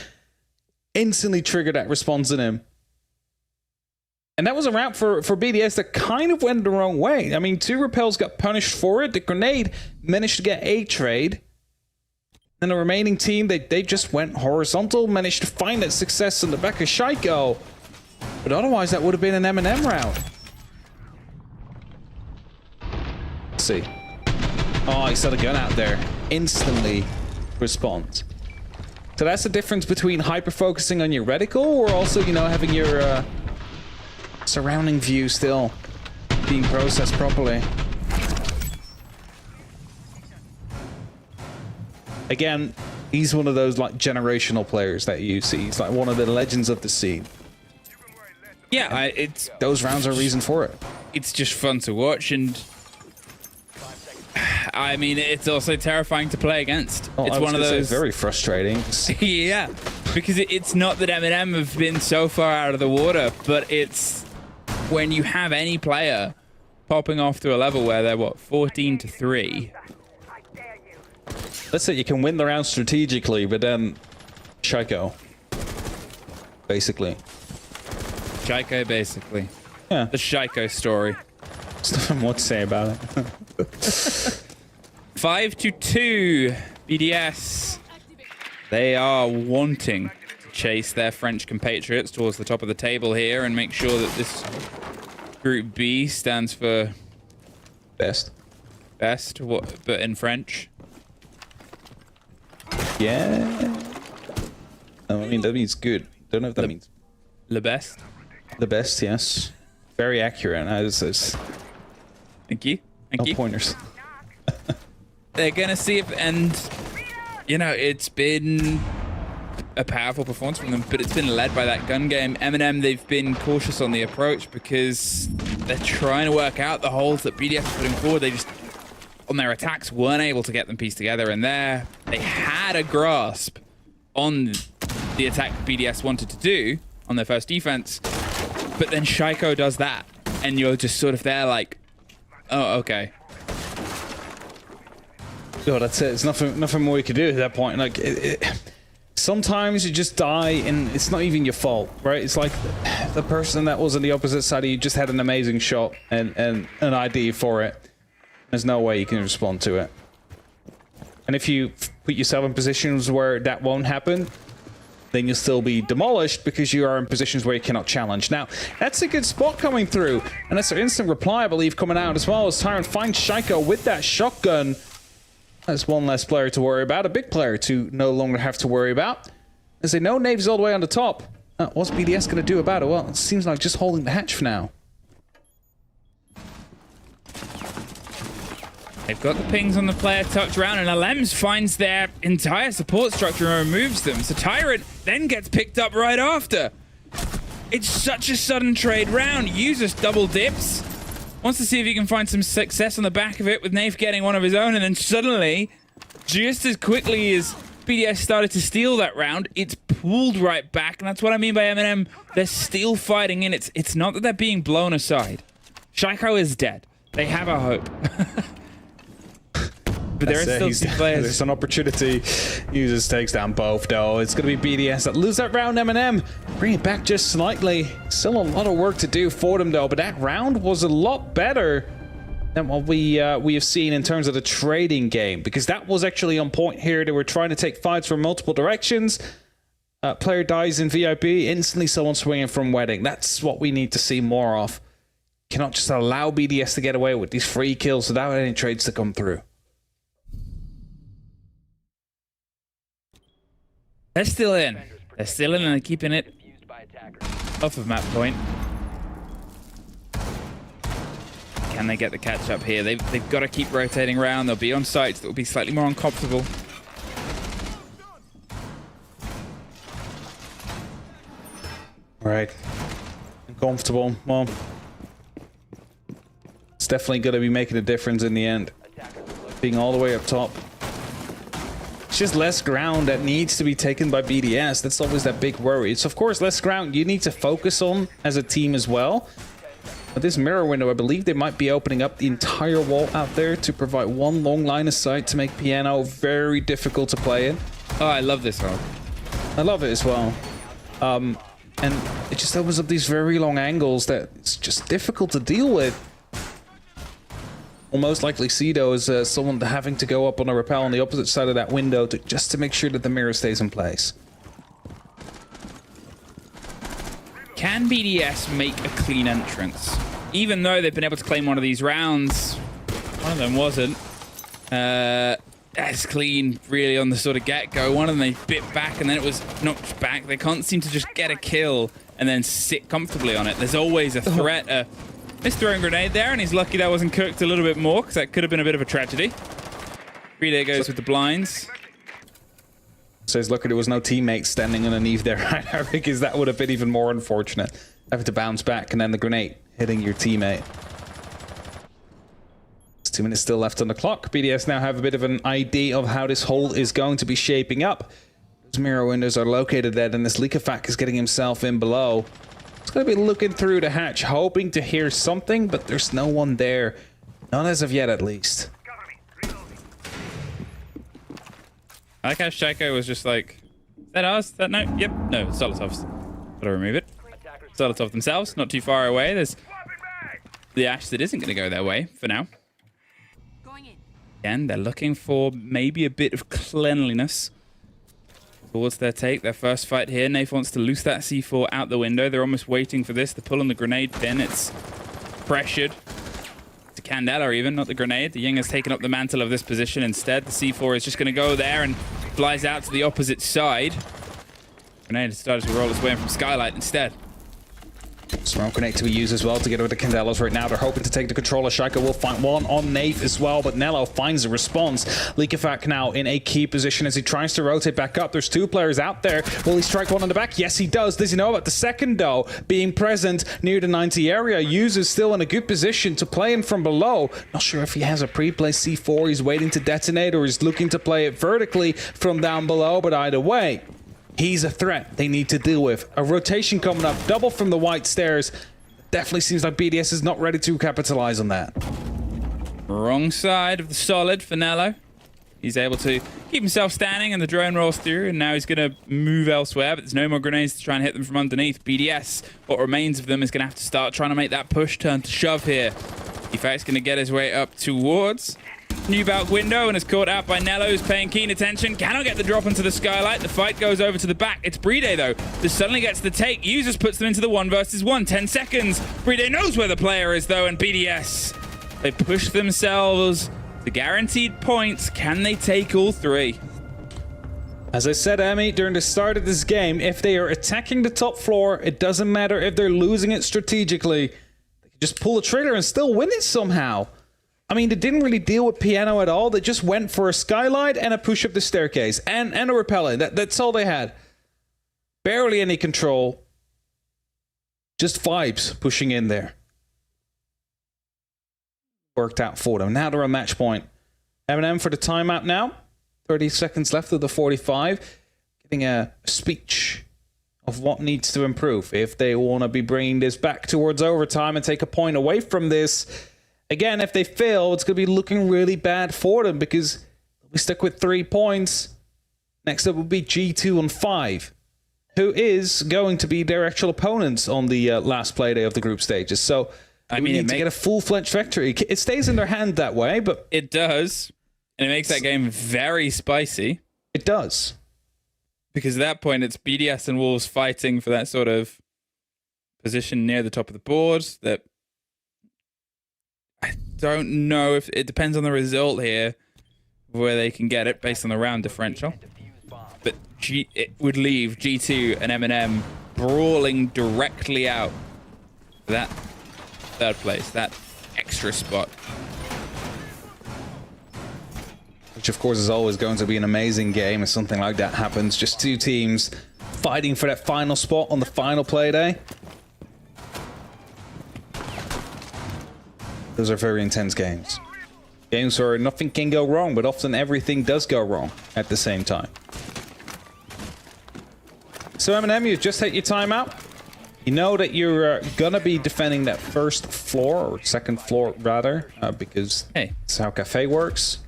instantly triggered that response in him. And that was a route for BDS that kind of went the wrong way. I mean, 2 repels got punished for it. The grenade managed to get a trade. And the remaining team, they just went horizontal, managed to find that success in the back of Shaiko. But otherwise, that would have been an M&M route. Let's see. Oh, he set a gun out there. Instantly responds. So that's the difference between hyper-focusing on your reticle or also, you know, having your surrounding view still being processed properly. Again, he's one of those like generational players that you see. He's like one of the legends of the scene. Yeah, it's those rounds are a reason for it. It's just fun to watch, and I mean, it's also terrifying to play against. Oh, it's one of those very frustrating. Yeah, because it's not that M&M have been so far out of the water, but it's when you have any player popping off to a level where they're what 14-3. Let's say you can win the round strategically, but then Shaiko, basically. Shaiko, basically. Yeah. The Shaiko story. There's nothing more to say about it. 5-2, BDS. They are wanting to chase their French compatriots towards the top of the table here and make sure that this Group B stands for best. Best, what? But in French. Yeah. Oh, I mean, that means good. Don't know if that means le best. The best, yes. Very accurate. Thank you. Thank you. Pointers. They're gonna see if, and you know, it's been a powerful performance from them, but it's been led by that gun game. M&M, they've been cautious on the approach because they're trying to work out the holes that BDS are putting forward. They just, on their attacks, weren't able to get them pieced together, and there they had a grasp on the attack BDS wanted to do on their first defense, but then Shaiko does that, and you're just sort of there like, oh, okay. Oh, that's it. There's nothing more you can do at that point. Like, sometimes you just die, and it's not even your fault, right? It's like the person that was on the opposite side of you just had an amazing shot and an ID for it. There's no way you can respond to it. And if you put yourself in positions where that won't happen, then you'll still be demolished because you are in positions where you cannot challenge. Now, that's a good spot coming through, and that's an instant reply, I believe, coming out as well as Tyrant finds Shaiko with that shotgun. That's one less player to worry about, a big player to no longer have to worry about. As they know Navy's all the way on the top. What's BDS going to do about it? Well, it seems like just holding the hatch for now. They've got the pings on the player tucked around, and Alems finds their entire support structure and removes them. So Tyrant then gets picked up right after. It's such a sudden trade round. Users double dips. Wants to see if he can find some success on the back of it with Nafe getting one of his own, and then suddenly, just as quickly as BDS started to steal that round, it's pulled right back, and that's what I mean by M&M. They're still fighting in. It's not that they're being blown aside. Shaiko is dead. They have a hope. But there are still 2 players. There's an opportunity. Users takes down both, though. It's going to be BDS that lose that round. M&M bring it back just slightly. Still a lot of work to do for them, though. But that round was a lot better than what we have seen in terms of the trading game, because that was actually on point here. They were trying to take fights from multiple directions. Player dies in VIP, instantly someone swinging from wedding. That's what we need to see more of. Cannot just allow BDS to get away with these free kills without any trades to come through. They're still in. They're still in, and they're keeping it off of map point. Can they get the catch up here? They've got to keep rotating around. They'll be on sites that will be slightly more uncomfortable. Right. Uncomfortable. Well, definitely going to be making a difference in the end. Being all the way up top. It's just less ground that needs to be taken by BDS. That's always that big worry. It's of course less ground you need to focus on as a team as well. But this mirror window, I believe they might be opening up the entire wall out there to provide one long line of sight to make Piano very difficult to play in. Oh, I love this one. I love it as well. And it just opens up these very long angles that it's just difficult to deal with. We'll most likely see, though, as someone having to go up on a rappel on the opposite side of that window just to make sure that the mirror stays in place. Can BDS make a clean entrance? Even though they've been able to claim one of these rounds, one of them wasn't as clean, really, on the sort of get-go. One of them they bit back and then it was knocked back. They can't seem to just get a kill and then sit comfortably on it. There's always a threat. Missed throwing grenade there, and he's lucky that wasn't cooked a little bit more, because that could have been a bit of a tragedy. Relay goes with the blinds. So he's lucky there was no teammate standing underneath there either, because that would have been even more unfortunate. Having to bounce back and then the grenade hitting your teammate. There's 2 minutes still left on the clock. BDS now have a bit of an idea of how this hole is going to be shaping up. Those mirror windows are located there, and this Leakafak is getting himself in below. He's going to be looking through the hatch, hoping to hear something, but there's no one there. Not as of yet, at least. I like how Shaiko was just like, is that ours? Is that no? Yep. No, it's Solotov's. Gotta remove it. Solotov themselves, not too far away. There's the Ash that isn't going to go their way for now. Again, they're looking for maybe a bit of cleanliness towards their take, their first fight here. Nath wants to loose that C4 out the window. They're almost waiting for this. The pull on the grenade pin. It's pressured. To Candela even, not the grenade. The Ying has taken up the mantle of this position instead. The C4 is just going to go there and flies out to the opposite side. Grenade has started to roll its way in from Skylight instead. Smoke grenade to be used as well to get over the Candelas right now. They're hoping to take the controller. Shaiko will find one on Nath as well, but Nello finds a response. Leakafak now in a key position as he tries to rotate back up. There's 2 players out there. Will he strike one on the back? Yes, he does. Does he know about the second, though? Being present near the 90 area. Users still in a good position to play in from below. Not sure if he has a pre-placed C4. He's waiting to detonate, or he's looking to play it vertically from down below, but either way, he's a threat they need to deal with. A rotation coming up, double from the white stairs. Definitely seems like BDS is not ready to capitalize on that. Wrong side of the solid for Nello. He's able to keep himself standing and the drone rolls through, and now he's going to move elsewhere, but there's no more grenades to try and hit them from underneath. BDS, what remains of them, is going to have to start trying to make that push turn to shove here. Efact's going to get his way up towards New Balk window and is caught out by Nello, who's paying keen attention. Cannot get the drop into the Skylight. The fight goes over to the back. It's Bride, though, that suddenly gets the take. Users puts them into the 1 versus 1. 10 seconds. Bride knows where the player is, though, and BDS, they push themselves to guaranteed points. Can they take all 3? As I said, Emmy, during the start of this game, if they are attacking the top floor, it doesn't matter if they're losing it strategically. They can just pull the trigger and still win it somehow. I mean, they didn't really deal with Piano at all. They just went for a Skylight and a push up the staircase and a repellent. That's all they had. Barely any control. Just vibes pushing in there. Worked out for them. Now they're on match point. M&M for the timeout now. 30 seconds left of the 45. Getting a speech of what needs to improve if they want to be bringing this back towards overtime and take a point away from this. Again, if they fail, it's going to be looking really bad for them because we stuck with 3 points. Next up will be G2 on 5, who is going to be their actual opponents on the last play day of the group stages. So I mean, need to get a full-fledged victory. It stays in their hand that way, but it does, and it makes that game very spicy. It does, because at that point it's BDS and Wolves fighting for that sort of position near the top of the board. That I don't know if it depends on the result here where they can get it based on the round differential. But it would leave G2 and M&M brawling directly out for that third place, that extra spot. Which of course is always going to be an amazing game if something like that happens. Just 2 teams fighting for that final spot on the final play day. Those are very intense games. Games where nothing can go wrong, but often everything does go wrong at the same time. So Eminem, you just hit your timeout. You know that you're gonna be defending that first floor, or second floor rather, because hey, that's how Cafe works.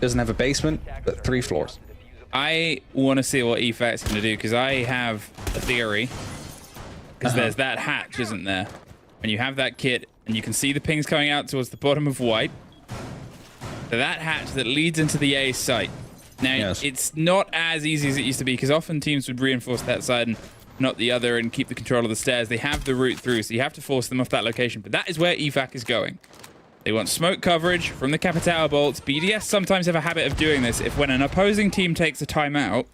Doesn't have a basement, but 3 floors. I want to see what EFAC's going to do, because I have a theory. Because there's that hatch, isn't there? When you have that kit, and you can see the pings coming out towards the bottom of white. So that hatch that leads into the A site. Now, it's not as easy as it used to be, because often teams would reinforce that side and not the other and keep the control of the stairs. They have the route through, so you have to force them off that location. But that is where EFAC is going. They want smoke coverage from the Capitao bolts. BDS sometimes have a habit of doing this. If when an opposing team takes a timeout,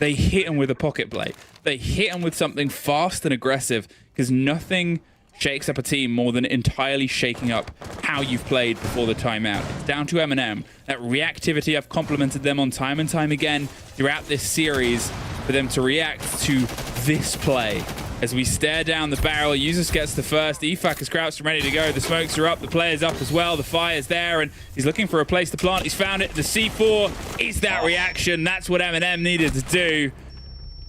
they hit them with a pocket blade. They hit them with something fast and aggressive, because nothing shakes up a team more than entirely shaking up how you've played before the timeout. It's down to Eminem. That reactivity, I've complimented them on time and time again throughout this series, for them to react to this play. As we stare down the barrel, Usus gets the first. EFAC is crouched and ready to go. The smokes are up, the player's up as well. The fire's there, and he's looking for a place to plant. He's found it. The C4 is that reaction. That's what Eminem needed to do.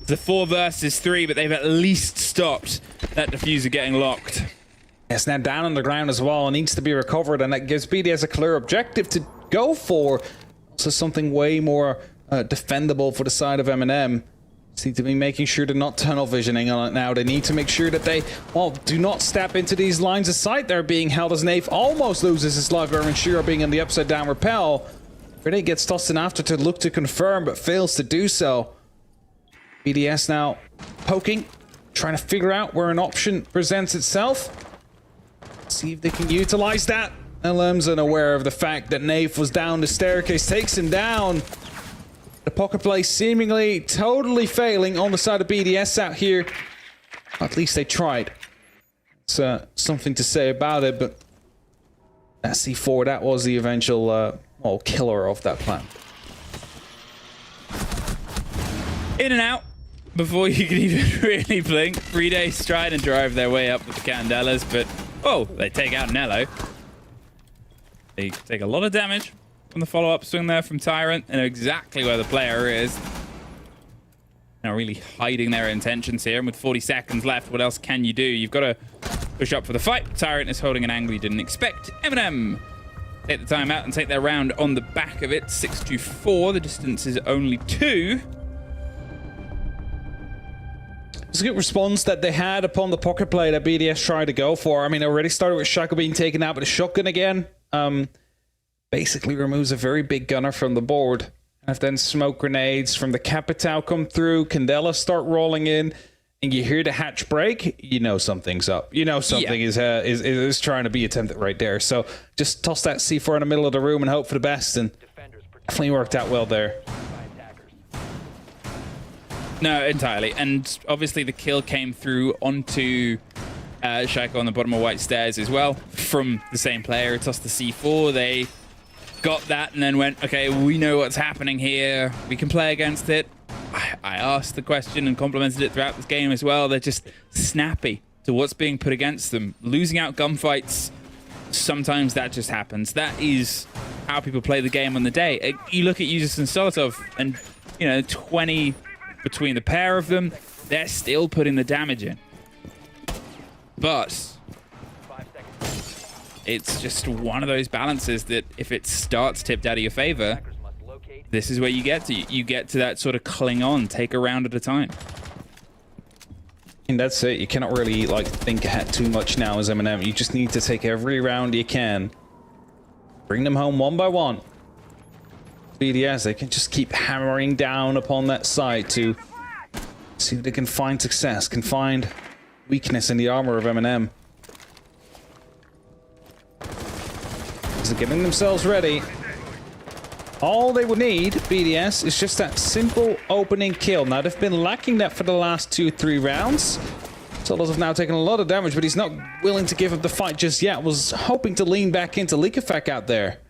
The 4 versus 3, but they've at least stopped that diffuser getting locked. It's now down on the ground as well. It needs to be recovered, and that gives BDS a clear objective to go for. Also something way more defendable for the side of Eminem. Need to be making sure they're not tunnel visioning on it now. They need to make sure that they, well, do not step into these lines of sight. They're being held as Nave almost loses his life. Aaron Shearer being in the upside down rappel. Renee gets tossed in after to look to confirm, but fails to do so. BDS now poking, trying to figure out where an option presents itself. See if they can utilize that. LM's unaware of the fact that Nave was down the staircase, takes him down. The pocket play seemingly totally failing on the side of BDS out here. At least they tried. It's something to say about it, but that C4, that was the eventual killer of that plan. In and out before you can even really blink. 3-Day try and drive their way up with the Candelas, but they take out Nello. They take a lot of damage from the follow-up swing there from Tyrant. They know exactly where the player is. Now really hiding their intentions here, and with 40 seconds left, what else can you do? You've got to push up for the fight. Tyrant is holding an angle you didn't expect. Eminem take the timeout and take their round on the back of it. 6-4. The distance is only 2. It's a good response that they had upon the pocket play that BDS tried to go for. I mean, it already started with Shaco being taken out with a shotgun again. Basically removes a very big gunner from the board. And if then smoke grenades from the Capitao come through, Candela start rolling in, and you hear the hatch break, you know something's up. You know something is trying to be attempted right there. So just toss that C4 in the middle of the room and hope for the best, and definitely worked out well there. No, entirely. And obviously the kill came through onto Shaco on the bottom of white stairs as well from the same player. It tossed the C4. They got that and then went, okay, we know what's happening here. We can play against it. I asked the question and complimented it throughout this game as well. They're just snappy to what's being put against them. Losing out gunfights, sometimes that just happens. That is how people play the game on the day. You look at Usus and Solotov and, 20 between the pair of them, they're still putting the damage in. But it's just one of those balances that if it starts tipped out of your favor, this is where you get to. You get to that sort of cling on, take a round at a time. And that's it. You cannot really think ahead too much now as Eminem. You just need to take every round you can. Bring them home one by one. BDS, they can just keep hammering down upon that side to see if they can find success, can find weakness in the armor of Eminem. They're getting themselves ready. All they would need, BDS, is just that simple opening kill. Now, they've been lacking that for the last 2-3 rounds. Solos have now taken a lot of damage, but he's not willing to give up the fight just yet. Was hoping to lean back into Leakefak out there.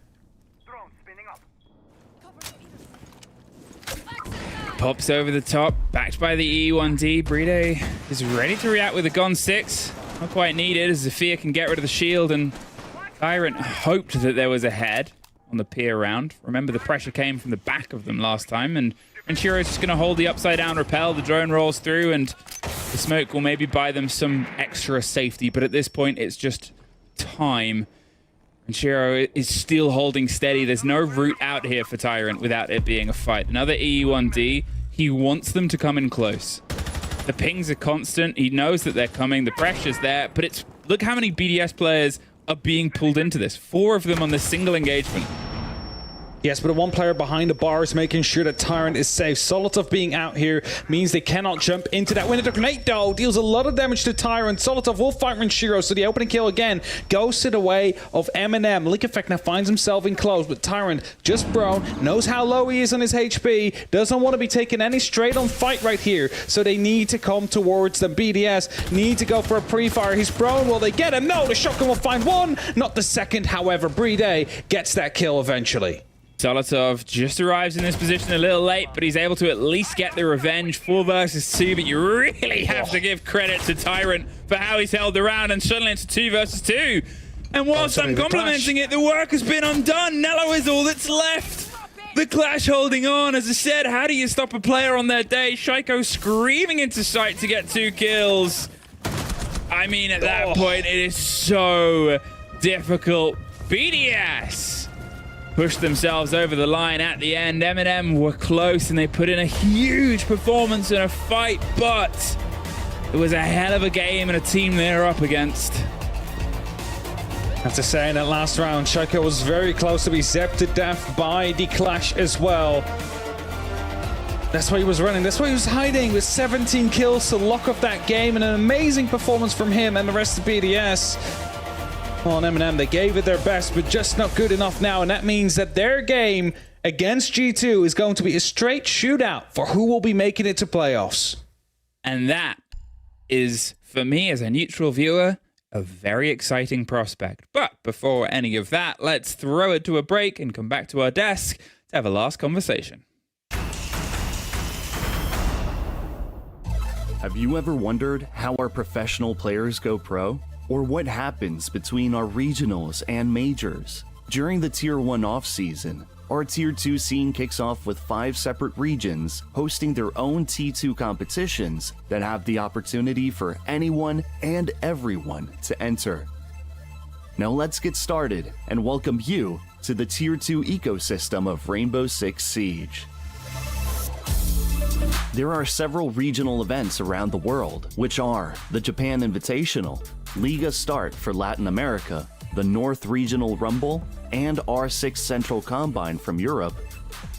Pops over the top, backed by the E1D. Bride is ready to react with a Gon 6. Not quite needed, as Zafir can get rid of the shield and Tyrant hoped that there was a head on the peer round. Remember, the pressure came from the back of them last time, and Shiro's just going to hold the upside down rappel. The drone rolls through, and the smoke will maybe buy them some extra safety, but at this point, it's just time. And Shiro is still holding steady. There's no route out here for Tyrant without it being a fight. Another E1D. He wants them to come in close. The pings are constant. He knows that they're coming. The pressure's there, but it's look how many BDS players are being pulled into this. 4 of them on this single engagement. Yes, but the one player behind the bar is making sure that Tyrant is safe. Solotov being out here means they cannot jump into that window. The grenade, though, deals a lot of damage to Tyrant. Solotov will fight Renshiro, so the opening kill again goes to the way of Eminem. Link Effect now finds himself in close, but Tyrant, just prone, knows how low he is on his HP, doesn't want to be taking any straight-on fight right here, so they need to come towards them. BDS need to go for a pre-fire. He's prone. Will they get him? No, the shotgun will find one, not the second. However, Bride gets that kill eventually. Solotov just arrives in this position a little late, but he's able to at least get the revenge. 4 versus 2, but you really have to give credit to Tyrant for how he's held the round, and suddenly it's 2 versus 2. And whilst I'm complimenting it, the work has been undone. Nello is all that's left. The Clash holding on. As I said, how do you stop a player on their day? Shaiko screaming into sight to get 2 kills. I mean, at that point, it is so difficult. BDS pushed themselves over the line at the end. Eminem were close and they put in a huge performance in a fight, but it was a hell of a game and a team they're up against. I have to say, in that last round, Shaiko was very close to be zapped to death by the Clash as well. That's why he was running. That's why he was hiding with 17 kills to lock up that game, and an amazing performance from him and the rest of BDS. On Eminem, they gave it their best, but just not good enough now, and that means that their game against G2 is going to be a straight shootout for who will be making it to playoffs. And that is, for me as a neutral viewer, a very exciting prospect. But before any of that, let's throw it to a break and come back to our desk to have a last conversation. Have you ever wondered how our professional players go pro? Or what happens between our regionals and majors? During the Tier 1 off-season, our Tier 2 scene kicks off with 5 separate regions hosting their own T2 competitions that have the opportunity for anyone and everyone to enter. Now let's get started and welcome you to the Tier 2 ecosystem of Rainbow Six Siege. There are several regional events around the world, which are the Japan Invitational, Liga Start for Latin America, the North Regional Rumble, and R6 Central Combine from Europe,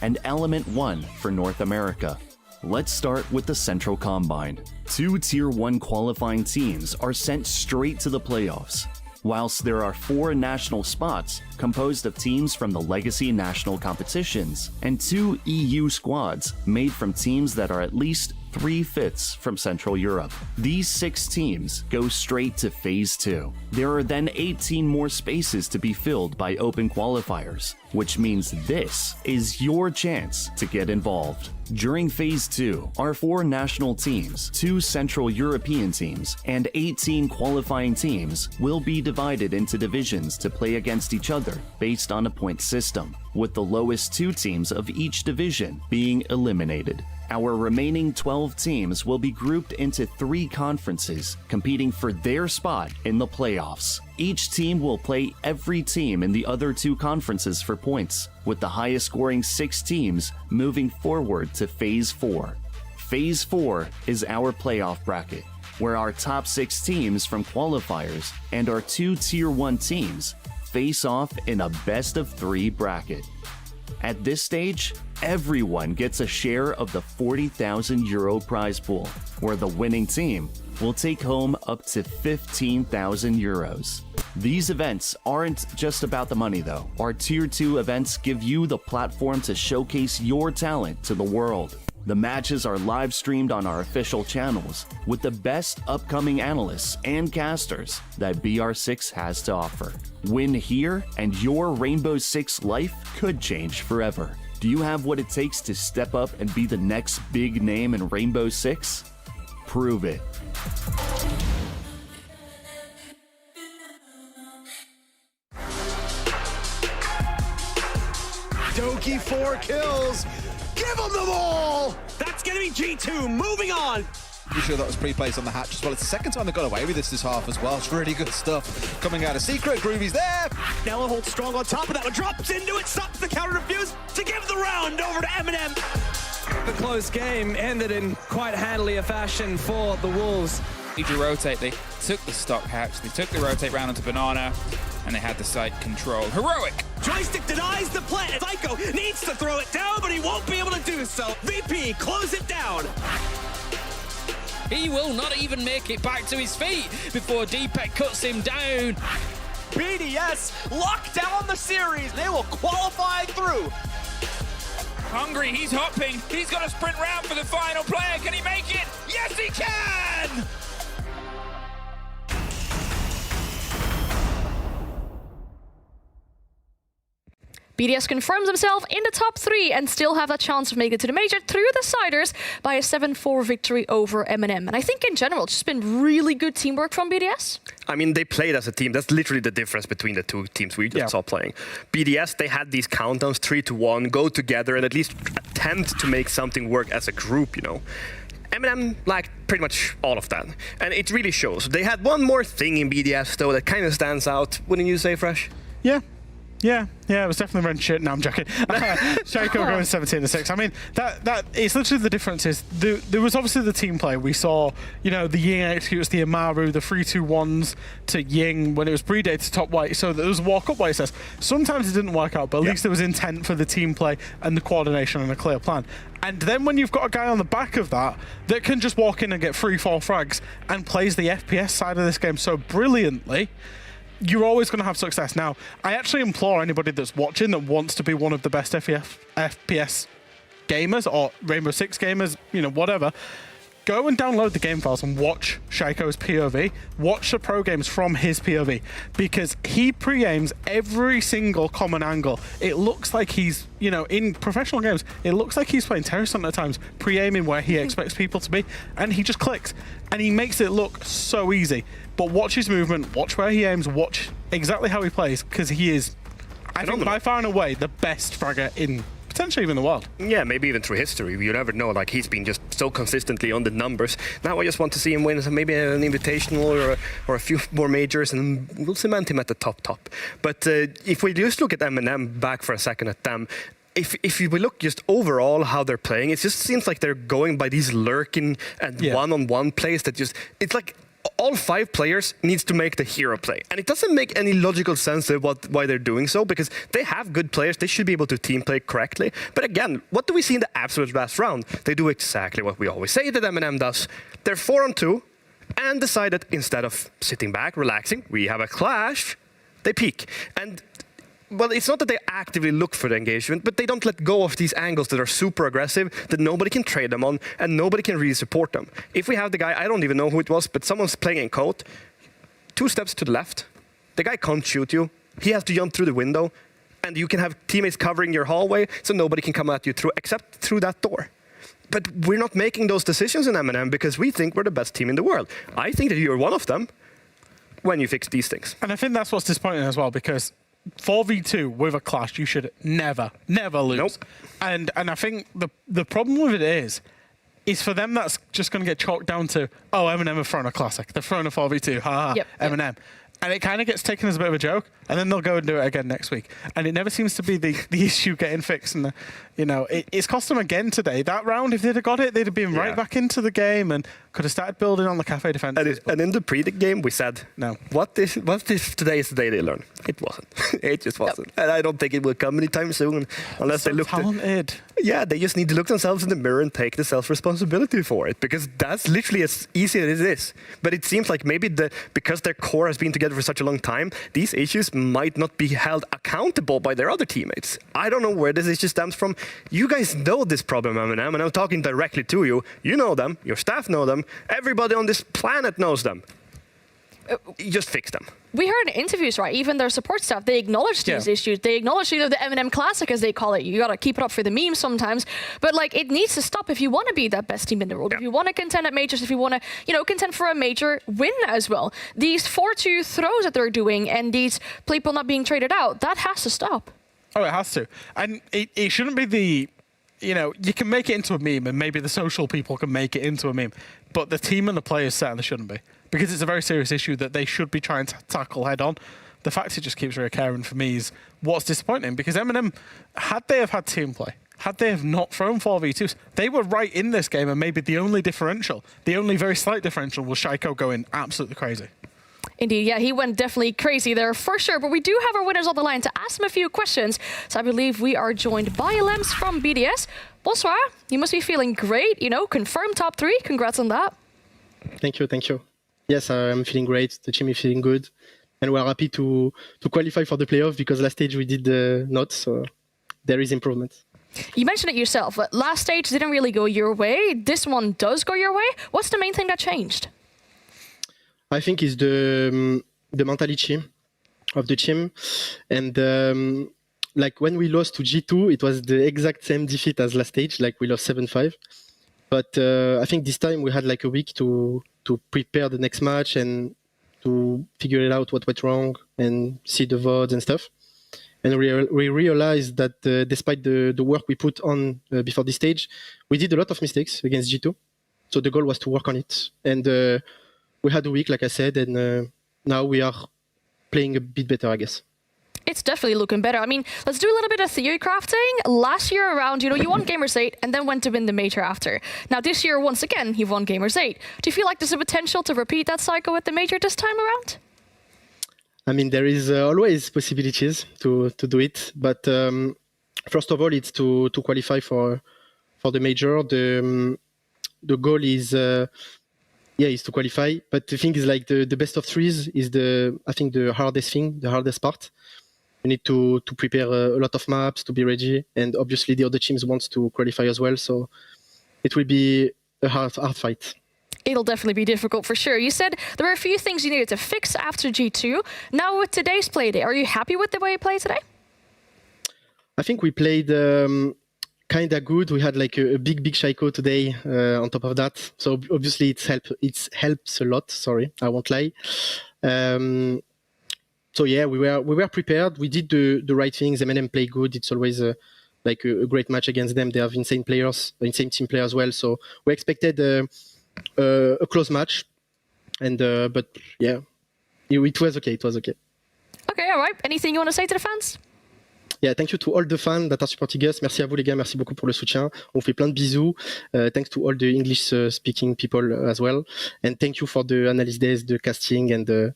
and Element 1 for North America. Let's start with the Central Combine. 2 Tier 1 qualifying teams are sent straight to the playoffs, whilst there are 4 national spots composed of teams from the Legacy national competitions, and 2 EU squads made from teams that are at least 3/5 from Central Europe. These 6 teams go straight to Phase 2. There are then 18 more spaces to be filled by open qualifiers, which means this is your chance to get involved. During Phase 2, our 4 national teams, 2 Central European teams, and 18 qualifying teams will be divided into divisions to play against each other based on a point system, with the lowest 2 teams of each division being eliminated. Our remaining 12 teams will be grouped into 3 conferences, competing for their spot in the playoffs. Each team will play every team in the other 2 conferences for points, with the highest scoring 6 teams moving forward to Phase 4. Phase 4 is our playoff bracket, where our top 6 teams from qualifiers and our 2 Tier 1 teams face off in a best-of-3 bracket. At this stage, everyone gets a share of the €40,000 prize pool, where the winning team will take home up to €15,000. These events aren't just about the money though. Our Tier 2 events give you the platform to showcase your talent to the world. The matches are live streamed on our official channels with the best upcoming analysts and casters that BR6 has to offer. Win here and your Rainbow Six life could change forever. Do you have what it takes to step up and be the next big name in Rainbow Six? Prove it. lucky 4 kills. Give them the ball! That's going to be G2 moving on. Pretty sure that was pre-placed on the hatch as well. It's the second time they got away with this half as well. It's really good stuff coming out of Secret. Groovy's there. Nella holds strong on top of that one, drops into it, stops the counter defuse to give the round over to Eminem. The close game ended in quite handily a fashion for the Wolves. Need to rotate. They took the stock hatch, they took the rotate round onto Banana, and they had the site control. Heroic! Joystick denies the plant. Psycho needs to throw it down, but he won't be able to do so. VP, close it down. He will not even make it back to his feet before Deepek cuts him down. BDS locked down the series. They will qualify through. Hungry, he's hopping. He's got to sprint round for the final player. Can he make it? Yes, he can! BDS confirms himself in the top 3 and still have a chance of making it to the major through the Siders by a 7-4 victory over Eminem. And I think in general, it's just been really good teamwork from BDS. I mean, they played as a team. That's literally the difference between the two teams we just saw playing. BDS, they had these countdowns 3-1, go together and at least attempt to make something work as a group, you know. Eminem lacked pretty much all of that. And it really shows. They had one more thing in BDS, though, that kind of stands out. Wouldn't you say, Fresh? Yeah, it was definitely run shit. No, I'm joking. Shaco going 17-6. I mean, that it's literally the difference is there was obviously the team play. We saw, you know, the Ying executes the Amaru, the 3-2-1s to Ying when it was pre-day to top white. So there was a walk-up white says. Sometimes it didn't work out, but at least there was intent for the team play and the coordination and a clear plan. And then when you've got a guy on the back of that can just walk in and get 3-4 frags and plays the FPS side of this game so brilliantly, you're always going to have success. Now, I actually implore anybody that's watching that wants to be one of the best FPS gamers or Rainbow Six gamers, you know, whatever, go and download the game files and watch Shaiko's POV. Watch the pro games from his POV because he pre-aims every single common angle. It looks like he's, you know, in professional games, it looks like he's playing Terrorist Hunt at times, pre-aiming where he expects people to be, and he just clicks. And he makes it look so easy. But watch his movement, watch where he aims, watch exactly how he plays, because he is, I think, by far and away the best fragger in potentially even the world. Yeah, maybe even through history. You never know. Like, he's been just so consistently on the numbers. Now I just want to see him win maybe an invitational or a few more majors, and we'll cement him at the top. But if we just look at Eminem back for a second at them, if we look just overall how they're playing, it just seems like they're going by these lurking and one-on-one plays that just, it's like all 5 players needs to make the hero play. And it doesn't make any logical sense of why they're doing so, because they have good players. They should be able to team play correctly. But again, what do we see in the absolute last round? They do exactly what we always say that Eminem does. They're 4-on-2 and decide that instead of sitting back, relaxing, we have a clash, they peek. And well, it's not that they actively look for the engagement, but they don't let go of these angles that are super aggressive, that nobody can trade them on, and nobody can really support them. If we have the guy, I don't even know who it was, but someone's playing in coat, 2 steps to the left, the guy can't shoot you, he has to jump through the window, and you can have teammates covering your hallway, so nobody can come at you except through that door. But we're not making those decisions in M&M because we think we're the best team in the world. I think that you're one of them when you fix these things. And I think that's what's disappointing as well, because 4v2 with a clash, you should never lose. Nope. And I think the problem with it is for them that's just going to get chalked down to, oh, Eminem have thrown a classic. They've thrown a 4v2. Ha ha. Eminem. And it kind of gets taken as a bit of a joke, and then they'll go and do it again next week. And it never seems to be the issue getting fixed. And, it's cost them again today. That round, if they'd have got it, they'd have been right back into the game and could have started building on the cafe defense. And in the pre-game, we said, no. What if today is the day they learn? It wasn't. It just wasn't. And I don't think it will come anytime soon unless they look talented. Yeah, they just need to look themselves in the mirror and take the self-responsibility for it, because that's literally as easy as it is. But it seems like maybe because their core has been together for such a long time, these issues might not be held accountable by their other teammates. I don't know where this issue stems from. You guys know this problem, Eminem, and I'm talking directly to you. You know them, your staff know them, everybody on this planet knows them. You just fix them. We heard in interviews, right? Even their support staff, they acknowledge these issues. They acknowledge, the Eminem Classic, as they call it. You got to keep it up for the memes sometimes. But, it needs to stop if you want to be that best team in the world. If you want to contend at majors, if you want to, contend for a major win as well. These 4-2 throws that they're doing and these people not being traded out, that has to stop. Oh, it has to. And it shouldn't be the, you can make it into a meme and maybe the social people can make it into a meme, but the team and the players certainly shouldn't be, because it's a very serious issue that they should be trying to tackle head on. The fact it just keeps reoccurring for me is what's disappointing, because M&M, had they have had team play, had they have not thrown 4v2s, they were right in this game, and maybe the only differential, the only very slight differential, was Shaiko going absolutely crazy. Indeed, yeah, he went definitely crazy there for sure. But we do have our winners on the line to ask them a few questions. So I believe we are joined by Lems from BDS. Bonsoir, you must be feeling great, confirmed top 3. Congrats on that. Thank you. Yes, I'm feeling great. The team is feeling good. And we're happy to qualify for the playoff, because last stage we did not, so there is improvement. You mentioned it yourself, but last stage didn't really go your way. This one does go your way. What's the main thing that changed? I think it's the mentality of the team. And like when we lost to G2, it was the exact same defeat as last stage, like we lost 7-5. But I think this time we had like a week to prepare the next match and to figure it out what went wrong and see the VODs and stuff. And we realized that despite the work we put on before this stage, we did a lot of mistakes against G2. So the goal was to work on it. And we had a week, like I said, and now we are playing a bit better, I guess. It's definitely looking better. I mean, let's do a little bit of theory crafting. Last year around, you won Gamers 8 and then went to win the major after. Now this year, once again, you've won Gamers 8. Do you feel like there's a potential to repeat that cycle with the major this time around? I mean, there is always possibilities to do it. But first of all, it's to qualify for the major. The goal is... is to qualify, but the thing is like the best of 3s is I think the hardest thing, the hardest part. You need to prepare a lot of maps to be ready, and obviously the other teams want to qualify as well, so it will be a hard fight. It'll definitely be difficult for sure. You said there were a few things you needed to fix after G2. Now with today's play day, are you happy with the way you played today? I think we played kind of good. We had like a big Shaiko today on top of that. So obviously it helps a lot. Sorry, I won't lie. So yeah, we were prepared. We did the right things. M&M play good. It's always like a great match against them. They have insane players, insane team player as well. So we expected a close match. And but yeah, it was okay. Okay, all right. Anything you want to say to the fans? Yeah, thank you to all the fans that are supporting us. Merci à vous les gars, merci beaucoup pour le soutien. On fait plein de bisous. Thanks to all the English speaking people as well. And thank you for the analysis days, the casting, and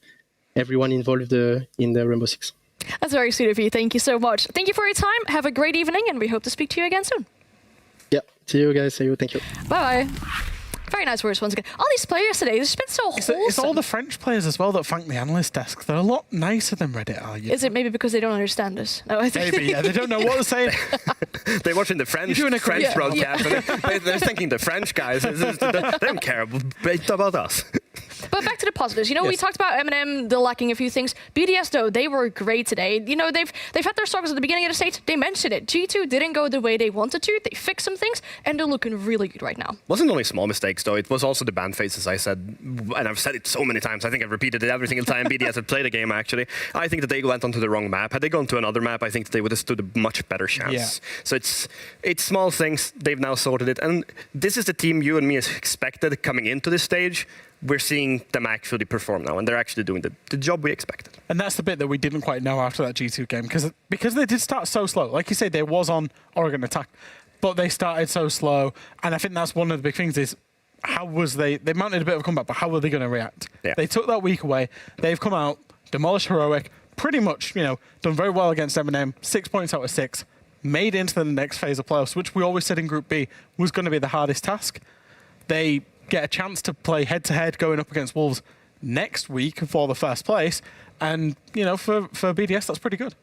everyone involved in the Rainbow Six. That's very sweet of you. Thank you so much. Thank you for your time. Have a great evening, and we hope to speak to you again soon. Yeah, see you guys. See you. Thank you. Bye-bye. Very nice words once again. All these players today, they've just been so wholesome. It's all the French players as well that thank the analyst desk. They're a lot nicer than Reddit are. Is it maybe because they don't understand us? No, maybe, yeah. They don't know what they're saying. They're watching the French broadcast. Yeah. They're thinking the French guys. They don't care about us. But back to the positives. We talked about M&M, they're lacking a few things. BDS, though, they were great today. They've had their struggles at the beginning of the stage. They mentioned it. G2 didn't go the way they wanted to. They fixed some things, and they're looking really good right now. Wasn't only small mistakes, though. It was also the ban phases, I said. And I've said it so many times. I think I've repeated it every single time BDS had played a game, actually. I think that they went onto the wrong map. Had they gone to another map, I think that they would have stood a much better chance. Yeah. So it's small things. They've now sorted it. And this is the team you and me expected coming into this stage. We're seeing them actually perform now, and they're actually doing the job we expected. And that's the bit that we didn't quite know after that G2 game, because they did start so slow. Like you said, they was on Oregon attack, but they started so slow. And I think that's one of the big things is, how was they mounted a bit of a comeback, but how were they going to react? Yeah. They took that week away. They've come out, demolished Heroic, pretty much, done very well against M&M, 6 points out of 6, made into the next phase of playoffs, which we always said in Group B was going to be the hardest task. They get a chance to play head-to-head going up against Wolves next week for the first place. And, for BDS, that's pretty good.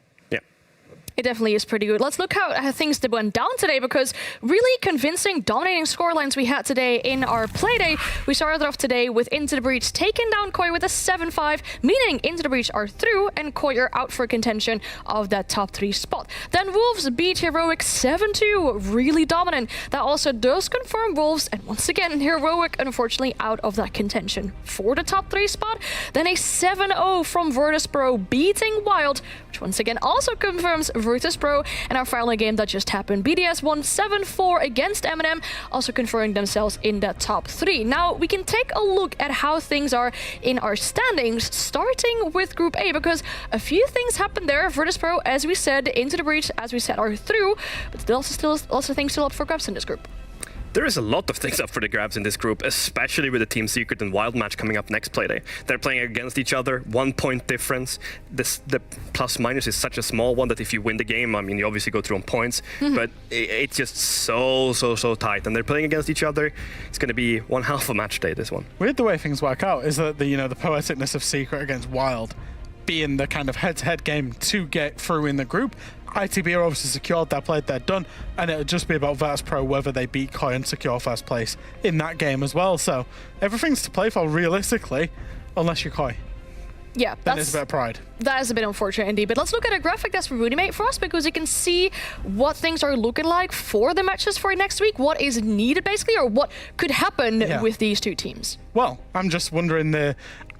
It definitely is pretty good. Let's look how things went down today, because really convincing, dominating scorelines we had today in our playday. We started off today with Into the Breach taking down Koi with a 7-5, meaning Into the Breach are through and Koi are out for contention of that top 3 spot. Then Wolves beat Heroic 7-2, really dominant. That also does confirm Wolves, and once again, Heroic unfortunately out of that contention for the top 3 spot. Then a 7-0 from Virtus Pro beating Wild, which once again also confirms Virtus.pro. And our final game that just happened, BDS won 7-4 against M&M, also confirming themselves in the top 3. Now, we can take a look at how things are in our standings, starting with Group A, because a few things happened there. Virtus.pro, as we said, into the breach, as we said, are through, but there's still lots of things still up for grabs in this group. There is a lot of things up for the grabs in this group, especially with the Team Secret and Wild match coming up next playday. They're playing against each other, 1 point difference. The plus-minus is such a small one that if you win the game, I mean, you obviously go through on points, but it's just so tight. And they're playing against each other. It's going to be one hell of a match day, this one. Weird the way things work out is that the poeticness of Secret against Wild being the kind of head-to-head game to get through in the group. ITB are obviously secured, they're played, they're done, and it'll just be about Virtus.pro whether they beat Koi and secure first place in that game as well. So everything's to play for realistically, unless you're Koi. Yeah, then it's a bit of pride. That is a bit unfortunate indeed. But let's look at a graphic that's Rudy made for us, because you can see what things are looking like for the matches for next week, what is needed basically, or what could happen with these two teams. Well, I'm just wondering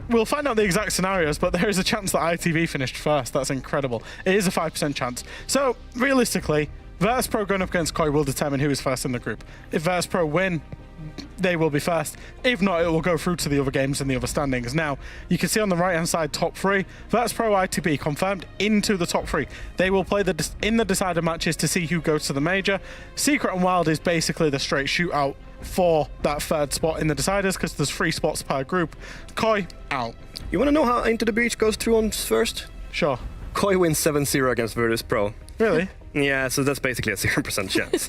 we'll find out the exact scenarios, but there is a chance that ITV finished first. That's incredible. It is a 5% chance. So realistically, Virtus.pro going up against Koi will determine who is first in the group. If Virtus.pro win, they will be first. If not, it will go through to the other games and the other standings. Now, you can see on the right-hand side, top 3, Virtus.pro, ITB confirmed into the top 3. They will play in the decider matches to see who goes to the major. Secret and Wild is basically the straight shootout for that third spot in the deciders, because there's 3 spots per group. Koi, out. You want to know how Into the Breach goes through on first? Sure. Koi wins 7-0 against Virtus.pro. Really? Yeah, so that's basically a 0% chance.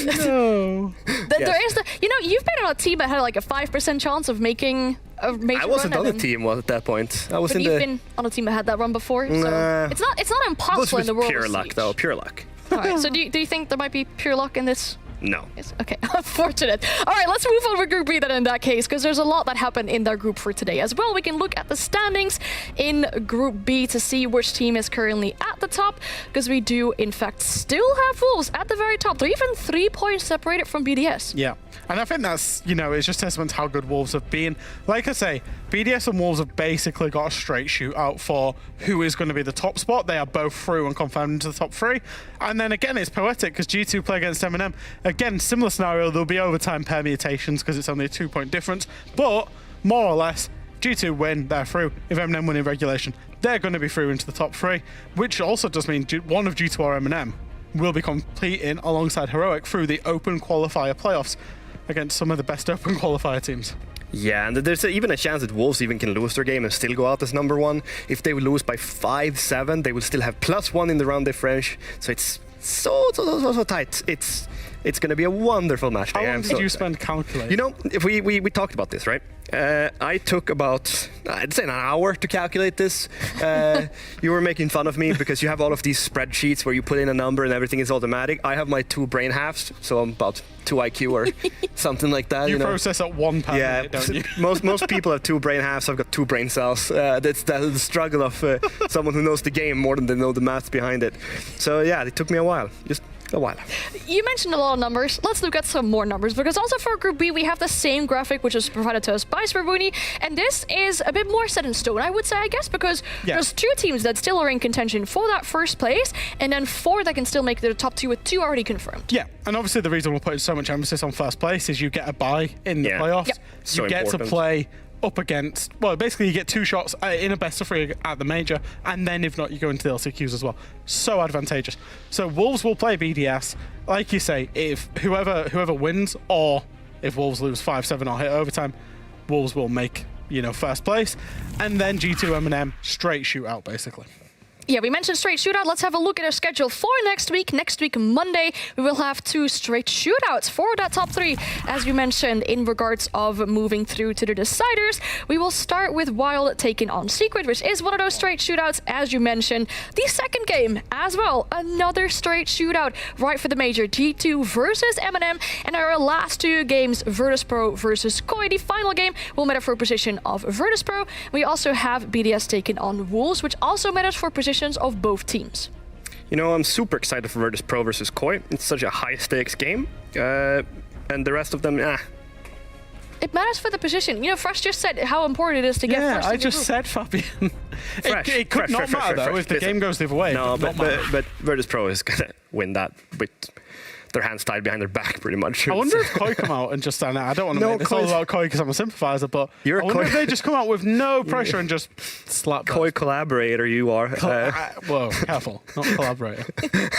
No. There is you've been on a team that had like a 5% chance of making a major I wasn't run, on a team at that point. I was but you've been on a team that had that run before, so it's not impossible in the world. Pure luck, though. Pure luck. All right. So do you think there might be pure luck in this? No. Yes. Okay, unfortunate. All right, let's move over Group B then in that case, because there's a lot that happened in that group for today as well. We can look at the standings in Group B to see which team is currently at the top, because we do, in fact, still have Wolves at the very top. They're even 3 points separated from BDS. Yeah, and I think that's, it's just testament to how good Wolves have been. Like I say, BDS and Wolves have basically got a straight shootout for who is going to be the top spot. They are both through and confirmed into the top 3. And then again, it's poetic because G2 play against M&M. Again, similar scenario, there'll be overtime permutations because it's only a 2-point difference. But more or less, G2 win, they're through. If M&M win in regulation, they're going to be through into the top 3, which also does mean one of G2 or M&M will be competing alongside Heroic through the open qualifier playoffs against some of the best open qualifier teams. Yeah, and there's even a chance that Wolves even can lose their game and still go out as number 1. If they lose by 5-7, they will still have +1 in the round difference. So it's so tight. It's going to be a wonderful match. How long did you spend calculating? If we talked about this, right? I took about, I'd say, an hour to calculate this. You were making fun of me because you have all of these spreadsheets where you put in a number and everything is automatic. I have my 2 brain halves, so I'm about 2 IQ or something like that. You process at 1 per minute, don't you? most people have 2 brain halves. I've got 2 brain cells. That's the struggle of someone who knows the game more than they know the maths behind it. So yeah, it took me a while. Just a while. You mentioned a lot of numbers. Let's look at some more numbers, because also for Group B, we have the same graphic, which is provided to us by Sperbooni, and this is a bit more set in stone, I would say, I guess, because there's 2 teams that still are in contention for that first place, and then 4 that can still make the top 2 with 2 already confirmed. Yeah, and obviously the reason we're putting so much emphasis on first place is you get a bye in the playoffs. Yep. You get to play up against, well, basically you get 2 shots in a best of 3 at the major, and then if not, you go into the LCQs as well. So advantageous. So Wolves will play BDS. Like you say, if whoever wins, or if Wolves lose 5-7 or hit overtime, Wolves will make, first place. And then G2 M&M, straight shootout, basically. Yeah, we mentioned straight shootout. Let's have a look at our schedule for next week. Next week, Monday, we will have 2 straight shootouts for that top 3. As we mentioned, in regards of moving through to the deciders, we will start with Wild taking on Secret, which is one of those straight shootouts, as you mentioned. The second game as well, another straight shootout, right for the major, G2 versus M&M. And our last 2 games, Virtus.pro versus Koi. The final game will matter for position of Virtus.pro. We also have BDS taking on Wolves, which also matters for position of both teams. I'm super excited for Virtus.pro versus Koi. It's such a high-stakes game. And the rest of them, It matters for the position. You know, Fresh just said how important it is to get first. Yeah, I in the just group. said Fabian. Fresh, it could not matter though if the game goes the other way. No, It could but not matter. Virtus Pro is gonna win that with their hands tied behind their back, pretty much. I wonder if Koi come out and just stand out. I don't want to No, make this all Koi's- about Koi because I'm a sympathizer, but You're a I wonder Koi- if they just come out with no pressure and just slap Koi collaborator, you are. Whoa, careful, not collaborator.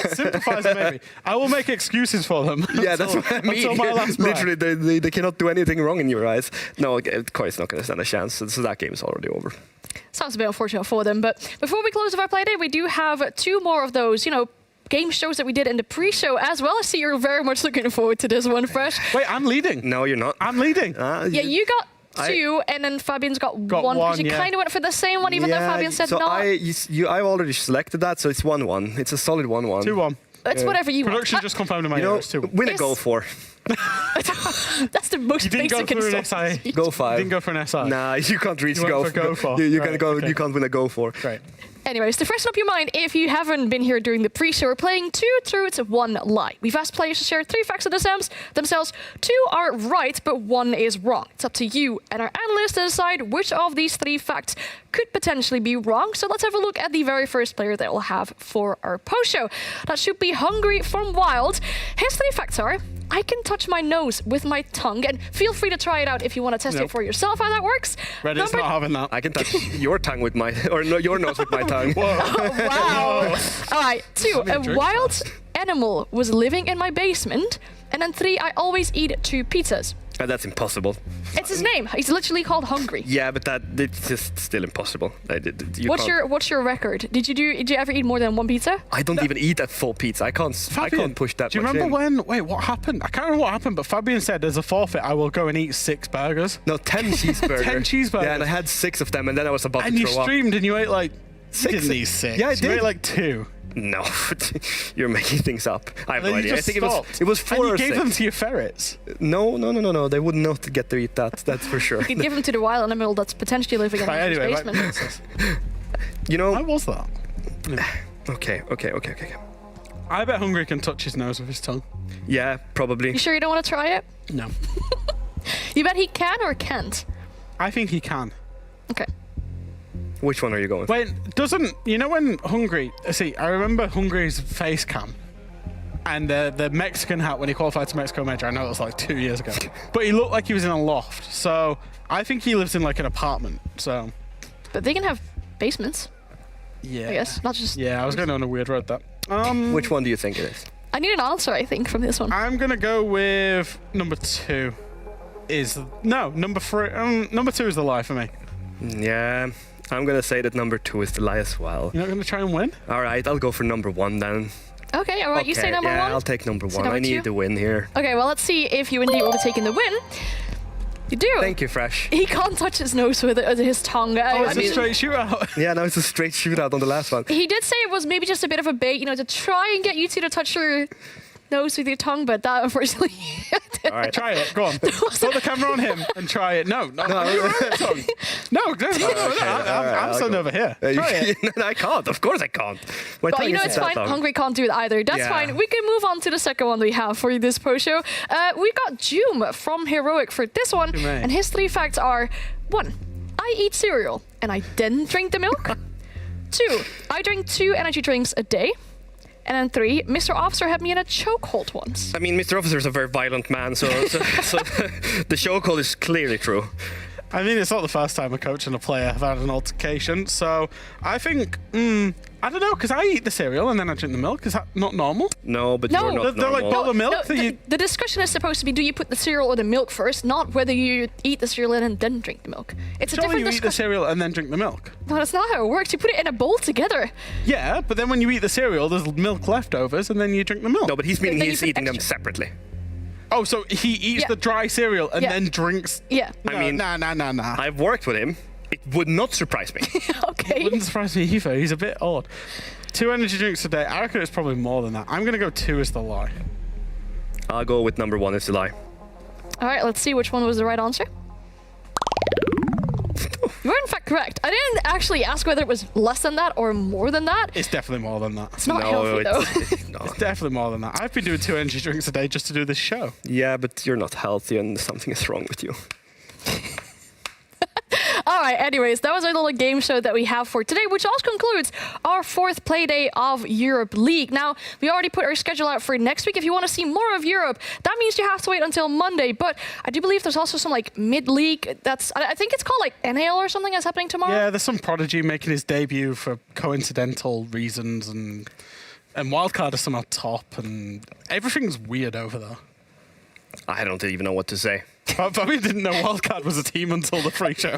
Sympathizer, maybe. I will make excuses for them. Yeah, that's what I mean. Until my last breath. Literally, they cannot do anything wrong in your eyes. No, Koi's not going to stand a chance, so that game is already over. Sounds a bit unfortunate for them, but before we close off our play day, we do have 2 more of those, game shows that we did in the pre-show as well. I see you're very much looking forward to this one, Fresh. Wait, I'm leading. No, you're not. I'm leading. Yeah, you got 2, and then Fabian's got one. Because you kind of went for the same one, even though Fabian said so not. I've already selected that, so it's 1-1. It's a solid 1-1. 2-1. It's whatever you Production want. just confirmed in my ears, 2-1. Win a goal for. That's the most You didn't go basic through an instruction. SI. Go 5. You didn't go for an SI. Nah, you can't reach You went go for go for. You Right, can go. okay. You can't win a go for. Great. Anyways, to freshen up your mind, if you haven't been here during the pre-show, we're playing 2 truths, 1 lie. We've asked players to share 3 facts of themselves. 2 are right, but 1 is wrong. It's up to you and our analysts to decide which of these 3 facts could potentially be wrong. So let's have a look at the very first player that we'll have for our post-show. That should be Hungry from Wild. His 3 facts are: I can touch my nose with my tongue, and feel free to try it out if you want to test it for yourself how that works. Reddit's not having that. I can touch your tongue with my, or no, your nose with my tongue. Wow. All right, 2, a wild animal was living in my basement. And then 3, I always eat 2 pizzas. That's impossible. It's his name. He's literally called Hungry. Yeah, but it's just still impossible. What's your record? Did you ever eat more than 1 pizza? I don't even eat a full pizza. I can't push that. Do you remember when? Wait, what happened? I can't remember what happened, but Fabian said as a forfeit, I will go and eat 6 burgers. No, 10 cheeseburgers. 10 cheeseburgers. Yeah, and I had 6 of them, and then I was about and to you throw up. streamed and you ate like 6. You didn't eat 6. Yeah, I You did. ate like 2. No, you're making things up. I have And no then you idea. I just think stopped. it was 4 and you or gave 6. them to your ferrets. No. They would not get to eat that. That's for sure. You could give them to the wild animal that's potentially living in his basement. You know. Why was that? Okay. I bet Hungry can touch his nose with his tongue. Yeah, probably. You sure you don't want to try it? No. You bet he can or can't? I think he can. Okay. Which one are you going for? Wait, when Hungry... See, I remember Hungry's face cam. And the Mexican hat when he qualified to Mexico Major. I know it was like 2 years ago. But he looked like he was in a loft. So I think he lives in like an apartment. So... But they can have basements. Yeah. I guess, not just... Yeah, I was going on a weird road there. Which one do you think it is? I need an answer, I think, from this one. I'm going to go with number 2. Number 3. Number 2 is the lie for me. Yeah, I'm going to say that number 2 is the lie as well. You're not going to try and win? All right, I'll go for number 1 then. Okay, all right, you say number 1? Yeah, I'll take number 1. number I need 2? the win here. Okay, well, let's see if you indeed will be taking the win. You do. Thank you, Fresh. He can't touch his nose with his tongue. It's a straight shootout. Yeah, now it's a straight shootout on the last one. He did say it was maybe just a bit of a bait, to try and get you two to touch your nose with your tongue, but that unfortunately... All right, try it. Go on. Put the camera on him and try it. No. I'm standing over here. Try it. I can't. Of course I can't. My But tongue it's isn't that fine. long. Hungry can't do it either. That's fine. We can move on to the second one we have for this post show. We got Joom from Heroic for this one. And his 3 facts are: 1, I eat cereal and I didn't drink the milk. 2, I drink 2 energy drinks a day. And then 3, Mr. Officer had me in a chokehold once. I mean, Mr. Officer is a very violent man, so the chokehold is clearly true. I mean, it's not the first time a coach and a player have had an altercation, so I think, I don't know, because I eat the cereal and then I drink the milk. Is that not normal? No, but No. you're not They're like normal. bottle of milk that you... The discussion is supposed to be, do you put the cereal or the milk first, not whether you eat the cereal and then drink the milk. It's a Surely different you eat the discussion. cereal and then drink the milk. No, that's not how it works. You put it in a bowl together. Yeah, but then when you eat the cereal, there's milk leftovers and then you drink the milk. No, but he's meaning then you he's put eating them extra. separately. Oh, so he eats Yeah. the dry cereal and Yeah. then drinks... Yeah. I mean, Nah. I've worked with him. It would not surprise me. Okay. Wouldn't surprise me either. He's a bit odd. 2 energy drinks a day. I reckon it's probably more than that. I'm going to go 2 as the lie. I'll go with number 1 as the lie. All right, let's see which one was the right answer. You were in fact correct. I didn't actually ask whether it was less than that or more than that. It's definitely more than that. It's not healthy though. It's definitely more than that. I've been doing 2 energy drinks a day just to do this show. Yeah, but you're not healthy and something is wrong with you. All right, anyways, that was our little game show that we have for today, which also concludes our 4th play day of Europe League. Now, we already put our schedule out for next week. If you want to see more of Europe, that means you have to wait until Monday. But I do believe there's also some like mid-league I think it's called like NAL or something that's happening tomorrow. Yeah, there's some Prodigy making his debut for coincidental reasons, and Wildcard is somehow top, and everything's weird over there. I don't even know what to say. Bobby didn't know Wildcard was a team until the free show.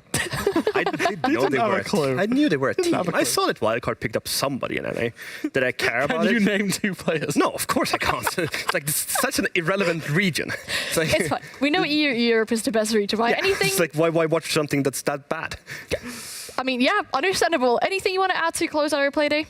I didn't know they were a clue. I knew they were a team. I saw that Wildcard picked up somebody in NA. Did I care about it? Can you name 2 players? No, of course I can't. It's like such an irrelevant region. It's fine. We know Europe is the best region, right? Yeah, Anything? it's like, why watch something that's that bad? I mean, yeah, understandable. Anything you want to add to close out our play day?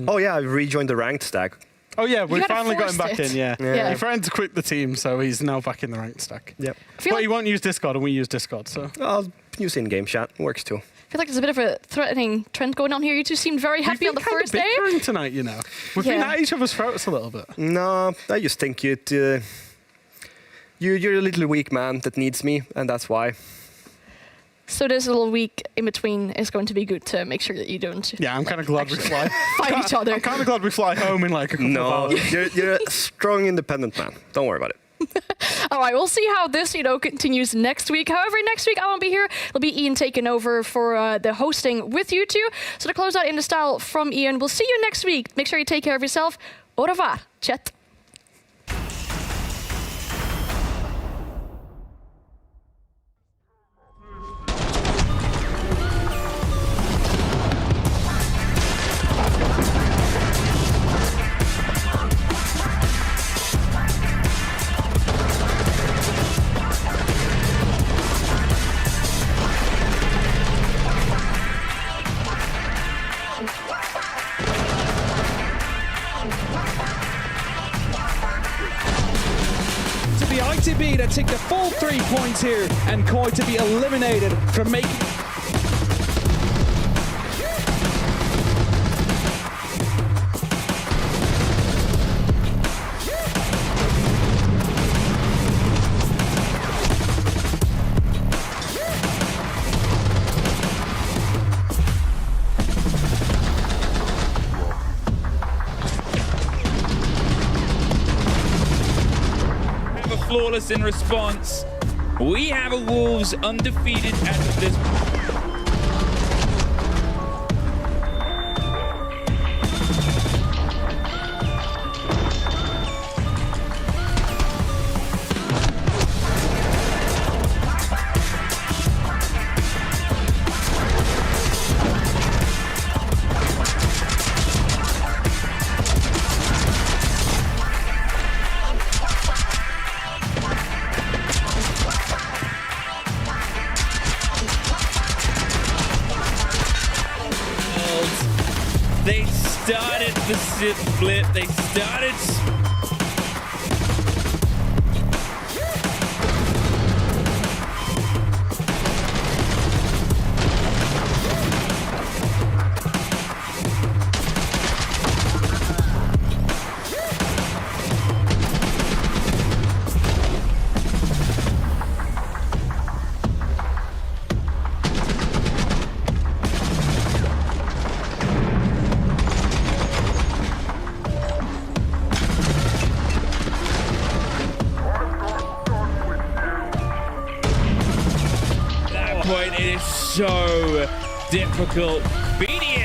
Oh yeah, I rejoined the ranked stack. Oh yeah, we finally got him back in, yeah. Yeah. He threatened to quit the team, so he's now back in the ranked stack. Yep. But he won't use Discord, and we use Discord, so... I'll use in-game chat. Works too. I feel like there's a bit of a threatening trend going on here. You two seemed very happy on the first day. We've been tonight, you know. We've been at each other's throats a little bit. No, I just think you're a little weak man that needs me, and that's why. So this little week in between is going to be good to make sure that you don't. Yeah, I'm kind of glad we fly. Fight each other. I'm kind of glad we fly home in like a couple of hours. You're a strong, independent man. Don't worry about it. All right, we'll see how this, continues next week. However, next week I won't be here. It'll be Ian taking over for the hosting with you two. So to close out in the style from Ian, we'll see you next week. Make sure you take care of yourself. Au revoir. Chat. ITB to take the full 3 points here, and Koi to be eliminated from making... Flawless in response. We have a Wolves undefeated as of this. They started the zip flip. They started. It is so difficult. BDS